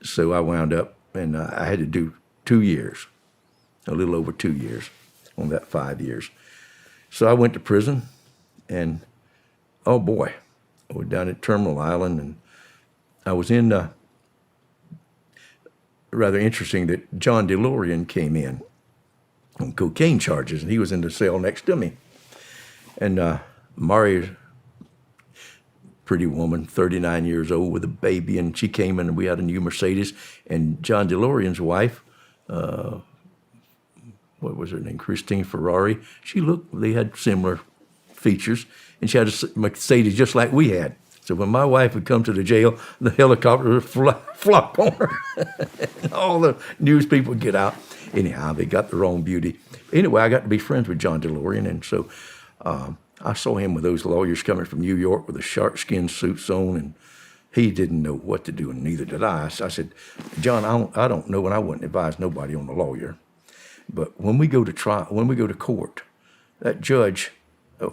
so I wound up, and I had to do 2 years, a little over 2 years on that 5 years. So I went to prison, and oh boy, I was down at Terminal Island, and I was in, rather interesting that John DeLorean came in on cocaine charges, and he was in the cell next to me. And Mari's pretty woman, 39 years old with a baby, and she came in and we had a new Mercedes, and John DeLorean's wife, what was her name, Christine Ferrari, they had similar features, and she had a Mercedes just like we had. So when my wife would come to the jail, the helicopter would flock on her. All the news people would get out. Anyhow, they got the wrong beauty. Anyway, I got to be friends with John DeLorean, and so I saw him with those lawyers coming from New York with the shark skin suits on, and he didn't know what to do, and neither did I. So I said, John, I don't know, and I wouldn't advise nobody on the lawyer. But when we go to trial, when we go to court, that judge,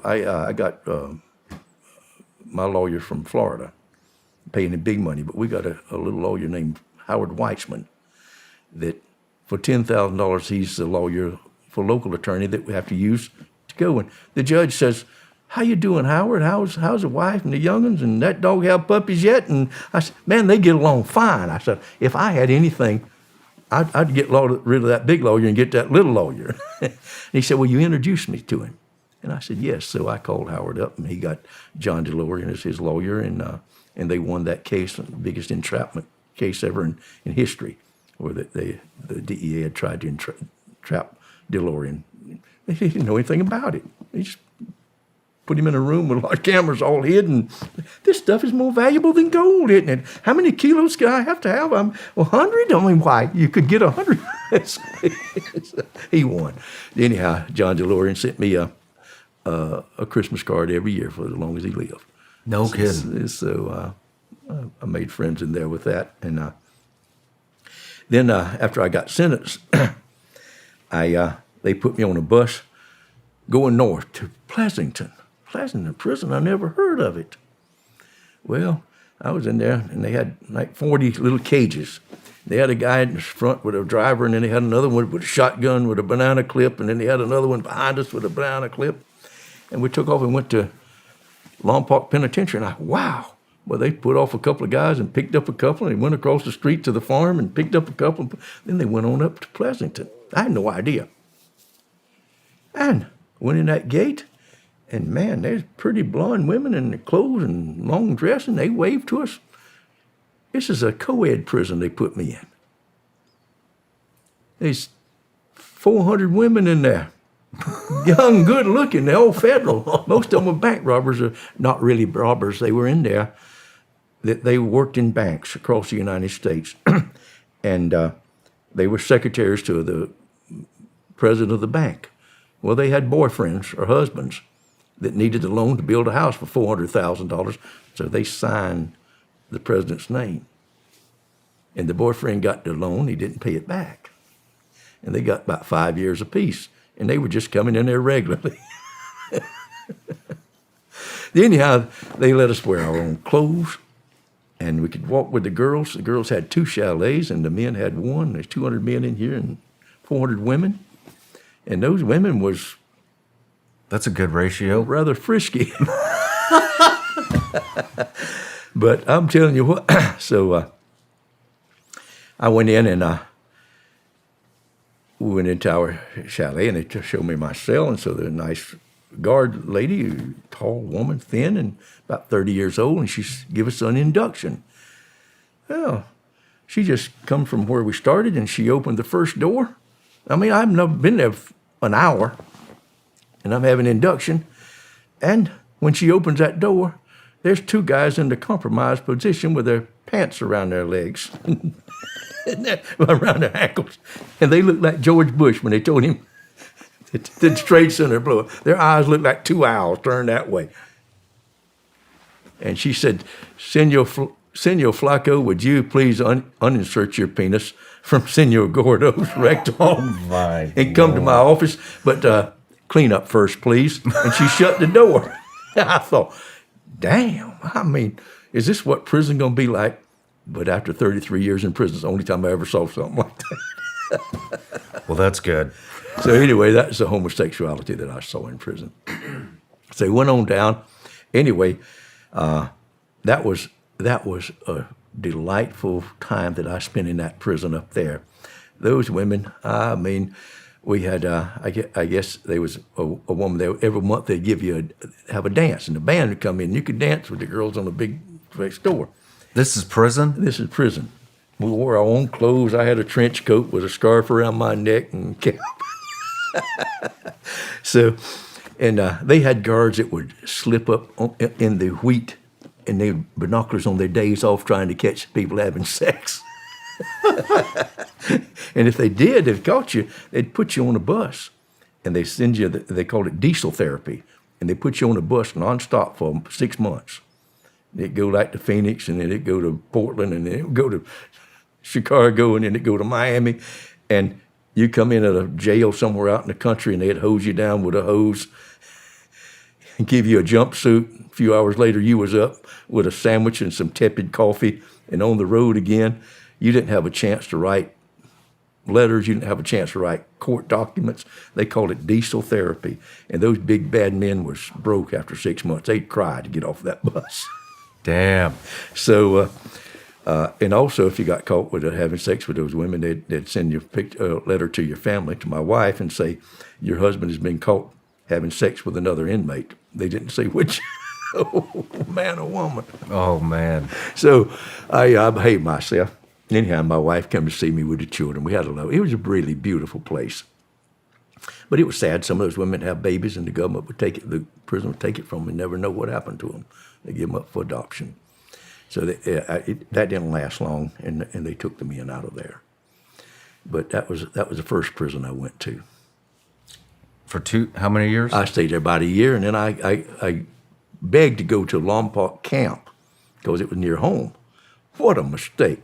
I got my lawyer from Florida, paying him big money, but we got a little lawyer named Howard Weitzman that for $10,000, he's the lawyer for local attorney that we have to use to go. And the judge says, how you doing, Howard? How's the wife and the young'uns and that dog have puppies yet? And I said, man, they get along fine. I said, if I had anything, I'd get rid of that big lawyer and get that little lawyer. And he said, well, you introduced me to him. And I said, yes. So I called Howard up, and he got John DeLorean as his lawyer, and they won that case, the biggest entrapment case ever in history, where the DEA had tried to entrap DeLorean. He didn't know anything about it. They just put him in a room with a lot of cameras all hidden. This stuff is more valuable than gold, isn't it? How many kilos can I have to have? 100? I mean, why? You could get 100. He won. Anyhow, John DeLorean sent me a Christmas card every year for as long as he lived. No kidding. So I made friends in there with that. And then after I got sentenced, they put me on a bus going north to Pleasanton. Pleasanton prison, I never heard of it. Well, I was in there, and they had like 40 little cages. They had a guy in the front with a driver, and then they had another one with a shotgun with a banana clip, and then they had another one behind us with a banana clip. And we took off and went to Lompoc Penitentiary, and wow. Well, they put off a couple of guys and picked up a couple, and they went across the street to the farm and picked up a couple. Then they went on up to Pleasanton. I had no idea. And went in that gate, and man, there's pretty blonde women in their clothes and long dress, and they waved to us. This is a co-ed prison they put me in. There's 400 women in there. Young, good looking, they're all federal. Most of them were bank robbers, or not really robbers. They were in there. They worked in banks across the United States. And they were secretaries to the president of the bank. Well, they had boyfriends or husbands that needed a loan to build a house for $400,000, so they signed the president's name. And the boyfriend got the loan, he didn't pay it back. And they got about 5 years apiece, and they were just coming in there regularly. Anyhow, they let us wear our own clothes, and we could walk with the girls. The girls had 2 chalets, and the men had 1. There's 200 men in here and 400 women. And those women was... That's a good ratio. Rather frisky. But I'm telling you what, so I went in and we went into our chalet, and they showed me my cell, and so the nice guard lady, tall woman, thin, and about 30 years old, and she gave us an induction. Well, she just come from where we started, and she opened the first door. I mean, I've never been there an hour, and I'm having induction, and when she opens that door, there's 2 guys in the compromised position with their pants around their legs, around their ankles, and they look like George Bush when they told him the Trade Center blew up. Their eyes looked like 2 owls turned that way. And she said, Senor Flaco, would you please uninsert your penis from Senor Gordo's rectum and come to my office, but clean up first, please. And she shut the door. I thought, damn, I mean, is this what prison gonna be like? But after 33 years in prison, it's the only time I ever saw something like that. Well, that's good. So anyway, that's the homosexuality that I saw in prison. So we went on down. Anyway, that was a delightful time that I spent in that prison up there. Those women, I mean, we had, I guess there was a woman there. Every month they'd have a dance, and the band would come in. You could dance with the girls on the big store. This is prison? This is prison. We wore our own clothes. I had a trench coat with a scarf around my neck and cap. So And they had guards that would slip up in the wheat and they had binoculars on their days off trying to catch people having sex. And if they did, if they caught you, they'd put you on a bus and they send you, they called it diesel therapy. And they put you on a bus nonstop for 6 months. It'd go like to Phoenix, and then it'd go to Portland, and then it'd go to Chicago, and then it'd go to Miami. And you come in at a jail somewhere out in the country, and they'd hose you down with a hose and give you a jumpsuit. A few hours later, you was up with a sandwich and some tepid coffee and on the road again. You didn't have a chance to write letters. You didn't have a chance to write court documents. They called it diesel therapy. And those big bad men was broke after 6 months. They'd cry to get off that bus. Damn. So, and also if you got caught with having sex with those women, they'd send you a letter to your family, to my wife, and say, your husband has been caught having sex with another inmate. They didn't say which man or woman. Oh, man. So I behaved myself. Anyhow, my wife came to see me with the children. We had a love. It was a really beautiful place. But it was sad. Some of those women have babies, and the government would take it, the prison would take it from them and never know what happened to them. They give them up for adoption. So that didn't last long, and they took the men out of there. But that was the first prison I went to. For how many years? I stayed there about a year, and then I begged to go to Lompoc camp because it was near home. What a mistake.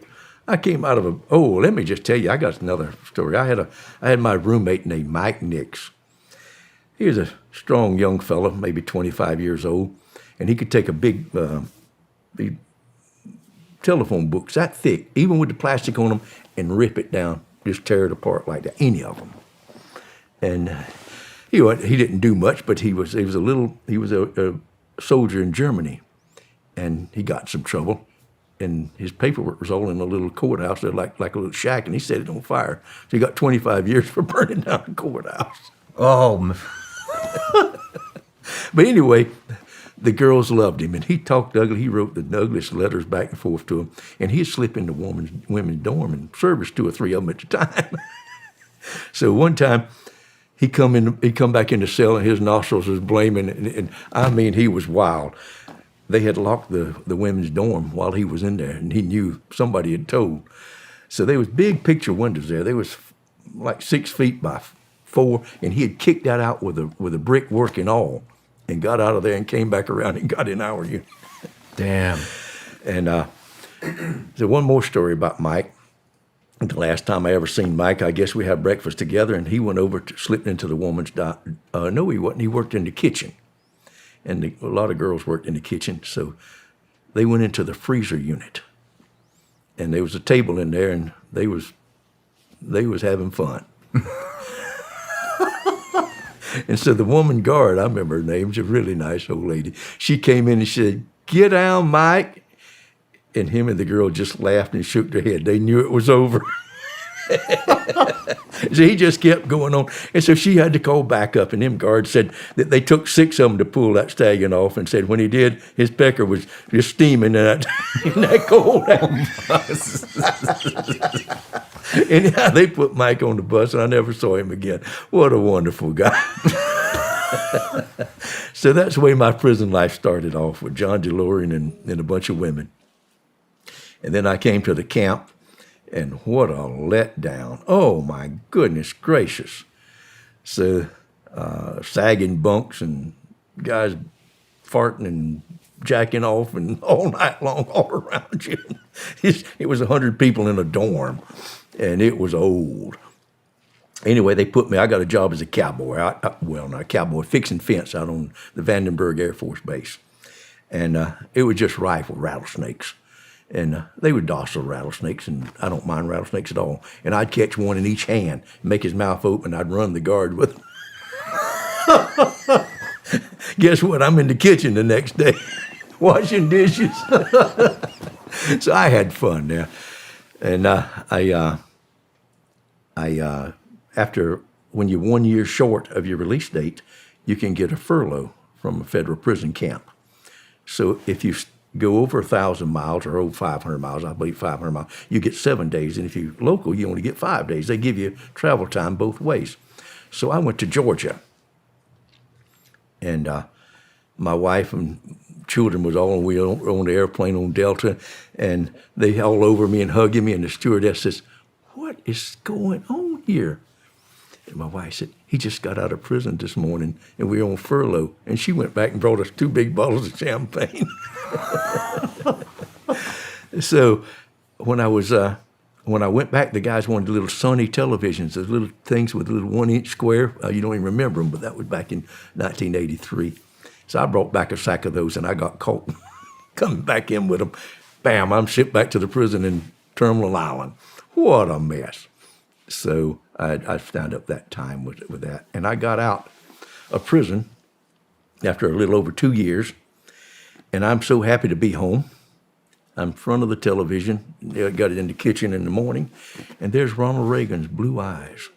I came out of let me just tell you, I got another story. I had my roommate named Mike Nix. He was a strong young fellow, maybe 25 years old, and he could take a big telephone books that thick, even with the plastic on them, and rip it down, just tear it apart like that, any of them. And he didn't do much, but he was a soldier in Germany, and he got in some trouble. And his paperwork was all in a little courthouse, like a little shack, and he set it on fire. So he got 25 years for burning down the courthouse. Oh. But anyway, the girls loved him, and he talked ugly. He wrote the ugliest letters back and forth to them, and he'd slip into women's dorm and service 2 or 3 of them at a time. So one time, he come back in the cell, and his nostrils was blaming, and I mean, he was wild. They had locked the women's dorm while he was in there, and he knew somebody had told. So there was big picture windows there. They was like 6 feet by 4, and he had kicked that out with a brick work and all, and got out of there and came back around and got in our unit. Damn. And so one more story about Mike. The last time I ever seen Mike, I guess we had breakfast together, and he went over slipped into the woman's no, he wasn't. He worked in the kitchen. And a lot of girls worked in the kitchen, so they went into the freezer unit. And there was a table in there, and they was having fun. And so the woman guard, I remember her name, she's a really nice old lady. She came in and said, "Get down, Mike." And him and the girl just laughed and shook their head. They knew it was over. So he just kept going on. And so she had to call back up, and them guards said that they took 6 of them to pull that stallion off, and said when he did, his pecker was just steaming in that cold. Anyhow, they put Mike on the bus, and I never saw him again. What a wonderful guy. So that's the way my prison life started off, with John DeLorean and a bunch of women. And then I came to the camp. And what a letdown. Oh, my goodness gracious. So sagging bunks and guys farting and jacking off and all night long all around you. It was 100 people in a dorm, and it was old. Anyway, they put me, I got a job as a cowboy. Not a cowboy, fixing fence out on the Vandenberg Air Force Base. And it was just rife with rattlesnakes. And they were docile rattlesnakes, and I don't mind rattlesnakes at all. And I'd catch one in each hand, make his mouth open, I'd run the guard with him. Guess what? I'm in the kitchen the next day, washing dishes. So I had fun there. And after, when you're 1 year short of your release date, you can get a furlough from a federal prison camp. So if you go over 1,000 miles or over 500 miles, I believe 500 miles, you get 7 days. And if you're local, you only get 5 days. They give you travel time both ways. So I went to Georgia. And my wife and children was all on the airplane on Delta, and they all over me and hugging me, and the stewardess says, "What is going on here?" And my wife said, "He just got out of prison this morning, and we were on furlough." And she went back and brought us 2 big bottles of champagne. So when I went back, the guys wanted little Sony televisions, those little things with a little 1-inch square. You don't even remember them, but that was back in 1983. So I brought back a sack of those, and I got caught coming back in with them. Bam, I'm shipped back to the prison in Terminal Island. What a mess. So I stand up that time with that. And I got out of prison after a little over 2 years, and I'm so happy to be home. I'm in front of the television. I got it in the kitchen in the morning, and there's Ronald Reagan's blue eyes.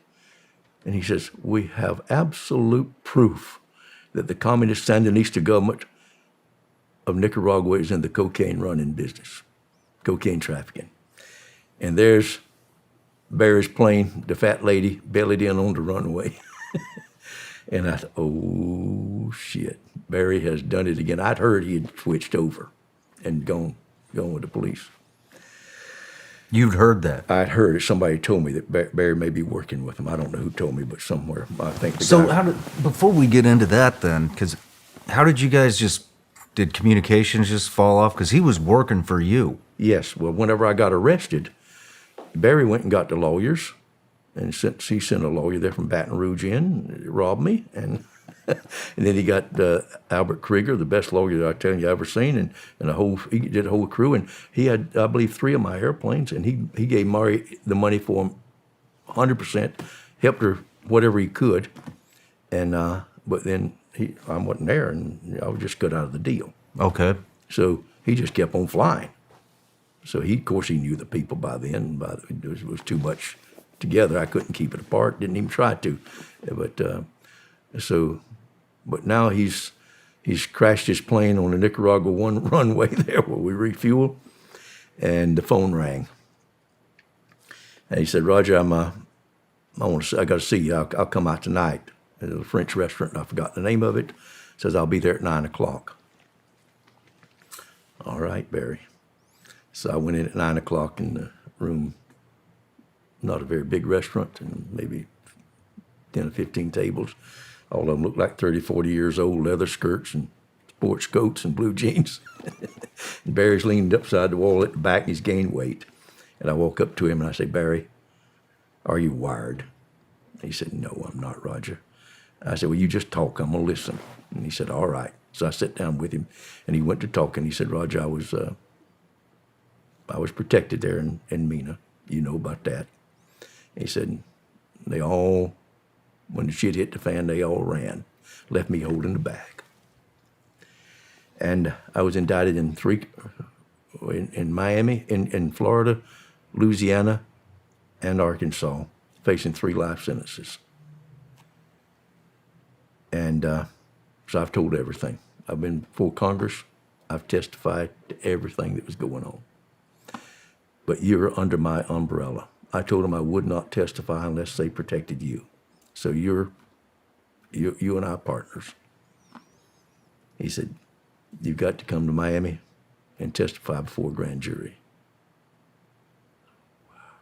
And he says, "We have absolute proof that the communist Sandinista government of Nicaragua is in the cocaine running business, cocaine trafficking." And there's Barry's plane, the fat lady, bellied in on the runway. And I thought, oh, shit, Barry has done it again. I'd heard he had switched over and gone with the police. You'd heard that? I'd heard it. Somebody told me that Barry may be working with him. I don't know who told me, but somewhere. I think the So guy, before we get into that then, because how did you guys did communications just fall off? Because he was working for you. Yes. Well, whenever I got arrested, Barry went and got the lawyers, and he sent a lawyer there from Baton Rouge in, robbed me, and and then he got Albert Krieger, the best lawyer that I tell you ever seen, and he did a whole crew, and he had, I believe, 3 of my airplanes, and he gave Mari the money for him, 100%, helped her whatever he could, and but then I wasn't there, and I was just cut out of the deal. Okay. So he just kept on flying. So of course, he knew the people by then. It was too much together. I couldn't keep it apart. Didn't even try to. But now he's crashed his plane on the Nicaragua one runway there where we refuel, and the phone rang. And he said, "Roger, I got to see you. I'll come out tonight." At a French restaurant. I forgot the name of it. Says I'll be there at 9 o'clock. All right, Barry. So I went in at 9 o'clock in the room, not a very big restaurant, and maybe 10 or 15 tables. All of them looked like 30, 40 years old, leather skirts and sports coats and blue jeans. And Barry's leaned upside the wall at the back, and he's gained weight. And I walk up to him and I say, "Barry, are you wired?" He said, "No, I'm not, Roger." I said, "Well, you just talk, I'm gonna listen." And he said, "All right." So I sat down with him, and he went to talking. He said, "Roger, I was protected there in Mina. You know about that." He said, when the shit hit the fan, they all ran, left me holding the bag. And I was indicted in Miami, in Florida, Louisiana, and Arkansas, facing 3 life sentences. And so I've told everything. I've been before Congress. I've testified to everything that was going on. But you're under my umbrella. I told them I would not testify unless they protected you. So you and I are partners. He said, "You've got to come to Miami and testify before a grand jury." Wow.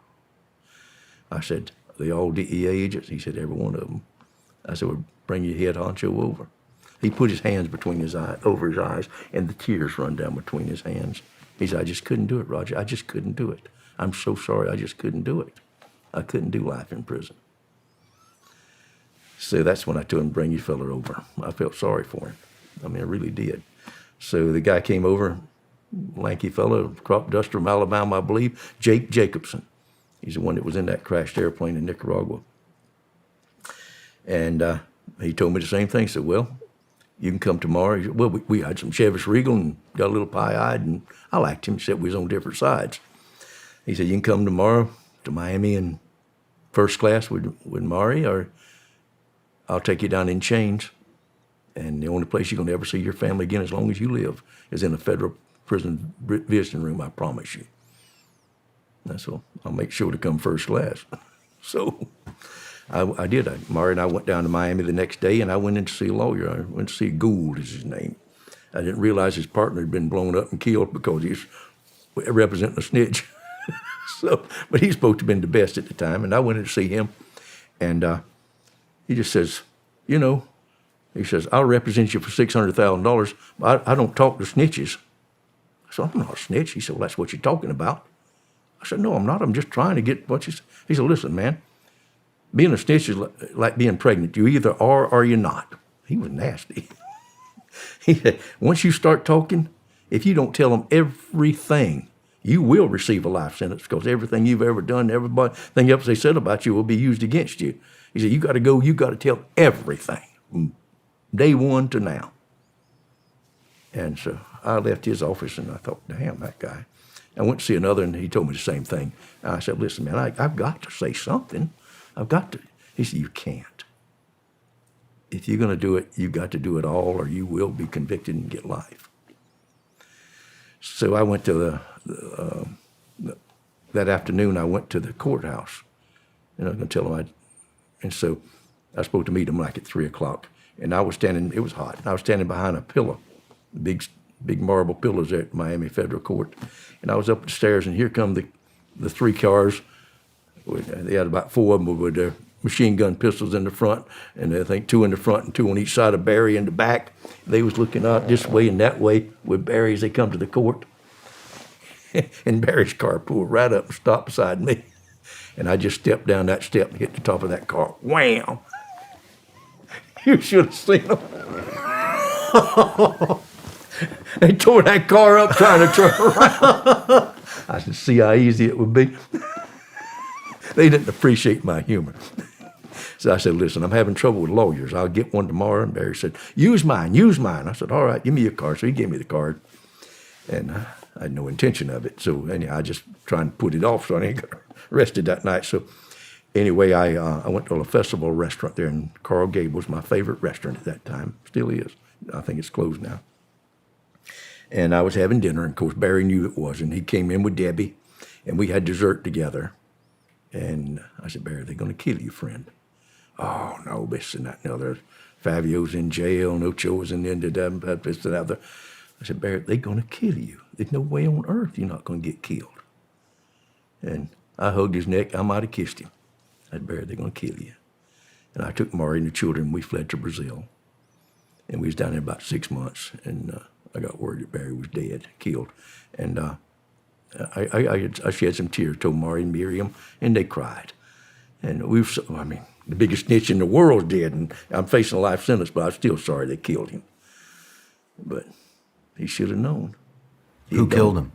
I said, "Are they all DEA agents?" He said, "Every one of them." I said, "Well, bring your head honcho over." He put his hands over his eyes, and the tears run down between his hands. He said, "I just couldn't do it, Roger. I just couldn't do it. I'm so sorry. I just couldn't do it. I couldn't do life in prison." So that's when I told him, "Bring your fella over." I felt sorry for him. I mean, I really did. So the guy came over, lanky fella, crop duster from Alabama, I believe, Jake Jacobson. He's the one that was in that crashed airplane in Nicaragua. And he told me the same thing. He said, "Well, you can come tomorrow." He said, "Well, we had some Chevy Regal and got a little pie-eyed, and I liked him, except we was on different sides." He said, "You can come tomorrow to Miami in first class with Mari, or I'll take you down in chains. And the only place you're going to ever see your family again as long as you live is in a federal prison visiting room, I promise you." That's all. I'll make sure to come first class. So I did. Maury and I went down to Miami the next day, and I went in to see a lawyer. I went to see Gould, is his name. I didn't realize his partner had been blown up and killed because he was representing a snitch. So, but he's supposed to have been the best at the time, and I went in to see him, and he just says, you know, he says, I'll represent you for $600,000, but I don't talk to snitches. I said, I'm not a snitch. He said, well, that's what you're talking about. I said, no, I'm not. I'm just trying to get what you said. He said, listen, man, being a snitch is like being pregnant. You either are or you're not. He was nasty. He said, once you start talking, if you don't tell them everything, you will receive a life sentence because everything you've ever done, everything else they said about you will be used against you. He said, you got to tell everything from day one to now. And so I left his office and I thought, damn, that guy. I went to see another and he told me the same thing. And I said, listen, man, I've got to say something. I've got to. He said, you can't. If you're going to do it, you've got to do it all or you will be convicted and get life. So I went to that afternoon, I went to the courthouse. And I was going to tell him and so I was supposed to meet him like at 3 o'clock. And I was standing, it was hot, and I was standing behind a pillar, big marble pillars there at Miami Federal Court. And I was up the stairs, and here come the 3 cars. They had about 4 of them with their machine gun pistols in the front, and I think 2 in the front and 2 on each side of Barry in the back. They was looking out this way and that way with Barry as they come to the court. And Barry's car pulled right up and stopped beside me. And I just stepped down that step and hit the top of that car. Wham! You should have seen them. They tore that car up trying to turn around. I said, see how easy it would be? They didn't appreciate my humor. So I said, listen, I'm having trouble with lawyers. I'll get one tomorrow. And Barry said, use mine. I said, all right, give me your card. So he gave me the card. And I had no intention of it. So anyhow, I just trying to put it off so I didn't get arrested that night. So anyway, I went to a festival restaurant there, and Carl Gabe was my favorite restaurant at that time. Still is. I think it's closed now. And I was having dinner, and of course Barry knew it was, and he came in with Debbie, and we had dessert together. And I said, Barry, they're going to kill you, friend. Oh, no, this and that and the other. Fabio's in jail, and Ocho was in the end of that, this and that. I said, Barry, they're going to kill you. There's no way on earth you're not going to get killed. And I hugged his neck. I might have kissed him. I said, Barry, they're going to kill you. And I took Maury and the children, and we fled to Brazil. And we was down there about 6 months, and I got word that Barry was dead, killed. And I shed some tears, told Maury and Miriam, and they cried. And the biggest snitch in the world did, and I'm facing a life sentence, but I'm still sorry they killed him. But he should have known. Who killed him?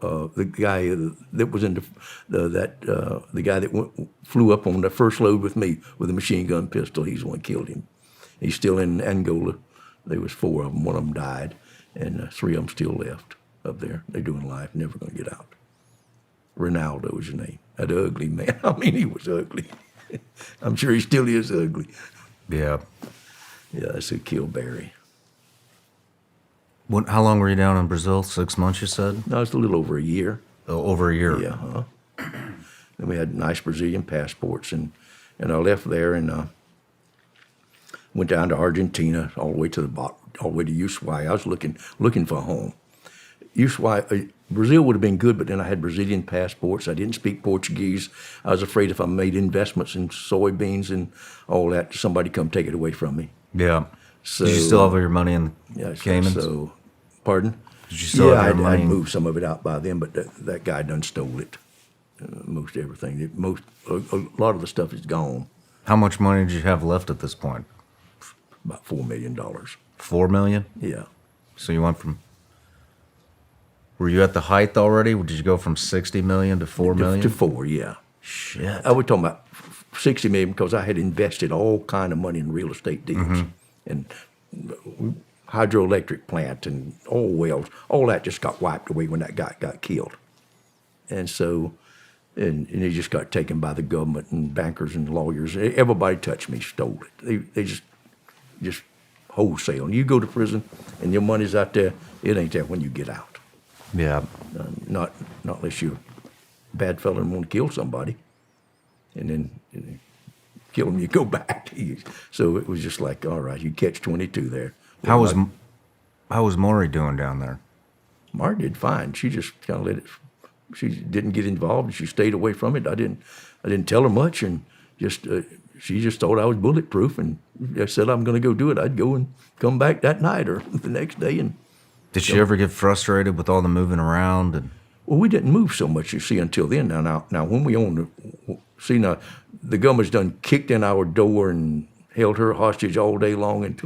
The guy that was in the guy that flew up on the first load with me with a machine gun pistol. He's the one that killed him. He's still in Angola. There was 4 of them. One of them died, and 3 of them still left up there. They're doing life, never going to get out. Ronaldo was his name. That ugly man. I mean, he was ugly. I'm sure he still is ugly. Yeah. Yeah, that's who killed Barry. How long were you down in Brazil? 6 months, you said? No, it's a little over a year. Oh, over a year. Yeah. And we had nice Brazilian passports, and I left there and went down to Argentina, all the way to the bottom, all the way to Ushuaia. I was looking for a home. Ushuaia, Brazil would have been good, but then I had Brazilian passports. I didn't speak Portuguese. I was afraid if I made investments in soybeans and all that, somebody come take it away from me. Yeah. So, did you still have all your money in the Caymans? So, pardon? Did you still have your money? I'd moved some of it out by then, but that guy done stole it. Most everything. A lot of the stuff is gone. How much money did you have left at this point? About $4 million. $4 million? Yeah. So you went from... Were you at the height already? Did you go from 60 million to 4 million? To 4, yeah. Shit. I was talking about 60 million because I had invested all kind of money in real estate deals and hydroelectric plant and oil wells. All that just got wiped away when that guy got killed. And so, and he just got taken by the government and bankers and lawyers. Everybody touched me, stole it. They just wholesale. And you go to prison and your money's out there, it ain't there when you get out. Yeah. Not unless you're a bad fella and want to kill somebody. And then kill them, you go back. So it was just like, all right, you catch 22 there. How was Maury doing down there? Maury did fine. She just kind of let it. She didn't get involved. She stayed away from it. I didn't tell her much, and just she just thought I was bulletproof. And I said I'm going to go do it. I'd go and come back that night or the next day. And did she ever get frustrated with all the moving around? And well, we didn't move so much, you see, until then. Now when we owned the government's done kicked in our door and held her hostage all day long and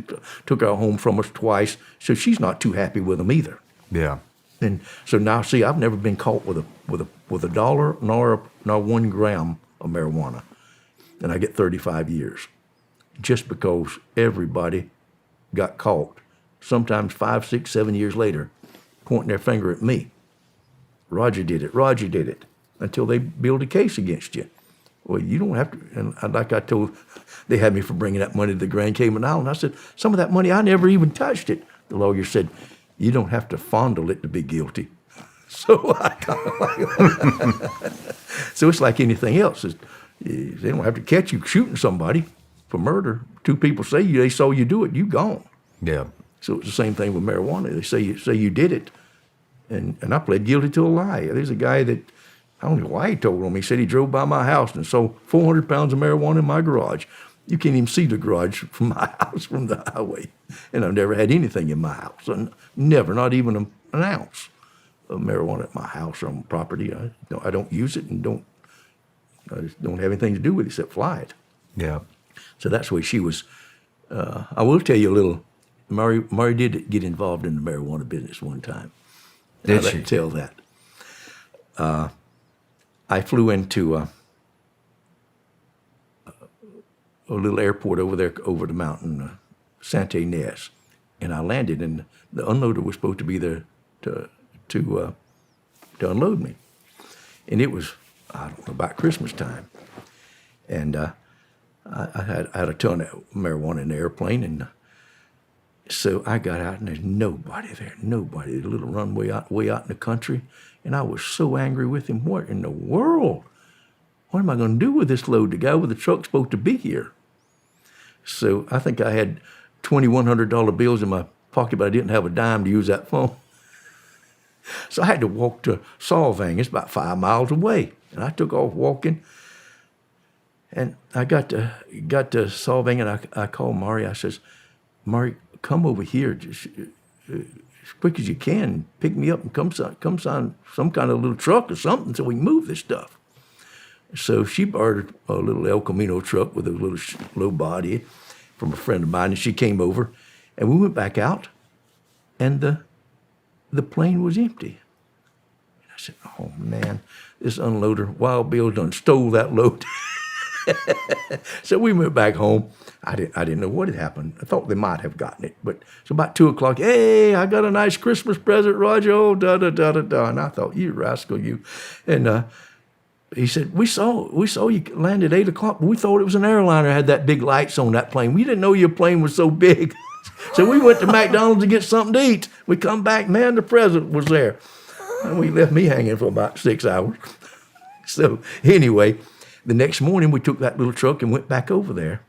took her home from us twice. So she's not too happy with them either. yeah. And so now, see, I've never been caught with a dollar nor 1 gram of marijuana, and I get 35 years, just because everybody got caught. Sometimes 5, 6, 7 years later, pointing their finger at me. Roger did it, until they build a case against you. Well, you don't have to. And like I told, they had me for bringing that money to the Grand Cayman Island. I said, some of that money, I never even touched it. The lawyer said, you don't have to fondle it to be guilty. So I kind of like so it's like anything else. They don't have to catch you shooting somebody for murder. 2 people they saw you do it, you gone. Yeah. So it's the same thing with marijuana. They say you did it, and I pled guilty to a lie. There's a guy that, I don't know why he told on me. He said he drove by my house and saw 400 pounds of marijuana in my garage. You can't even see the garage from my house from the highway. And I've never had anything in my house. Never, not even an ounce of marijuana at my house or on property. I don't use it and I just don't have anything to do with it except fly it. Yeah. So that's where she was. I will tell you a little. Maury did get involved in the marijuana business one time. Did she? I can tell that. I flew into a little airport over there, over the mountain, Santa Ynez, and I landed, and the unloader was supposed to be there to unload me, and it was, I don't know, about Christmas time, and I had a ton of marijuana in the airplane, and so I got out, and there's nobody there, nobody. The little runway way out in the country, and I was so angry with him. What in the world? What am I going to do with this load? The guy with the truck's supposed to be here. So I think I had $2,100 bills in my pocket, but I didn't have a dime to use that phone. So I had to walk to Solvang. It's about 5 miles away, and I took off walking. And I got to Solvang, and I called Maury. I says, Maury, come over here just as quick as you can. Pick me up and come sign some kind of little truck or something so we can move this stuff. So she borrowed a little El Camino truck with a little low body from a friend of mine, and she came over, and we went back out, and the plane was empty. And I said, oh, man, this unloader, Wild Bill, done stole that load. So we went back home. I didn't know what had happened. I thought they might have gotten it. But so about 2 o'clock, hey, I got a nice Christmas present, Roger, oh, da-da-da-da-da. And I thought, you rascal, you. And he said, we saw you land at 8 o'clock, but we thought it was an airliner had that big lights on that plane. We didn't know your plane was so big. So we went to McDonald's to get something to eat. We come back, man, the president was there. And we left me hanging for about 6 hours. So anyway, the next morning we took that little truck and went back over there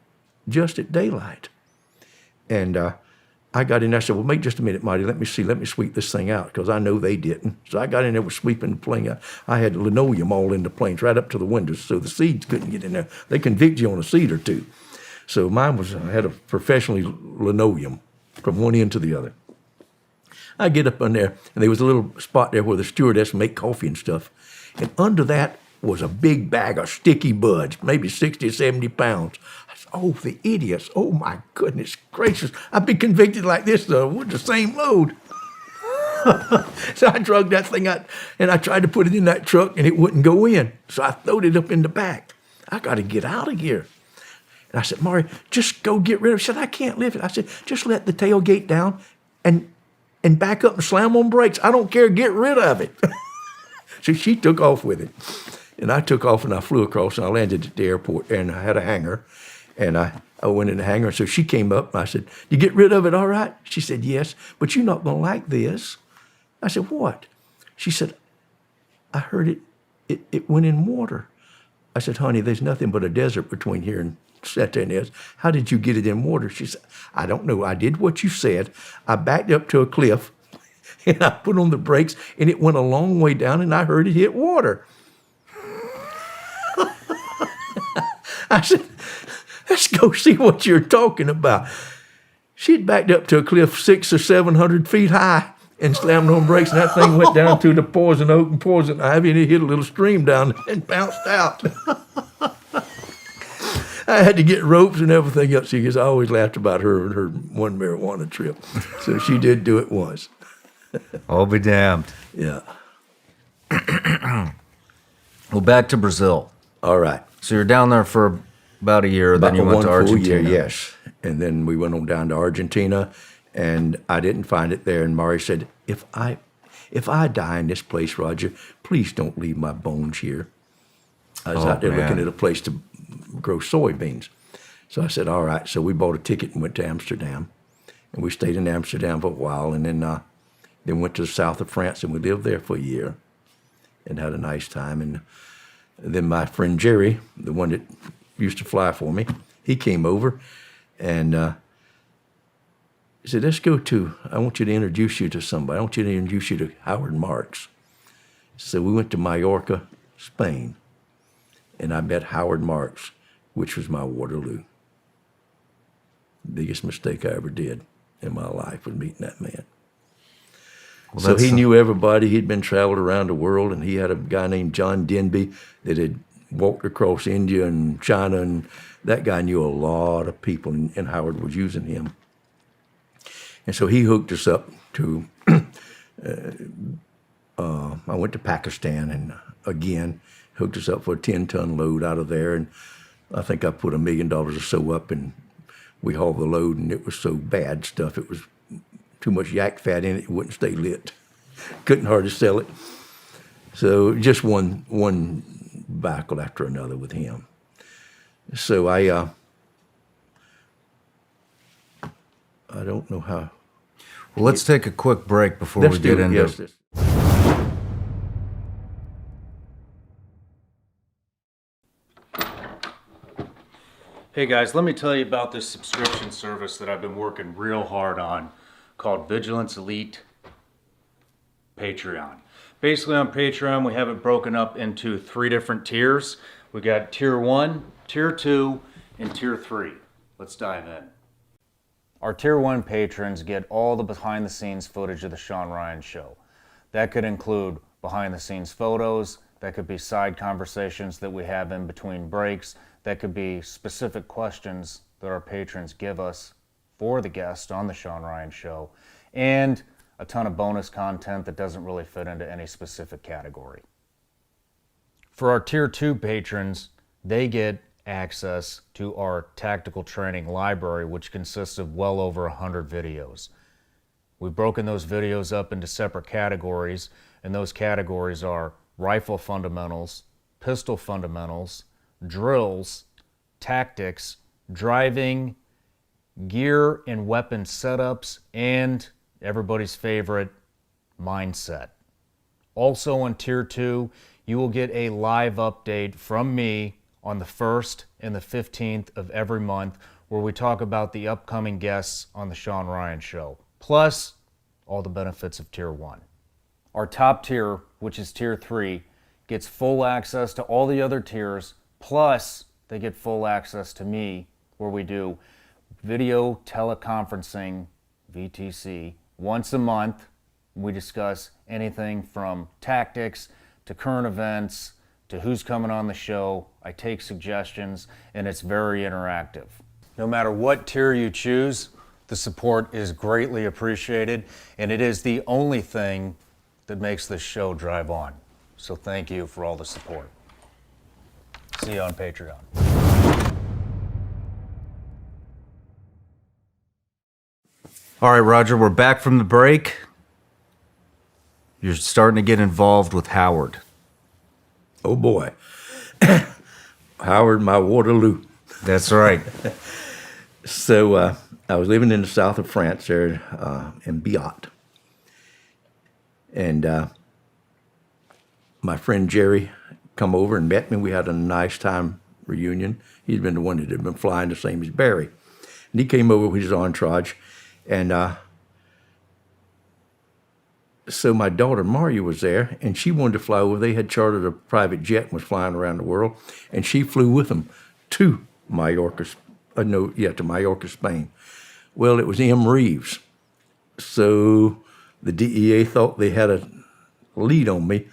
just at daylight. And I got in there, I said, well, wait just a minute, Marty, let me sweep this thing out, because I know they didn't. So I got in there with sweeping the plane out. I had linoleum all in the planes, right up to the windows, so the seeds couldn't get in there. They convict you on a seed or two. So mine had a professionally linoleum from one end to the other. I get up in there, and there was a little spot there where the stewardess would make coffee and stuff. And under that was a big bag of sticky buds, maybe 60 or 70 pounds. I said, oh, the idiots. Oh, my goodness gracious. I've been convicted like this with the same load. So I drug that thing out, and I tried to put it in that truck, and it wouldn't go in. So I throwed it up in the back. I got to get out of here. And I said, Maury, just go get rid of it. She said, I can't lift it. I said, just let the tailgate down and back up and slam on brakes. I don't care. Get rid of it. So she took off with it. And I took off, and I flew across, and I landed at the airport, and I had a hangar. And I went in the hangar. So she came up, and I said, you get rid of it all right? She said, yes, but you're not going to like this. I said, what? She said, I heard it went in water. I said, honey, there's nothing but a desert between here and Santa Ynez. How did you get it in water? She said, I don't know. I did what you said. I backed up to a cliff and I put on the brakes and it went a long way down and I heard it hit water. I said, let's go see what you're talking about. She'd backed up to a cliff 600 or 700 feet high and slammed on brakes, and that thing went down to the poison oak and poison ivy, and it hit a little stream down and bounced out. I had to get ropes and everything else because I always laughed about her and her one marijuana trip. So she did do it once. I'll be damned. Yeah. Well, back to Brazil. All right. So you're down there for about a year, then you went to Argentina. Year, yes. And then we went on down to Argentina, and I didn't find it there. And Mari said, if I die in this place, Roger, please don't leave my bones here. I was out there looking at a place to grow soybeans. So I said, all right. So we bought a ticket and went to Amsterdam. And we stayed in Amsterdam for a while, and then went to the south of France, and we lived there for a year and had a nice time. And then my friend Jerry, the one that used to fly for me, he came over, and he said, I want you to introduce you to somebody. I want you to introduce you to Howard Marks. So we went to Mallorca, Spain, and I met Howard Marks, which was my Waterloo. Biggest mistake I ever did in my life was meeting that man. Well, so he knew everybody. He'd been traveled around the world, and he had a guy named John Denby that had walked across India and China, and that guy knew a lot of people, and Howard was using him. And so he hooked us up to, I went to Pakistan, and again, hooked us up for a 10-ton load out of there, and I think I put $1 million or so up, and we hauled the load, and it was so bad stuff. It was too much yak fat in it, it wouldn't stay lit. Couldn't hardly sell it. So just one battle after another with him. So I don't know how. Well, let's take a quick break before we get into yes. Hey guys, let me tell you about this subscription service that I've been working real hard on called Vigilance Elite Patreon. Basically on Patreon, we have it broken up into 3 different tiers. We got tier 1, tier 2, and tier 3. Let's dive in. Our tier 1 patrons get all the behind the scenes footage of the Shawn Ryan Show. That could include behind the scenes photos, that could be side conversations that we have in between breaks, that could be specific questions that our patrons give us for the guest on the Shawn Ryan Show, and a ton of bonus content that doesn't really fit into any specific category. For our Tier 2 patrons, they get access to our tactical training library, which consists of well over 100 videos. We've broken those videos up into separate categories, and those categories are rifle fundamentals, pistol fundamentals, drills, tactics, driving, gear and weapon setups, and everybody's favorite, mindset. Also on Tier 2, you will get a live update from me on the 1st and the 15th of every month, where we talk about the upcoming guests on the Shawn Ryan Show, plus all the benefits of Tier 1. Our top tier, which is Tier 3, gets full access to all the other tiers, plus they get full access to me, where we do video teleconferencing, VTC, once a month. We discuss anything from tactics to current events to who's coming on the show. I take suggestions, and it's very interactive. No matter what tier you choose, the support is greatly appreciated, and it is the only thing that makes this show drive on. So thank you for all the support. See you on Patreon. All right, Roger, we're back from the break. You're starting to get involved with Howard. Oh boy. Howard, my Waterloo. That's right. So I was living in the south of France there in Biot. And my friend Jerry come over and met me. We had a nice time reunion. He'd been the one that had been flying the same as Barry. And he came over with his entourage. And so my daughter, Maria, was there, and she wanted to fly over. They had chartered a private jet and was flying around the world. And she flew with them to Mallorca, to Mallorca, Spain. Well, it was M. Reaves. So the DEA thought they had a lead on me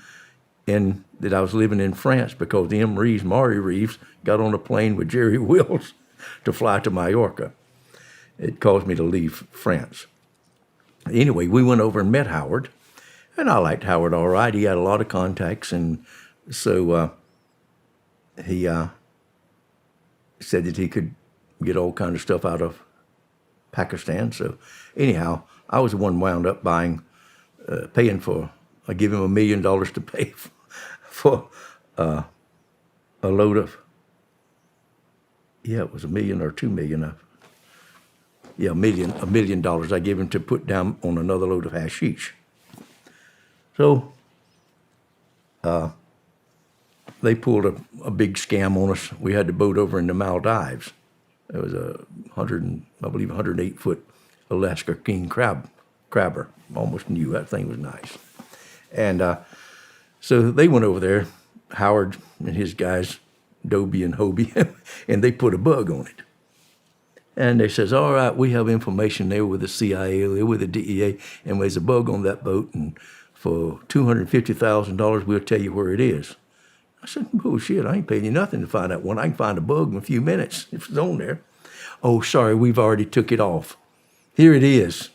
and that I was living in France because M. Reaves, Maury Reaves, got on a plane with Jerry Wills to fly to Mallorca. It caused me to leave France. Anyway, we went over and met Howard, and I liked Howard all right. He had a lot of contacts, and so he said that he could get all kind of stuff out of Pakistan. So anyhow, I was the one wound up paying for. I give him $1 million to pay for a load of. Yeah, it was $1 million or $2 million. $1 million I gave him to put down on another load of hashish. So they pulled a big scam on us. We had the boat over in the Maldives. It was a 108-foot Alaska king crabber. Almost new. That thing was nice. And so they went over there, Howard and his guys, Dobie and Hobie, and they put a bug on it. And they says, all right, we have information there with the CIA, they're with the DEA, and there's a bug on that boat, and for $250,000, we'll tell you where it is. I said, bullshit, I ain't paying you nothing to find that one. I can find a bug in a few minutes if it's on there. Oh, sorry, we've already took it off. Here it is.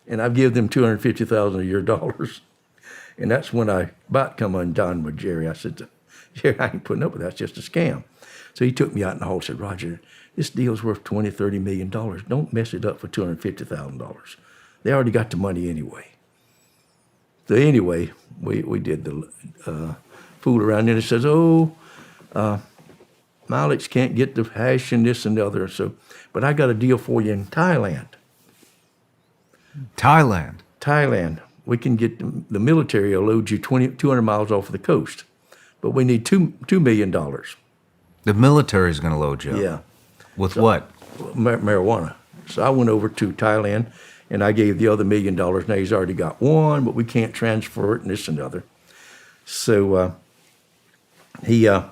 And I've given them $250,000 of your dollars. And that's when I about come undone with Jerry. I said, Jerry, I ain't putting up with that. It's just a scam. So he took me out in the hall and said, Roger, this deal's worth $20, $30 million. Don't mess it up for $250,000. They already got the money anyway. So anyway, we did the fool around, and it says, Alex can't get the hash and this and the other. So, but I got a deal for you in Thailand. Thailand. We can get the military will load you 200 miles off of the coast, but we need $2 million. The military is going to load you. Yeah. With what? Marijuana. So I went over to Thailand, and I gave the other $1 million. Now he's already got one, but we can't transfer it and this and the other. So the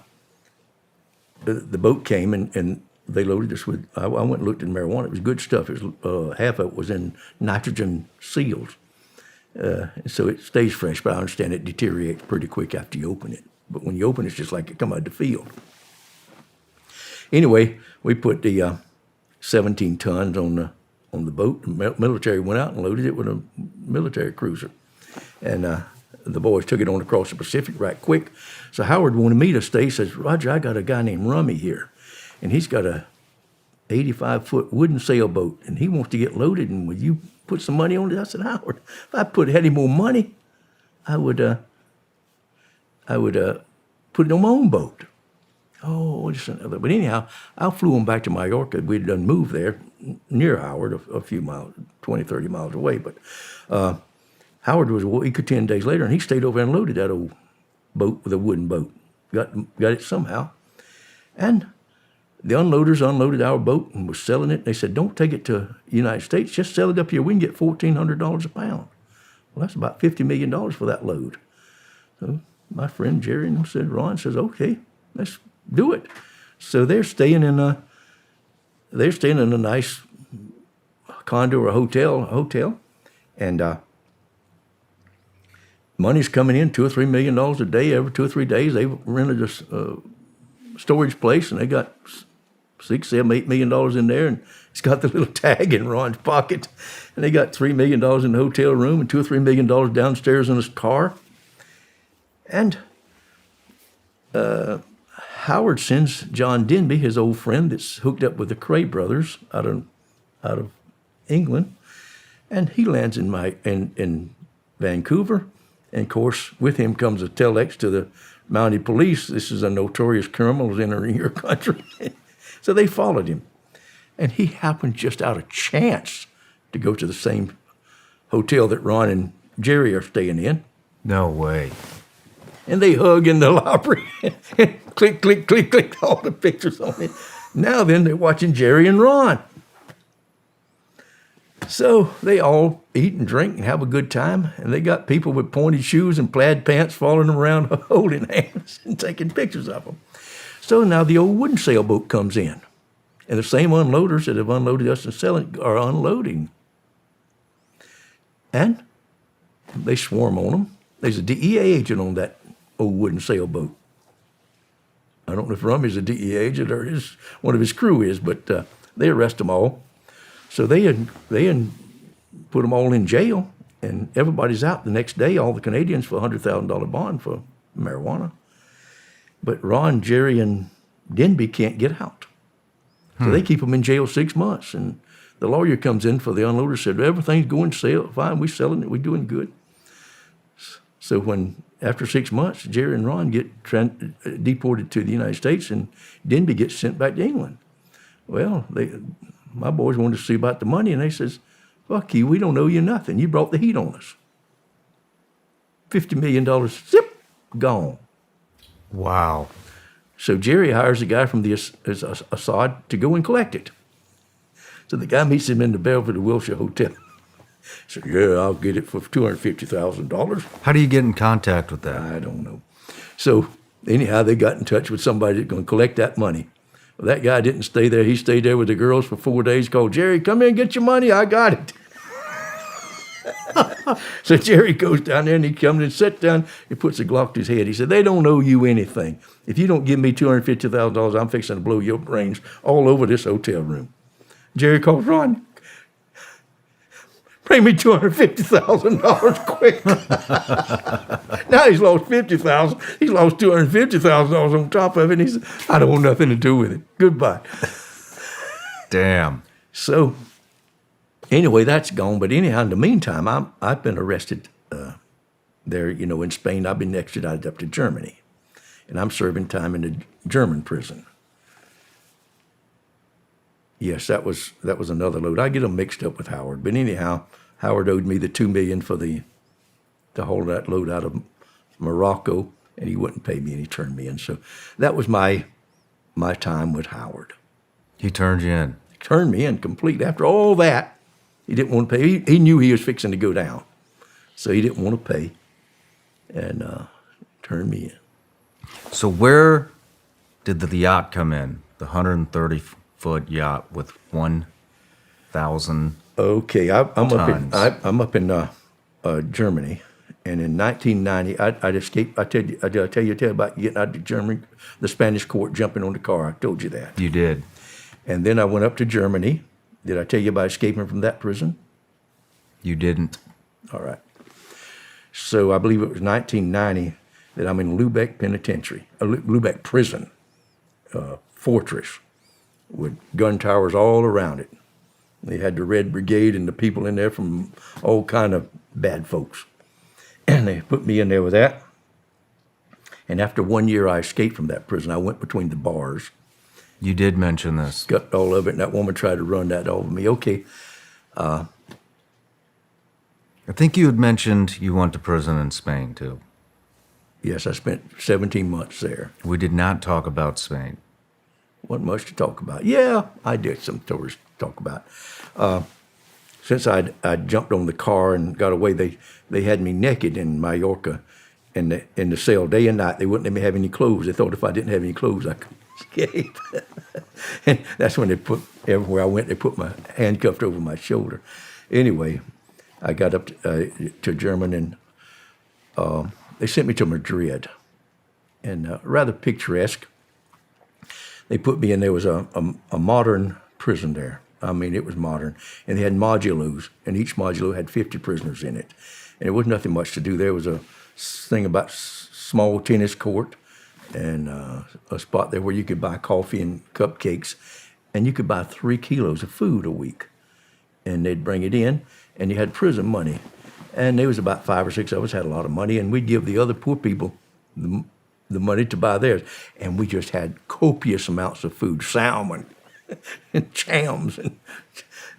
boat came, and they loaded us with, I went and looked at marijuana. It was good stuff. It was, half of it was in nitrogen seals. So it stays fresh, but I understand it deteriorates pretty quick after you open it. But when you open it, it's just like it come out of the field. Anyway, we put the 17 tons on the boat. The military went out and loaded it with a military cruiser. And the boys took it on across the Pacific right quick. So Howard wanted me to stay. He says, Roger, I got a guy named Rummy here, and he's got a 85-foot wooden sailboat, and he wants to get loaded, and will you put some had on it? I said, Howard, if I had any more money, I would put it on my own boat. Oh, just another. But anyhow, I flew him back to Mallorca. We'd done moved there near Howard, a few miles, 20, 30 miles away. But Howard was a week or 10 days later, and he stayed over and loaded that old boat with a wooden boat. Got it somehow. And the unloaders unloaded our boat and was selling it. They said, don't take it to the United States. Just sell it up here. We can get $1,400 a pound. Well, that's about $50 million for that load. So my friend Jerry and said, Ron says, okay, let's do it. So they're staying in a nice condo or hotel, and money's coming in, $2 or $3 million a day. Every 2 or 3 days, they rented a storage place, and they got $6, $7, $8 million in there, and it's got the little tag in Ron's pocket, and they got $3 million in the hotel room and $2 or $3 million downstairs in his car, and Howard sends John Denby, his old friend that's hooked up with the Cray brothers out of England, and he lands in Vancouver. And of course, with him comes a telex to the mounted police. This is a notorious criminal entering your country. So they followed him, and he happened just out of chance to go to the same hotel that Ron and Jerry are staying in. No way. And they hug in the library and click, click, click, click, all the pictures on it. Now then, they're watching Jerry and Ron. So they all eat and drink and have a good time, and they got people with pointed shoes and plaid pants following them around holding hands and taking pictures of them. So now the old wooden sailboat comes in, and the same unloaders that have unloaded us and selling are unloading. And they swarm on them. There's a DEA agent on that old wooden sailboat. I don't know if Rummy's a DEA agent or one of his crew is, but they arrest them all. So they put them all in jail, and everybody's out the next day, all the Canadians, for a $100,000 bond for marijuana. But Ron, Jerry, and Denby can't get out. So they keep them in jail 6 months. And the lawyer comes in for the unloader, said, everything's going fine, we're selling it, we're doing good. So when, after 6 months, Jerry and Ron get deported to the United States, and Denby gets sent back to England. Well, my boys wanted to see about the money, and they says, fuck you, we don't owe you nothing. You brought the heat on us. $50 million, zip, gone. Wow. So Jerry hires a guy from the Assad to go and collect it. So the guy meets him in the Belvedere Wilshire Hotel. He said, yeah, I'll get it for $250,000. How do you get in contact with that? I don't know. So anyhow, they got in touch with somebody that's going to collect that money. Well, that guy didn't stay there. He stayed there with the girls for 4 days, called, Jerry, come in and get your money. I got it. So Jerry goes down there, and he comes and sits down. He puts a Glock to his head. He said, they don't owe you anything. If you don't give me $250,000, I'm fixing to blow your brains all over this hotel room. Jerry calls Ron, bring me $250,000 quick. Now he's lost $50,000. He's lost $250,000 on top of it. And he said, I don't want nothing to do with it. Goodbye. Damn. So anyway, that's gone. But anyhow, in the meantime, I've been arrested there, in Spain. I've been extradited up to Germany, and I'm serving time in a German prison. Yes, that was another load. I get them mixed up with Howard. But anyhow, Howard owed me the $2 million to haul that load out of Morocco, and he wouldn't pay me, and he turned me in. So that was my time with Howard. He turned you in. He turned me in completely. After all that, he didn't want to pay. He knew he was fixing to go down, so he didn't want to pay, and turned me in. So where did the yacht come in? The 130-foot yacht with 1,000 Okay, I'm up in Germany, and in 1990, I'd escaped. I tell you about getting out of Germany, the Spanish court jumping on the car. I told you that. You did. And then I went up to Germany. Did I tell you about escaping from that prison? You didn't. All right. So I believe it was 1990 that I'm in Lubeck Penitentiary, Lubeck Prison, fortress with gun towers all around it. They had the Red Brigade and the people in there from all kind of bad folks. And they put me in there with that. And after 1 year, I escaped from that prison. I went between the bars. You did mention this. Got all of it, and that woman tried to run that over me. Okay. I think you had mentioned you went to prison in Spain, too. Yes, I spent 17 months there. We did not talk about Spain. Wasn't much to talk about. Yeah, I did some stories to talk about. Since I'd jumped on the car and got away, they had me naked in Mallorca in the cell day and night. They wouldn't let me have any clothes. They thought if I didn't have any clothes, I could escape. And that's when everywhere I went, they put my handcuffed over my shoulder. Anyway, I got up to Germany, and they sent me to Madrid, and rather picturesque. They put me in. There was a modern prison there. I mean, it was modern. And they had modulos, and each modulo had 50 prisoners in it. And there was nothing much to do. There was a thing about small tennis court and a spot there where you could buy coffee and cupcakes, and you could buy 3 kilos of food a week. And they'd bring it in, and you had prison money. And there was about 5 or 6 of us had a lot of money, and we'd give the other poor people the money to buy theirs. And we just had copious amounts of food, salmon and jams and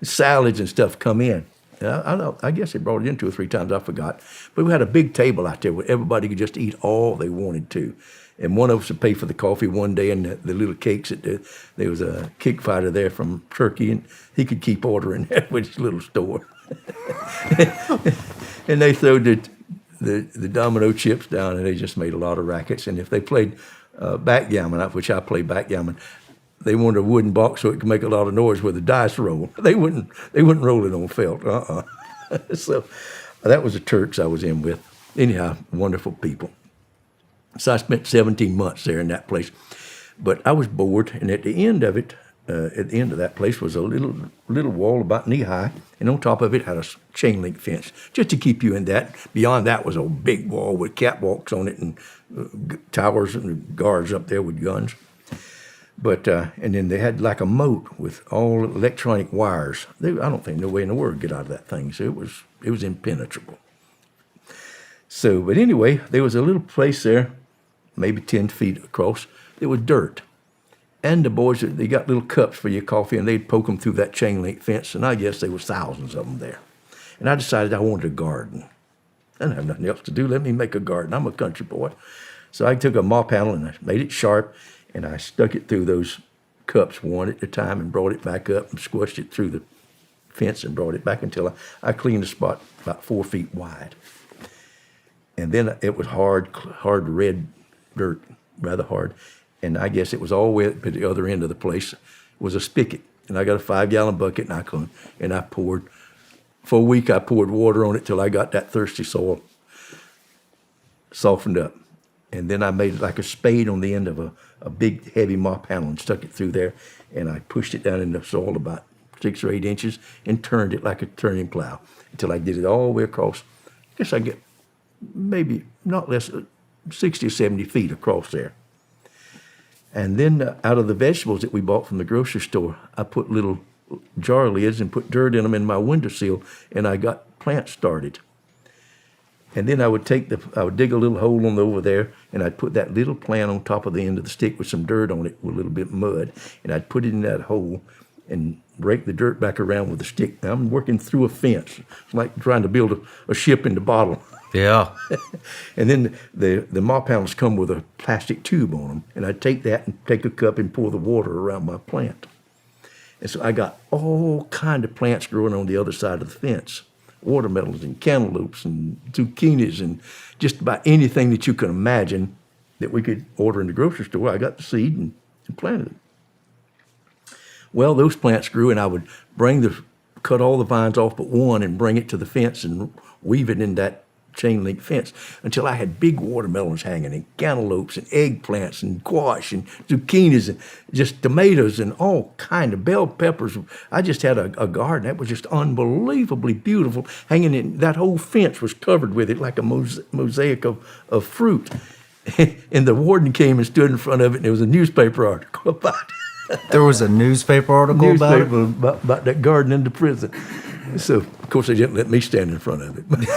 salads and stuff come in. I guess they brought it in 2 or 3 times. I forgot. But we had a big table out there where everybody could just eat all they wanted to. And one of us would pay for the coffee one day, and the little cakes. There was a cake fighter there from Turkey, and he could keep ordering that with his little store. And they threw the domino chips down, and they just made a lot of rackets. And if they played backgammon, which I play backgammon, they wanted a wooden box so it could make a lot of noise with the dice roll. They wouldn't roll it on felt. So that was the Turks I was in with. Anyhow, wonderful people. So I spent 17 months there in that place. But I was bored, and at the end of it, at the end of that place was a little wall about knee high, and on top of it had a chain link fence, just to keep you in that. Beyond that was a big wall with catwalks on it and towers and guards up there with guns. But and then they had like a moat with all electronic wires. I don't think no way in the world to get out of that thing. So it was impenetrable. So, but anyway, there was a little place there, maybe 10 feet across. It was dirt. And the boys, they got little cups for your coffee, and they'd poke them through that chain link fence, and I guess there was thousands of them there. And I decided I wanted a garden. I didn't have nothing else to do. Let me make a garden. I'm a country boy. So I took a mop handle, and I made it sharp, and I stuck it through those cups one at a time and brought it back up and squished it through the fence and brought it back until I cleaned the spot about 4 feet wide. And then it was hard red dirt, rather hard. And I guess it was all wet, but the other end of the place was a spigot. And I got a 5-gallon bucket, and I poured, for a week I poured water on it till I got that thirsty soil softened up. And then I made like a spade on the end of a big, heavy mop handle and stuck it through there. And I pushed it down in the soil about 6 or 8 inches and turned it like a turning plow until I did it all the way across. I guess I get maybe not less than 60 or 70 feet across there. And then out of the vegetables that we bought from the grocery store, I put little jar lids and put dirt in them in my windowsill, and I got plants started. And then I would dig a little hole over there, and I'd put that little plant on top of the end of the stick with some dirt on it with a little bit of mud, and I'd put it in that hole and rake the dirt back around with a stick. Now I'm working through a fence. It's like trying to build a ship in the bottle. Yeah. And then the mop handles come with a plastic tube on them, and I'd take that and take a cup and pour the water around my plant. And so I got all kind of plants growing on the other side of the fence. Watermelons and cantaloupes and zucchinis and just about anything that you can imagine that we could order in the grocery store. I got the seed and planted it. Well, those plants grew, and I would cut all the vines off but one and bring it to the fence and weave it in that chain link fence until I had big watermelons hanging and cantaloupes and eggplants and squash and zucchinis and just tomatoes and all kind of bell peppers. I just had a garden that was just unbelievably beautiful. Hanging in that whole fence was covered with it like a mosaic of fruit. And the warden came and stood in front of it, and there was a newspaper article about it. There was a newspaper article about it? About that garden in the prison. So, of course, they didn't let me stand in front of it. But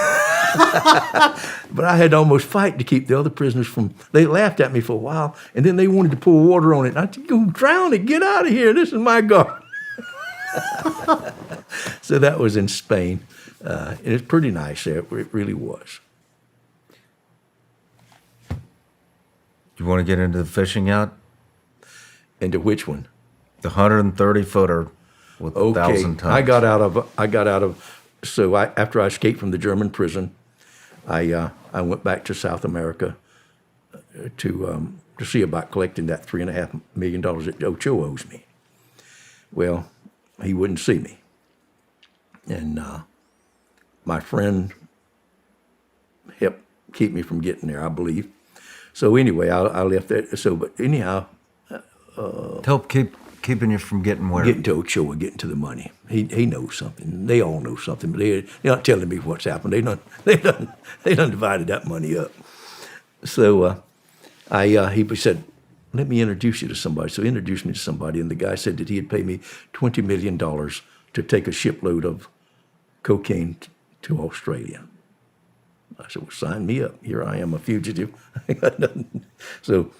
I had to almost fight to keep the other prisoners from, they laughed at me for a while, and then they wanted to pour water on it. And I said, go drown it, get out of here, this is my garden. So that was in Spain. And it's pretty nice there, it really was. You want to get into the fishing yacht? Into which one? The 130-footer with 1,000 tons. I got out of. So after I escaped from the German prison, I went back to South America to see about collecting that $3.5 million that Ocho owes me. Well, he wouldn't see me, and my friend helped keep me from getting there, I believe. So anyway, I left that. So, but anyhow, help keeping you from getting where? Getting to Ochoa, getting to the money. He knows something. They all know something, but they're not telling me what's happened. They done divided that money up. So he said, let me introduce you to somebody. So he introduced me to somebody, and the guy said that he'd pay me $20 million to take a shipload of cocaine to Australia. I said, well, sign me up. Here I am, a fugitive. I got nothing. So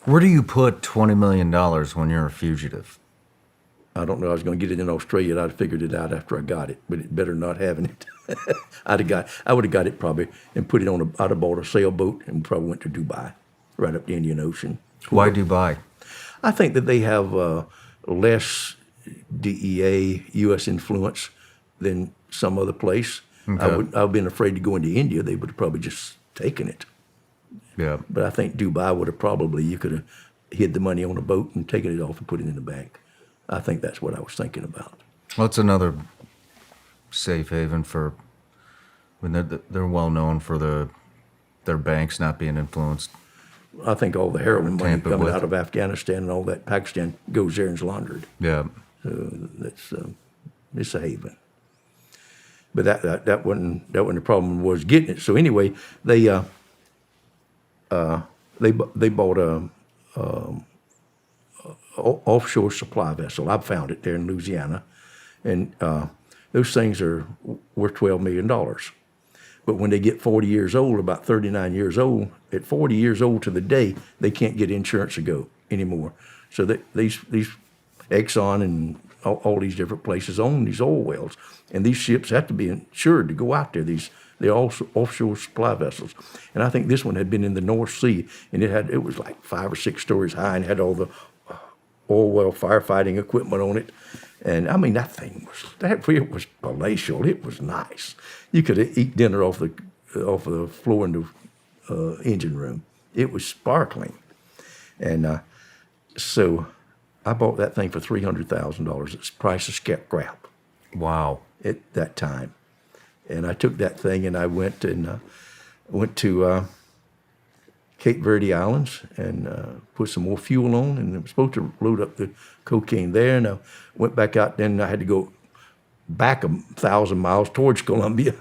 where do you put $20 million when you're a fugitive? I don't know. I was going to get it in Australia. I'd figured it out after I got it, but it better not having it. I would have got it probably and put it on I'd have bought a sailboat and probably went to Dubai, right up the Indian Ocean. Why Dubai? I think that they have less DEA U.S. influence than some other place. Okay. I've been afraid to go into India. They would have probably just taken it. Yeah. But I think Dubai would have probably, you could have hid the money on a boat and taken it off and put it in the bank. I think that's what I was thinking about. Well, it's another safe haven for when they're well known for their banks not being influenced. I think all the heroin money Tampered coming with. out of Afghanistan and all that Pakistan goes there and is laundered. Yeah. So that's it's a haven. But that wasn't the problem, was getting it. So anyway, they bought a offshore supply vessel. I found it there in Louisiana, and those things are worth $12 million. But when they get 40 years old, about 39 years old, at 40 years old to the day, they can't get insurance to go anymore. So these Exxon and all these different places own these oil wells, and these ships have to be insured to go out there. They're also offshore supply vessels, and I think this one had been in the North Sea, and it was like 5 or 6 stories high and had all the oil well firefighting equipment on it. And I mean, that it was palatial. It was nice. You could eat dinner off the floor in the engine room. It was sparkling, and so I bought that thing for $300,000. It's the price of scrap. Wow. At that time, and I took that thing and I went to Cape Verde Islands and put some more fuel on, and I was supposed to load up the cocaine there, and I went back out. Then I had to go back 1,000 miles towards Colombia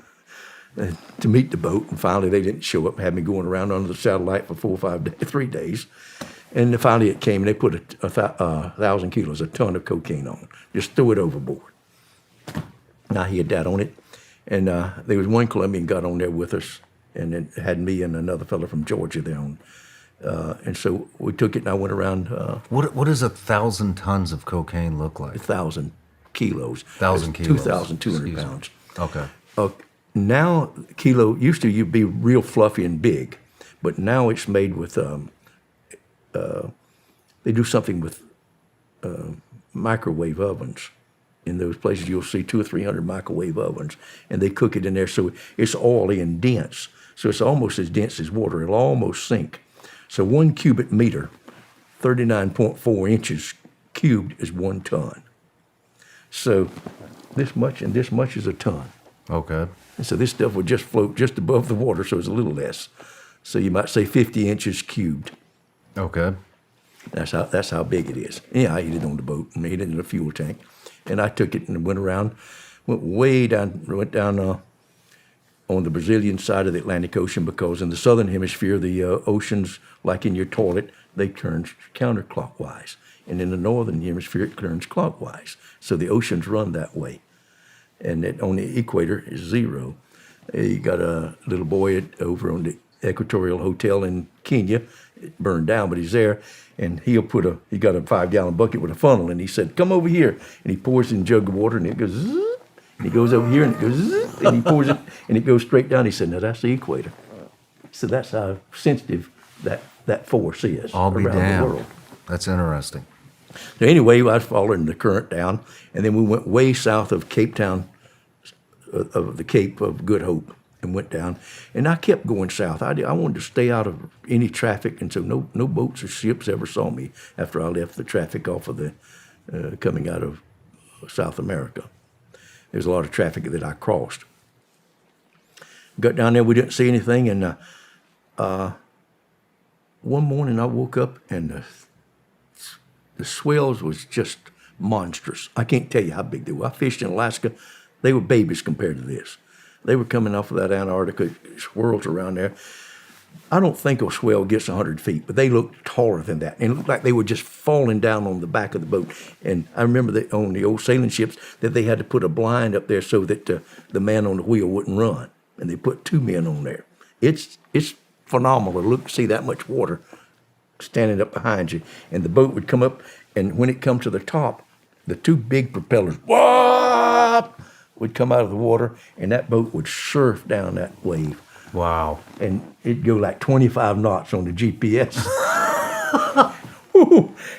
to meet the boat, and finally they didn't show up. Had me going around under the satellite for 4 or 5 days, 3 days, and finally it came, and they put 1,000 kilos, a ton of cocaine on. Just threw it overboard. And I hid that on it, and there was one Colombian got on there with us, and it had me and another fellow from Georgia there on. And so we took it, and I went around. What does 1,000 tons of cocaine look like? 1,000 kilos. 1,000 kilos. 2,200 pounds. Okay. Now, kilo used to be real fluffy and big, but now it's made with. They do something with microwave ovens. In those places, you'll see 200 or 300 microwave ovens, and they cook it in there, so it's oily and dense. So it's almost as dense as water. It'll almost sink. So 1 cubic meter, 39.4 inches cubed, is 1 ton. So this much and this much is a ton. Okay. And so this stuff would just float just above the water, so it's a little less. So you might say 50 inches cubed. Okay. That's how big it is. Yeah, I ate it on the boat and made it in a fuel tank. And I took it and went way down, on the Brazilian side of the Atlantic Ocean, because in the southern hemisphere, the oceans, like in your toilet, they turn counterclockwise. And in the northern hemisphere, it turns clockwise. So the oceans run that way. And on the equator is 0. You got a little boy over on the Equatorial Hotel in Kenya. It burned down, but he's there. And he got a 5-gallon bucket with a funnel, and he said, "Come over here." And he pours in a jug of water, and it goes zzz, and he goes over here, and it goes zzz, and he pours it, and it goes straight down. He said, "Now that's the equator." So that's how sensitive that force is I'll be around damned. the world. That's interesting. So anyway, I was following the current down, and then we went way south of Cape Town, of the Cape of Good Hope, and went down. And I kept going south. I wanted to stay out of any traffic, and so no boats or ships ever saw me after I left the traffic off of the coming out of South America. There was a lot of traffic that I crossed. Got down there, we didn't see anything, and one morning I woke up, and the swells was just monstrous. I can't tell you how big they were. I fished in Alaska. They were babies compared to this. They were coming off of that Antarctica, swirls around there. I don't think a swell gets 100 feet, but they looked taller than that. And it looked like they were just falling down on the back of the boat. And I remember that on the old sailing ships that they had to put a blind up there so that the man on the wheel wouldn't run. And they put 2 men on there. It's phenomenal to see that much water standing up behind you. And the boat would come up, and when it come to the top, the two big propellers, whoop, would come out of the water, and that boat would surf down that wave. Wow. And it'd go like 25 knots on the GPS.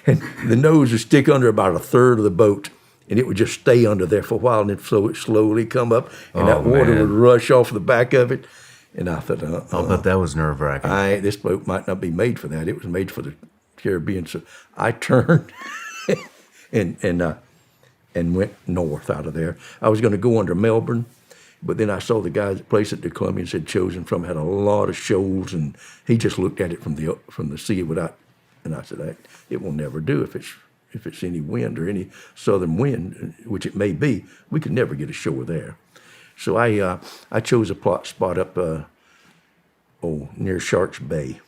And the nose would stick under about a third of the boat, and it would just stay under there for a while, and so it slowly come up, and that water would rush off the back of it. And I thought, I'll bet that was nerve-wracking. This boat might not be made for that. It was made for the Caribbean. So I turned and went north out of there. I was going to go under Melbourne, but then I saw the guy that place at the Colombian said chosen from had a lot of shoals, and he just looked at it from the sea without. And I said, it will never do if it's any wind or any southern wind, which it may be. We could never get ashore there. So I chose a spot up near Shark's Bay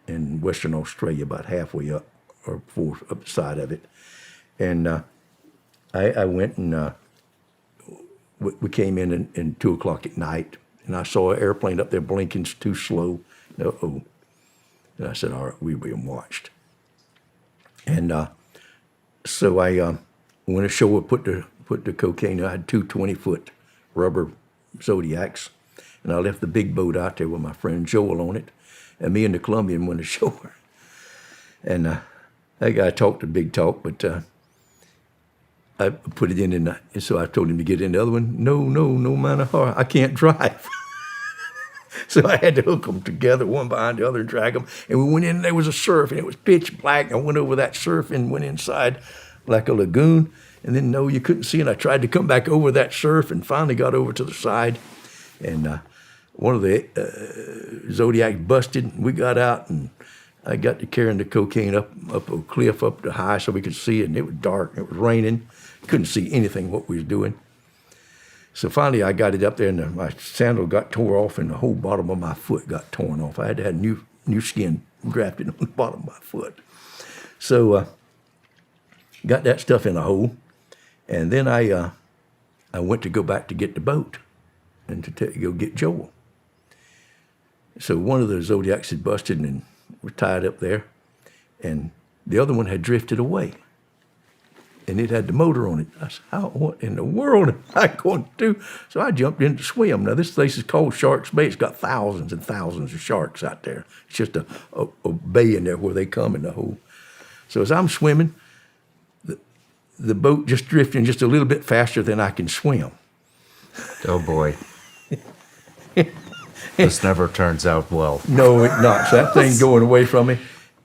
in Western Australia, about halfway up or up the side of it. And I went and we came in 2 o'clock at night, and I saw an airplane up there blinking too slow. Uh-oh. And I said, all right, we're being watched. And so I went ashore, put the cocaine. I had two 20-foot rubber Zodiacs, and I left the big boat out there with my friend Joel on it, and me and the Colombian went ashore. And that guy talked a big talk, but I put it in, and so I told him to get in the other one. No matter how, I can't drive. So I had to hook them together, one behind the other, and drag them. And we went in, and there was a surf, and it was pitch black. I went over that surf and went inside like a lagoon. And then, no, you couldn't see, and I tried to come back over that surf and finally got over to the side. And one of the Zodiacs busted. We got out, and I got to carrying the cocaine up a cliff up the high so we could see it, and it was dark. It was raining. Couldn't see anything what we was doing. So finally I got it up there, and my sandal got tore off, and the whole bottom of my foot got torn off. I had to have new skin grafted on the bottom of my foot. So got that stuff in a hole. And then I went to go back to get the boat and to go get Joel. So one of the Zodiacs had busted and was tied up there, and the other one had drifted away. And it had the motor on it. I said, what in the world am I going to do? So I jumped in to swim. Now, this place is called Shark's Bay. It's got thousands and thousands of sharks out there. It's just a bay in there where they come in the hole. So as I'm swimming, the boat just drifting just a little bit faster than I can swim. Oh, boy. This never turns out well. No, it not. So that thing going away from me,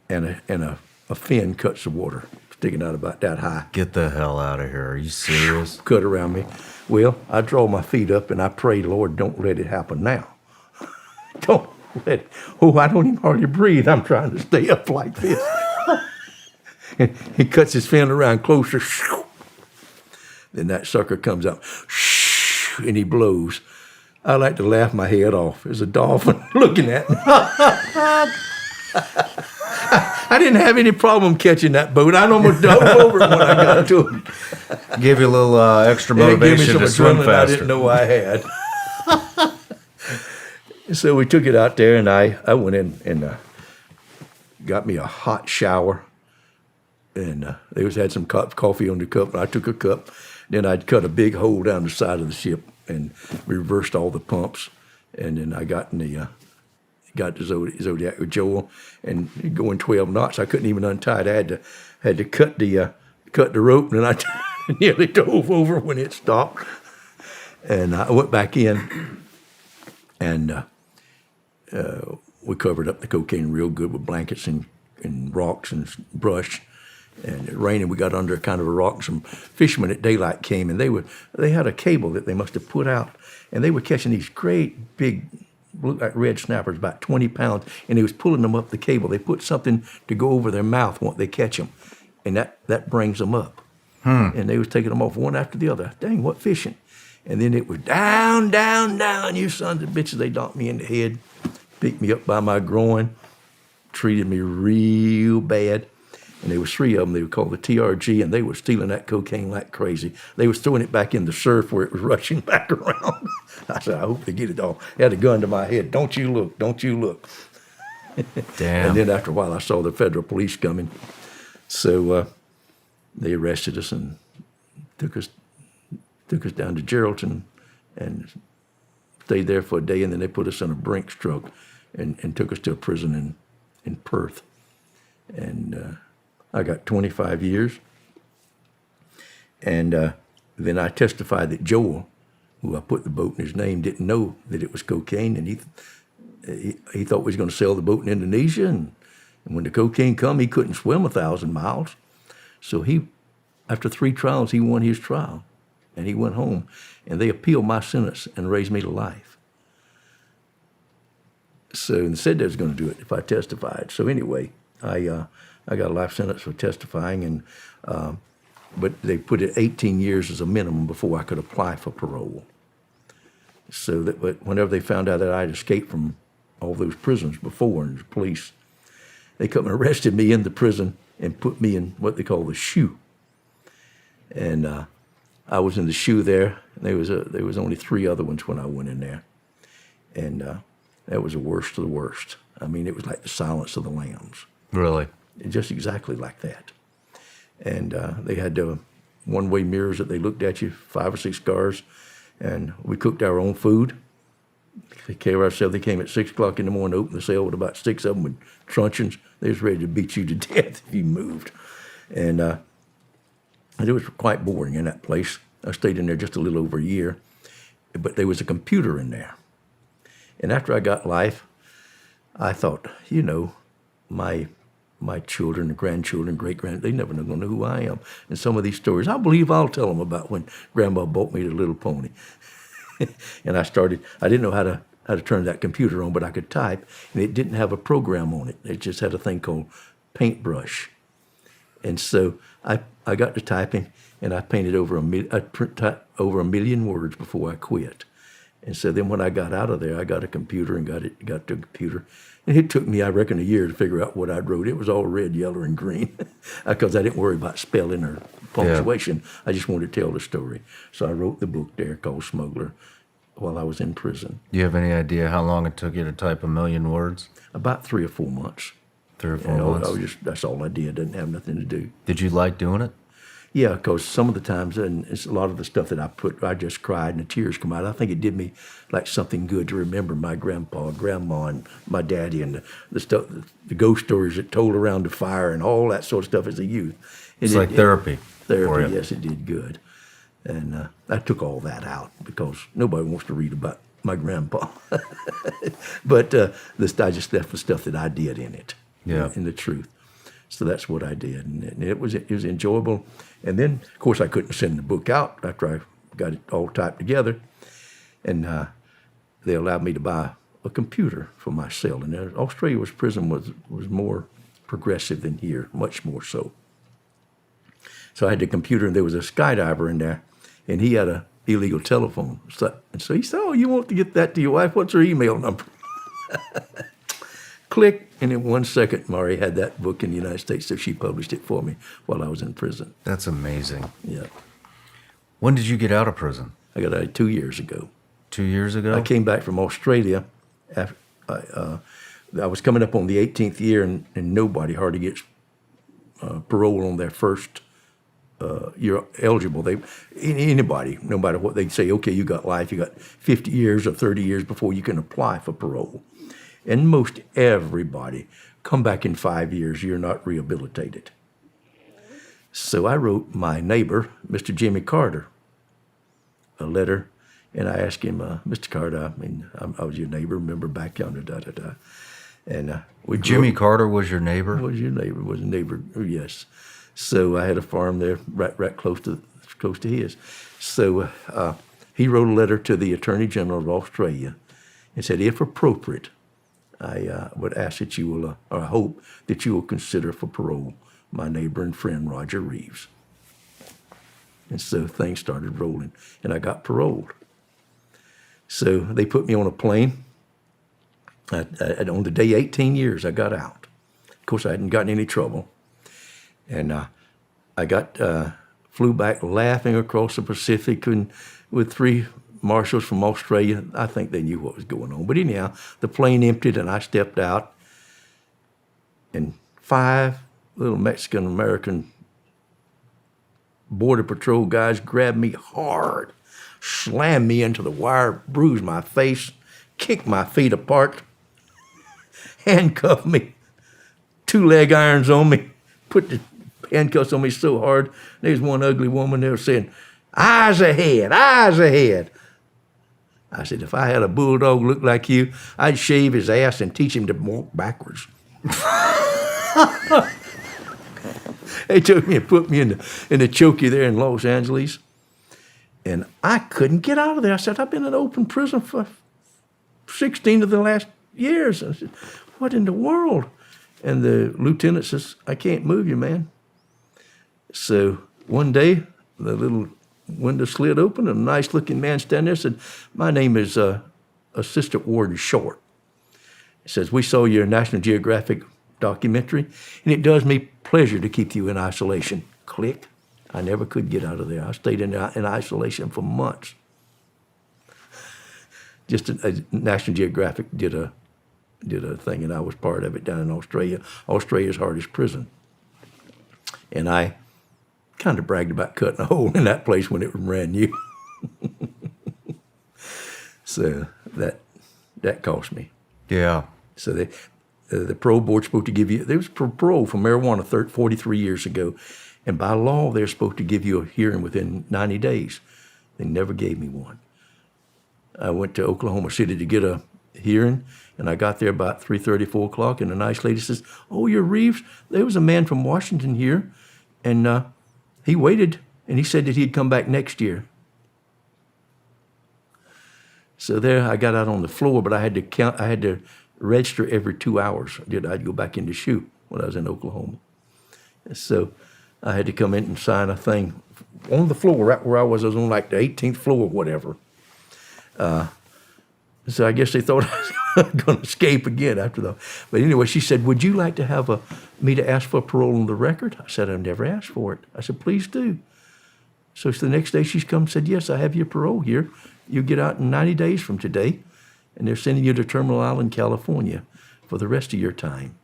and a fin cuts the water, sticking out about that high. Get the hell out of here. Are you serious? Cut around me. Well, I draw my feet up, and I pray, Lord, don't let it happen now. Don't let it. Oh, I don't even hardly breathe. I'm trying to stay up like this. And he cuts his fin around closer. Then that sucker comes out, and he blows. I like to laugh my head off. There's a dolphin looking at me. I didn't have any problem catching that boat. I almost dove over it when I got to it. Give you a little extra motivation to swim faster. I didn't know I had. So we took it out there, and I went in and got me a hot shower. And they had some coffee on the cup, and I took a cup. Then I'd cut a big hole down the side of the ship and reversed all the pumps. And then I got in the Zodiac with Joel, and going 12 knots. I couldn't even untie it. I had to cut the rope, and I nearly dove over when it stopped. And I went back in, and we covered up the cocaine real good with blankets and rocks and brush. And it rained, and we got under kind of a rock, and some fishermen at daylight came, and they had a cable that they must have put out, and they were catching these great big looked like red snappers, about 20 pounds, and they was pulling them up the cable. They put something to go over their mouth once they catch them, and that brings them up. And they was taking them off one after the other. Dang, what fishing. And then it was down, down, down. You sons of bitches, they knocked me in the head, picked me up by my groin, treated me real bad. And there was 3 of them. They were called the TRG, and they were stealing that cocaine like crazy. They was throwing it back in the surf where it was rushing back around. I said, I hope they get it all. They had a gun to my head. Don't you look. Don't you look. Damn. And then after a while, I saw the federal police coming. So they arrested us and took us down to Geraldton and stayed there for a day, and then they put us in a Brinks truck and took us to a prison in Perth. And I got 25 years. And then I testified that Joel, who I put the boat in his name, didn't know that it was cocaine, and he thought we was going to sell the boat in Indonesia, and when the cocaine come, he couldn't swim 1,000 miles. So after 3 trials, he won his trial, and he went home, and they appealed my sentence and raised me to life. So they said they was going to do it if I testified. So anyway, I got a life sentence for testifying, and but they put it 18 years as a minimum before I could apply for parole. So that whenever they found out that I'd escaped from all those prisons before, and the police, they come and arrested me in the prison and put me in what they call the shoe. And I was in the shoe there, and there was only 3 other ones when I went in there. And that was the worst of the worst. I mean, it was like the Silence of the Lambs. Really? Just exactly like that. And they had one-way mirrors that they looked at you, 5 or 6 cars, and we cooked our own food. Take care of ourselves. They came at 6 o'clock in the morning, opened the cell with about 6 of them with truncheons. They was ready to beat you to death if you moved. And it was quite boring in that place. I stayed in there just a little over a year, but there was a computer in there. And after I got life, I thought, my children, grandchildren, great-grand, they never gonna know who I am. And some of these stories, I believe I'll tell them about when Grandma bought me the little pony. And I didn't know how to turn that computer on, but I could type, and it didn't have a program on it. It just had a thing called Paintbrush. And so I got to typing, and I painted over over 1 million words before I quit. And so then when I got out of there, I got a computer and got to a computer. And it took me, I reckon, a year to figure out what I'd wrote. It was all red, yellow, and green because I didn't worry about spelling or punctuation. Yeah. I just wanted to tell the story. So I wrote the book there called Smuggler while I was in prison. Do you have any idea how long it took you to type 1 million words? About 3 or 4 months. 3 or 4 months? That's all I did. Didn't have nothing to do. Did you like doing it? Yeah, because some of the times, and it's a lot of the stuff that I just cried and the tears come out. I think it did me like something good to remember my grandpa, grandma, and my daddy, and the stuff, the ghost stories that told around the fire and all that sort of stuff as a youth. It's like therapy. Therapy, yes, it did good. And I took all that out because nobody wants to read about my grandpa. But I just left the stuff that I did in it, in the truth. So that's what I did, and it was enjoyable. And then, of course, I couldn't send the book out after I got it all typed together, and they allowed me to buy a computer for my cell. And Australia's prison was more progressive than here, much more so. So I had the computer, and there was a skydiver in there, and he had an illegal telephone. And so he said, "Oh, you want to get that to your wife? What's her email number?" Click, and in 1 second, Mari had that book in the United States, so she published it for me while I was in prison. That's amazing. Yeah. When did you get out of prison? I got out 2 years ago. 2 years ago? I came back from Australia. After, I was coming up on the 18th year, and nobody hardly gets parole on their first year eligible. Anybody, no matter what, they say, okay, you got life, you got 50 years or 30 years before you can apply for parole. And most everybody come back in 5 years, you're not rehabilitated. So I wrote my neighbor, Mr. Jimmy Carter, a letter, and I asked him, Mr. Carter, I was your neighbor, remember back yonder, da-da-da. And Jimmy Carter was your neighbor? Was your neighbor, was a neighbor, yes. So I had a farm there right close to his. So he wrote a letter to the Attorney General of Australia and said, if appropriate, I would ask that you will, or I hope that you will consider for parole my neighbor and friend, Roger Reaves. And so things started rolling, and I got paroled. So they put me on a plane. On the day 18 years, I got out. Of course, I hadn't gotten any trouble. And I flew back laughing across the Pacific and with 3 marshals from Australia. I think they knew what was going on. But anyhow, the plane emptied and I stepped out, and 5 little Mexican-American Border Patrol guys grabbed me hard, slammed me into the wire, bruised my face, kicked my feet apart, handcuffed me, 2 leg irons on me, put the handcuffs on me so hard. There's one ugly woman there saying, "Eyes ahead, eyes ahead." I said, if I had a bulldog look like you, I'd shave his ass and teach him to walk backwards. They took me and put me in the chokey there in Los Angeles, and I couldn't get out of there. I said, I've been in open prison for 16 of the last years. I said, what in the world? And the lieutenant says, I can't move you, man. So one day, the little window slid open, and a nice-looking man standing there said, my name is Assistant Warden Short. He says, we saw your National Geographic documentary, and it does me pleasure to keep you in isolation. Click. I never could get out of there. I stayed in isolation for months. Just a National Geographic did a thing, and I was part of it down in Australia, Australia's hardest prison. And I kind of bragged about cutting a hole in that place when it was brand new. So that cost me. Yeah. So the parole board's supposed to give you, there was parole for marijuana 43 years ago, and by law they're supposed to give you a hearing within 90 days. They never gave me one. I went to Oklahoma City to get a hearing, and I got there about 3:30, 4 o'clock, and the nice lady says, oh, you're Reeves? There was a man from Washington here, and he waited, and he said that he'd come back next year. So there I got out on the floor, but I had to register every 2 hours. I'd go back in to shoot when I was in Oklahoma. So I had to come in and sign a thing on the floor, right where I was on like the 18th floor or whatever. So I guess they thought I was going to escape again after that. But anyway, she said, would you like to have me to ask for parole on the record? I said, I've never asked for it. I said, please do. So the next day she's come and said, yes, I have your parole here. You get out in 90 days from today, and they're sending you to Terminal Island, California for the rest of your time.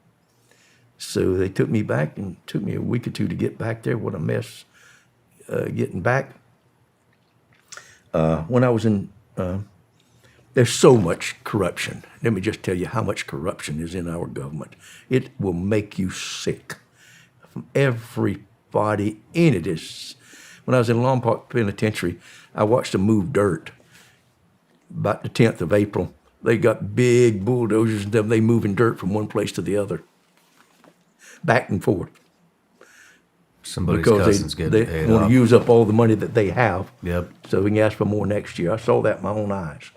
So they took me back, and it took me a week or two to get back there. What a mess getting back. When I was in, there's so much corruption. Let me just tell you how much corruption is in our government. It will make you sick. From everybody in it is. When I was in Lompoc Penitentiary, I watched them move dirt. About the 10th of April, they got big bulldozers and they moving dirt from one place to the other, back and forth. Somebody's because cousin's getting paid they want off. to use up all the money that they have. Yep. So we can ask for more next year. I saw that in my own eyes.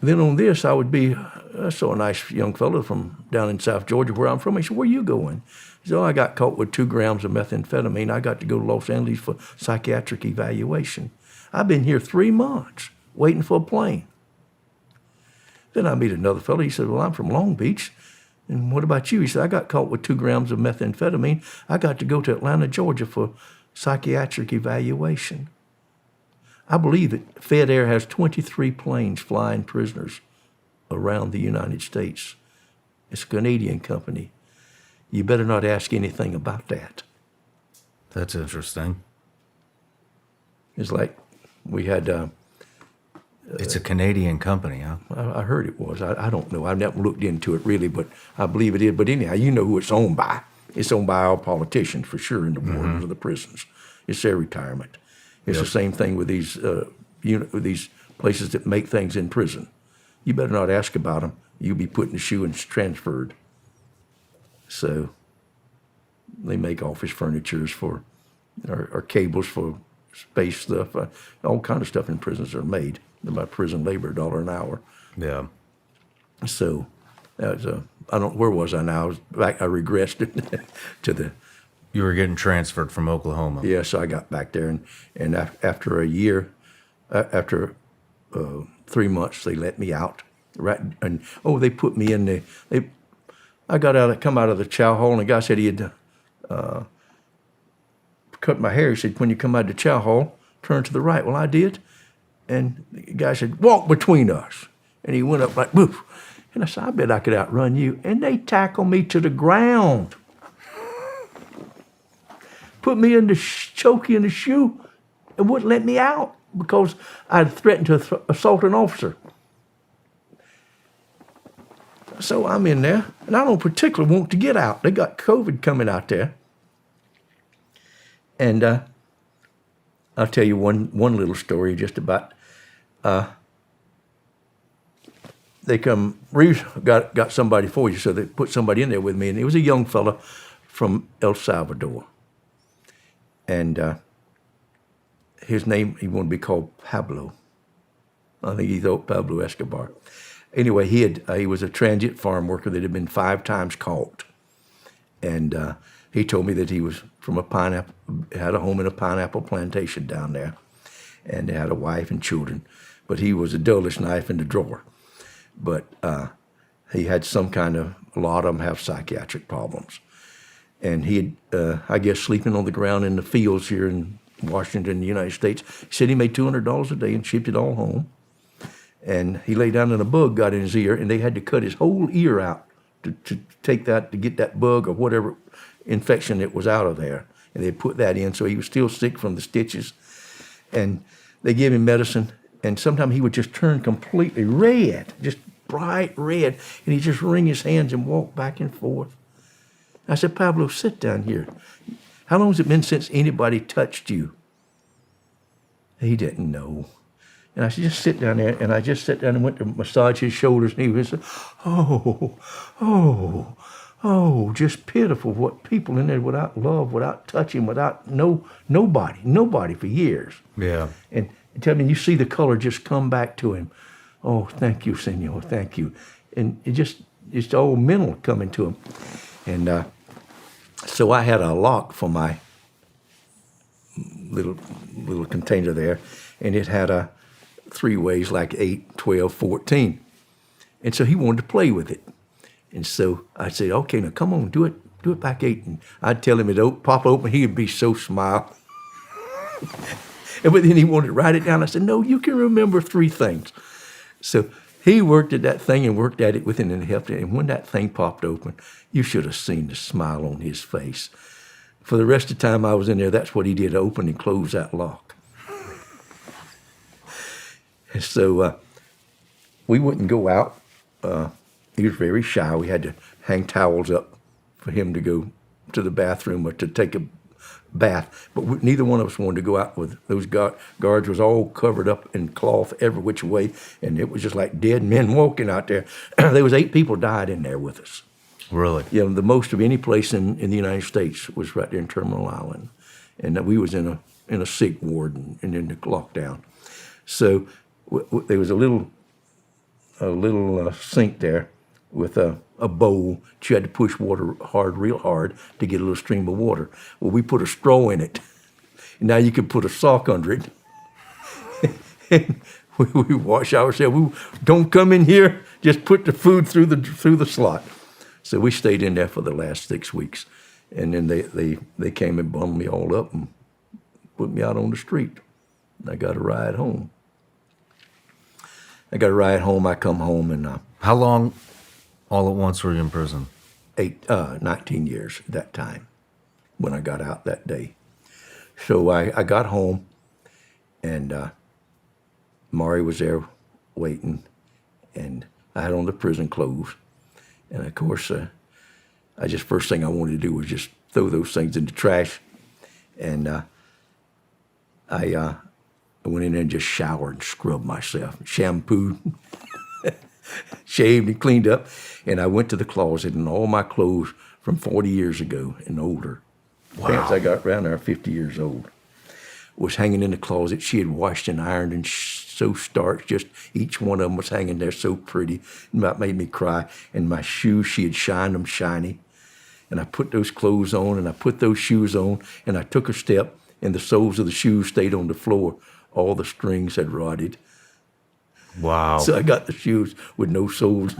Then on this, I saw a nice young fellow from down in South Georgia where I'm from. He said, where are you going? He said, oh, I got caught with 2 grams of methamphetamine. I got to go to Los Angeles for psychiatric evaluation. I've been here 3 months waiting for a plane. Then I meet another fellow. He said, well, I'm from Long Beach. And what about you? He said, I got caught with 2 grams of methamphetamine. I got to go to Atlanta, Georgia for psychiatric evaluation. I believe that Fed Air has 23 planes flying prisoners around the United States. It's a Canadian company. You better not ask anything about that. That's interesting. It's like we had... it's a Canadian company, huh? I heard it was. I don't know. I've never looked into it really, but I believe it is. But anyhow, you know who it's owned by. It's owned by our politicians for sure in the wardens of the prisons. It's their retirement. It's the same thing with these these places that make things in prison. You better not ask about them. You'll be put in the shoe and transferred. So they make office furnitures for, or cables for space stuff. All kind of stuff in prisons are made by prison labor, $1 an hour. Yeah. So that was where was I now? I regressed to the. You were getting transferred from Oklahoma. Yeah, so I got back there, and after a year, after 3 months, they let me out. Right, and they put me in the. I come out of the chow hall, and the guy said he had cut my hair. He said, when you come out of the chow hall, turn to the right. Well, I did, and the guy said, walk between us, and he went up like boof, and I said, I bet I could outrun you, and they tackled me to the ground. put me in the chokey in the shoe and wouldn't let me out because I'd threatened to assault an officer. So I'm in there, and I don't particularly want to get out. They got COVID coming out there. And I'll tell you one little story just about, Reeves got somebody for you, so they put somebody in there with me, and it was a young fella from El Salvador. And his name, he wanted to be called Pablo. I think he thought Pablo Escobar. Anyway, he was a transient farm worker that had been 5 times caught. And he told me that he was from had a home in a pineapple plantation down there. And they had a wife and children. But he was the dullest knife in the drawer. But he had some kind of, a lot of them have psychiatric problems. And he had, I guess, sleeping on the ground in the fields here in Washington, the United States. He said he made $200 a day and shipped it all home. And he lay down and a bug got in his ear, and they had to cut his whole ear out to take that, to get that bug or whatever infection that was out of there. And they put that in, so he was still sick from the stitches. And they gave him medicine, and sometimes he would just turn completely red, just bright red, and he'd just wring his hands and walk back and forth. I said, Pablo, sit down here. How long has it been since anybody touched you? He didn't know. And I said, just sit down there. And I just sat down and went to massage his shoulders. And he was, just pitiful what people in there without love, without touching, without nobody for years. Yeah. And tell me, you see the color just come back to him. Oh, thank you, Senor, thank you. And it's all mental coming to him. And so I had a lock for my little container there. And it had 3 ways, like 8, 12, 14. And so he wanted to play with it. And so I said, okay, now come on, do it back 8. And I'd tell him it pop open, he'd be so smile. But then he wanted to write it down. I said, no, you can remember 3 things. So he worked at that thing and worked at it with it and helped it. And when that thing popped open, you should have seen the smile on his face. For the rest of the time I was in there, that's what he did, open and close that lock. And so we wouldn't go out. He was very shy. We had to hang towels up for him to go to the bathroom or to take a bath. But neither one of us wanted to go out with those guards. Was all covered up in cloth every which way, and it was just like dead men walking out there. There was 8 people died in there with us. Really? Yeah, the most of any place in the United States was right there in Terminal Island, and we was in a sick ward and in the lockdown. So there was a little sink there with a bowl. You had to push water real hard to get a little stream of water. Well, we put a straw in it. Now you could put a sock under it. And we wash ourselves. We don't come in here. Just put the food through the slot. So we stayed in there for the last 6 weeks, and then they came and bummed me all up and put me out on the street. I got a ride home. I come home and How long all at once were you in prison? 19 years at that time when I got out that day. So I got home, and Mari was there waiting, and I had on the prison clothes. And of course, first thing I wanted to do was just throw those things in the trash. And I went in there and just showered and scrubbed myself, shampooed, shaved and cleaned up. And I went to the closet, and all my clothes from 40 years ago and older, pants I got around there 50 years old, was hanging in the closet. She had washed and ironed and so starched. Just each one of them was hanging there so pretty. It made me cry. And my shoes, she had shined them shiny. And I put those clothes on, and I put those shoes on, and I took a step, and the soles of the shoes stayed on the floor. All the strings had rotted. Wow. So I got the shoes with no soles.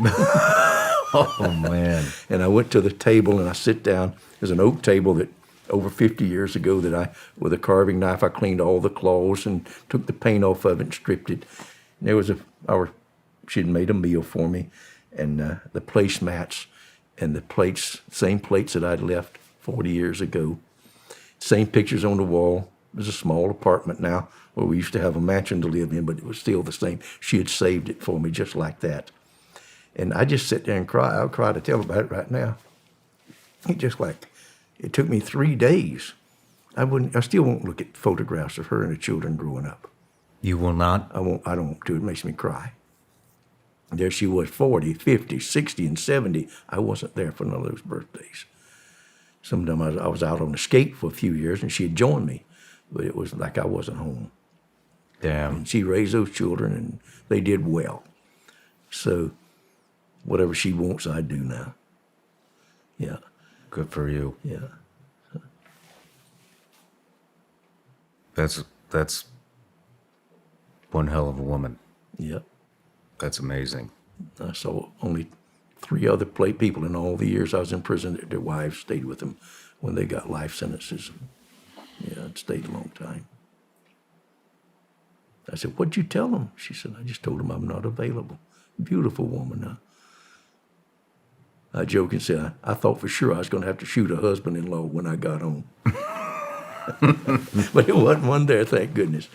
Oh, man. And I went to the table, and I sit down. There's an oak table that over 50 years ago that with a carving knife, I cleaned all the claws and took the paint off of it and stripped it. And there was she'd made a meal for me, and the placemats and the plates, same plates that I'd left 40 years ago. Same pictures on the wall. There's a small apartment now where we used to have a mansion to live in, but it was still the same. She had saved it for me just like that. And I just sit there and cry. I'll cry to tell about it right now. It took me 3 days. I still won't look at photographs of her and the children growing up. You will not? I don't want to. It makes me cry. There she was, 40, 50, 60, and 70. I wasn't there for none of those birthdays. Sometimes I was out on the skate for a few years, and she had joined me, but it was like I wasn't home. Damn. And she raised those children, and they did well. So whatever she wants, I do now. Yeah. Good for you. Yeah. That's one hell of a woman. Yep. That's amazing. I saw only 3 other people in all the years I was in prison that their wives stayed with them when they got life sentences. Yeah, it stayed a long time. I said, "What'd you tell them?" She said, "I just told them I'm not available." Beautiful woman. I joke and said, I thought for sure I was going to have to shoot a husband-in-law when I got home. But it wasn't one there, thank goodness.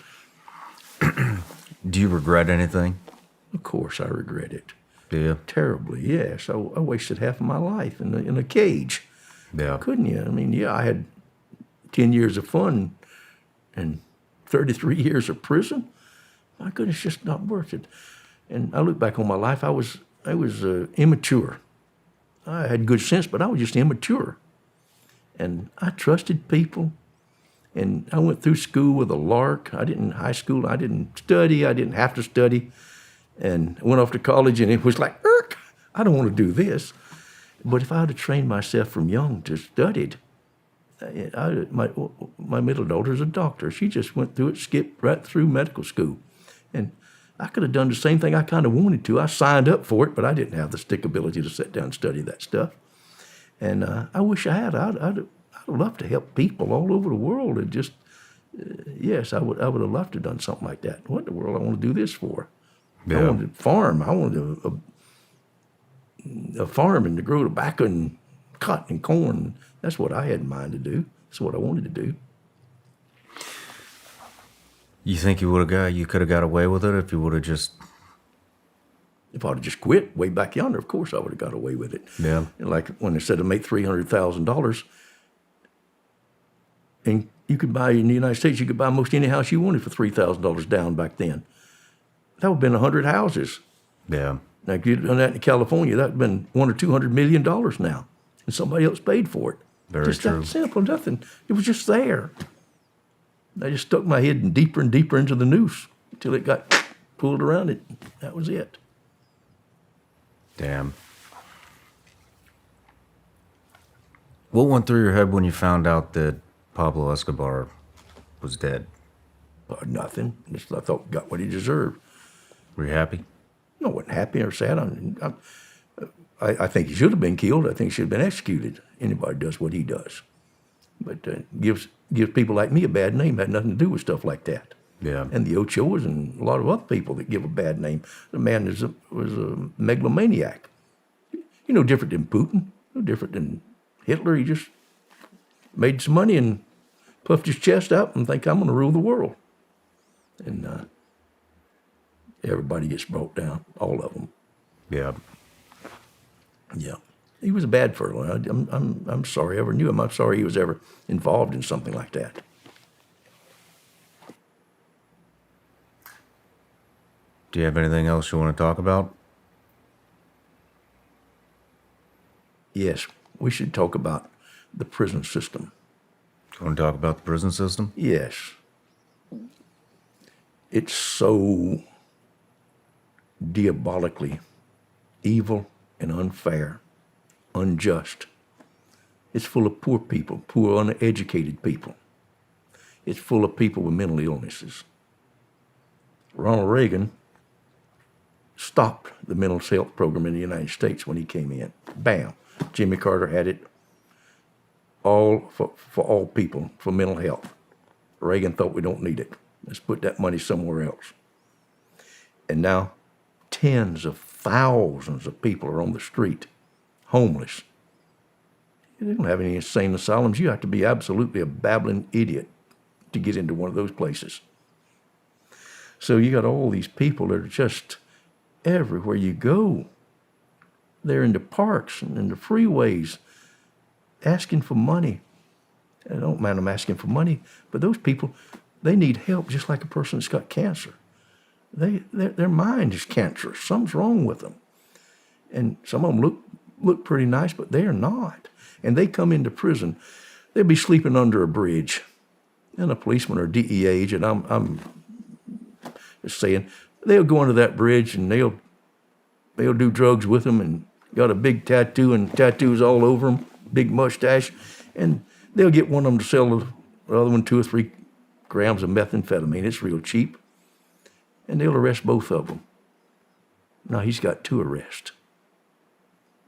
Do you regret anything? Of course I regret it. Do you? Terribly, yes. I wasted half of my life in a cage. Yeah. Couldn't you? I mean, yeah, I had 10 years of fun and 33 years of prison. My goodness, it's just not worth it. And I look back on my life, I was immature. I had good sense, but I was just immature. And I trusted people. And I went through school with a lark. High school, I didn't study. I didn't have to study. And I went off to college, and it was like, I don't want to do this. But if I had trained myself from young to study, my middle daughter's a doctor. She just went through it, skipped right through medical school. And I could have done the same thing I kind of wanted to. I signed up for it, but I didn't have the stickability to sit down and study that stuff. And I wish I had. I'd love to help people all over the world. And just, yes, I would have loved to have done something like that. What in the world I want to do this for? Yeah. I wanted to farm. I wanted a farm and to grow tobacco and cotton and corn. That's what I had in mind to do. That's what I wanted to do. You think you could have got away with it if you would have just... If I'd have just quit way back yonder, of course I would have got away with it. Yeah. Like when they said to make $300,000, and you could buy, in the United States, you could buy most any house you wanted for $3,000 down back then. That would have been 100 houses. Yeah. Now, if you'd done that in California, that would have been $100 or $200 million now. And somebody else paid for it. Very just true. That simple, nothing. It was just there. I just stuck my head deeper and deeper into the noose until it got pulled around it. That was it. Damn. What went through your head when you found out that Pablo Escobar was dead? Nothing. Just, I thought got what he deserved. Were you happy? No, I wasn't happy or sad. I think he should have been killed. I think he should have been executed. Anybody does what he does. But gives people like me a bad name. Had nothing to do with stuff like that. Yeah. And the Ochoas and a lot of other people that give a bad name. The man was a megalomaniac. You know, different than Putin. No different than Hitler. He just made some money and puffed his chest out and think, I'm going to rule the world. And everybody gets brought down, all of them. Yeah. Yeah. He was a bad fellow. I'm sorry I ever knew him. I'm sorry he was ever involved in something like that. Do you have anything else you want to talk about? Yes, we should talk about the prison system. You want to talk about the prison system? Yes. It's so diabolically evil and unfair, unjust. It's full of poor people, poor, uneducated people. It's full of people with mental illnesses. Ronald Reagan stopped the mental health program in the United States when he came in. Bam. Jimmy Carter had it all for all people, for mental health. Reagan thought we don't need it. Let's put that money somewhere else. And now tens of thousands of people are on the street, homeless. They don't have any insane asylums. You have to be absolutely a babbling idiot to get into one of those places. So you got all these people that are just everywhere you go. They're in the parks and in the freeways asking for money. I don't mind them asking for money, but those people, they need help just like a person that's got cancer. Their mind is cancerous. Something's wrong with them. And some of them look pretty nice, but they're not. And they come into prison. They'll be sleeping under a bridge. And a policeman or DEA agent, I'm just saying, they'll go under that bridge and they'll do drugs with them and got a big tattoo and tattoos all over them, big mustache, and they'll get one of them to sell the other one 2 or 3 grams of methamphetamine. It's real cheap. And they'll arrest both of them. Now he's got 2 arrests.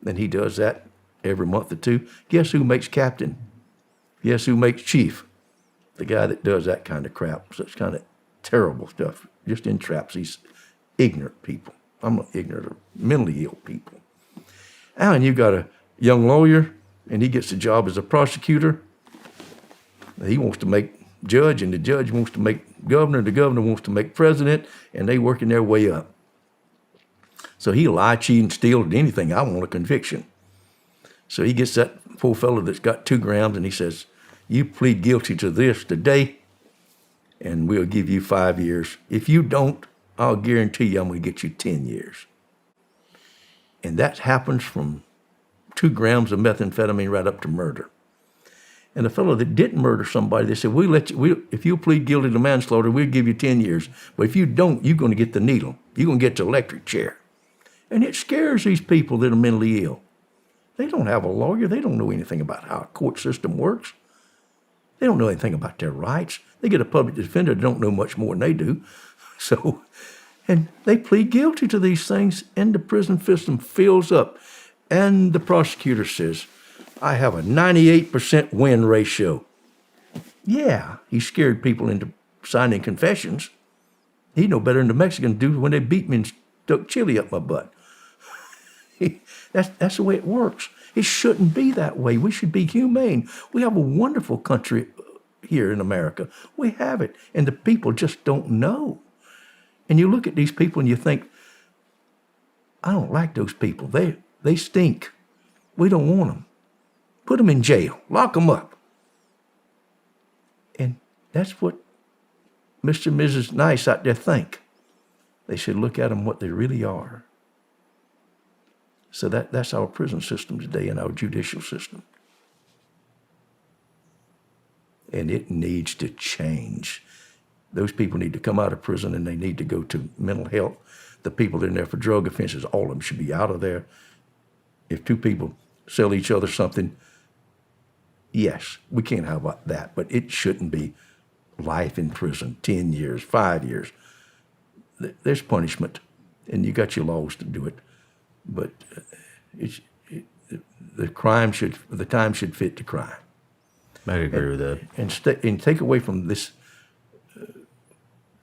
And he does that every month or 2. Guess who makes captain? Guess who makes chief? The guy that does that kind of crap, such kind of terrible stuff, just entraps these ignorant people. I'm not ignorant of mentally ill people. And you got a young lawyer, and he gets a job as a prosecutor. He wants to make judge, and the judge wants to make governor, the governor wants to make president, and they working their way up. So he'll lie, cheat, and steal at anything. I want a conviction. So he gets that poor fellow that's got 2 grams, and he says, you plead guilty to this today, and we'll give you 5 years. If you don't, I'll guarantee you I'm going to get you 10 years. And that happens from 2 grams of methamphetamine right up to murder. And the fellow that didn't murder somebody, they said, if you plead guilty to manslaughter, we'll give you 10 years. But if you don't, you're going to get the needle. You're going to get the electric chair. And it scares these people that are mentally ill. They don't have a lawyer. They don't know anything about how a court system works. They don't know anything about their rights. They get a public defender that don't know much more than they do. So, and they plead guilty to these things, and the prison system fills up. And the prosecutor says, I have a 98% win ratio. Yeah, he scared people into signing confessions. He know better than the Mexicans do when they beat me and stuck chili up my butt. That's the way it works. It shouldn't be that way. We should be humane. We have a wonderful country here in America. We have it, and the people just don't know. And you look at these people and you think, I don't like those people. They stink. We don't want them. Put them in jail. Lock them up. And that's what Mr. and Mrs. Nice out there think. They should look at them what they really are. So that's our prison system today and our judicial system. And it needs to change. Those people need to come out of prison and they need to go to mental health. The people in there for drug offenses, all of them should be out of there. If 2 people sell each other something, yes, we can't have that, but it shouldn't be life in prison, 10 years, 5 years. There's punishment, and you got your laws to do it. But the time should fit the crime. I agree with that. And take away from this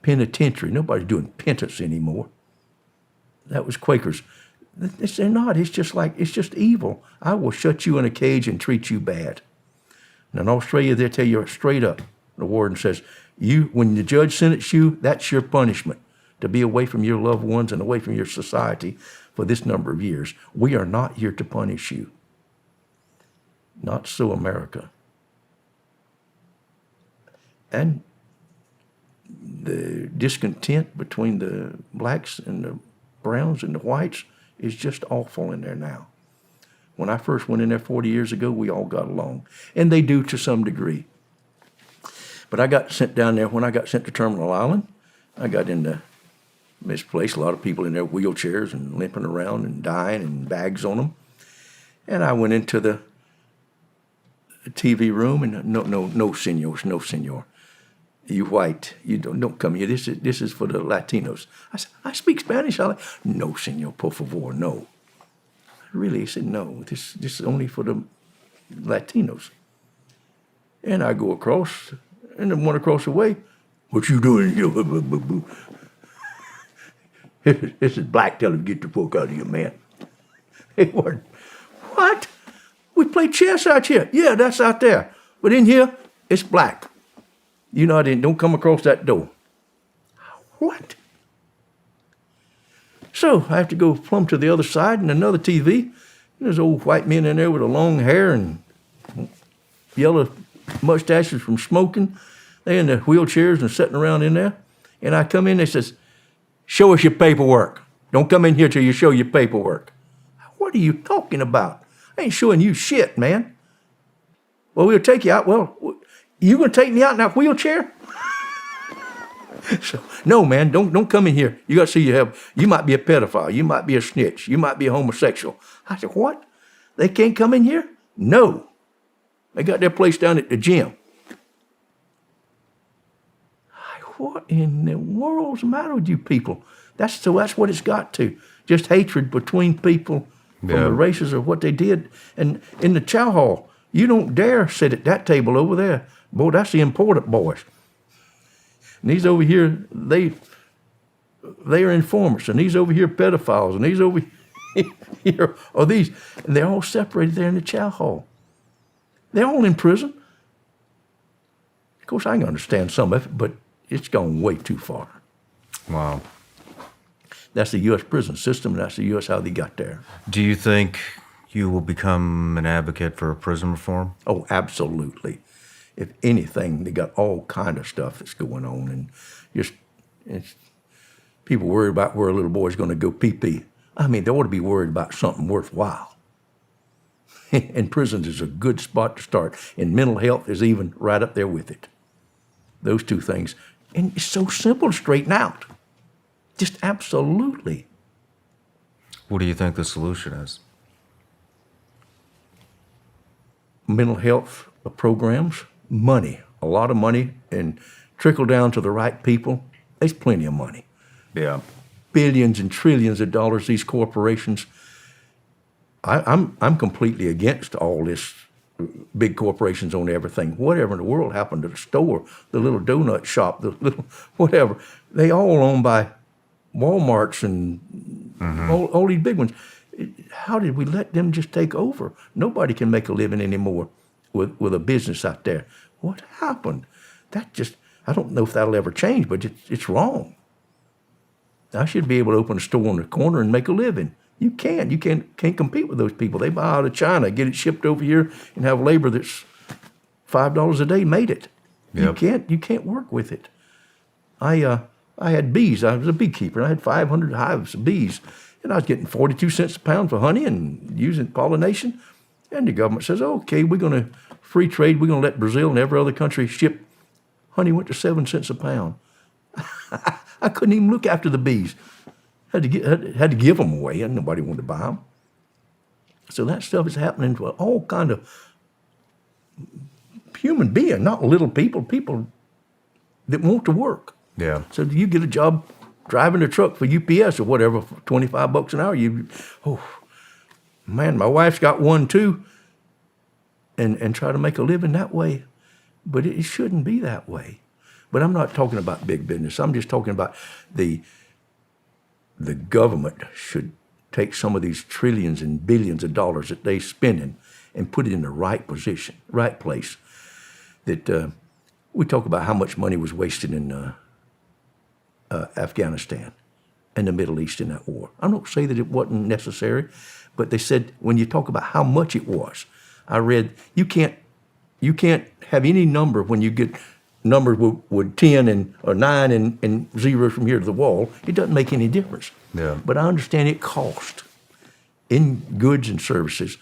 penitentiary. Nobody's doing penance anymore. That was Quakers. They're not. It's just evil. I will shut you in a cage and treat you bad. And in Australia, they tell you straight up. The warden says, when the judge sentences you, that's your punishment, to be away from your loved ones and away from your society for this number of years. We are not here to punish you. Not so America. And the discontent between the blacks and the browns and the whites is just awful in there now. When I first went in there 40 years ago, we all got along. And they do to some degree. But I got sent down there, when I got sent to Terminal Island, I got into this place, a lot of people in their wheelchairs and limping around and dying and bags on them. And I went into the TV room and no, senor. You white, you don't come here. This is for the Latinos. I said, I speak Spanish. No, senor, por favor, no. Really, he said, no, this is only for the Latinos. And I go across, and the one across the way, what you doing here? This is black, tell him to get the fuck out of here, man. They weren't, what? We play chess out here. Yeah, that's out there. But in here, it's black. You know, don't come across that door. What? So I have to go plumb to the other side and another TV. There's old white men in there with a long hair and yellow mustaches from smoking. They in their wheelchairs and sitting around in there. And I come in, they says, show us your paperwork. Don't come in here till you show your paperwork. What are you talking about? I ain't showing you shit, man. Well, we'll take you out. Well, you gonna take me out in that wheelchair? So, no, man, don't come in here. You got to see you might be a pedophile. You might be a snitch. You might be a homosexual. I said, what? They can't come in here? No. They got their place down at the gym. What in the world's the matter with you people? That's what it's got to. Just hatred between people from the races of what they did. And in the chow hall, you don't dare sit at that table over there. Boy, that's the important boys. And these over here, they are informers, and these over here pedophiles, and these over here are these, and they're all separated there in the chow hall. They're all in prison. Of course, I can understand some of it, but it's gone way too far. Wow. That's the U.S. prison system, and that's the U.S. how they got there. Do you think you will become an advocate for prison reform? Oh, absolutely. If anything, they got all kind of stuff that's going on, and it's people worried about where a little boy's going to go pee-pee. I mean, they ought to be worried about something worthwhile. And prisons is a good spot to start, and mental health is even right up there with it. Those two things. And it's so simple to straighten out. Just absolutely. What do you think the solution is? Mental health programs, money, a lot of money, and trickle down to the right people. There's plenty of money. Yeah. Billions and trillions of dollars, these corporations. I'm completely against all this big corporations own everything. Whatever in the world happened to the store, the little donut shop, the little whatever. They all owned by Walmarts and all these big ones. How did we let them just take over? Nobody can make a living anymore with a business out there. What happened? I don't know if that'll ever change, but it's wrong. I should be able to open a store on the corner and make a living. You can't. You can't compete with those people. They buy out of China, get it shipped over here, and have labor that's $5 a day made it. Yep. You can't work with it. I had bees. I was a beekeeper. I had 500 hives of bees, and I was getting 42 cents a pound for honey and using pollination. And the government says, okay, we're going to free trade. We're going to let Brazil and every other country ship. Honey went to 7 cents a pound. I couldn't even look after the bees. Had to give them away, and nobody wanted to buy them. So that stuff is happening to all kind of human beings, not little people that want to work. Yeah. So you get a job driving a truck for UPS or whatever for $25 an hour. Man, my wife's got one too, and try to make a living that way. But it shouldn't be that way. But I'm not talking about big business. I'm just talking about the government should take some of these trillions and billions of dollars that they're spending and put it in the right position, right place. That we talk about how much money was wasted in Afghanistan and the Middle East in that war. I don't say that it wasn't necessary, but they said when you talk about how much it was, I read you can't have any number when you get numbers with 10 or 9 and 0 from here to the wall. It doesn't make any difference. Yeah. But I understand it cost in goods and services.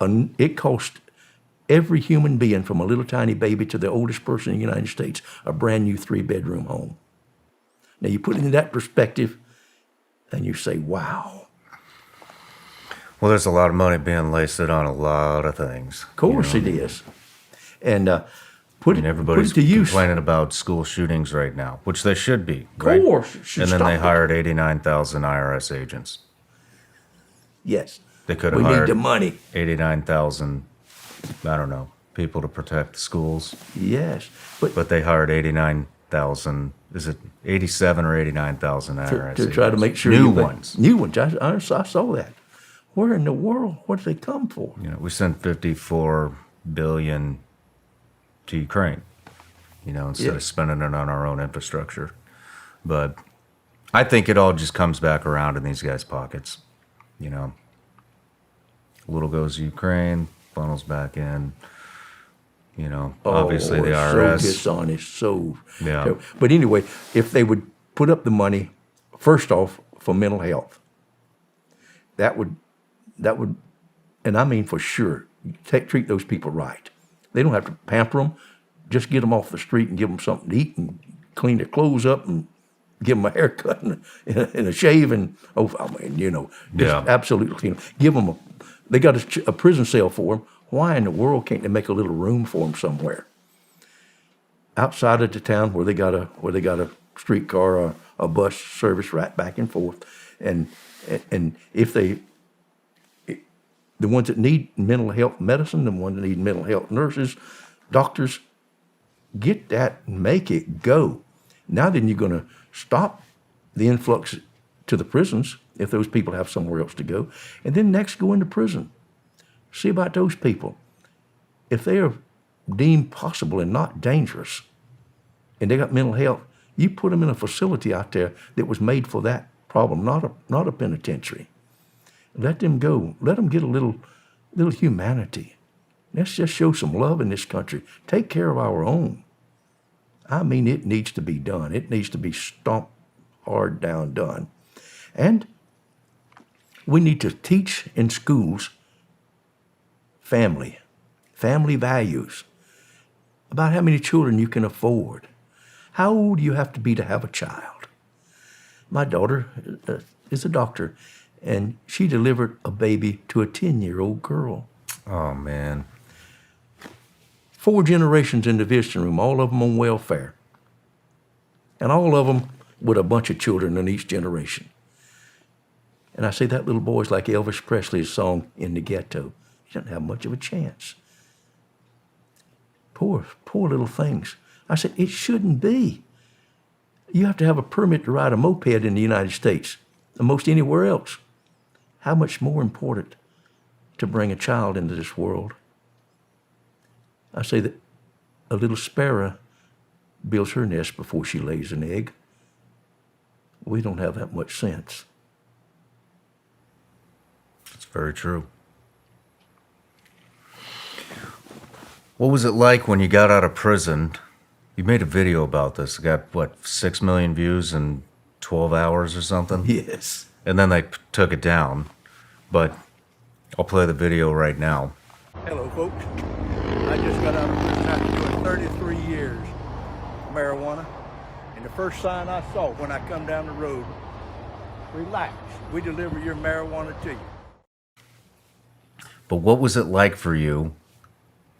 It cost every human being from a little tiny baby to the oldest person in the United States a brand new 3-bedroom home. Now you put it in that perspective and you say, wow. Well, there's a lot of money being wasted on a lot of things. Of course it is. And everybody's put it to use. complaining about school shootings right now, which they should be. Of course. And then they hired 89,000 IRS agents. Yes. They could have We hired need the money. 89,000, I don't know, people to protect the schools. Yes. But they hired 89,000, is it 87 or 89,000 IRS agents? To try to make sure New ones. New ones. I saw that. Where in the world? What do they come for? You know, we sent 54 billion to Ukraine, you know, instead of spending it on our own infrastructure. But I think it all just comes back around in these guys' pockets, you know. A little goes to Ukraine, funnels back in, you know, obviously the IRS. So dishonest, so Yeah. terrible. But anyway, if they would put up the money, first off, for mental health, that would, and I mean for sure, treat those people right. They don't have to pamper them. Just get them off the street and give them something to eat and clean their clothes up and give them a haircut and a shave and, you know, just absolutely clean them. Give them they got a prison cell for them. Why in the world can't they make a little room for them somewhere? Outside of the town where they got a streetcar or a bus service right back and forth. And if the ones that need mental health medicine, the ones that need mental health nurses, doctors, get that and make it go. Now then you're going to stop the influx to the prisons if those people have somewhere else to go. And then next go into prison. See about those people. If they are deemed possible and not dangerous and they got mental health, you put them in a facility out there that was made for that problem, not a penitentiary. Let them go. Let them get a little humanity. Let's just show some love in this country. Take care of our own. I mean, it needs to be done. It needs to be stomped hard down done. And we need to teach in schools family values, about how many children you can afford. How old do you have to have a child? My daughter is a doctor, and she delivered a baby to a 10-year-old girl. Oh, man. 4 generations in the visiting room, all of them on welfare. And all of them with a bunch of children in each generation. And I say that little boy's like Elvis Presley's song, In the Ghetto. He doesn't have much of a chance. Poor little things. I said, it shouldn't be. You have to have a permit to ride a moped in the United States than most anywhere else. How much more important to bring a child into this world? I say that a little sparrow builds her nest before she lays an egg. We don't have that much sense. It's very true. What was it like when you got out of prison? You made a video about this. It got, 6 million views in 12 hours or something? Yes. And then they took it down. But I'll play the video right now. Hello, folks. I just got out of prison after doing 33 years of marijuana. And the first sign I saw when I come down the road, relax, we deliver your marijuana to you. But what was it like for you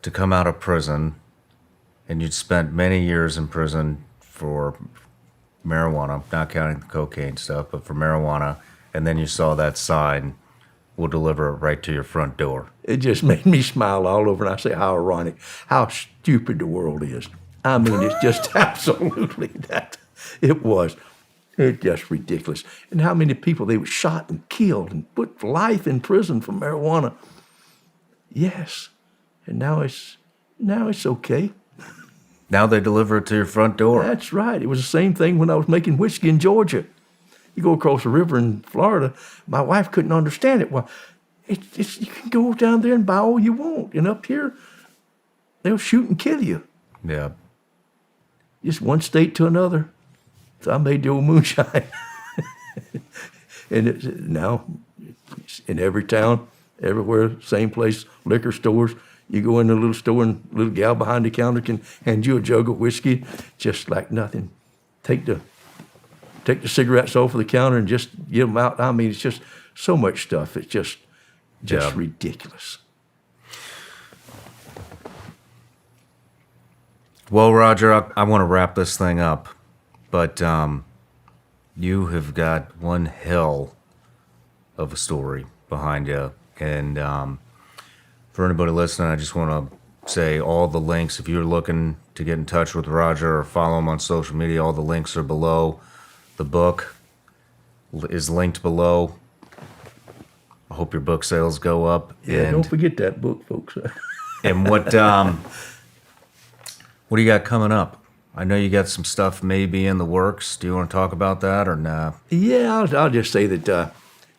to come out of prison, and you'd spent many years in prison for marijuana, not counting the cocaine stuff, but for marijuana, and then you saw that sign, we'll deliver it right to your front door? It just made me smile all over, and I say how ironic, how stupid the world is. I mean, it's just absolutely that. It was. It's just ridiculous. And how many people they were shot and killed and put for life in prison for marijuana. Yes. And now it's okay. Now they deliver it to your front door. That's right. It was the same thing when I was making whiskey in Georgia. You go across the river in Florida, my wife couldn't understand it. Well, you can go down there and buy all you want. And up here, they'll shoot and kill you. Yeah. Just one state to another. So I made the old moonshine. And now, in every town, everywhere, same place, liquor stores. You go in a little store and a little gal behind the counter can hand you a jug of whiskey, just like nothing. Take the cigarettes off of the counter and just give them out. I mean, it's just so much stuff. It's just ridiculous. Well, Roger, I want to wrap this thing up, but you have got one hell of a story behind you. And for anybody listening, I just want to say all the links, if you're looking to get in touch with Roger or follow him on social media, all the links are below. The book is linked below. I hope your book sales go up. Yeah, don't forget that book, folks. And what do you got coming up? I know you got some stuff maybe in the works. Do you want to talk about that or nah? Yeah, I'll just say that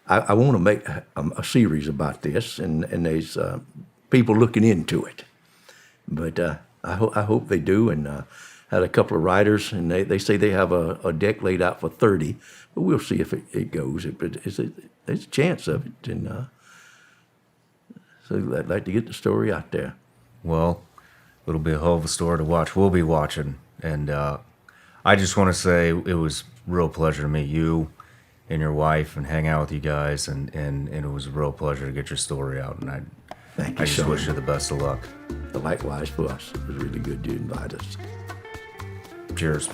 I want to make a series about this, and there's people looking into it. But I hope they do, and had a couple of writers, and they say they have a deck laid out for 30, but we'll see if it goes. But there's a chance of it, and so I'd like to get the story out there. Well, it'll be a hell of a story to watch. We'll be watching. And I just want to say it was a real pleasure to meet you and your wife and hang out with you guys. And it was a real pleasure to get your story out. And Thank you, I just Shawn. wish you the best of luck. Likewise for us. It was really good you invited us. Cheers.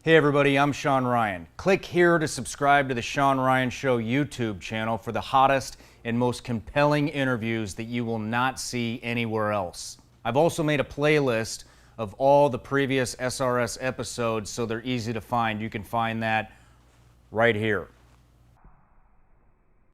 Hey everybody, I'm Shawn Ryan. Click here to subscribe to the Shawn Ryan Show YouTube channel for the hottest and most compelling interviews that you will not see anywhere else. I've also made a playlist of all the previous SRS episodes so they're easy to find. You can find that right here.